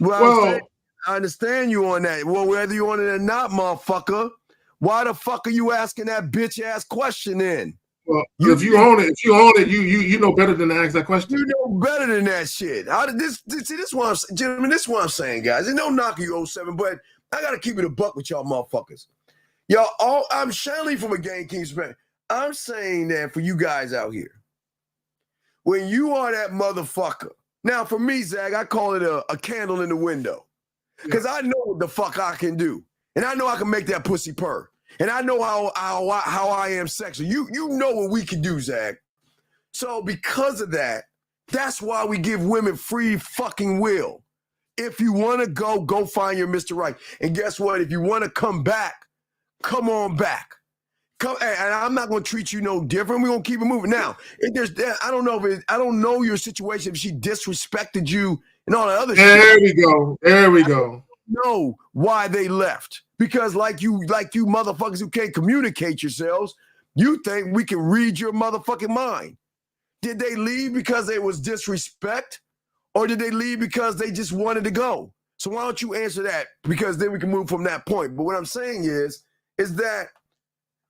Well, I understand you on that. Well, whether you on it or not, motherfucker, why the fuck are you asking that bitch ass question then? Well, if you own it, you know better than to ask that question. You know better than that shit. This is what I'm, gentlemen, this is what I'm saying, guys. And don't knock you 07, but I gotta keep it a buck with y'all motherfuckers. Y'all I'm Shanley from a Game Kings fan. I'm saying that for you guys out here, when you are that motherfucker. Now, for me, Zach, I call it a candle in the window. Because I know what the fuck I can do. And I know I can make that pussy purr. And I know how I am sexual. You know what we can do, Zach. So because of that, that's why we give women free fucking will. If you want to go find your Mr. Right. And guess what? If you want to come back, come on back. Come, and I'm not going to treat you no different. We're going to keep it moving. Now, I don't know your situation, if she disrespected you and all that other shit. There we go. Know why they left. Because like you motherfuckers who can't communicate yourselves, you think we can read your motherfucking mind. Did they leave because it was disrespect? Or did they leave because they just wanted to go? So why don't you answer that? Because then we can move from that point. But what I'm saying is that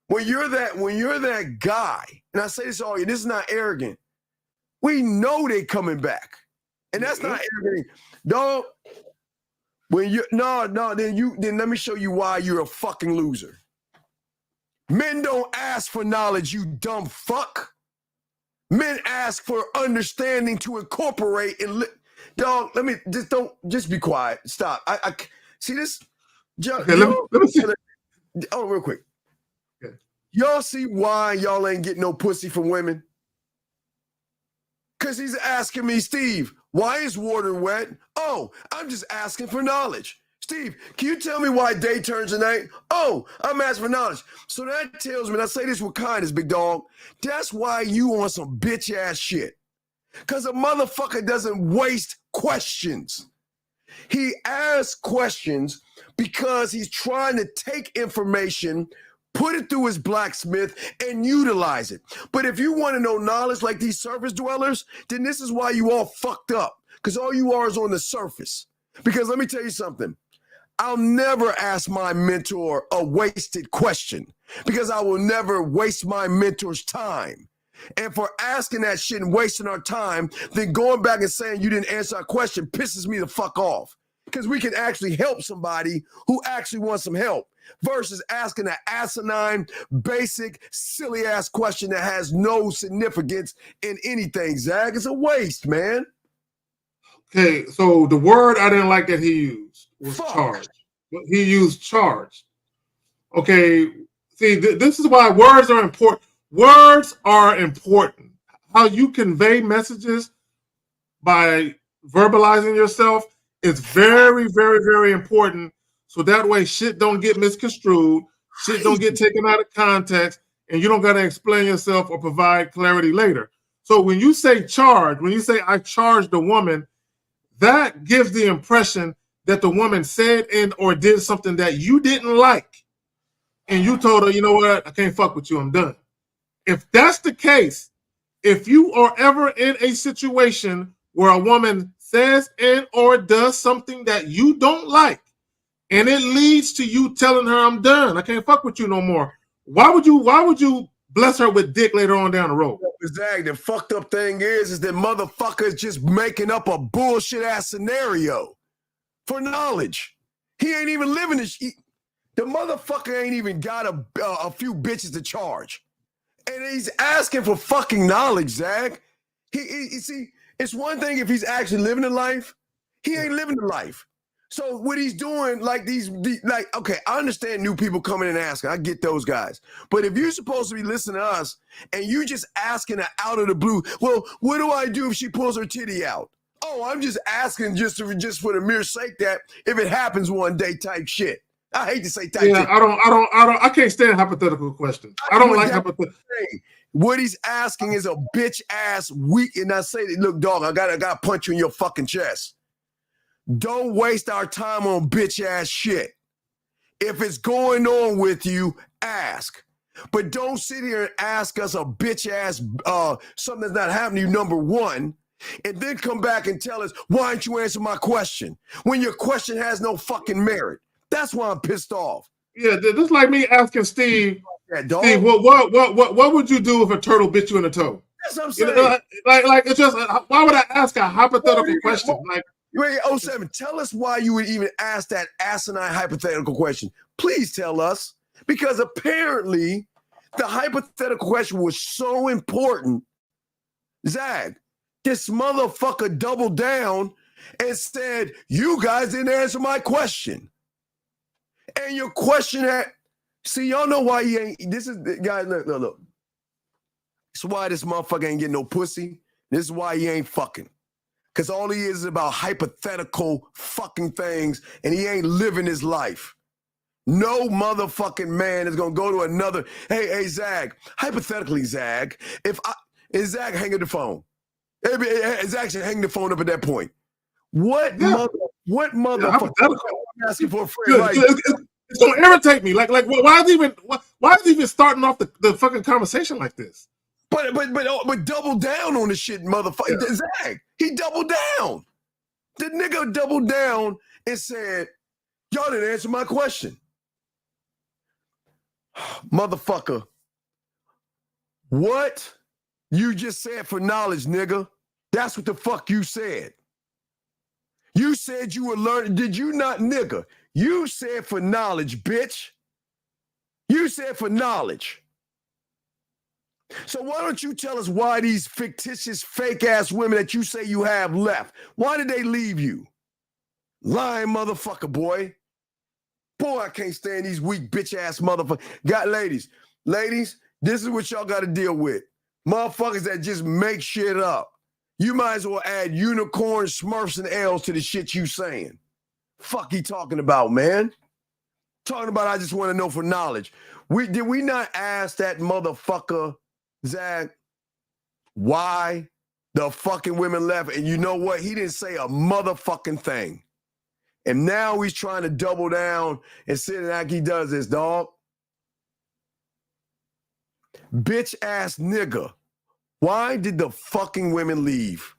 when you're that guy, and I say this all you, this is not arrogant. We know they coming back. And that's not arrogant. Don't. Then let me show you why you're a fucking loser. Men don't ask for knowledge, you dumb fuck. Men ask for understanding to incorporate and dog. Let me just be quiet. Stop. I see this. Okay, let me see. Oh, real quick. Okay. Y'all see why y'all ain't getting no pussy from women? Because he's asking me, Steve, why is water wet? Oh, I'm just asking for knowledge. Steve, can you tell me why day turns to night? Oh, I'm asking for knowledge. So that tells me, and I say this with kindness, big dog, that's why you on some bitch ass shit. Because a motherfucker doesn't waste questions. He asks questions because he's trying to take information, put it through his blacksmith, and utilize it. But if you want to know knowledge like these surface dwellers, then this is why you all fucked up. Because all you are is on the surface. Because let me tell you something. I'll never ask my mentor a wasted question because I will never waste my mentor's time. And for asking that shit and wasting our time, then going back and saying you didn't answer our question pisses me the fuck off. Because we can actually help somebody who actually wants some help versus asking an asinine, basic, silly-ass question that has no significance in anything, Zach. It's a waste, man. Okay, so the word I didn't like that he used was charged. He used charged. Okay, see, this is why words are important. Words are important. How you convey messages by verbalizing yourself is very, very, very important. So that way shit don't get misconstrued, shit don't get taken out of context, and you don't got to explain yourself or provide clarity later. So when you say charge, when you say I charged a woman, that gives the impression that the woman said and or did something that you didn't like. And you told her, you know what, I can't fuck with you, I'm done. If that's the case, if you are ever in a situation where a woman says and or does something that you don't like, and it leads to you telling her, I'm done, I can't fuck with you no more, why would you bless her with dick later on down the road? Exactly. The fucked up thing is that motherfucker is just making up a bullshit ass scenario for knowledge. He ain't even living this. The motherfucker ain't even got a few bitches to charge. And he's asking for fucking knowledge, Zach. He see, it's one thing if he's actually living a life. He ain't living the life. So what he's doing, like okay, I understand new people coming and asking. I get those guys. But if you're supposed to be listening to us and you just asking her out of the blue, well, what do I do if she pulls her titty out? Oh, I'm just asking just for the mere sake that if it happens one day type shit. I hate to say type shit. I can't stand hypothetical questions. I don't like hypothetical. What he's asking is a bitch ass weak, and I say, look, dog, I gotta punch you in your fucking chest. Don't waste our time on bitch ass shit. If it's going on with you, ask. But don't sit here and ask us a bitch ass something that's not happening to you, number one, and then come back and tell us, why didn't you answer my question? When your question has no fucking merit. That's why I'm pissed off. Yeah, just like me asking Steve, Steve, what would you do if a turtle bit you in the toe? That's what I'm saying. You know, like it's just, why would I ask a hypothetical question? Like, wait, 07, tell us why you would even ask that asinine hypothetical question. Please tell us. Because apparently the hypothetical question was so important. Zach, this motherfucker doubled down and said, you guys didn't answer my question. And your question had, see, y'all know why he ain't, this is, guys, look. This is why this motherfucker ain't getting no pussy. This is why he ain't fucking. Because all he is about hypothetical fucking things, and he ain't living his life. No motherfucking man is going to go to another, hey, Zach, hypothetically, Zach, is Zach hanging the phone? Zach should hang the phone up at that point. What motherfucker asking for a free advice? It's going to irritate me. Like why is he even starting off the fucking conversation like this? But double down on the shit, motherfucker. Yeah. Zach, he doubled down. The nigga doubled down and said, y'all didn't answer my question. Motherfucker, what you just said for knowledge, nigga, that's what the fuck you said. You said you were learning. Did you not, nigga? You said for knowledge, bitch. You said for knowledge. So why don't you tell us why these fictitious, fake-ass women that you say you have left, why did they leave you? Lying motherfucker, boy. Boy, I can't stand these weak bitch-ass motherfuckers. Ladies, Ladies, this is what y'all got to deal with. Motherfuckers that just make shit up. You might as well add unicorns, Smurfs, and L's to the shit you saying. Fuck you talking about, man? Talking about I just want to know for knowledge. Did we not ask that motherfucker, Zach, why the fucking women left? And you know what? He didn't say a motherfucking thing. And now he's trying to double down and sit like he does this, dog. Bitch ass nigga. Why did the fucking women leave?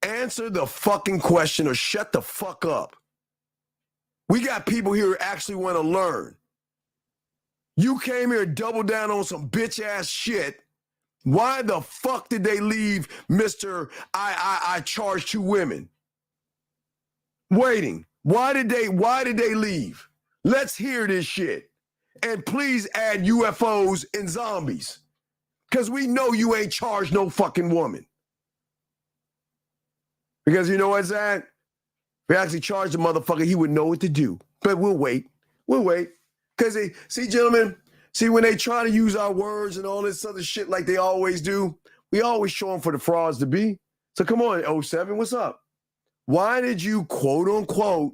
Answer the fucking question or shut the fuck up. We got people here who actually want to learn. You came here and doubled down on some bitch ass shit. Why the fuck did they leave, Mr. I charge 2 women? Waiting. Why did they leave? Let's hear this shit. And please add UFOs and zombies. Because we know you ain't charged no fucking woman. Because you know what, Zach? If we actually charged the motherfucker, he would know what to do. But we'll wait. We'll wait. Because see, gentlemen, when they try to use our words and all this other shit like they always do, we always show them for the frauds to be. So come on, 07, what's up? Why did you, quote unquote,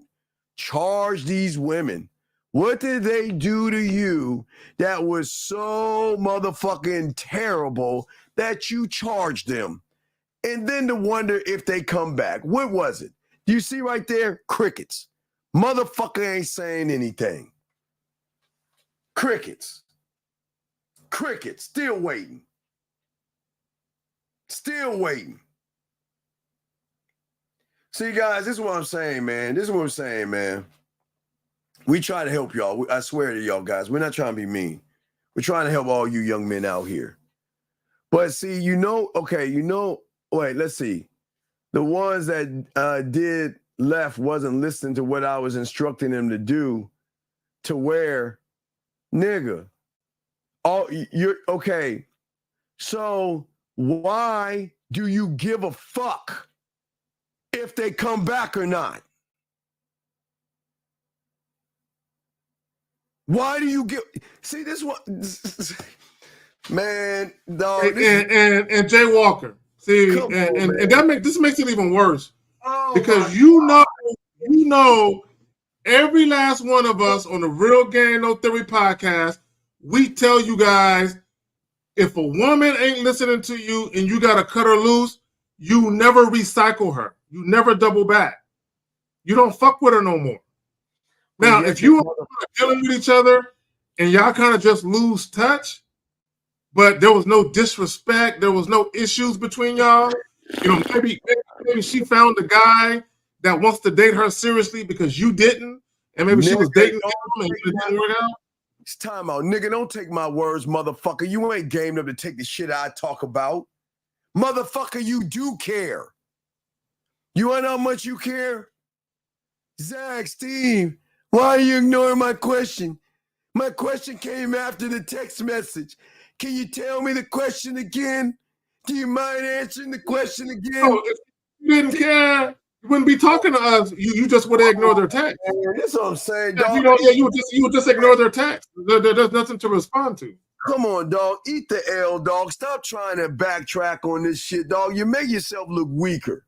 charge these women? What did they do to you that was so motherfucking terrible that you charged them? And then to wonder if they come back. What was it? Do you see right there? Crickets. Motherfucker ain't saying anything. Crickets. Crickets. Still waiting. Still waiting. See, guys, this is what I'm saying, man. We try to help y'all. I swear to y'all, guys, we're not trying to be mean. We're trying to help all you young men out here. But see, wait, let's see. The ones that did left wasn't listening to what I was instructing them to do, to where, nigga, you're okay. So why do you give a fuck if they come back or not? Why do you give? See this one, man, dog. And Jay Walker. See, this makes it even worse because you know, every last one of us on the Real Game No Theory podcast, we tell you guys, if a woman ain't listening to you and you gotta cut her loose, you never recycle her. You never double back. You don't fuck with her no more. Now, if you are dealing with each other and y'all kind of just lose touch, but there was no disrespect, there was no issues between y'all, maybe she found a guy that wants to date her seriously because you didn't, and maybe she was dating him and it didn't work out. It's time out. Nigga, don't take my words, motherfucker. You ain't game enough to take the shit I talk about. Motherfucker, you do care. You want to know how much you care? Zach, Steve, why are you ignoring my question? My question came after the text message. Can you tell me the question again? Do you mind answering the question again? No, if you didn't care, you wouldn't be talking to us. You just would ignore their text. That's what I'm saying, dog. You would just ignore their text. There's nothing to respond to. Come on, dog. Eat the L, dog. Stop trying to backtrack on this shit, dog. You make yourself look weaker.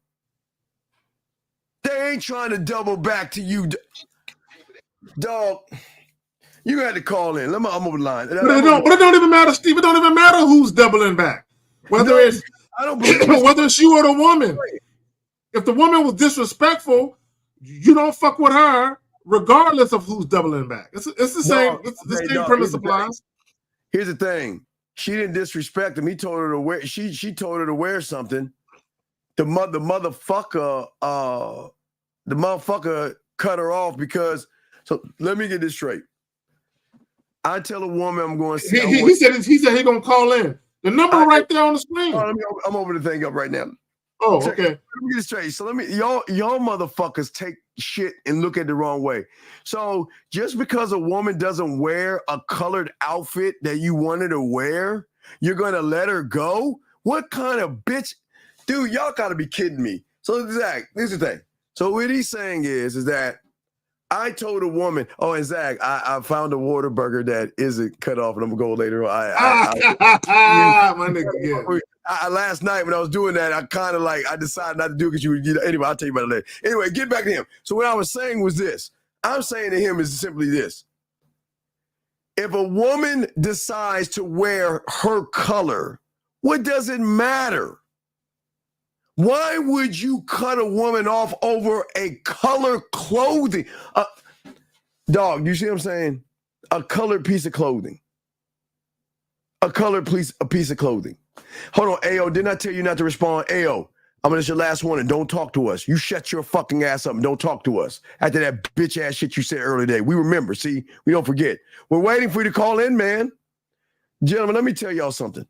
They ain't trying to double back to you, dog. You had to call in. I'm over the line. But it don't even matter, Steve. It don't even matter who's doubling back. Whether it's you or the woman. If the woman was disrespectful, you don't fuck with her, regardless of who's doubling back. It's the same. It's the same premise applies. Here's the thing: she didn't disrespect him. He told her to wear. She told her to wear something. The motherfucker cut her off because. So let me get this straight. I tell a woman I'm going to see. He said he's gonna call in. The number right there on the screen. I'm over the thing up right now. Oh, okay. Let me get it straight. So y'all motherfuckers take shit and look at it the wrong way. So just because a woman doesn't wear a colored outfit that you wanted to wear, you're gonna let her go? What kind of bitch? Dude, y'all gotta be kidding me. So Zach, this is the thing. So what he's saying is that I told a woman, oh, and Zach, I found a Whataburger that isn't cut off, and I'm gonna go later on. My nigga, yeah. Last night when I was doing that, I kind of like, I decided not to do it because anyway, I'll tell you about it later. Anyway, get back to him. So what I was saying was this. I'm saying to him is simply this. If a woman decides to wear her color, what does it matter? Why would you cut a woman off over a color clothing? Dog, you see what I'm saying? A colored piece of clothing. A piece of clothing. Hold on, Ayo, didn't I tell you not to respond? Ayo, it's your last one and don't talk to us. You shut your fucking ass up and don't talk to us. After that bitch ass shit you said earlier today. We remember, see? We don't forget. We're waiting for you to call in, man. Gentlemen, let me tell y'all something.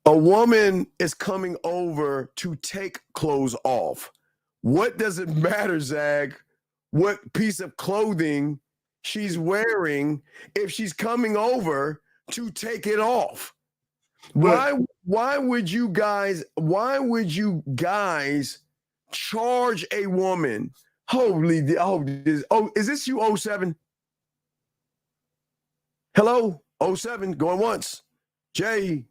A woman is coming over to take clothes off. What does it matter, Zag, what piece of clothing she's wearing if she's coming over to take it off? Why would you guys charge a woman? Is this you, 07? Hello? 07, going once. Jay,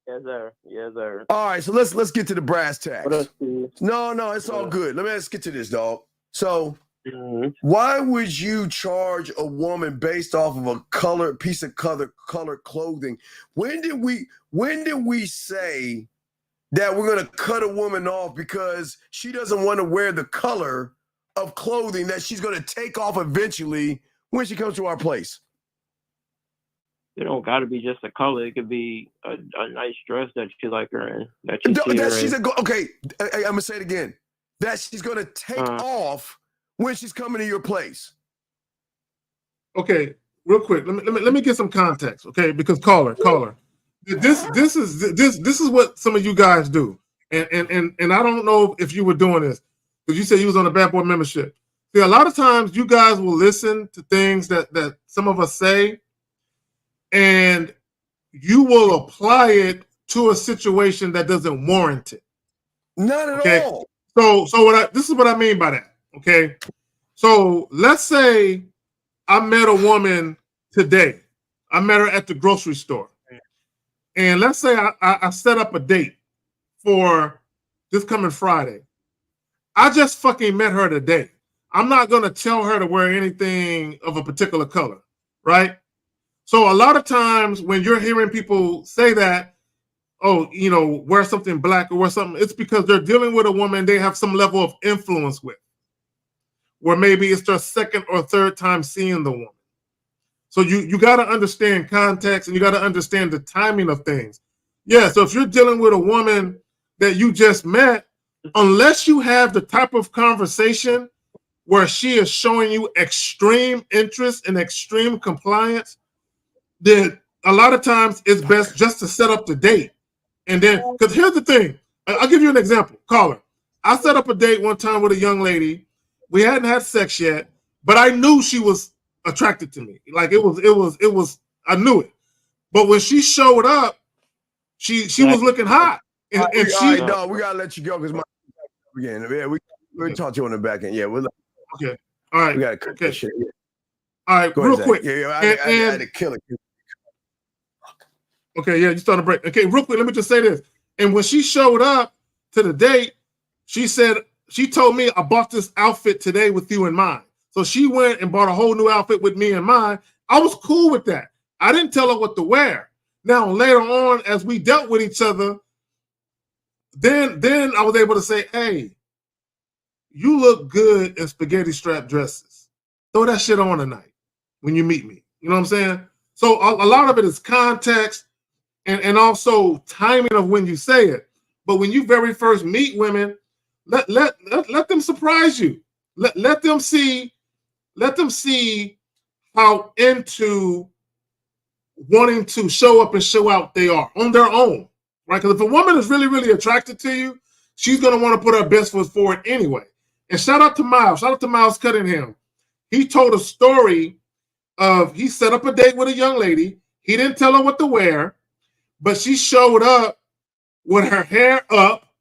Yes, sir. Yes, sir. All right, so let's get to the brass tacks. No, it's all good. Let's get to this, dog. So, why would you charge a woman based off of a piece of colored clothing? When did we say that we're gonna cut a woman off because she doesn't want to wear the color of clothing that she's gonna take off eventually when she comes to our place? It don't got to be just a color. It could be a nice dress that you like her in. Okay, I'm gonna say it again. That she's gonna take off when she's coming to your place. Okay, real quick. Let me get some context. Okay, because caller. This is what some of you guys do, and I don't know if you were doing this because you said you was on a Bad Boy membership. See, a lot of times you guys will listen to things that some of us say, and you will apply it to a situation that doesn't warrant it. Not at all. So this is what I mean by that. Okay. So let's say I met a woman today. I met her at the grocery store. And let's say I set up a date for this coming Friday. I just fucking met her today. I'm not going to tell her to wear anything of a particular color, right? So a lot of times when you're hearing people say that, wear something black or wear something, it's because they're dealing with a woman they have some level of influence with, where maybe it's their second or third time seeing the woman. So you got to understand context and you got to understand the timing of things. Yeah, so if you're dealing with a woman that you just met, unless you have the type of conversation where she is showing you extreme interest and extreme compliance, then a lot of times it's best just to set up the date. And then, because here's the thing, I'll give you an example. Caller, I set up a date one time with a young lady. We hadn't had sex yet, but I knew she was attracted to me. Like it was, I knew it. But when she showed up, she was looking hot. And all right, dog, we gotta let you go because my again. Yeah, we'll talk to you on the back end. Yeah, okay. All right. We gotta cut that shit. Yeah. All right, real quick. Yeah, I had to kill it. Okay, yeah, you started to break. Okay, real quick, let me just say this. And when she showed up to the date, she told me, I bought this outfit today with you in mind. So she went and bought a whole new outfit with me in mind. I was cool with that. I didn't tell her what to wear. Now, later on, as we dealt with each other, then I was able to say, hey, you look good in spaghetti strap dresses. Throw that shit on tonight when you meet me. You know what I'm saying? So a lot of it is context and also timing of when you say it. But when you very first meet women, let them surprise you. Let them see how into wanting to show up and show out they are on their own, right? Because if a woman is really, really attracted to you, she's going to want to put her best foot forward anyway. And shout out to Miles Cunningham. He told a story of he set up a date with a young lady. He didn't tell her what to wear, but she showed up with her hair up,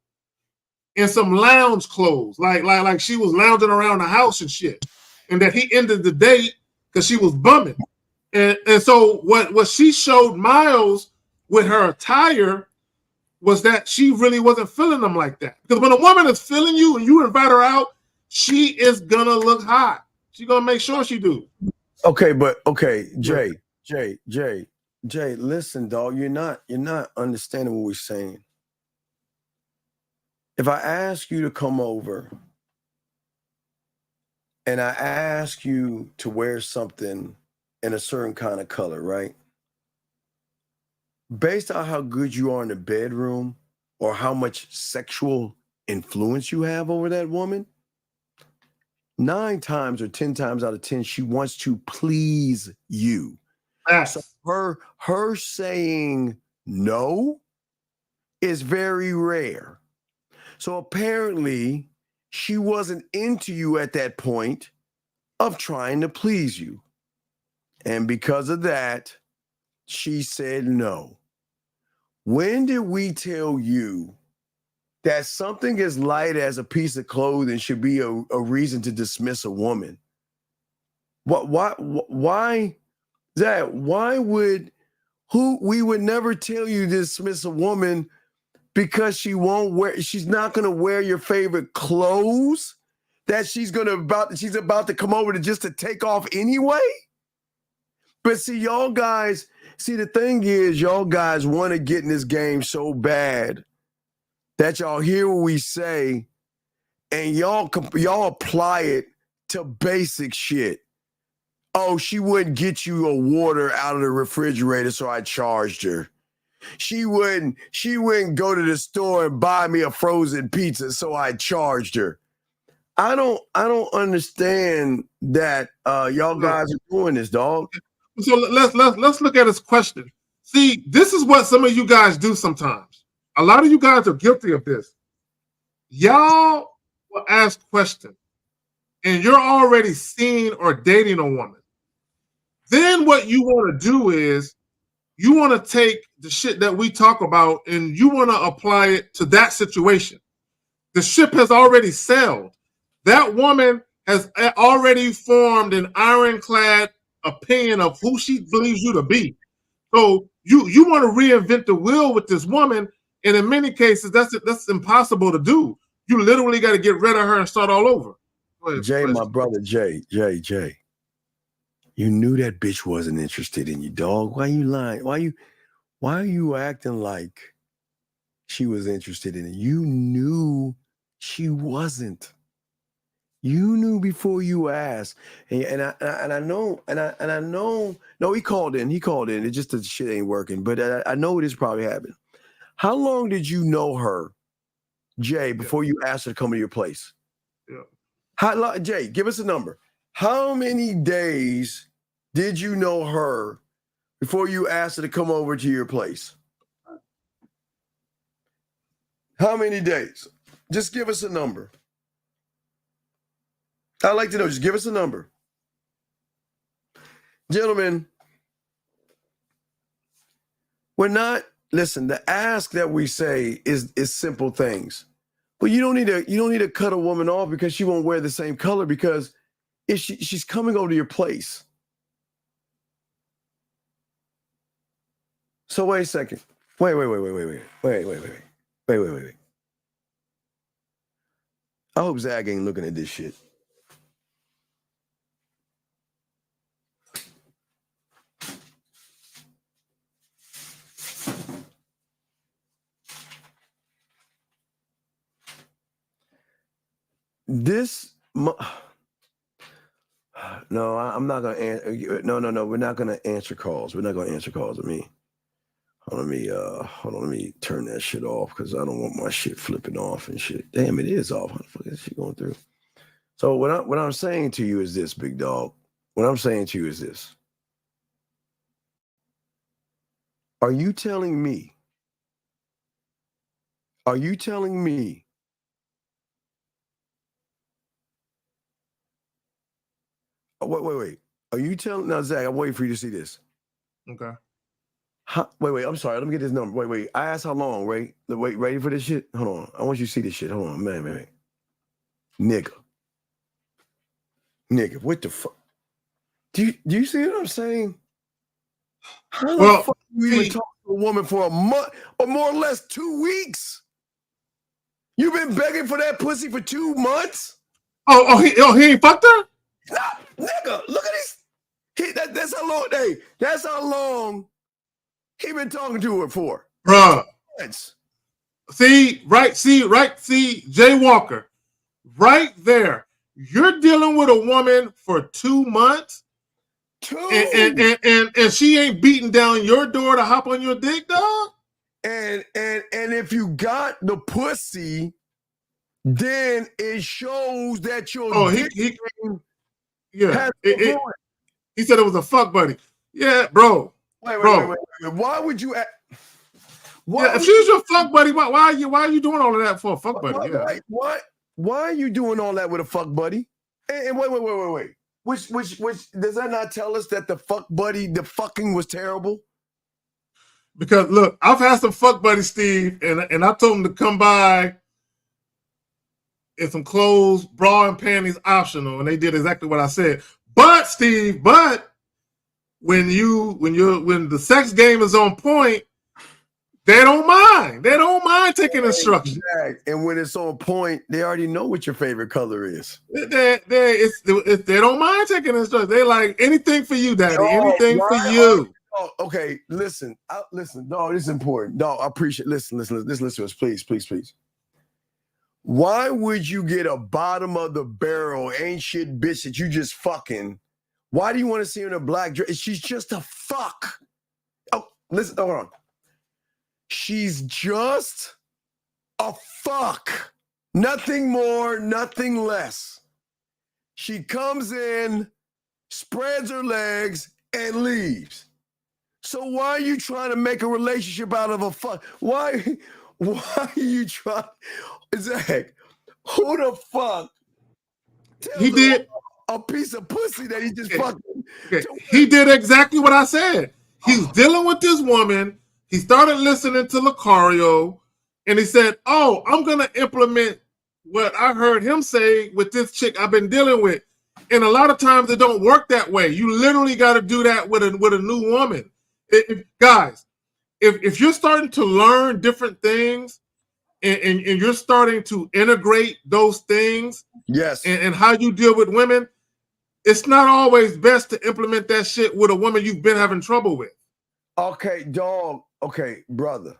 in some lounge clothes, like she was lounging around the house and shit, and that he ended the date because she was bumming. And so what she showed Miles with her attire was that she really wasn't feeling them like that. Because when a woman is feeling you and you invite her out, she is gonna look hot. She's gonna make sure she do. Okay, but okay, Jay, listen, dog. You're not understanding what we're saying. If I ask you to come over and I ask you to wear something in a certain kind of color, right? Based on how good you are in the bedroom or how much sexual influence you have over that woman, 9 times or 10 times out of 10, she wants to please you. Yes. So her saying no is very rare. So apparently she wasn't into you at that point of trying to please you. And because of that, she said no. When did we tell you that something as light as a piece of clothing should be a reason to dismiss a woman? Why, Zach, we would never tell you to dismiss a woman because she's not going to wear your favorite clothes that she's about to come over to take off anyway? But see, y'all guys, the thing is, y'all guys want to get in this game so bad that y'all hear what we say and y'all apply it to basic shit. Oh, she wouldn't get you a water out of the refrigerator, so I charged her. She wouldn't go to the store and buy me a frozen pizza, so I charged her. I don't understand that y'all guys are doing this, dog. So let's look at his question. See, this is what some of you guys do sometimes. A lot of you guys are guilty of this. Y'all will ask questions, and you're already seeing or dating a woman. Then what you want to do is you want to take the shit that we talk about and you want to apply it to that situation. The ship has already sailed. That woman has already formed an ironclad opinion of who she believes you to be. So you want to reinvent the wheel with this woman, and in many cases that's impossible to do. You literally got to get rid of her and start all over. Jay, my brother, Jay. You knew that bitch wasn't interested in you, dog. Why you lying? Why are you acting like she was interested in it? You knew she wasn't. You knew before you asked. And I know. No, he called in. It's just that shit ain't working. But I know this probably happened. How long did you know her, Jay, before you asked her to come to your place? Yeah. Jay, give us a number. How many days did you know her before you asked her to come over to your place? How many days? Just give us a number. I'd like to know. Just give us a number. Gentlemen, listen, the ask that we say is simple things. But you don't need to cut a woman off because she won't wear the same color, because if she's coming over to your place. So wait a second. Wait. I hope Zach ain't looking at this shit. No, I'm not gonna answer. No, we're not gonna answer calls. We're not gonna answer calls. Let me turn that shit off because I don't want my shit flipping off and shit. Damn, it is off. How the fuck is shit going through? So what I'm saying to you is this, big dog. What I'm saying to you is this. Are you telling me? Wait. Are you telling now, Zach? I'm waiting for you to see this. Okay. Wait. I'm sorry. Let me get this number. Wait. I asked how long, Ray. Wait, ready for this shit? Hold on. I want you to see this shit. Hold on, man. Nigga, what the fuck? Do you see what I'm saying? How the fuck do you even talk to a woman for a month or more or less 2 weeks? You've been begging for that pussy for 2 months? He ain't fucked her? Nah, nigga, look at this. That's how long. Hey, that's how long he been talking to her for, bruh. See, Jay Walker, right there. You're dealing with a woman for 2 months, and she ain't beating down your door to hop on your dick, dog. And if you got the pussy, then it shows that your dick he said it was a fuck buddy. Yeah, bro. Wait. Why would you? If she's your fuck buddy, why are you doing all of that for a fuck buddy? Why are you doing all that with a fuck buddy? And wait. Which does that not tell us that the fuck buddy, the fucking was terrible? Because look, I've had some fuck buddies, Steve, and I told them to come by in some clothes, bra and panties optional, and they did exactly what I said. But Steve, when the sex game is on point, they don't mind. They don't mind taking instructions. Exactly. And when it's on point, they already know what your favorite color is. They don't mind taking instructions. They like anything for you, daddy. Anything for you. Oh, okay, listen. No, this is important. No, I appreciate. Listen to us, please. Why would you get a bottom of the barrel, ain't shit bitch that you just fucking? Why do you want to see her in a black dress? She's just a fuck. Oh, listen, hold on. She's just a fuck. Nothing more, nothing less. She comes in, spreads her legs, and leaves. So why are you trying to make a relationship out of a fuck? Why are you trying? Zach, who the fuck? He did a piece of pussy that he just fucking. He did exactly what I said. He's dealing with this woman. He started listening to Lucario, and he said, "Oh, I'm gonna implement what I heard him say with this chick I've been dealing with." And a lot of times it don't work that way. You literally got to do that with a new woman. Guys, if you're starting to learn different things and you're starting to integrate those things, yes, and how you deal with women, it's not always best to implement that shit with a woman you've been having trouble with. Okay, dog. Okay, brother.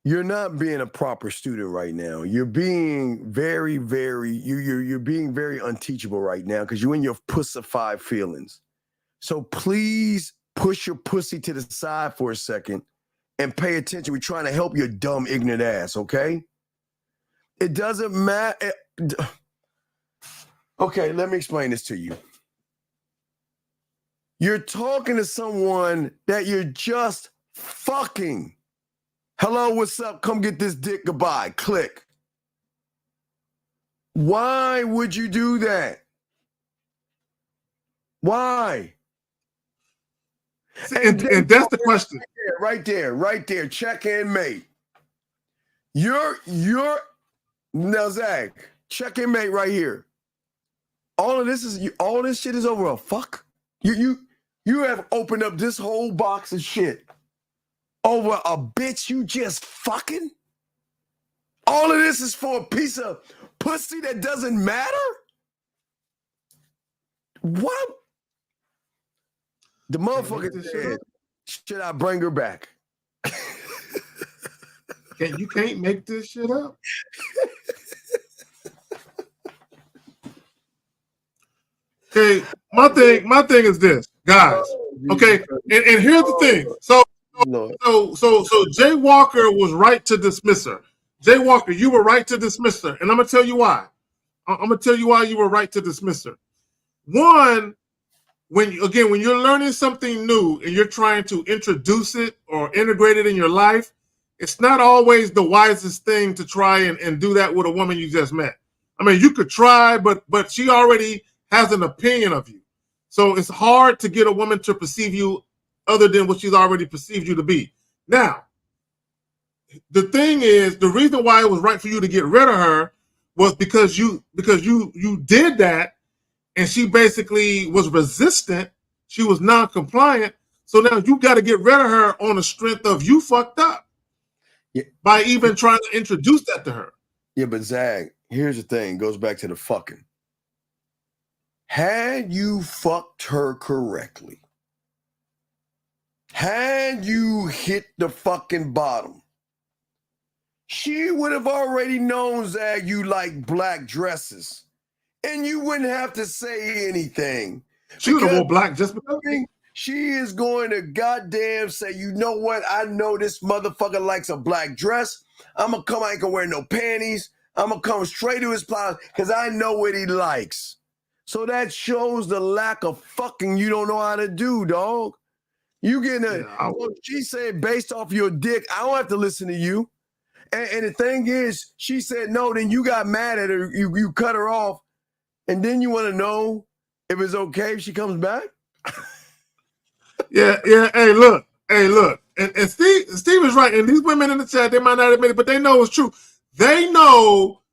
You're not being a proper student right now. You're being very, you're being very unteachable right now because you're in your pussified feelings. So please push your pussy to the side for a second and pay attention. We're trying to help your dumb, ignorant ass, okay? It doesn't matter. Okay, let me explain this to you. You're talking to someone that you're just fucking. Hello, what's up? Come get this dick. Goodbye. Click. Why would you do that? Why? And that's the question. Right there. Check in, mate. You're now, Zach. Check in, mate. Right here. All this shit is over a fuck. You have opened up this whole box of shit over a bitch you just fucking? All of this is for a piece of pussy that doesn't matter? What? The motherfucker said, should I bring her back? You can't make this shit up. Okay, my thing is this, guys. Okay, and here's the thing. So Jay Walker was right to dismiss her. Jay Walker, you were right to dismiss her, and I'm gonna tell you why. I'm gonna tell you why you were right to dismiss her. One, when you're learning something new and you're trying to introduce it or integrate it in your life, it's not always the wisest thing to try and do that with a woman you just met. I mean, you could try, but she already has an opinion of you. So it's hard to get a woman to perceive you other than what she's already perceived you to be. Now, the thing is, the reason why it was right for you to get rid of her was because you did that, and she basically was resistant. She was non-compliant. So now you got to get rid of her on the strength of you fucked up by even trying to introduce that to her. Yeah, but Zag, here's the thing. Goes back to the fucking. Had you fucked her correctly, had you hit the fucking bottom, she would have already known, Zag, you like black dresses. And you wouldn't have to say anything. She would have wore black just because. She is going to goddamn say, you know what? I know this motherfucker likes a black dress. I'm going to come, I ain't going to wear no panties. I'm going to come straight to his place because I know what he likes. So that shows the lack of fucking you don't know how to do, dog. You getting she said based off your dick, I don't have to listen to you. And the thing is, she said no, then you got mad at her, you cut her off, and then you want to know if it's okay if she comes back? Yeah. Hey, look. And Steve is right. And these women in the chat, they might not admit it, but they know it's true. They know,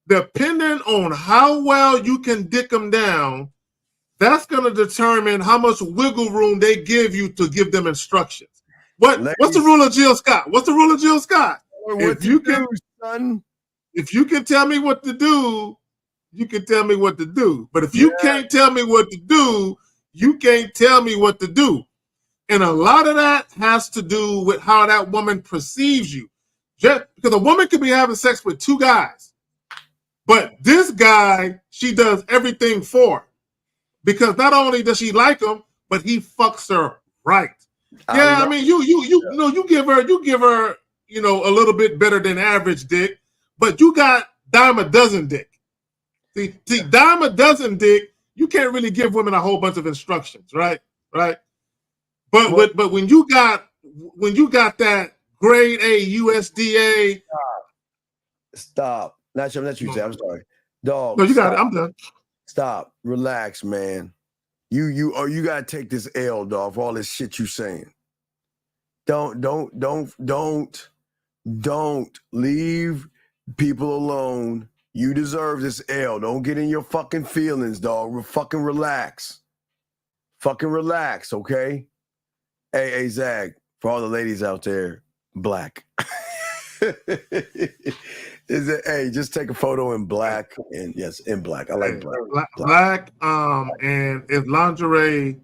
depending on how well you can dick them down, that's going to determine how much wiggle room they give you to give them instructions. What's the rule of Jill Scott? If you can tell me what to do, you can tell me what to do. But if you can't tell me what to do, you can't tell me what to do. And a lot of that has to do with how that woman perceives you. Just because a woman could be having sex with two guys, but this guy, she does everything for. Because not only does she like him, but he fucks her right. I mean, you give her, you know, a little bit better than average dick, but you got dime a dozen dick. See, dime a dozen dick, you can't really give women a whole bunch of instructions, right? But when you got that grade A USDA, stop. Not you, Zach. I'm sorry, dog. No, you got it. I'm done. Stop. Relax, man. You gotta take this L, dog, for all this shit you saying. Don't leave people alone. You deserve this L. Don't get in your fucking feelings, dog. Fucking relax. Fucking relax, okay? Hey, Zag, for all the ladies out there, black. Hey, just take a photo in black, and yes, in black. I like black. And if lingerie,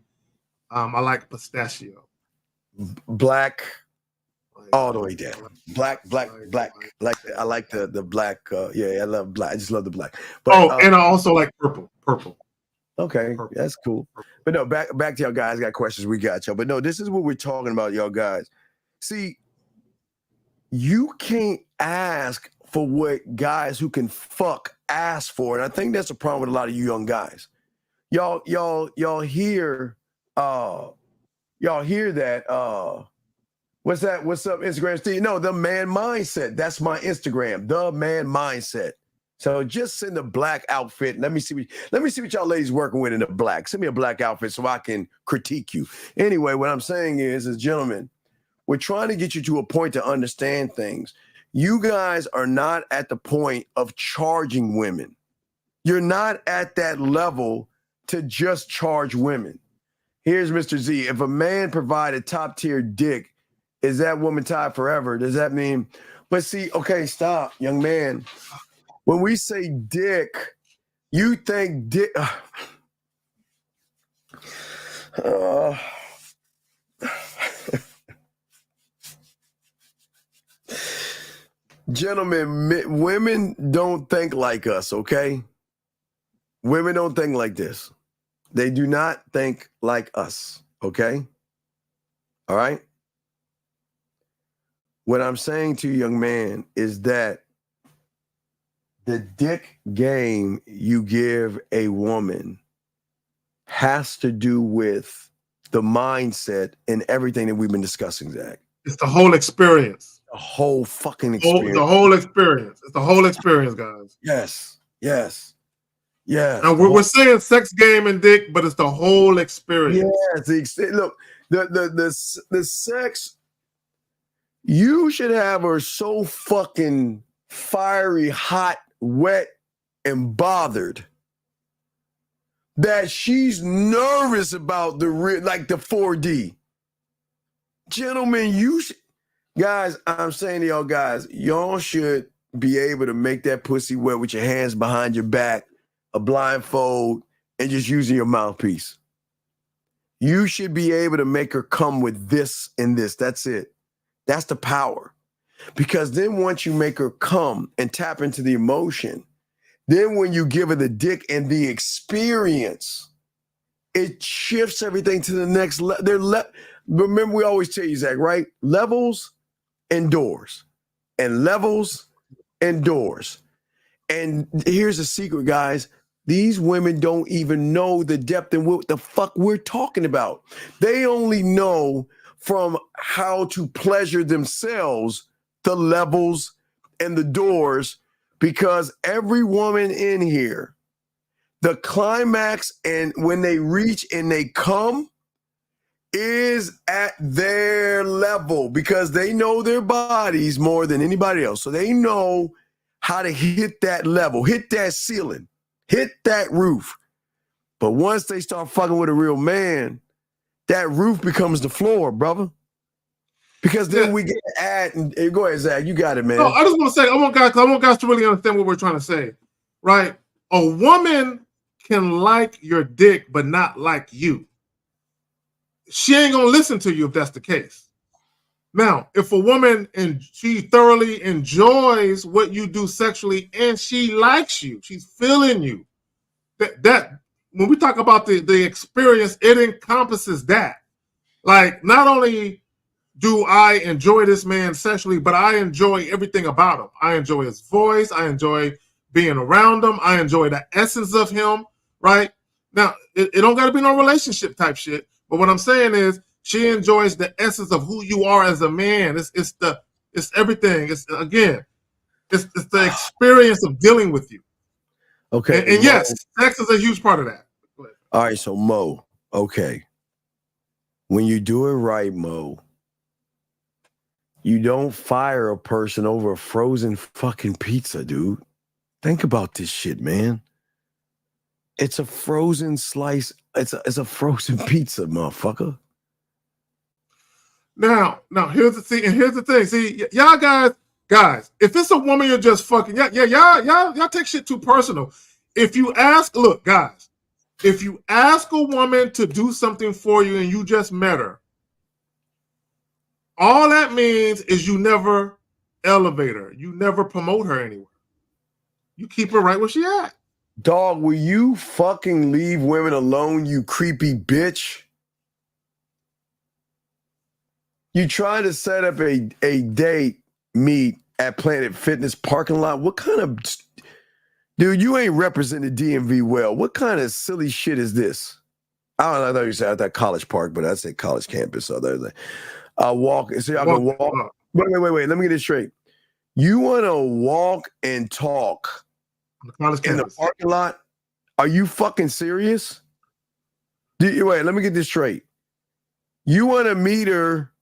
I like pistachio. Black, all the way down. Black. Like I like the black. I love black. I just love the black. But, and I also like purple. Okay, that's cool. But no, back to y'all guys. Got questions? We got y'all. But no, this is what we're talking about, y'all guys. See, you can't ask for what guys who can fuck ask for, and I think that's a problem with a lot of you young guys. Y'all hear that. What's that? What's up, Instagram Steve? No, the man mindset. That's my Instagram. The man mindset. So just send a black outfit. Let me see what y'all ladies working with in the black. Send me a black outfit so I can critique you. Anyway, what I'm saying is gentlemen, we're trying to get you to a point to understand things. You guys are not at the point of charging women. You're not at that level to just charge women. Here's Mr. Z. If a man provided top tier dick, is that woman tied forever? Does that mean? But see, okay, stop, young man. When we say dick, you think dick. Gentlemen, women don't think like us, okay? Women don't think like this. They do not think like us, okay? All right? What I'm saying to you, young man, is that the dick game you give a woman has to do with the mindset and everything that we've been discussing, Zach. It's the whole experience. The whole fucking experience. The whole experience. It's the whole experience, guys. Yes. Yes. And we're saying sex, game, and dick, but it's the whole experience. Yes. Look, the sex, you should have her so fucking fiery, hot, wet, and bothered that she's nervous about the 4D. Gentlemen, guys, I'm saying to y'all guys, y'all should be able to make that pussy wet with your hands behind your back, a blindfold, and just using your mouthpiece. You should be able to make her come with this and this. That's it. That's the power. Because then once you make her come and tap into the emotion, then when you give her the dick and the experience, it shifts everything to the next level. Remember, we always tell you, Zach, right? Levels and doors. And levels and doors. And here's the secret, guys. These women don't even know the depth and what the fuck we're talking about. They only know from how to pleasure themselves the levels and the doors, because every woman in here, the climax and when they reach and they come is at their level, because they know their bodies more than anybody else. So they know how to hit that level, hit that ceiling, hit that roof. But once they start fucking with a real man, that roof becomes the floor, brother. Because then we get to add, and go ahead, Zach, you got it, man. No, I just want to say, I want guys to really understand what we're trying to say, right? A woman can like your dick, but not like you. She ain't gonna listen to you if that's the case. Now, if a woman and she thoroughly enjoys what you do sexually and she likes you, she's feeling you. That when we talk about the experience, it encompasses that. Like, not only do I enjoy this man sexually, but I enjoy everything about him. I enjoy his voice. I enjoy being around him. I enjoy the essence of him, right? Now, it don't got to be no relationship type shit. But what I'm saying is she enjoys the essence of who you are as a man. It's everything. It's the experience of dealing with you. Okay. And yes, sex is a huge part of that. All right, so Mo, okay. When you do it right, Mo, you don't fire a person over a frozen fucking pizza, dude. Think about this shit, man. It's a frozen slice. It's a frozen pizza, motherfucker. Now, here's the thing. See, y'all guys, if it's a woman you're just fucking, y'all take shit too personal. If you ask a woman to do something for you and you just met her, all that means is you never elevate her. You never promote her anywhere. You keep her right where she at. Dog, will you fucking leave women alone, you creepy bitch? You trying to set up a date meet at Planet Fitness parking lot? What kind of... Dude, you ain't represented DMV well. What kind of silly shit is this? I don't know. I thought you said at that college park, but I said college campus. So there's walk. So I can walk. Wait. Let me get this straight. You want to walk and talk in the parking lot? Are you fucking serious? Wait, let me get this straight. You want to meet her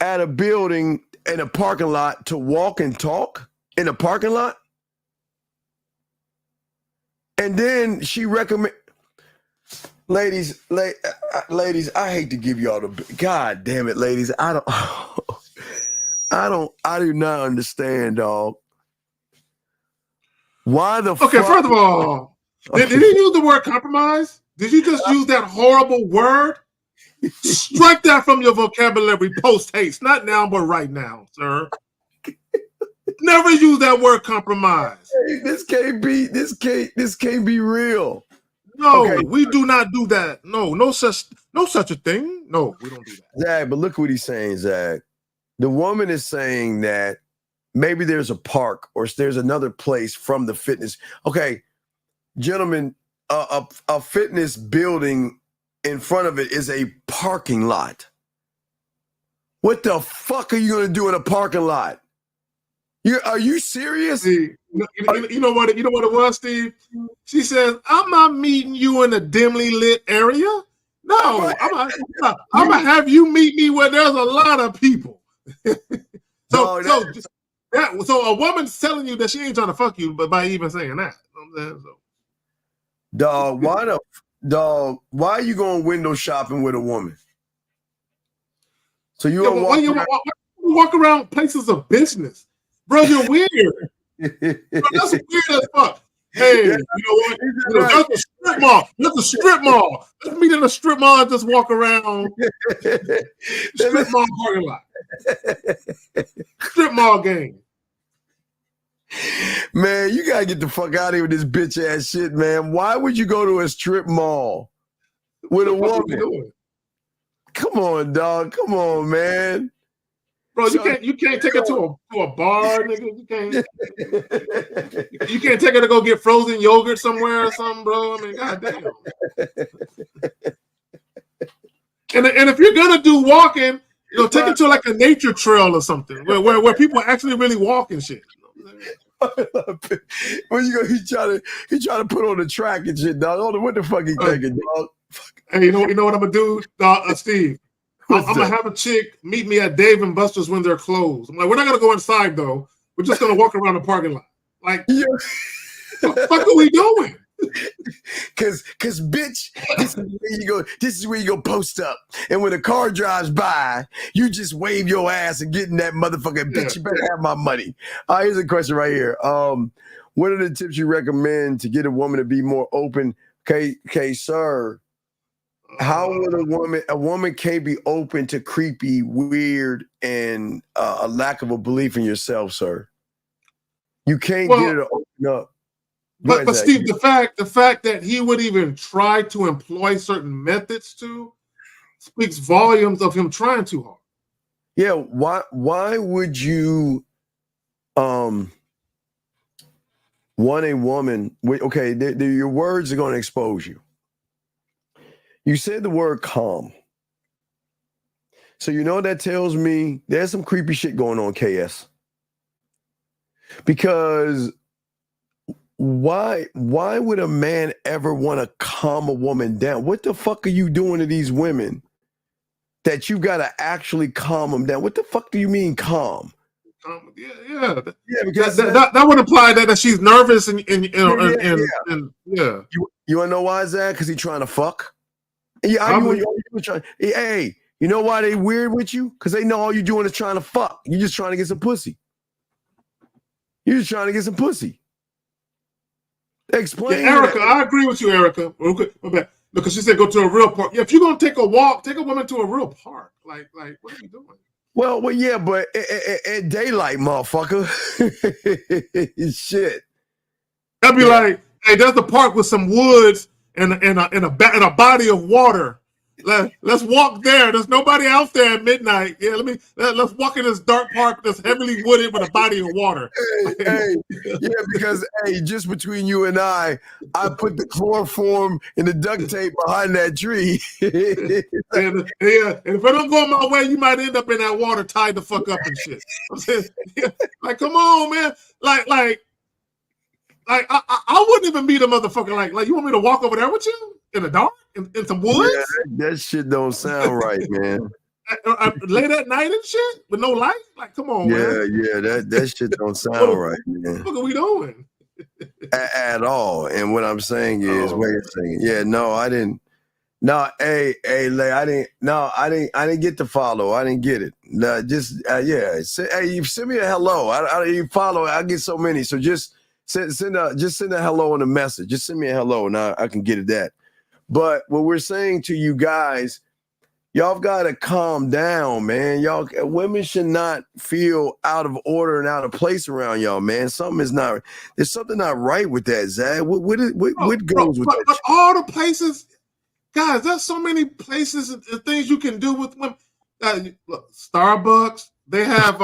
at a building in a parking lot to walk and talk in a parking lot? And then she recommend, ladies, I hate to give y'all the, God damn it, ladies. I do not understand, dog. Why the fuck? Okay, first of all, did you use the word compromise? Did you just use that horrible word? Strike that from your vocabulary post haste. Not now, but right now, sir. Never use that word compromise. Hey, this can't be real. No, okay. We do not do that. No such a thing. No, we don't do that. Zach, but look what he's saying, Zach. The woman is saying that maybe there's a park or there's another place from the fitness. Okay, gentlemen, a fitness building in front of it is a parking lot. What the fuck are you going to do in a parking lot? Are you serious? See, you know what? You know what it was, Steve? She says, "I'm not meeting you in a dimly lit area. No, I'm gonna have you meet me where there's a lot of people." So a woman's telling you that she ain't trying to fuck you, but by even saying that, you know what I'm saying? Dog, why are you going window shopping with a woman? So you walk around places of business, bro? You're weird. Bro, that's weird as fuck. Hey, you know what? That's a strip mall. That's a strip mall. Let's meet in a strip mall and just walk around. Strip mall parking lot. Strip mall game. Man, you gotta get the fuck out of here with this bitch ass shit, man. Why would you go to a strip mall with a woman? Come on, dog. Come on, man. Bro, you can't take her to a bar, nigga. You can't take her to go get frozen yogurt somewhere or something, bro. I mean, goddamn. And if you're gonna do walking, take her to like a nature trail or something where people actually really walk and shit. Where you go? He trying to put on the track and shit, dog. I don't know what the fuck he thinking, dog. Hey, you know what I'm gonna do, Steve? I'm gonna have a chick meet me at Dave and Buster's when they're closed. I'm like, we're not gonna go inside though. We're just gonna walk around the parking lot. Like, what the fuck are we doing? Cause bitch, this is where you go post up. And when a car drives by, you just wave your ass and get in that motherfucking bitch. You better have my money. Here's a question right here. What are the tips you recommend to get a woman to be more open? Okay, sir. How would a woman can't be open to creepy, weird, and a lack of a belief in yourself, sir? You can't get her to open up. But Steve, the fact that he would even try to employ certain methods speaks volumes of him trying too hard. Yeah, why would you want a woman? Okay, your words are going to expose you. You said the word calm. So you know what that tells me? There's some creepy shit going on, KS. Because why would a man ever want to calm a woman down? What the fuck are you doing to these women that you got to actually calm them down? What the fuck do you mean calm? Yeah. Because that would imply that she's nervous and yeah. You want to know why is that? Because he's trying to fuck. Hey, you know why they weird with you? Because they know all you're doing is trying to fuck. You're just trying to get some pussy. Explain. Yeah, Erica, I agree with you, Erica. Okay, because she said go to a real park. Yeah, if you're gonna take a walk, take a woman to a real park. Like what are you doing? Well, yeah, but at daylight, motherfucker. Shit. That'd be like, hey, there's a park with some woods and a body of water. Let's walk there. There's nobody out there at midnight. Yeah, let's walk in this dark park that's heavily wooded with a body of water. Because just between you and I put the chloroform and the duct tape behind that tree. and if I don't go my way, you might end up in that water tied the fuck up and shit. I'm saying, like, come on, man. Like I wouldn't even be the motherfucker. Like you want me to walk over there with you in the dark in some woods? Yeah, that shit don't sound right, man. Late at night and shit with no light. Like, come on, man. Yeah, that shit don't sound right, man. What are we doing? At all. And what I'm saying is, wait a second. Yeah, no, I didn't. No, hey, Lay, I didn't get the follow. I didn't get it. No, just hey, you send me a hello. You follow. I get so many, so just. Send a hello on a message. Just send me a hello and I can get it that. But what we're saying to you guys, y'all got to calm down, man. Women should not feel out of order and out of place around y'all, man. There's something not right with that, Zach. What goes with that? But all the places, guys, there's so many places and things you can do with women. Look, Starbucks, they have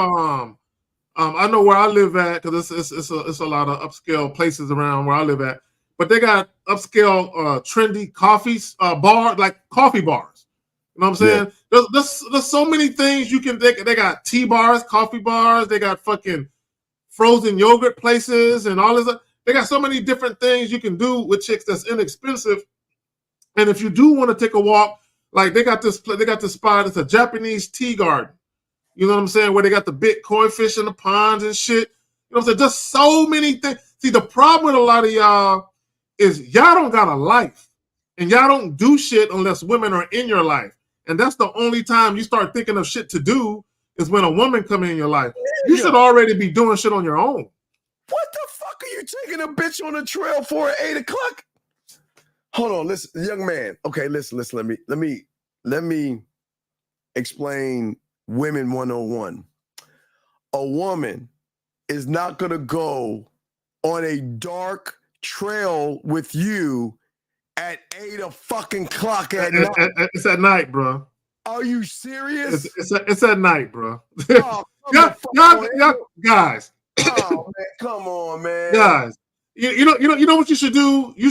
I know where I live at because it's a lot of upscale places around where I live at, but they got upscale trendy coffee bars. You know what I'm saying? Yeah. There's so many things you can. They got tea bars, coffee bars. They got fucking frozen yogurt places and all this. They got so many different things you can do with chicks that's inexpensive. And if you do want to take a walk, like they got this spot. It's a Japanese tea garden. You know what I'm saying? Where they got the big koi fish in the ponds and shit. You know what I'm saying? Just so many things. See, the problem with a lot of y'all is y'all don't got a life. And y'all don't do shit unless women are in your life. And that's the only time you start thinking of shit to do is when a woman come in your life. You should already be doing shit on your own. What the fuck are you taking a bitch on the trail for at 8 o'clock? Hold on, listen, young man. Okay, listen. Let me explain women 101. A woman is not gonna go on a dark trail with you at 8 o'clock at night. It's at night, bro. Are you serious? It's at night, bro. Oh, y'all, guys. Oh man, come on, man. Guys, you know what you should do? You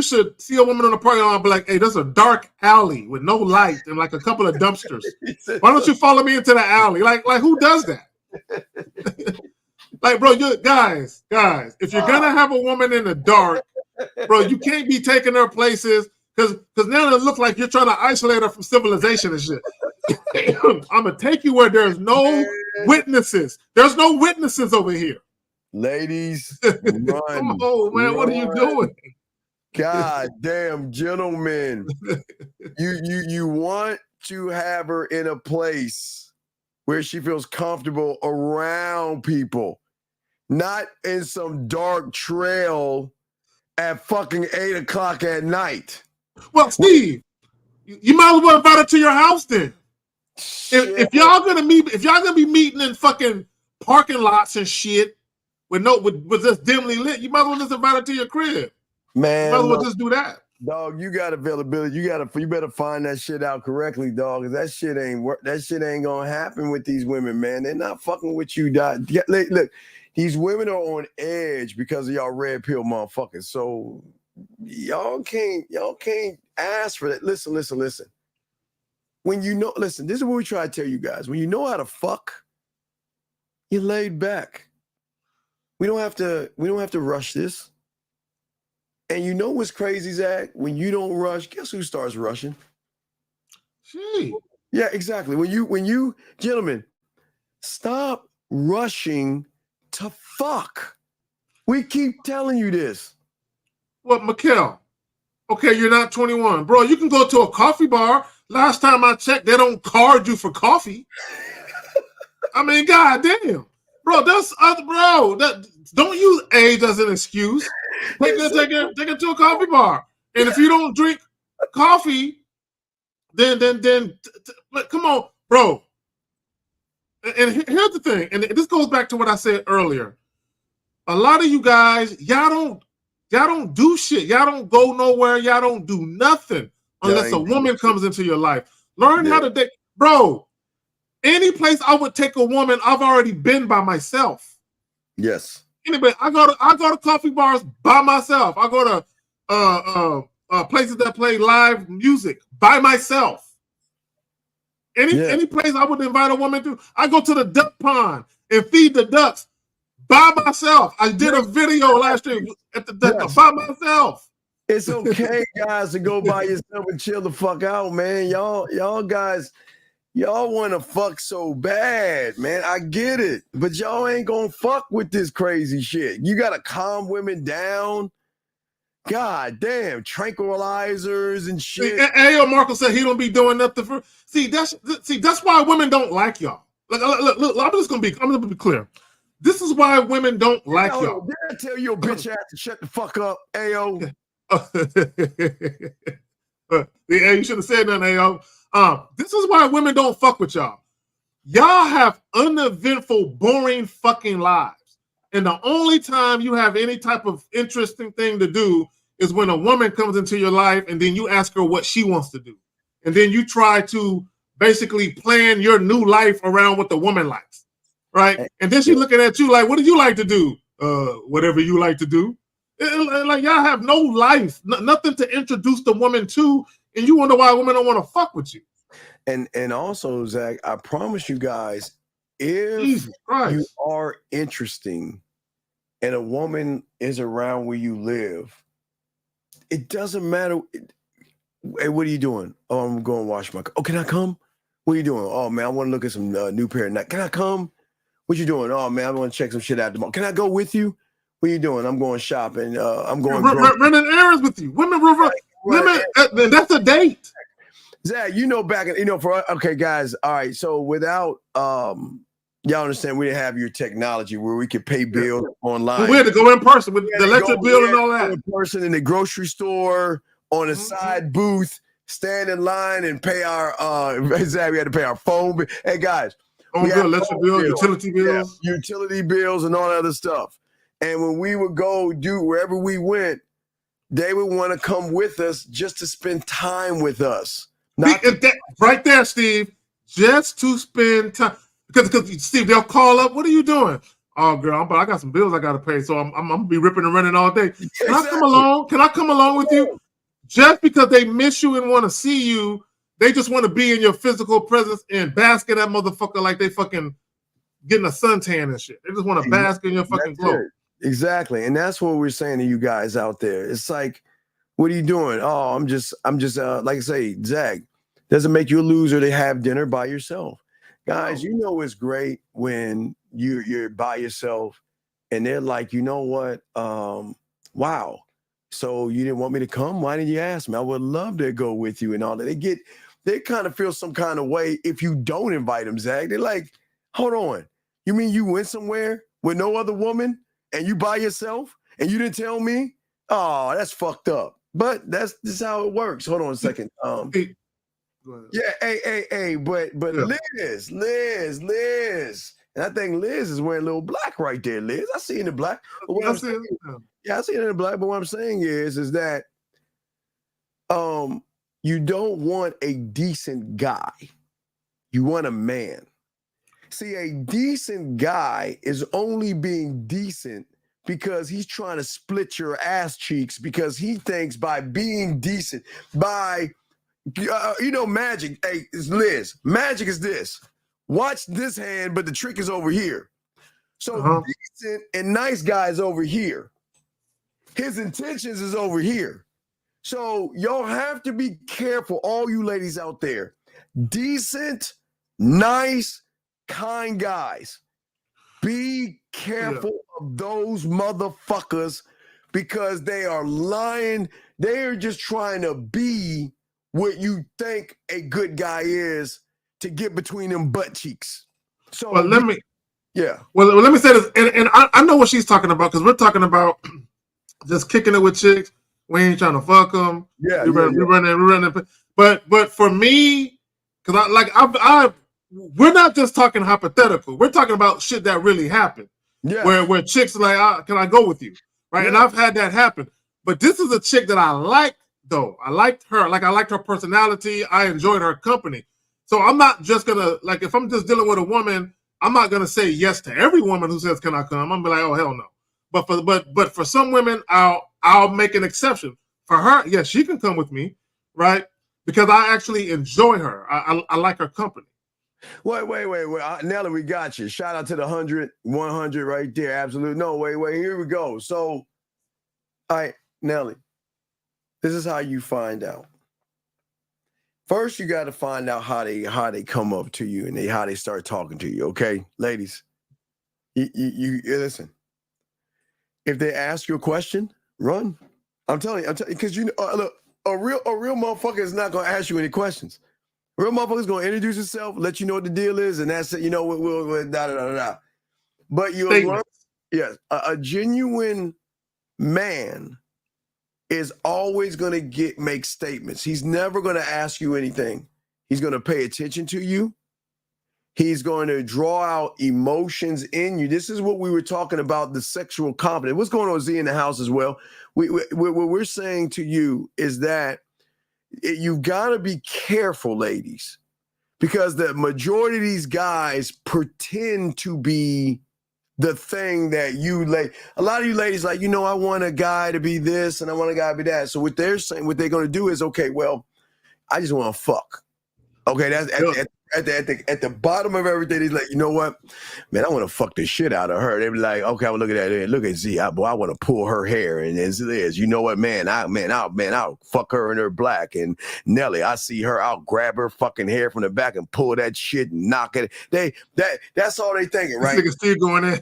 should see a woman on the parking lot and be like, hey, there's a dark alley with no light and like a couple of dumpsters. Why don't you follow me into the alley? Like who does that? Like, bro, guys, if you're gonna have a woman in the dark, bro, you can't be taking her places because now it looks like you're trying to isolate her from civilization and shit. I'm gonna take you where there's no witnesses. There's no witnesses over here. Ladies, run. Come on, man, what are you doing? God damn, gentlemen. You want to have her in a place where she feels comfortable around people, not in some dark trail at fucking 8 o'clock at night. Well, Steve, you might as well invite her to your house then. If y'all gonna be meeting in fucking parking lots and shit with just dimly lit, you might as well just invite her to your crib. Man, you might as well just do that. Dog, you got availability. You better find that shit out correctly, dog. Cause that shit ain't gonna happen with these women, man. They're not fucking with you, dog. Look, these women are on edge because of y'all red pill motherfuckers. So y'all can't ask for that. Listen. When you know, listen, this is what we try to tell you guys. When you know how to fuck, you're laid back. We don't have to rush this. And you know what's crazy, Zach? When you don't rush, guess who starts rushing? Gee. Yeah, exactly. When you, gentlemen, stop rushing to fuck. We keep telling you this. What, Mikkel? Okay, you're not 21. Bro, you can go to a coffee bar. Last time I checked, they don't card you for coffee. I mean, goddamn. Bro, don't use age as an excuse. Take her to a coffee bar. And if you don't drink coffee, then come on, bro. And here's the thing, and this goes back to what I said earlier. A lot of you guys, y'all don't do shit. Y'all don't go nowhere. Y'all don't do nothing unless a woman comes into your life. Learn how to date. Bro, any place I would take a woman, I've already been by myself. Yes. Anybody, I go to coffee bars by myself. I go to places that play live music by myself. Any place I would invite a woman to, I go to the duck pond and feed the ducks by myself. I did a video last year at the duck by myself. It's okay, guys, to go by yourself and chill the fuck out, man. Y'all guys, y'all want to fuck so bad, man. I get it, but y'all ain't gonna fuck with this crazy shit. You gotta calm women down. God damn, tranquilizers and shit. Ayo Marco said he don't be doing nothing for. See, that's why women don't like y'all. Look, I'm just gonna be clear. This is why women don't like y'all. Did I tell your bitch ass to shut the fuck up, Ayo? Yeah, you should have said nothing, Ayo. This is why women don't fuck with y'all. Y'all have uneventful, boring fucking lives. And the only time you have any type of interesting thing to do is when a woman comes into your life and then you ask her what she wants to do. And then you try to basically plan your new life around what the woman likes, right? And then she's looking at you like, what do you like to do? Whatever you like to do. Like y'all have no life, nothing to introduce the woman to, and you wonder why women don't want to fuck with you. And also, Zach, I promise you guys, if you are interesting and a woman is around where you live, it doesn't matter. Hey, what are you doing? Oh, I'm going to wash my car. Oh, can I come? What are you doing? Oh, man, I want to look at some new pair of Nike. Can I come? What you doing? Oh, man, I want to check some shit out tomorrow. Can I go with you? What are you doing? I'm going shopping. I'm going running errands with you. Women, that's a date. Zach, okay, guys. All right. So without y'all understand, we didn't have your technology where we could pay bills online. We had to go in person with the electric bill and all that. In person in the grocery store, on a side booth, stand in line and pay our Zach, we had to pay our phone bill. Hey guys, we had electric bill, utility bills. Yeah, utility bills and all that other stuff. And when we would go do wherever we went, they would want to come with us just to spend time with us. Right there, Steve, just to spend time. Because Steve, they'll call up. What are you doing? Oh, girl, I got some bills I got to pay, so I'm gonna be ripping and running all day. Can I come along? Can I come along with you? Just because they miss you and want to see you, they just want to be in your physical presence and bask in that motherfucker like they fucking getting a suntan and shit. They just want to bask in your fucking glow. Exactly, and that's what we're saying to you guys out there. It's like, what are you doing? Oh, I'm just like I say, Zach, doesn't make you a loser to have dinner by yourself. Guys, you know it's great when you're by yourself and they're like, you know what? Wow. So you didn't want me to come? Why didn't you ask me? I would love to go with you and all that. They kind of feel some kind of way if you don't invite them, Zach. They're like, hold on. You mean you went somewhere with no other woman and you by yourself and you didn't tell me? Oh, that's fucked up. But this is how it works. Hold on a second. Yeah, but Liz. And I think Liz is wearing a little black right there, Liz. I see in the black. But I see it in the black. But what I'm saying is that you don't want a decent guy. You want a man. See, a decent guy is only being decent because he's trying to split your ass cheeks because he thinks by being decent, by magic. Hey, it's Liz. Magic is this. Watch this hand, but the trick is over here. So decent and nice guy is over here. His intentions is over here. So y'all have to be careful, all you ladies out there. Decent, nice, kind guys. Be careful of those motherfuckers because they are lying. They are just trying to be what you think a good guy is to get between them butt cheeks. So let me say this, and I know what she's talking about because we're talking about just kicking it with chicks. We ain't trying to fuck them. We're running. But for me, because we're not just talking hypothetical. We're talking about shit that really happened. Yeah. Where chicks are like, can I go with you? Right. Yeah. And I've had that happen. But this is a chick that I like, though. I liked her. I liked her personality. I enjoyed her company. So I'm not just gonna, if I'm just dealing with a woman, I'm not gonna say yes to every woman who says, can I come? I'm gonna be like, oh hell no. But for some women, I'll make an exception. For her, yes, she can come with me, right? Because I actually enjoy her. I like her company. Wait. Nelly, we got you. Shout out to the 100 right there. Absolutely. No, wait. Here we go. So, all right, Nelly, this is how you find out. First, you got to find out how they come up to you and how they start talking to you. Okay, ladies, you listen. If they ask you a question, run. I'm telling you, because look, a real motherfucker is not gonna ask you any questions. A real motherfucker is gonna introduce himself, let you know what the deal is, and that's it. We'll da. But you'll learn. Yes, a genuine man is always going to make statements. He's never going to ask you anything. He's going to pay attention to you. He's going to draw out emotions in you. This is what we were talking about, the sexual confidence. What's going on, Z, in the house as well? What we're saying to you is that you've got to be careful, ladies, because the majority of these guys pretend to be the thing that you like. A lot of you ladies like, I want a guy to be this and I want a guy to be that. So what they're saying, what they're going to do is, okay, well, I just want to fuck. Okay, that's at the bottom of everything, he's like, you know what, man, I want to fuck the shit out of her. They be like, okay, I'm looking at it. Look at Z, boy, I want to pull her hair, and as it is, you know what, I'll fuck her in her black. And Nelly, I see her, I'll grab her fucking hair from the back and pull that shit and knock it. That's all they thinking, right? This nigga Steve going in.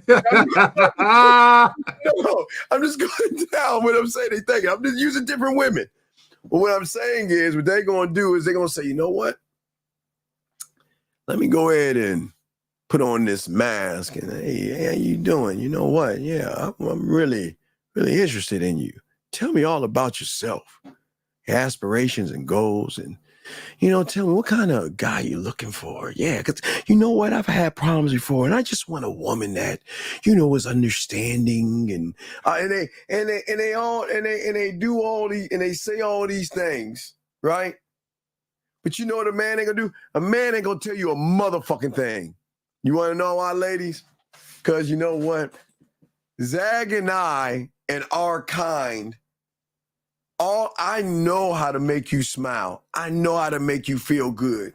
No, I'm just going down what I'm saying. They thinking. I'm just using different women. But what I'm saying is, what they're going to do is they're going to say, you know what? Let me go ahead and put on this mask and, hey, how you doing? You know what? Yeah, I'm really, really interested in you. Tell me all about yourself, your aspirations and goals, and, you know, tell me what kind of guy you're looking for. Yeah, because you know what? I've had problems before, and I just want a woman that, you know, is understanding, and they do all these, and they say all these things, right? But you know what a man ain't gonna do? A man ain't gonna tell you a motherfucking thing. You want to know why, ladies? Because you know what? Zag and I and our kind, I know how to make you smile. I know how to make you feel good.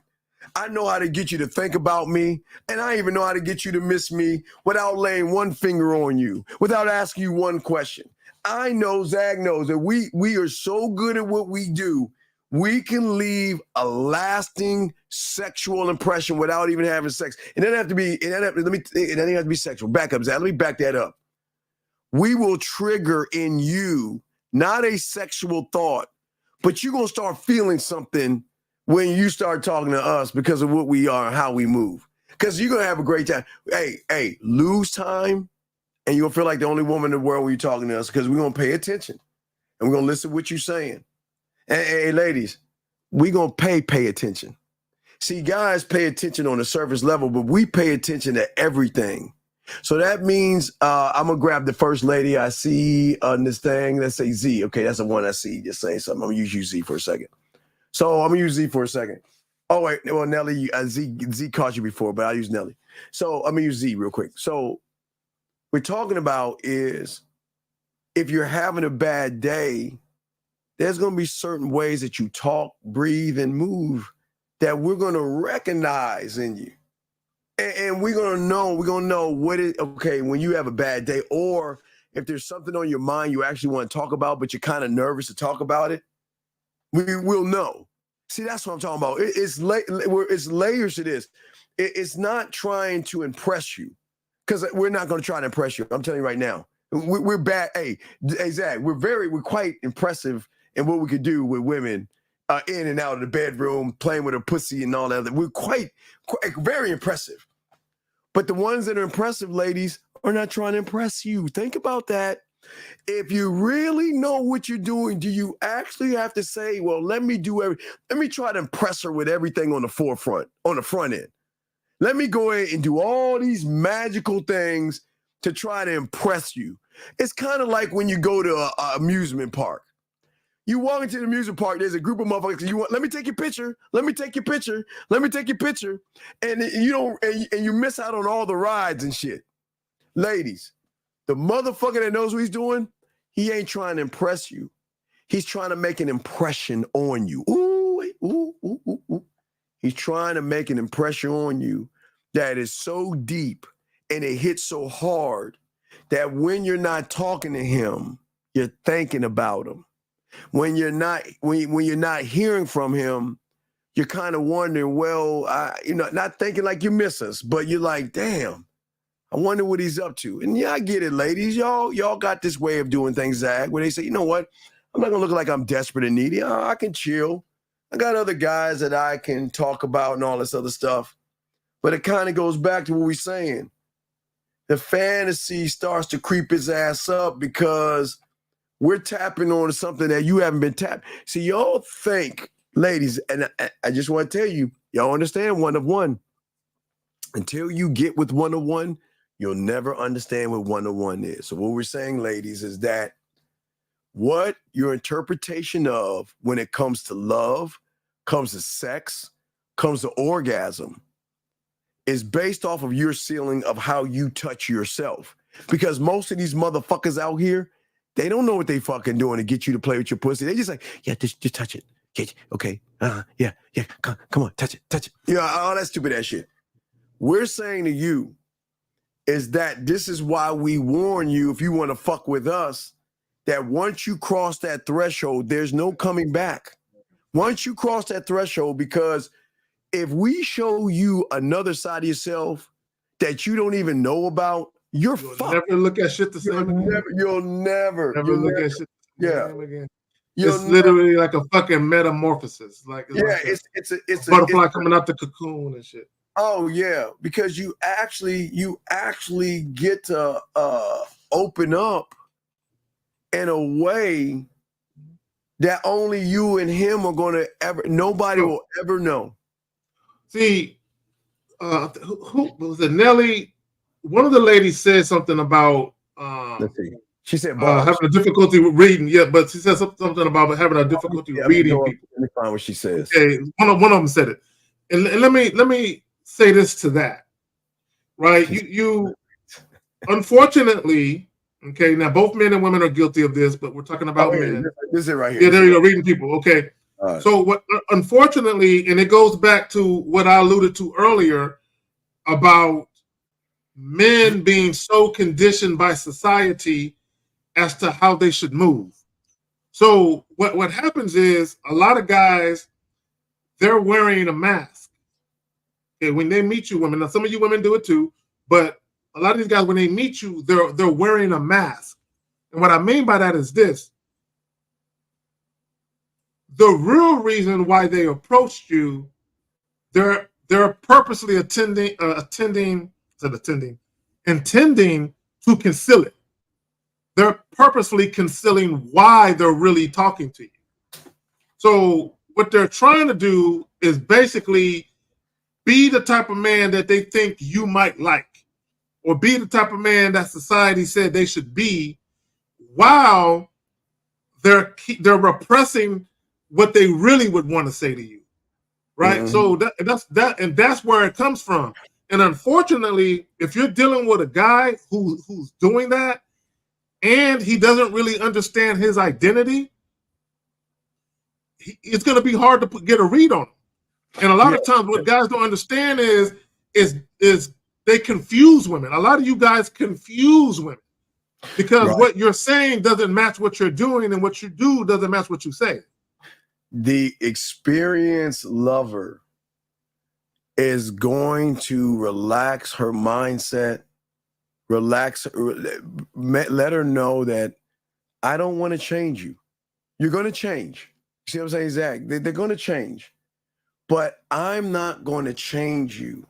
I know how to get you to think about me, and I even know how to get you to miss me without laying one finger on you, without asking you one question. I know, Zag knows that we are so good at what we do, we can leave a lasting sexual impression without even having sex. It doesn't have to be, it doesn't have to be sexual. Back up, Zag. Let me back that up. We will trigger in you not a sexual thought, but you're going to start feeling something when you start talking to us because of what we are and how we move. Because you're going to have a great time. Hey, lose time, and you'll feel like the only woman in the world when you're talking to us, because we're going to pay attention, and we're going to listen to what you're saying. Hey, ladies, we're going to pay attention. See, guys pay attention on the surface level, but we pay attention to everything. So that means I'm going to grab the first lady I see on this thing. Let's say Z. Okay, that's the one I see. Just saying something. I'm going to use you, Z, for a second. So I'm going to use Z for a second. Oh, wait. Well, Nelly, Z caught you before, but I'll use Nelly. So I'm going to use Z real quick. So we're talking about is if you're having a bad day, there's going to be certain ways that you talk, breathe, and move that we're going to recognize in you. And we're going to know what it, okay, when you have a bad day, or if there's something on your mind you actually want to talk about, but you're kind of nervous to talk about it, we will know. See, that's what I'm talking about. It's layers to this. It's not trying to impress you, because we're not going to try to impress you. I'm telling you right now. We're bad. Hey, Zach, we're quite impressive in what we could do with women in and out of the bedroom, playing with her pussy and all that. We're quite very impressive. But the ones that are impressive, ladies, are not trying to impress you. Think about that. If you really know what you're doing, do you actually have to say, well, let me try to impress her with everything on the forefront, on the front end. Let me go ahead and do all these magical things to try to impress you. It's kind of like when you go to an amusement park. You walk into the amusement park, there's a group of motherfuckers. Let me take your picture. Let me take your picture. Let me take your picture. And you miss out on all the rides and shit. Ladies, the motherfucker that knows what he's doing, he ain't trying to impress you. He's trying to make an impression on you. Ooh. He's trying to make an impression on you that is so deep and it hits so hard that when you're not talking to him, you're thinking about him. When you're not hearing from him, you're kind of wondering, well, not thinking like you miss us, but you're like, damn, I wonder what he's up to. And yeah, I get it, ladies. Y'all got this way of doing things, Zach, where they say, you know what? I'm not gonna look like I'm desperate and needy. I can chill. I got other guys that I can talk about and all this other stuff. But it kind of goes back to what we're saying. The fantasy starts to creep his ass up because we're tapping on something that you haven't been tapped. See, y'all think, ladies, and I just want to tell you, y'all understand one of one. Until you get with one of one, you'll never understand what one of one is. So what we're saying, ladies, is that what your interpretation of when it comes to love, comes to sex, comes to orgasm, is based off of your ceiling of how you touch yourself. Because most of these motherfuckers out here, they don't know what they fucking doing to get you to play with your pussy. They just like, yeah, just touch it. Okay. Yeah. Come on, touch it. Yeah, all that stupid ass shit. We're saying to you is that this is why we warn you, if you want to fuck with us, that once you cross that threshold, there's no coming back. Once you cross that threshold, because if we show you another side of yourself that you don't even know about, you'll fucked. Never look at shit the same again. You'll never look at shit the same again. It's You'll literally like a fucking metamorphosis. Like it's a butterfly coming out the cocoon and shit. Oh yeah, because you actually get to open up in a way that only you and him are gonna nobody will ever know. See, who was it? Nelly, one of the ladies said something about let's see. She said having a difficulty with reading. Yeah, but she said something about having a difficulty with reading people. Let me find what she says. Okay, one of them said it. And let me say this to that. Right? You unfortunately, okay, now both men and women are guilty of this, but we're talking about men. This is it right here. Yeah, there you go, reading people. Okay. Right. So what unfortunately, and it goes back to what I alluded to earlier about men being so conditioned by society as to how they should move. So what happens is a lot of guys, they're wearing a mask. Okay, when they meet you women, now some of you women do it too, but a lot of these guys, when they meet you, they're wearing a mask. And what I mean by that is this. The real reason why they approached you, they're purposely intending to conceal it. They're purposely concealing why they're really talking to you. So what they're trying to do is basically be the type of man that they think you might like, or be the type of man that society said they should be, while they're repressing what they really would want to say to you, right? Mm-hmm. So that's where it comes from. And unfortunately, if you're dealing with a guy who's doing that, and he doesn't really understand his identity, it's going to be hard to get a read on him. And a lot of times, what guys don't understand is they confuse women. A lot of you guys confuse women because what you're saying doesn't match what you're doing, and what you do doesn't match what you say. The experienced lover is going to relax her mindset, let her know that I don't want to change you. You're going to change. You see what I'm saying, Zach? They're going to change. But I'm not going to change you.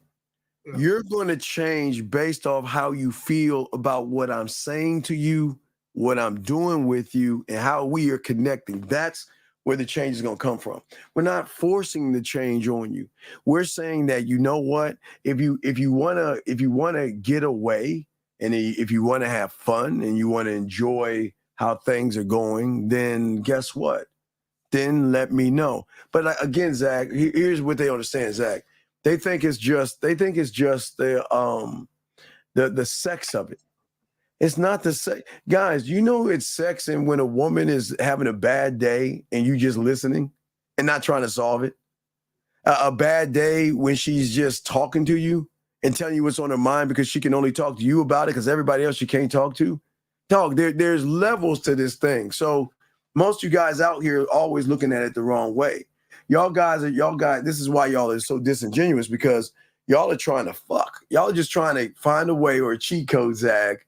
You're going to change based off how you feel about what I'm saying to you, what I'm doing with you, and how we are connecting. That's where the change is going to come from. We're not forcing the change on you. We're saying that, you know what, if you want to get away, and if you want to have fun and you want to enjoy how things are going, then guess what? Then let me know. But again, Zach, here's what they understand, Zach. They think it's just the sex of it. It's not the sex. Guys, you know it's sex, and when a woman is having a bad day and you just listening and not trying to solve it. A bad day when she's just talking to you and telling you what's on her mind because she can only talk to you about it because everybody else she can't talk to. Dog, there's levels to this thing. So most of you guys out here are always looking at it the wrong way. Y'all guys, this is why y'all are so disingenuous, because y'all are trying to fuck. Y'all are just trying to find a way, or a cheat code, Zach,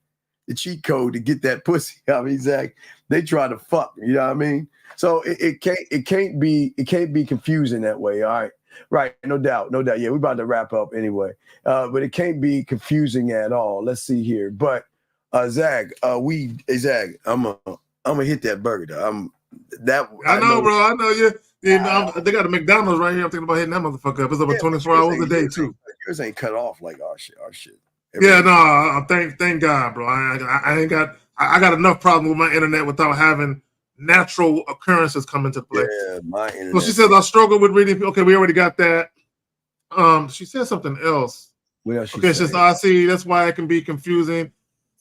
the cheat code to get that pussy. I mean, Zach, they try to fuck, you know what I mean? So it can't be confusing that way. All right. Right. No doubt. Yeah, we're about to wrap up anyway. But it can't be confusing at all. Let's see here. But Zach, Zach, I'm gonna hit that burger though. I know, bro. I know you. They got a McDonald's right here. I'm thinking about hitting that motherfucker up. It's over 24 hours a day too. Yours ain't cut off like our shit. Yeah, no. Thank God, bro. I got enough problem with my internet without having natural occurrences come into play. Yeah, my internet. So she says I struggle with reading. Okay, we already got that. She said something else. What else? Okay, she says I see. That's why it can be confusing.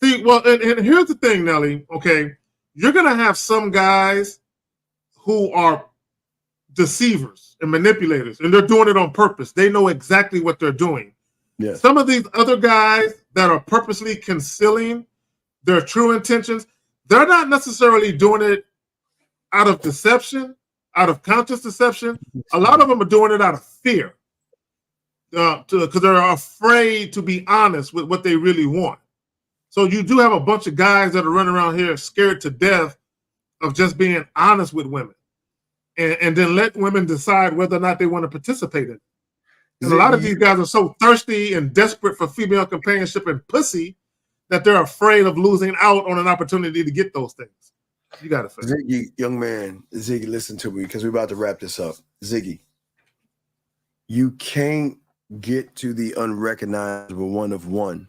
See, well, and here's the thing, Nelly. Okay, you're gonna have some guys who are deceivers and manipulators, and they're doing it on purpose. They know exactly what they're doing. Yes. Some of these other guys that are purposely concealing their true intentions, they're not necessarily doing it out of deception, out of conscious deception. A lot of them are doing it out of fear, because they're afraid to be honest with what they really want. So you do have a bunch of guys that are running around here scared to death of just being honest with women, and then let women decide whether or not they want to participate in it. And a lot of these guys are so thirsty and desperate for female companionship and pussy that they're afraid of losing out on an opportunity to get those things. You got to say. Ziggy, young man, Ziggy, listen to me because we're about to wrap this up. Ziggy, you can't get to the unrecognizable one of one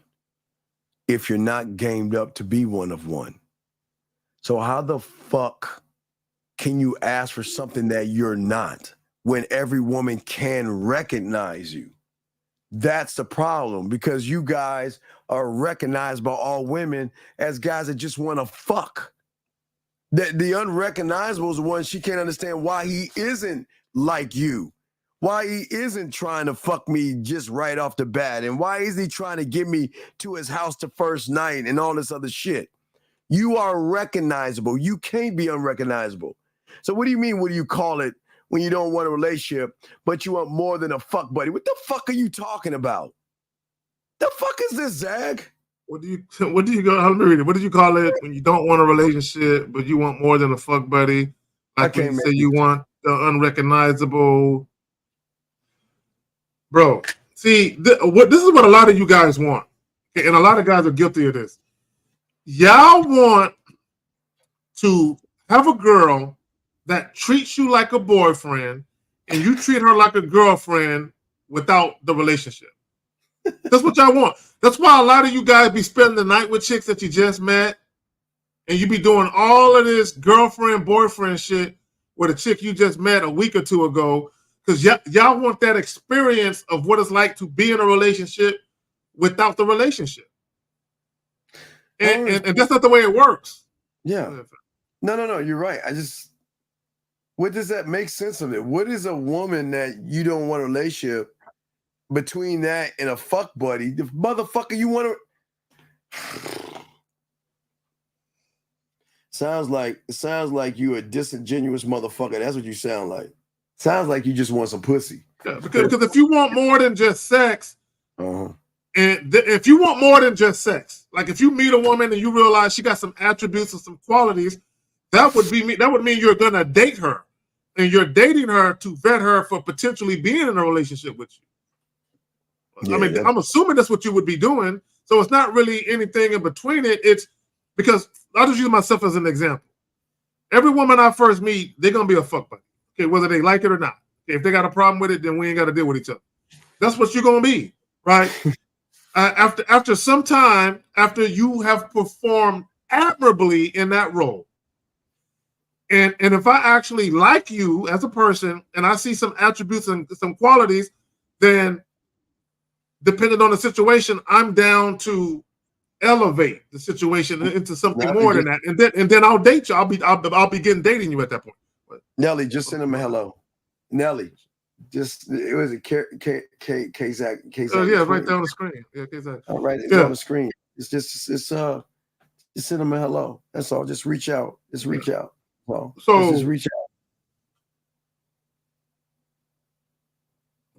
if you're not gamed up to be one of one. So how the fuck can you ask for something that you're not when every woman can recognize you? That's the problem, because you guys are recognized by all women as guys that just want to fuck. The unrecognizable is the one she can't understand why he isn't like you, why he isn't trying to fuck me just right off the bat, and why is he trying to get me to his house the first night and all this other shit. You are recognizable. You can't be unrecognizable. So what do you mean? What do you call it when you don't want a relationship, but you want more than a fuck buddy? What the fuck are you talking about? The fuck is this, Zag? What do you go? Let me read it. What did you call it when you don't want a relationship, but you want more than a fuck buddy? Like when you say you want the unrecognizable. Bro, see, this is what a lot of you guys want. Okay, and a lot of guys are guilty of this. Y'all want to have a girl that treats you like a boyfriend and you treat her like a girlfriend without the relationship. That's what y'all want. That's why a lot of you guys be spending the night with chicks that you just met, and you be doing all of this girlfriend, boyfriend shit with a chick you just met a week or two ago, because y'all want that experience of what it's like to be in a relationship without the relationship. And that's not the way it works. Yeah. No, you're right. What does that make sense of it? What is a woman that you don't want a relationship between that and a fuck buddy? The motherfucker you want to... Sounds like you a disingenuous motherfucker. That's what you sound like. Sounds like you just want some pussy. Yeah, because if you want more than just sex, and if you want more than just sex, like if you meet a woman and you realize she got some attributes and some qualities, that would mean you're gonna date her, and you're dating her to vet her for potentially being in a relationship with you. Yeah, I mean, I'm assuming that's what you would be doing. So it's not really anything in between it. It's because I'll just use myself as an example. Every woman I first meet, they're gonna be a fuck buddy. Okay, whether they like it or not. Okay, if they got a problem with it, then we ain't got to deal with each other. That's what you're gonna be, right? After some time, after you have performed admirably in that role, and if I actually like you as a person and I see some attributes and some qualities, then depending on the situation, I'm down to elevate the situation into something more than that, and then I'll date you. I'll begin dating you at that point. Nelly, just send him a hello. Nelly, it was a K-Zach. Oh yeah, right there on the screen. Yeah, K-Zach. All right, it's on the screen. Just send him a hello. That's all. Just reach out. Just reach out. Well, just reach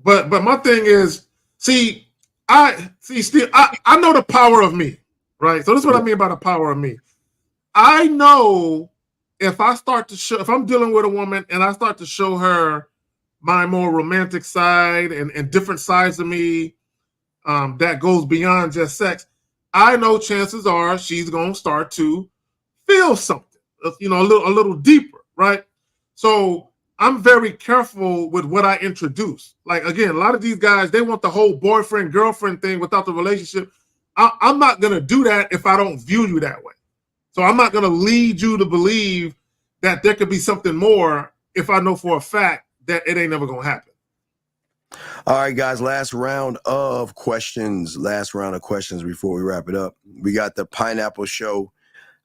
out. But my thing is, I know the power of me, right? So this is what I mean by the power of me. I know if I'm dealing with a woman and I start to show her my more romantic side and different sides of me that goes beyond just sex, I know chances are she's gonna start to feel something, a little deeper, right? So I'm very careful with what I introduce. Like, again, a lot of these guys, they want the whole boyfriend, girlfriend thing without the relationship. I'm not going to do that if I don't view you that way. So I'm not going to lead you to believe that there could be something more if I know for a fact that it ain't never going to happen. All right, guys, last round of questions before we wrap it up. We got the Pineapple Show.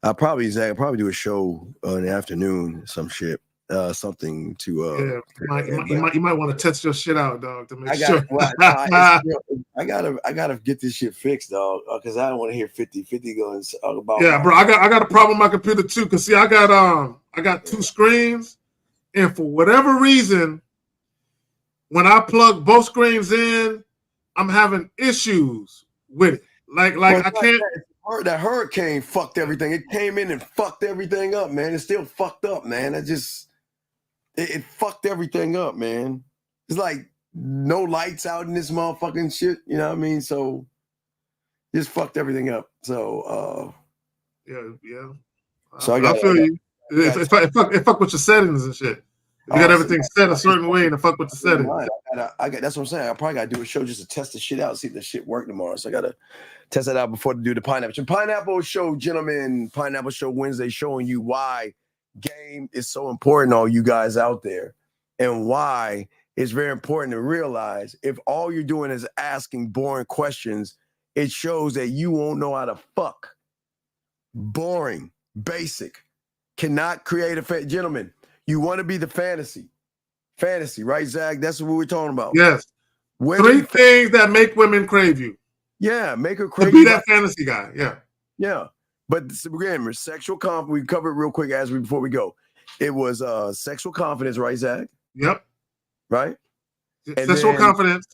I'll probably do a show in the afternoon, some shit. something to. You might want to test your shit out, dog, to make sure. I gotta get this shit fixed, dog, because I don't want to hear 50 going about. Yeah, bro, I got a problem with my computer too. Cause see, I got two screens, and for whatever reason, when I plug both screens in, I'm having issues with it. Like I can't. That hurricane fucked everything. It came in and fucked everything up, man. It's still fucked up, man. It fucked everything up, man. It's like no lights out in this motherfucking shit. You know what I mean? So just fucked everything up. So yeah. So I feel you. It fuck with your settings and shit. You got everything set a certain way and fuck with the settings. I got that's what I'm saying. I probably gotta do a show just to test the shit out, see if the shit work tomorrow. So I gotta test that out before to do the pineapple show, gentlemen. Pineapple show Wednesday, showing you why game is so important, all you guys out there, and why it's very important to realize if all you're doing is asking boring questions, it shows that you won't know how to fuck. Boring, basic, cannot create a gentlemen. You want to be the fantasy, right, Zach? That's what we're talking about. Yes. Three things that make women crave you. Yeah, make her crave to be that fantasy guy. Yeah. Yeah. But remember, sexual confidence, we covered it real quick before we go. It was sexual confidence, right, Zach? Yep. Right? Sexual confidence,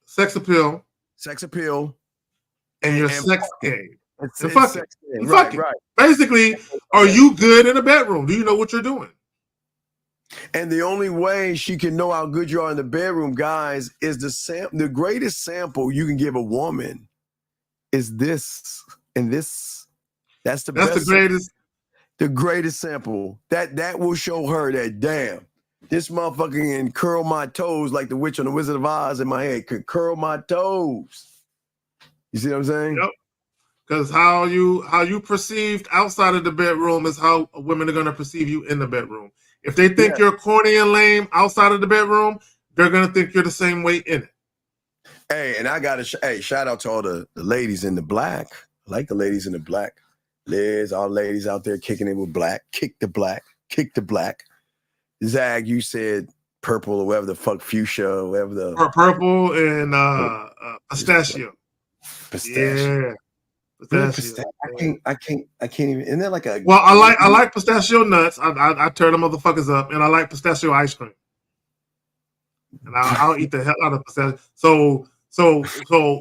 sex appeal, and your sex game. And fucking. Right. Basically, are you good in the bedroom? Do you know what you're doing? And the only way she can know how good you are in the bedroom, guys, is the greatest sample you can give a woman is this and this. That's the greatest. The greatest sample. That will show her that, damn, this motherfucker can curl my toes like the witch on the Wizard of Oz in my head. Could curl my toes. You see what I'm saying? Yep. Because how you perceived outside of the bedroom is how women are going to perceive you in the bedroom. If they think you're corny and lame outside of the bedroom, they're going to think you're the same way in it. Hey, and I got to shout out to all the ladies in the black. I like the ladies in the black. Liz, all ladies out there kicking it with black. Kick the black. Kick the black. Zag, you said purple or whatever the fuck, fuchsia or whatever the... Purple and pistachio. Pistachio. Yeah. Pistachio. I can't even. Isn't that like a? Well, I like pistachio nuts. I turn them motherfuckers up, and I like pistachio ice cream. And I'll eat the hell out of pistachio. So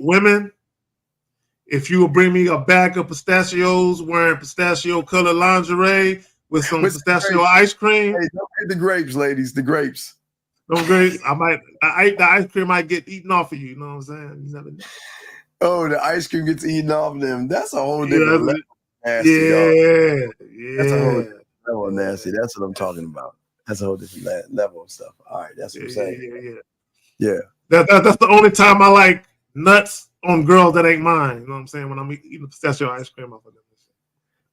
women, if you will bring me a bag of pistachios wearing pistachio colored lingerie with some pistachio ice cream. Hey, don't get the grapes, ladies. The grapes. Those grapes. The ice cream might get eaten off of you. You know what I'm saying? You never know. Oh, the ice cream gets eaten off of them. That's a whole different level. Nasty, yeah. That's a whole different level of nasty. That's what I'm talking about. That's a whole different level of stuff. All right, that's what I'm saying. Yeah. That's the only time I like nuts on girls that ain't mine. You know what I'm saying? When I'm eating pistachio ice cream off of them.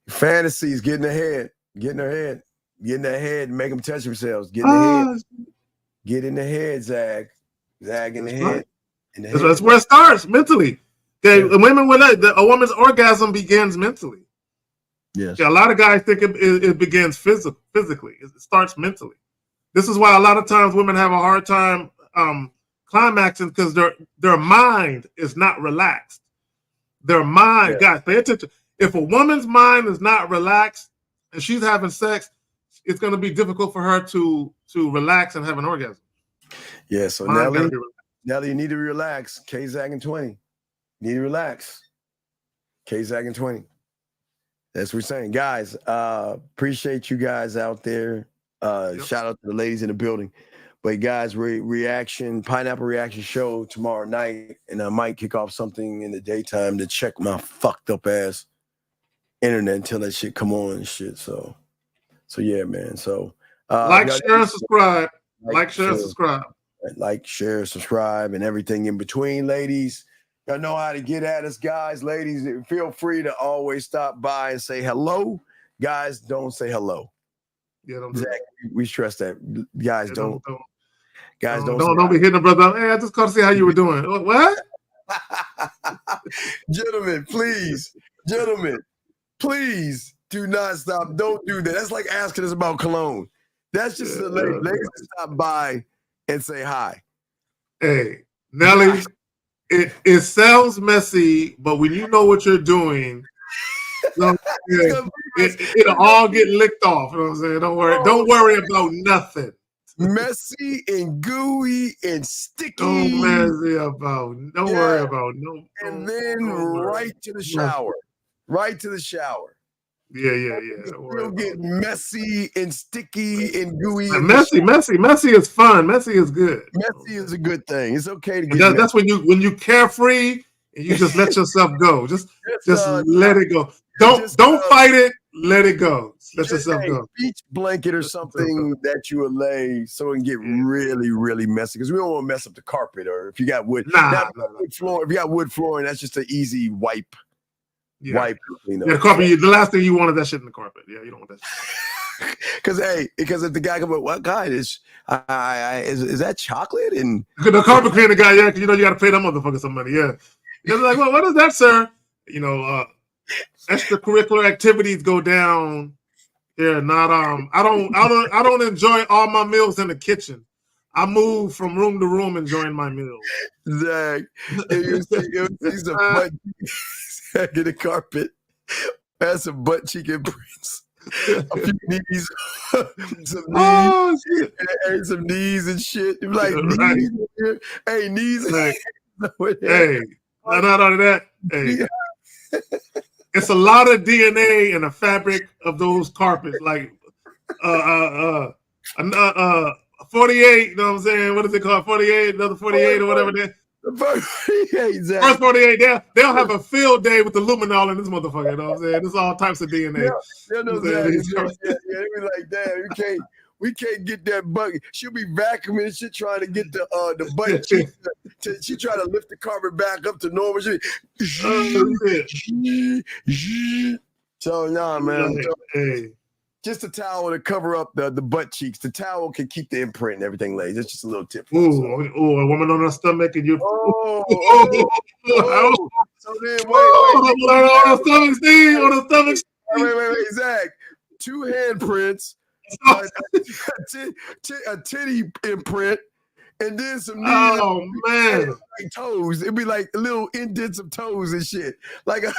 Fantasies, get in their head. Get in their head and make them touch themselves. Get in their head. Get in the head, Zag. Zag in the head. Right. That's where it starts, mentally. Okay, women a woman's orgasm begins mentally. Yes. Yeah, a lot of guys think it begins physically. It starts mentally. This is why a lot of times women have a hard time climaxing because their mind is not relaxed. Their mind, guys, pay attention. If a woman's mind is not relaxed and she's having sex, it's going to be difficult for her to relax and have an orgasm. Yeah, so Nelly, you need to relax. K-Zag and 20. You need to relax. K-Zag and 20. That's what we're saying. Guys, appreciate you guys out there. Shout out to the ladies in the building. But guys, Pineapple Reaction show tomorrow night. And I might kick off something in the daytime to check my fucked up ass internet until that shit come on and shit. So yeah, man. So like, share, and subscribe. Like, share, and subscribe. Like, share, subscribe, and everything in between, ladies. Y'all know how to get at us, guys. Ladies, feel free to always stop by and say hello. Guys, don't say hello. Yeah, don't Zach, we stress that. Guys, don't. Guys, don't be hitting a brother up. Hey, I just called to see how you were doing. What? Gentlemen, please do not stop. Don't do that. That's like asking us about cologne. That's just the ladies. Ladies stop by and say hi. Hey, Nelly, it sounds messy, but when you know what you're doing, it'll all get licked off. You know what I'm saying? Don't worry about nothing. Messy and gooey and sticky. Don't worry about no. And then right to the shower. Right to the shower. Yeah. You'll get messy and sticky and gooey. Messy is fun. Messy is good. Messy is a good thing. It's okay to get. That's when you carefree and you just let yourself go. Just let it go. Don't fight it. Let it go. Let yourself go. Beach blanket or something that you would lay so it can get really, really messy. Because we don't want to mess up the carpet, or if you got wood. Wood floor. If you got wood flooring, that's just an easy wipe. Yeah. Wipe. The carpet. The last thing you want is that shit in the carpet. Yeah, you don't want that shit. Because if the guy comes up, what kind is that chocolate? And the carpet cleaner guy, yeah, because you got to pay that motherfucker some money. Yeah. They're like, well, what is that, sir? Extracurricular activities go down. Yeah, not I don't enjoy all my meals in the kitchen. I move from room to room enjoying my meals. Zach, you see some butt in the carpet. That's some butt cheek imprints. A few knees, some knees and shit. Like knees, hey, knees. Like, hey, not only that. Hey. It's a lot of DNA in the fabric of those carpets, like 48. You know what I'm saying? What is it called? 48, another 48 or whatever. Exactly. First 48. They'll have a field day with the luminol in this motherfucker. You know what I'm saying? There's all types of DNA. They be like, damn, we can't get that bug. She'll be vacuuming and shit trying to get the butt cheek. She try to lift the carpet back up to normal. So nah, man. Just a towel to cover up the butt cheeks. The towel can keep the imprint and everything laid. That's just a little tip. A woman on her stomach and you. So then on the stomach, Steve. On the stomach. Wait, Zach. 2 handprints. A titty imprint, and then some knees, like toes. It'd be like little indents of toes and shit, like when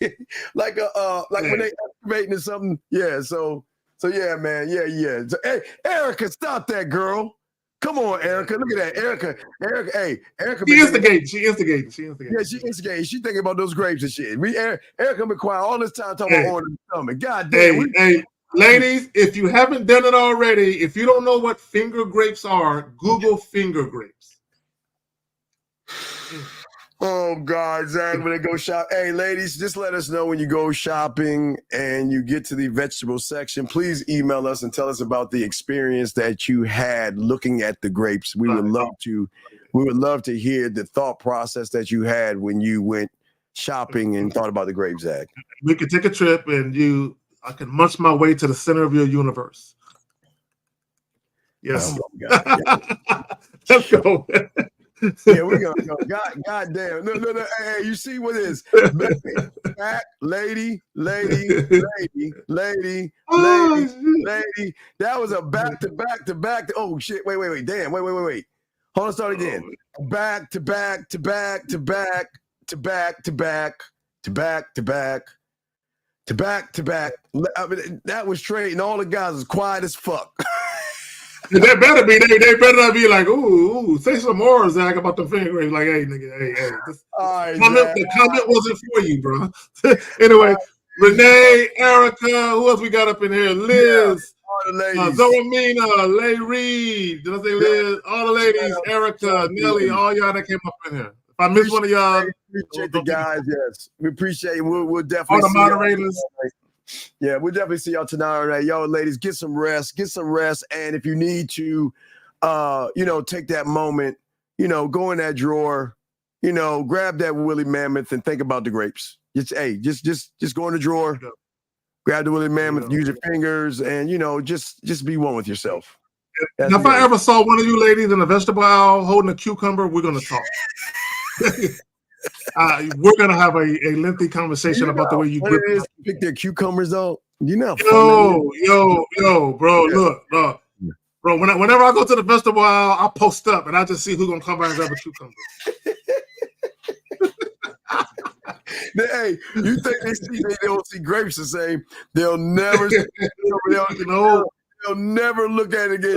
they activating or something. Yeah, so yeah, man, yeah. So, hey, Erica, stop that, girl. Come on, Erica. Look at that, Erica. Hey, Erica. She instigating. Yeah, she instigating. She thinking about those grapes and shit. Erica been quiet all this time talking about ordering the stomach. God damn. Hey. Ladies, if you haven't done it already, if you don't know what finger grapes are, Google finger grapes. Oh, God, Zach, when they go shop. Hey, ladies, just let us know when you go shopping and you get to the vegetable section. Please email us and tell us about the experience that you had looking at the grapes. We would love to hear the thought process that you had when you went shopping and thought about the grapes, Zach. We could take a trip and I can munch my way to the center of your universe. Yes. Let's go. Yeah, we're gonna go. God damn. No. Hey, you see what is? Back, lady. That was a back to back. Oh shit. Wait. Damn. Wait. Hold on, start again. Back to back. I mean, that was straight, and all the guys was quiet as fuck. They better be. They better not be like, ooh, say some more, Zach, about the finger grapes. Like, hey, nigga, hey. The comment wasn't for you, bro. Anyway, Renee, Erica, who else we got up in here? Liz, Zoramina, Lay Reed. Did I say Liz? All the ladies, Erica, Nelly, all y'all that came up in here. If I missed one of y'all, appreciate the guys. Yes, we appreciate it. We'll definitely all the moderators. Yeah, we'll definitely see y'all tonight. All right, y'all ladies, get some rest. And if you need to, take that moment, go in that drawer, grab that woolly mammoth and think about the grapes. Just go in the drawer, grab the woolly mammoth, use your fingers, and just be one with yourself. Now, if I ever saw one of you ladies in a vegetable aisle holding a cucumber, we're gonna talk. We're gonna have a lengthy conversation about the way you pick their cucumbers out. Yo, bro, look, Bro, whenever I go to the vegetable aisle, I'll post up and I just see who's gonna come by and grab a cucumber. Hey, you think they don't see grapes the same? They'll never see they'll never look at it again.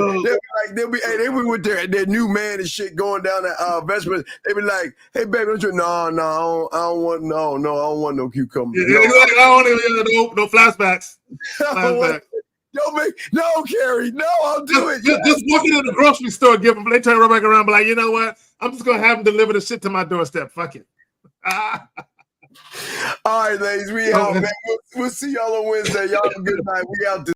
They'll be they be with their new man and shit going down the vegetables. They be like, hey baby, don't you I don't want no cucumber. Yeah, I don't no flashbacks. No, Carrie, no, I'll do it. Just walking in the grocery store, give them. They turn right back around, be like, you know what? I'm just gonna have them deliver the shit to my doorstep. Fuck it. All right, ladies, we out, man. We'll see y'all on Wednesday. Y'all have a good night. We out.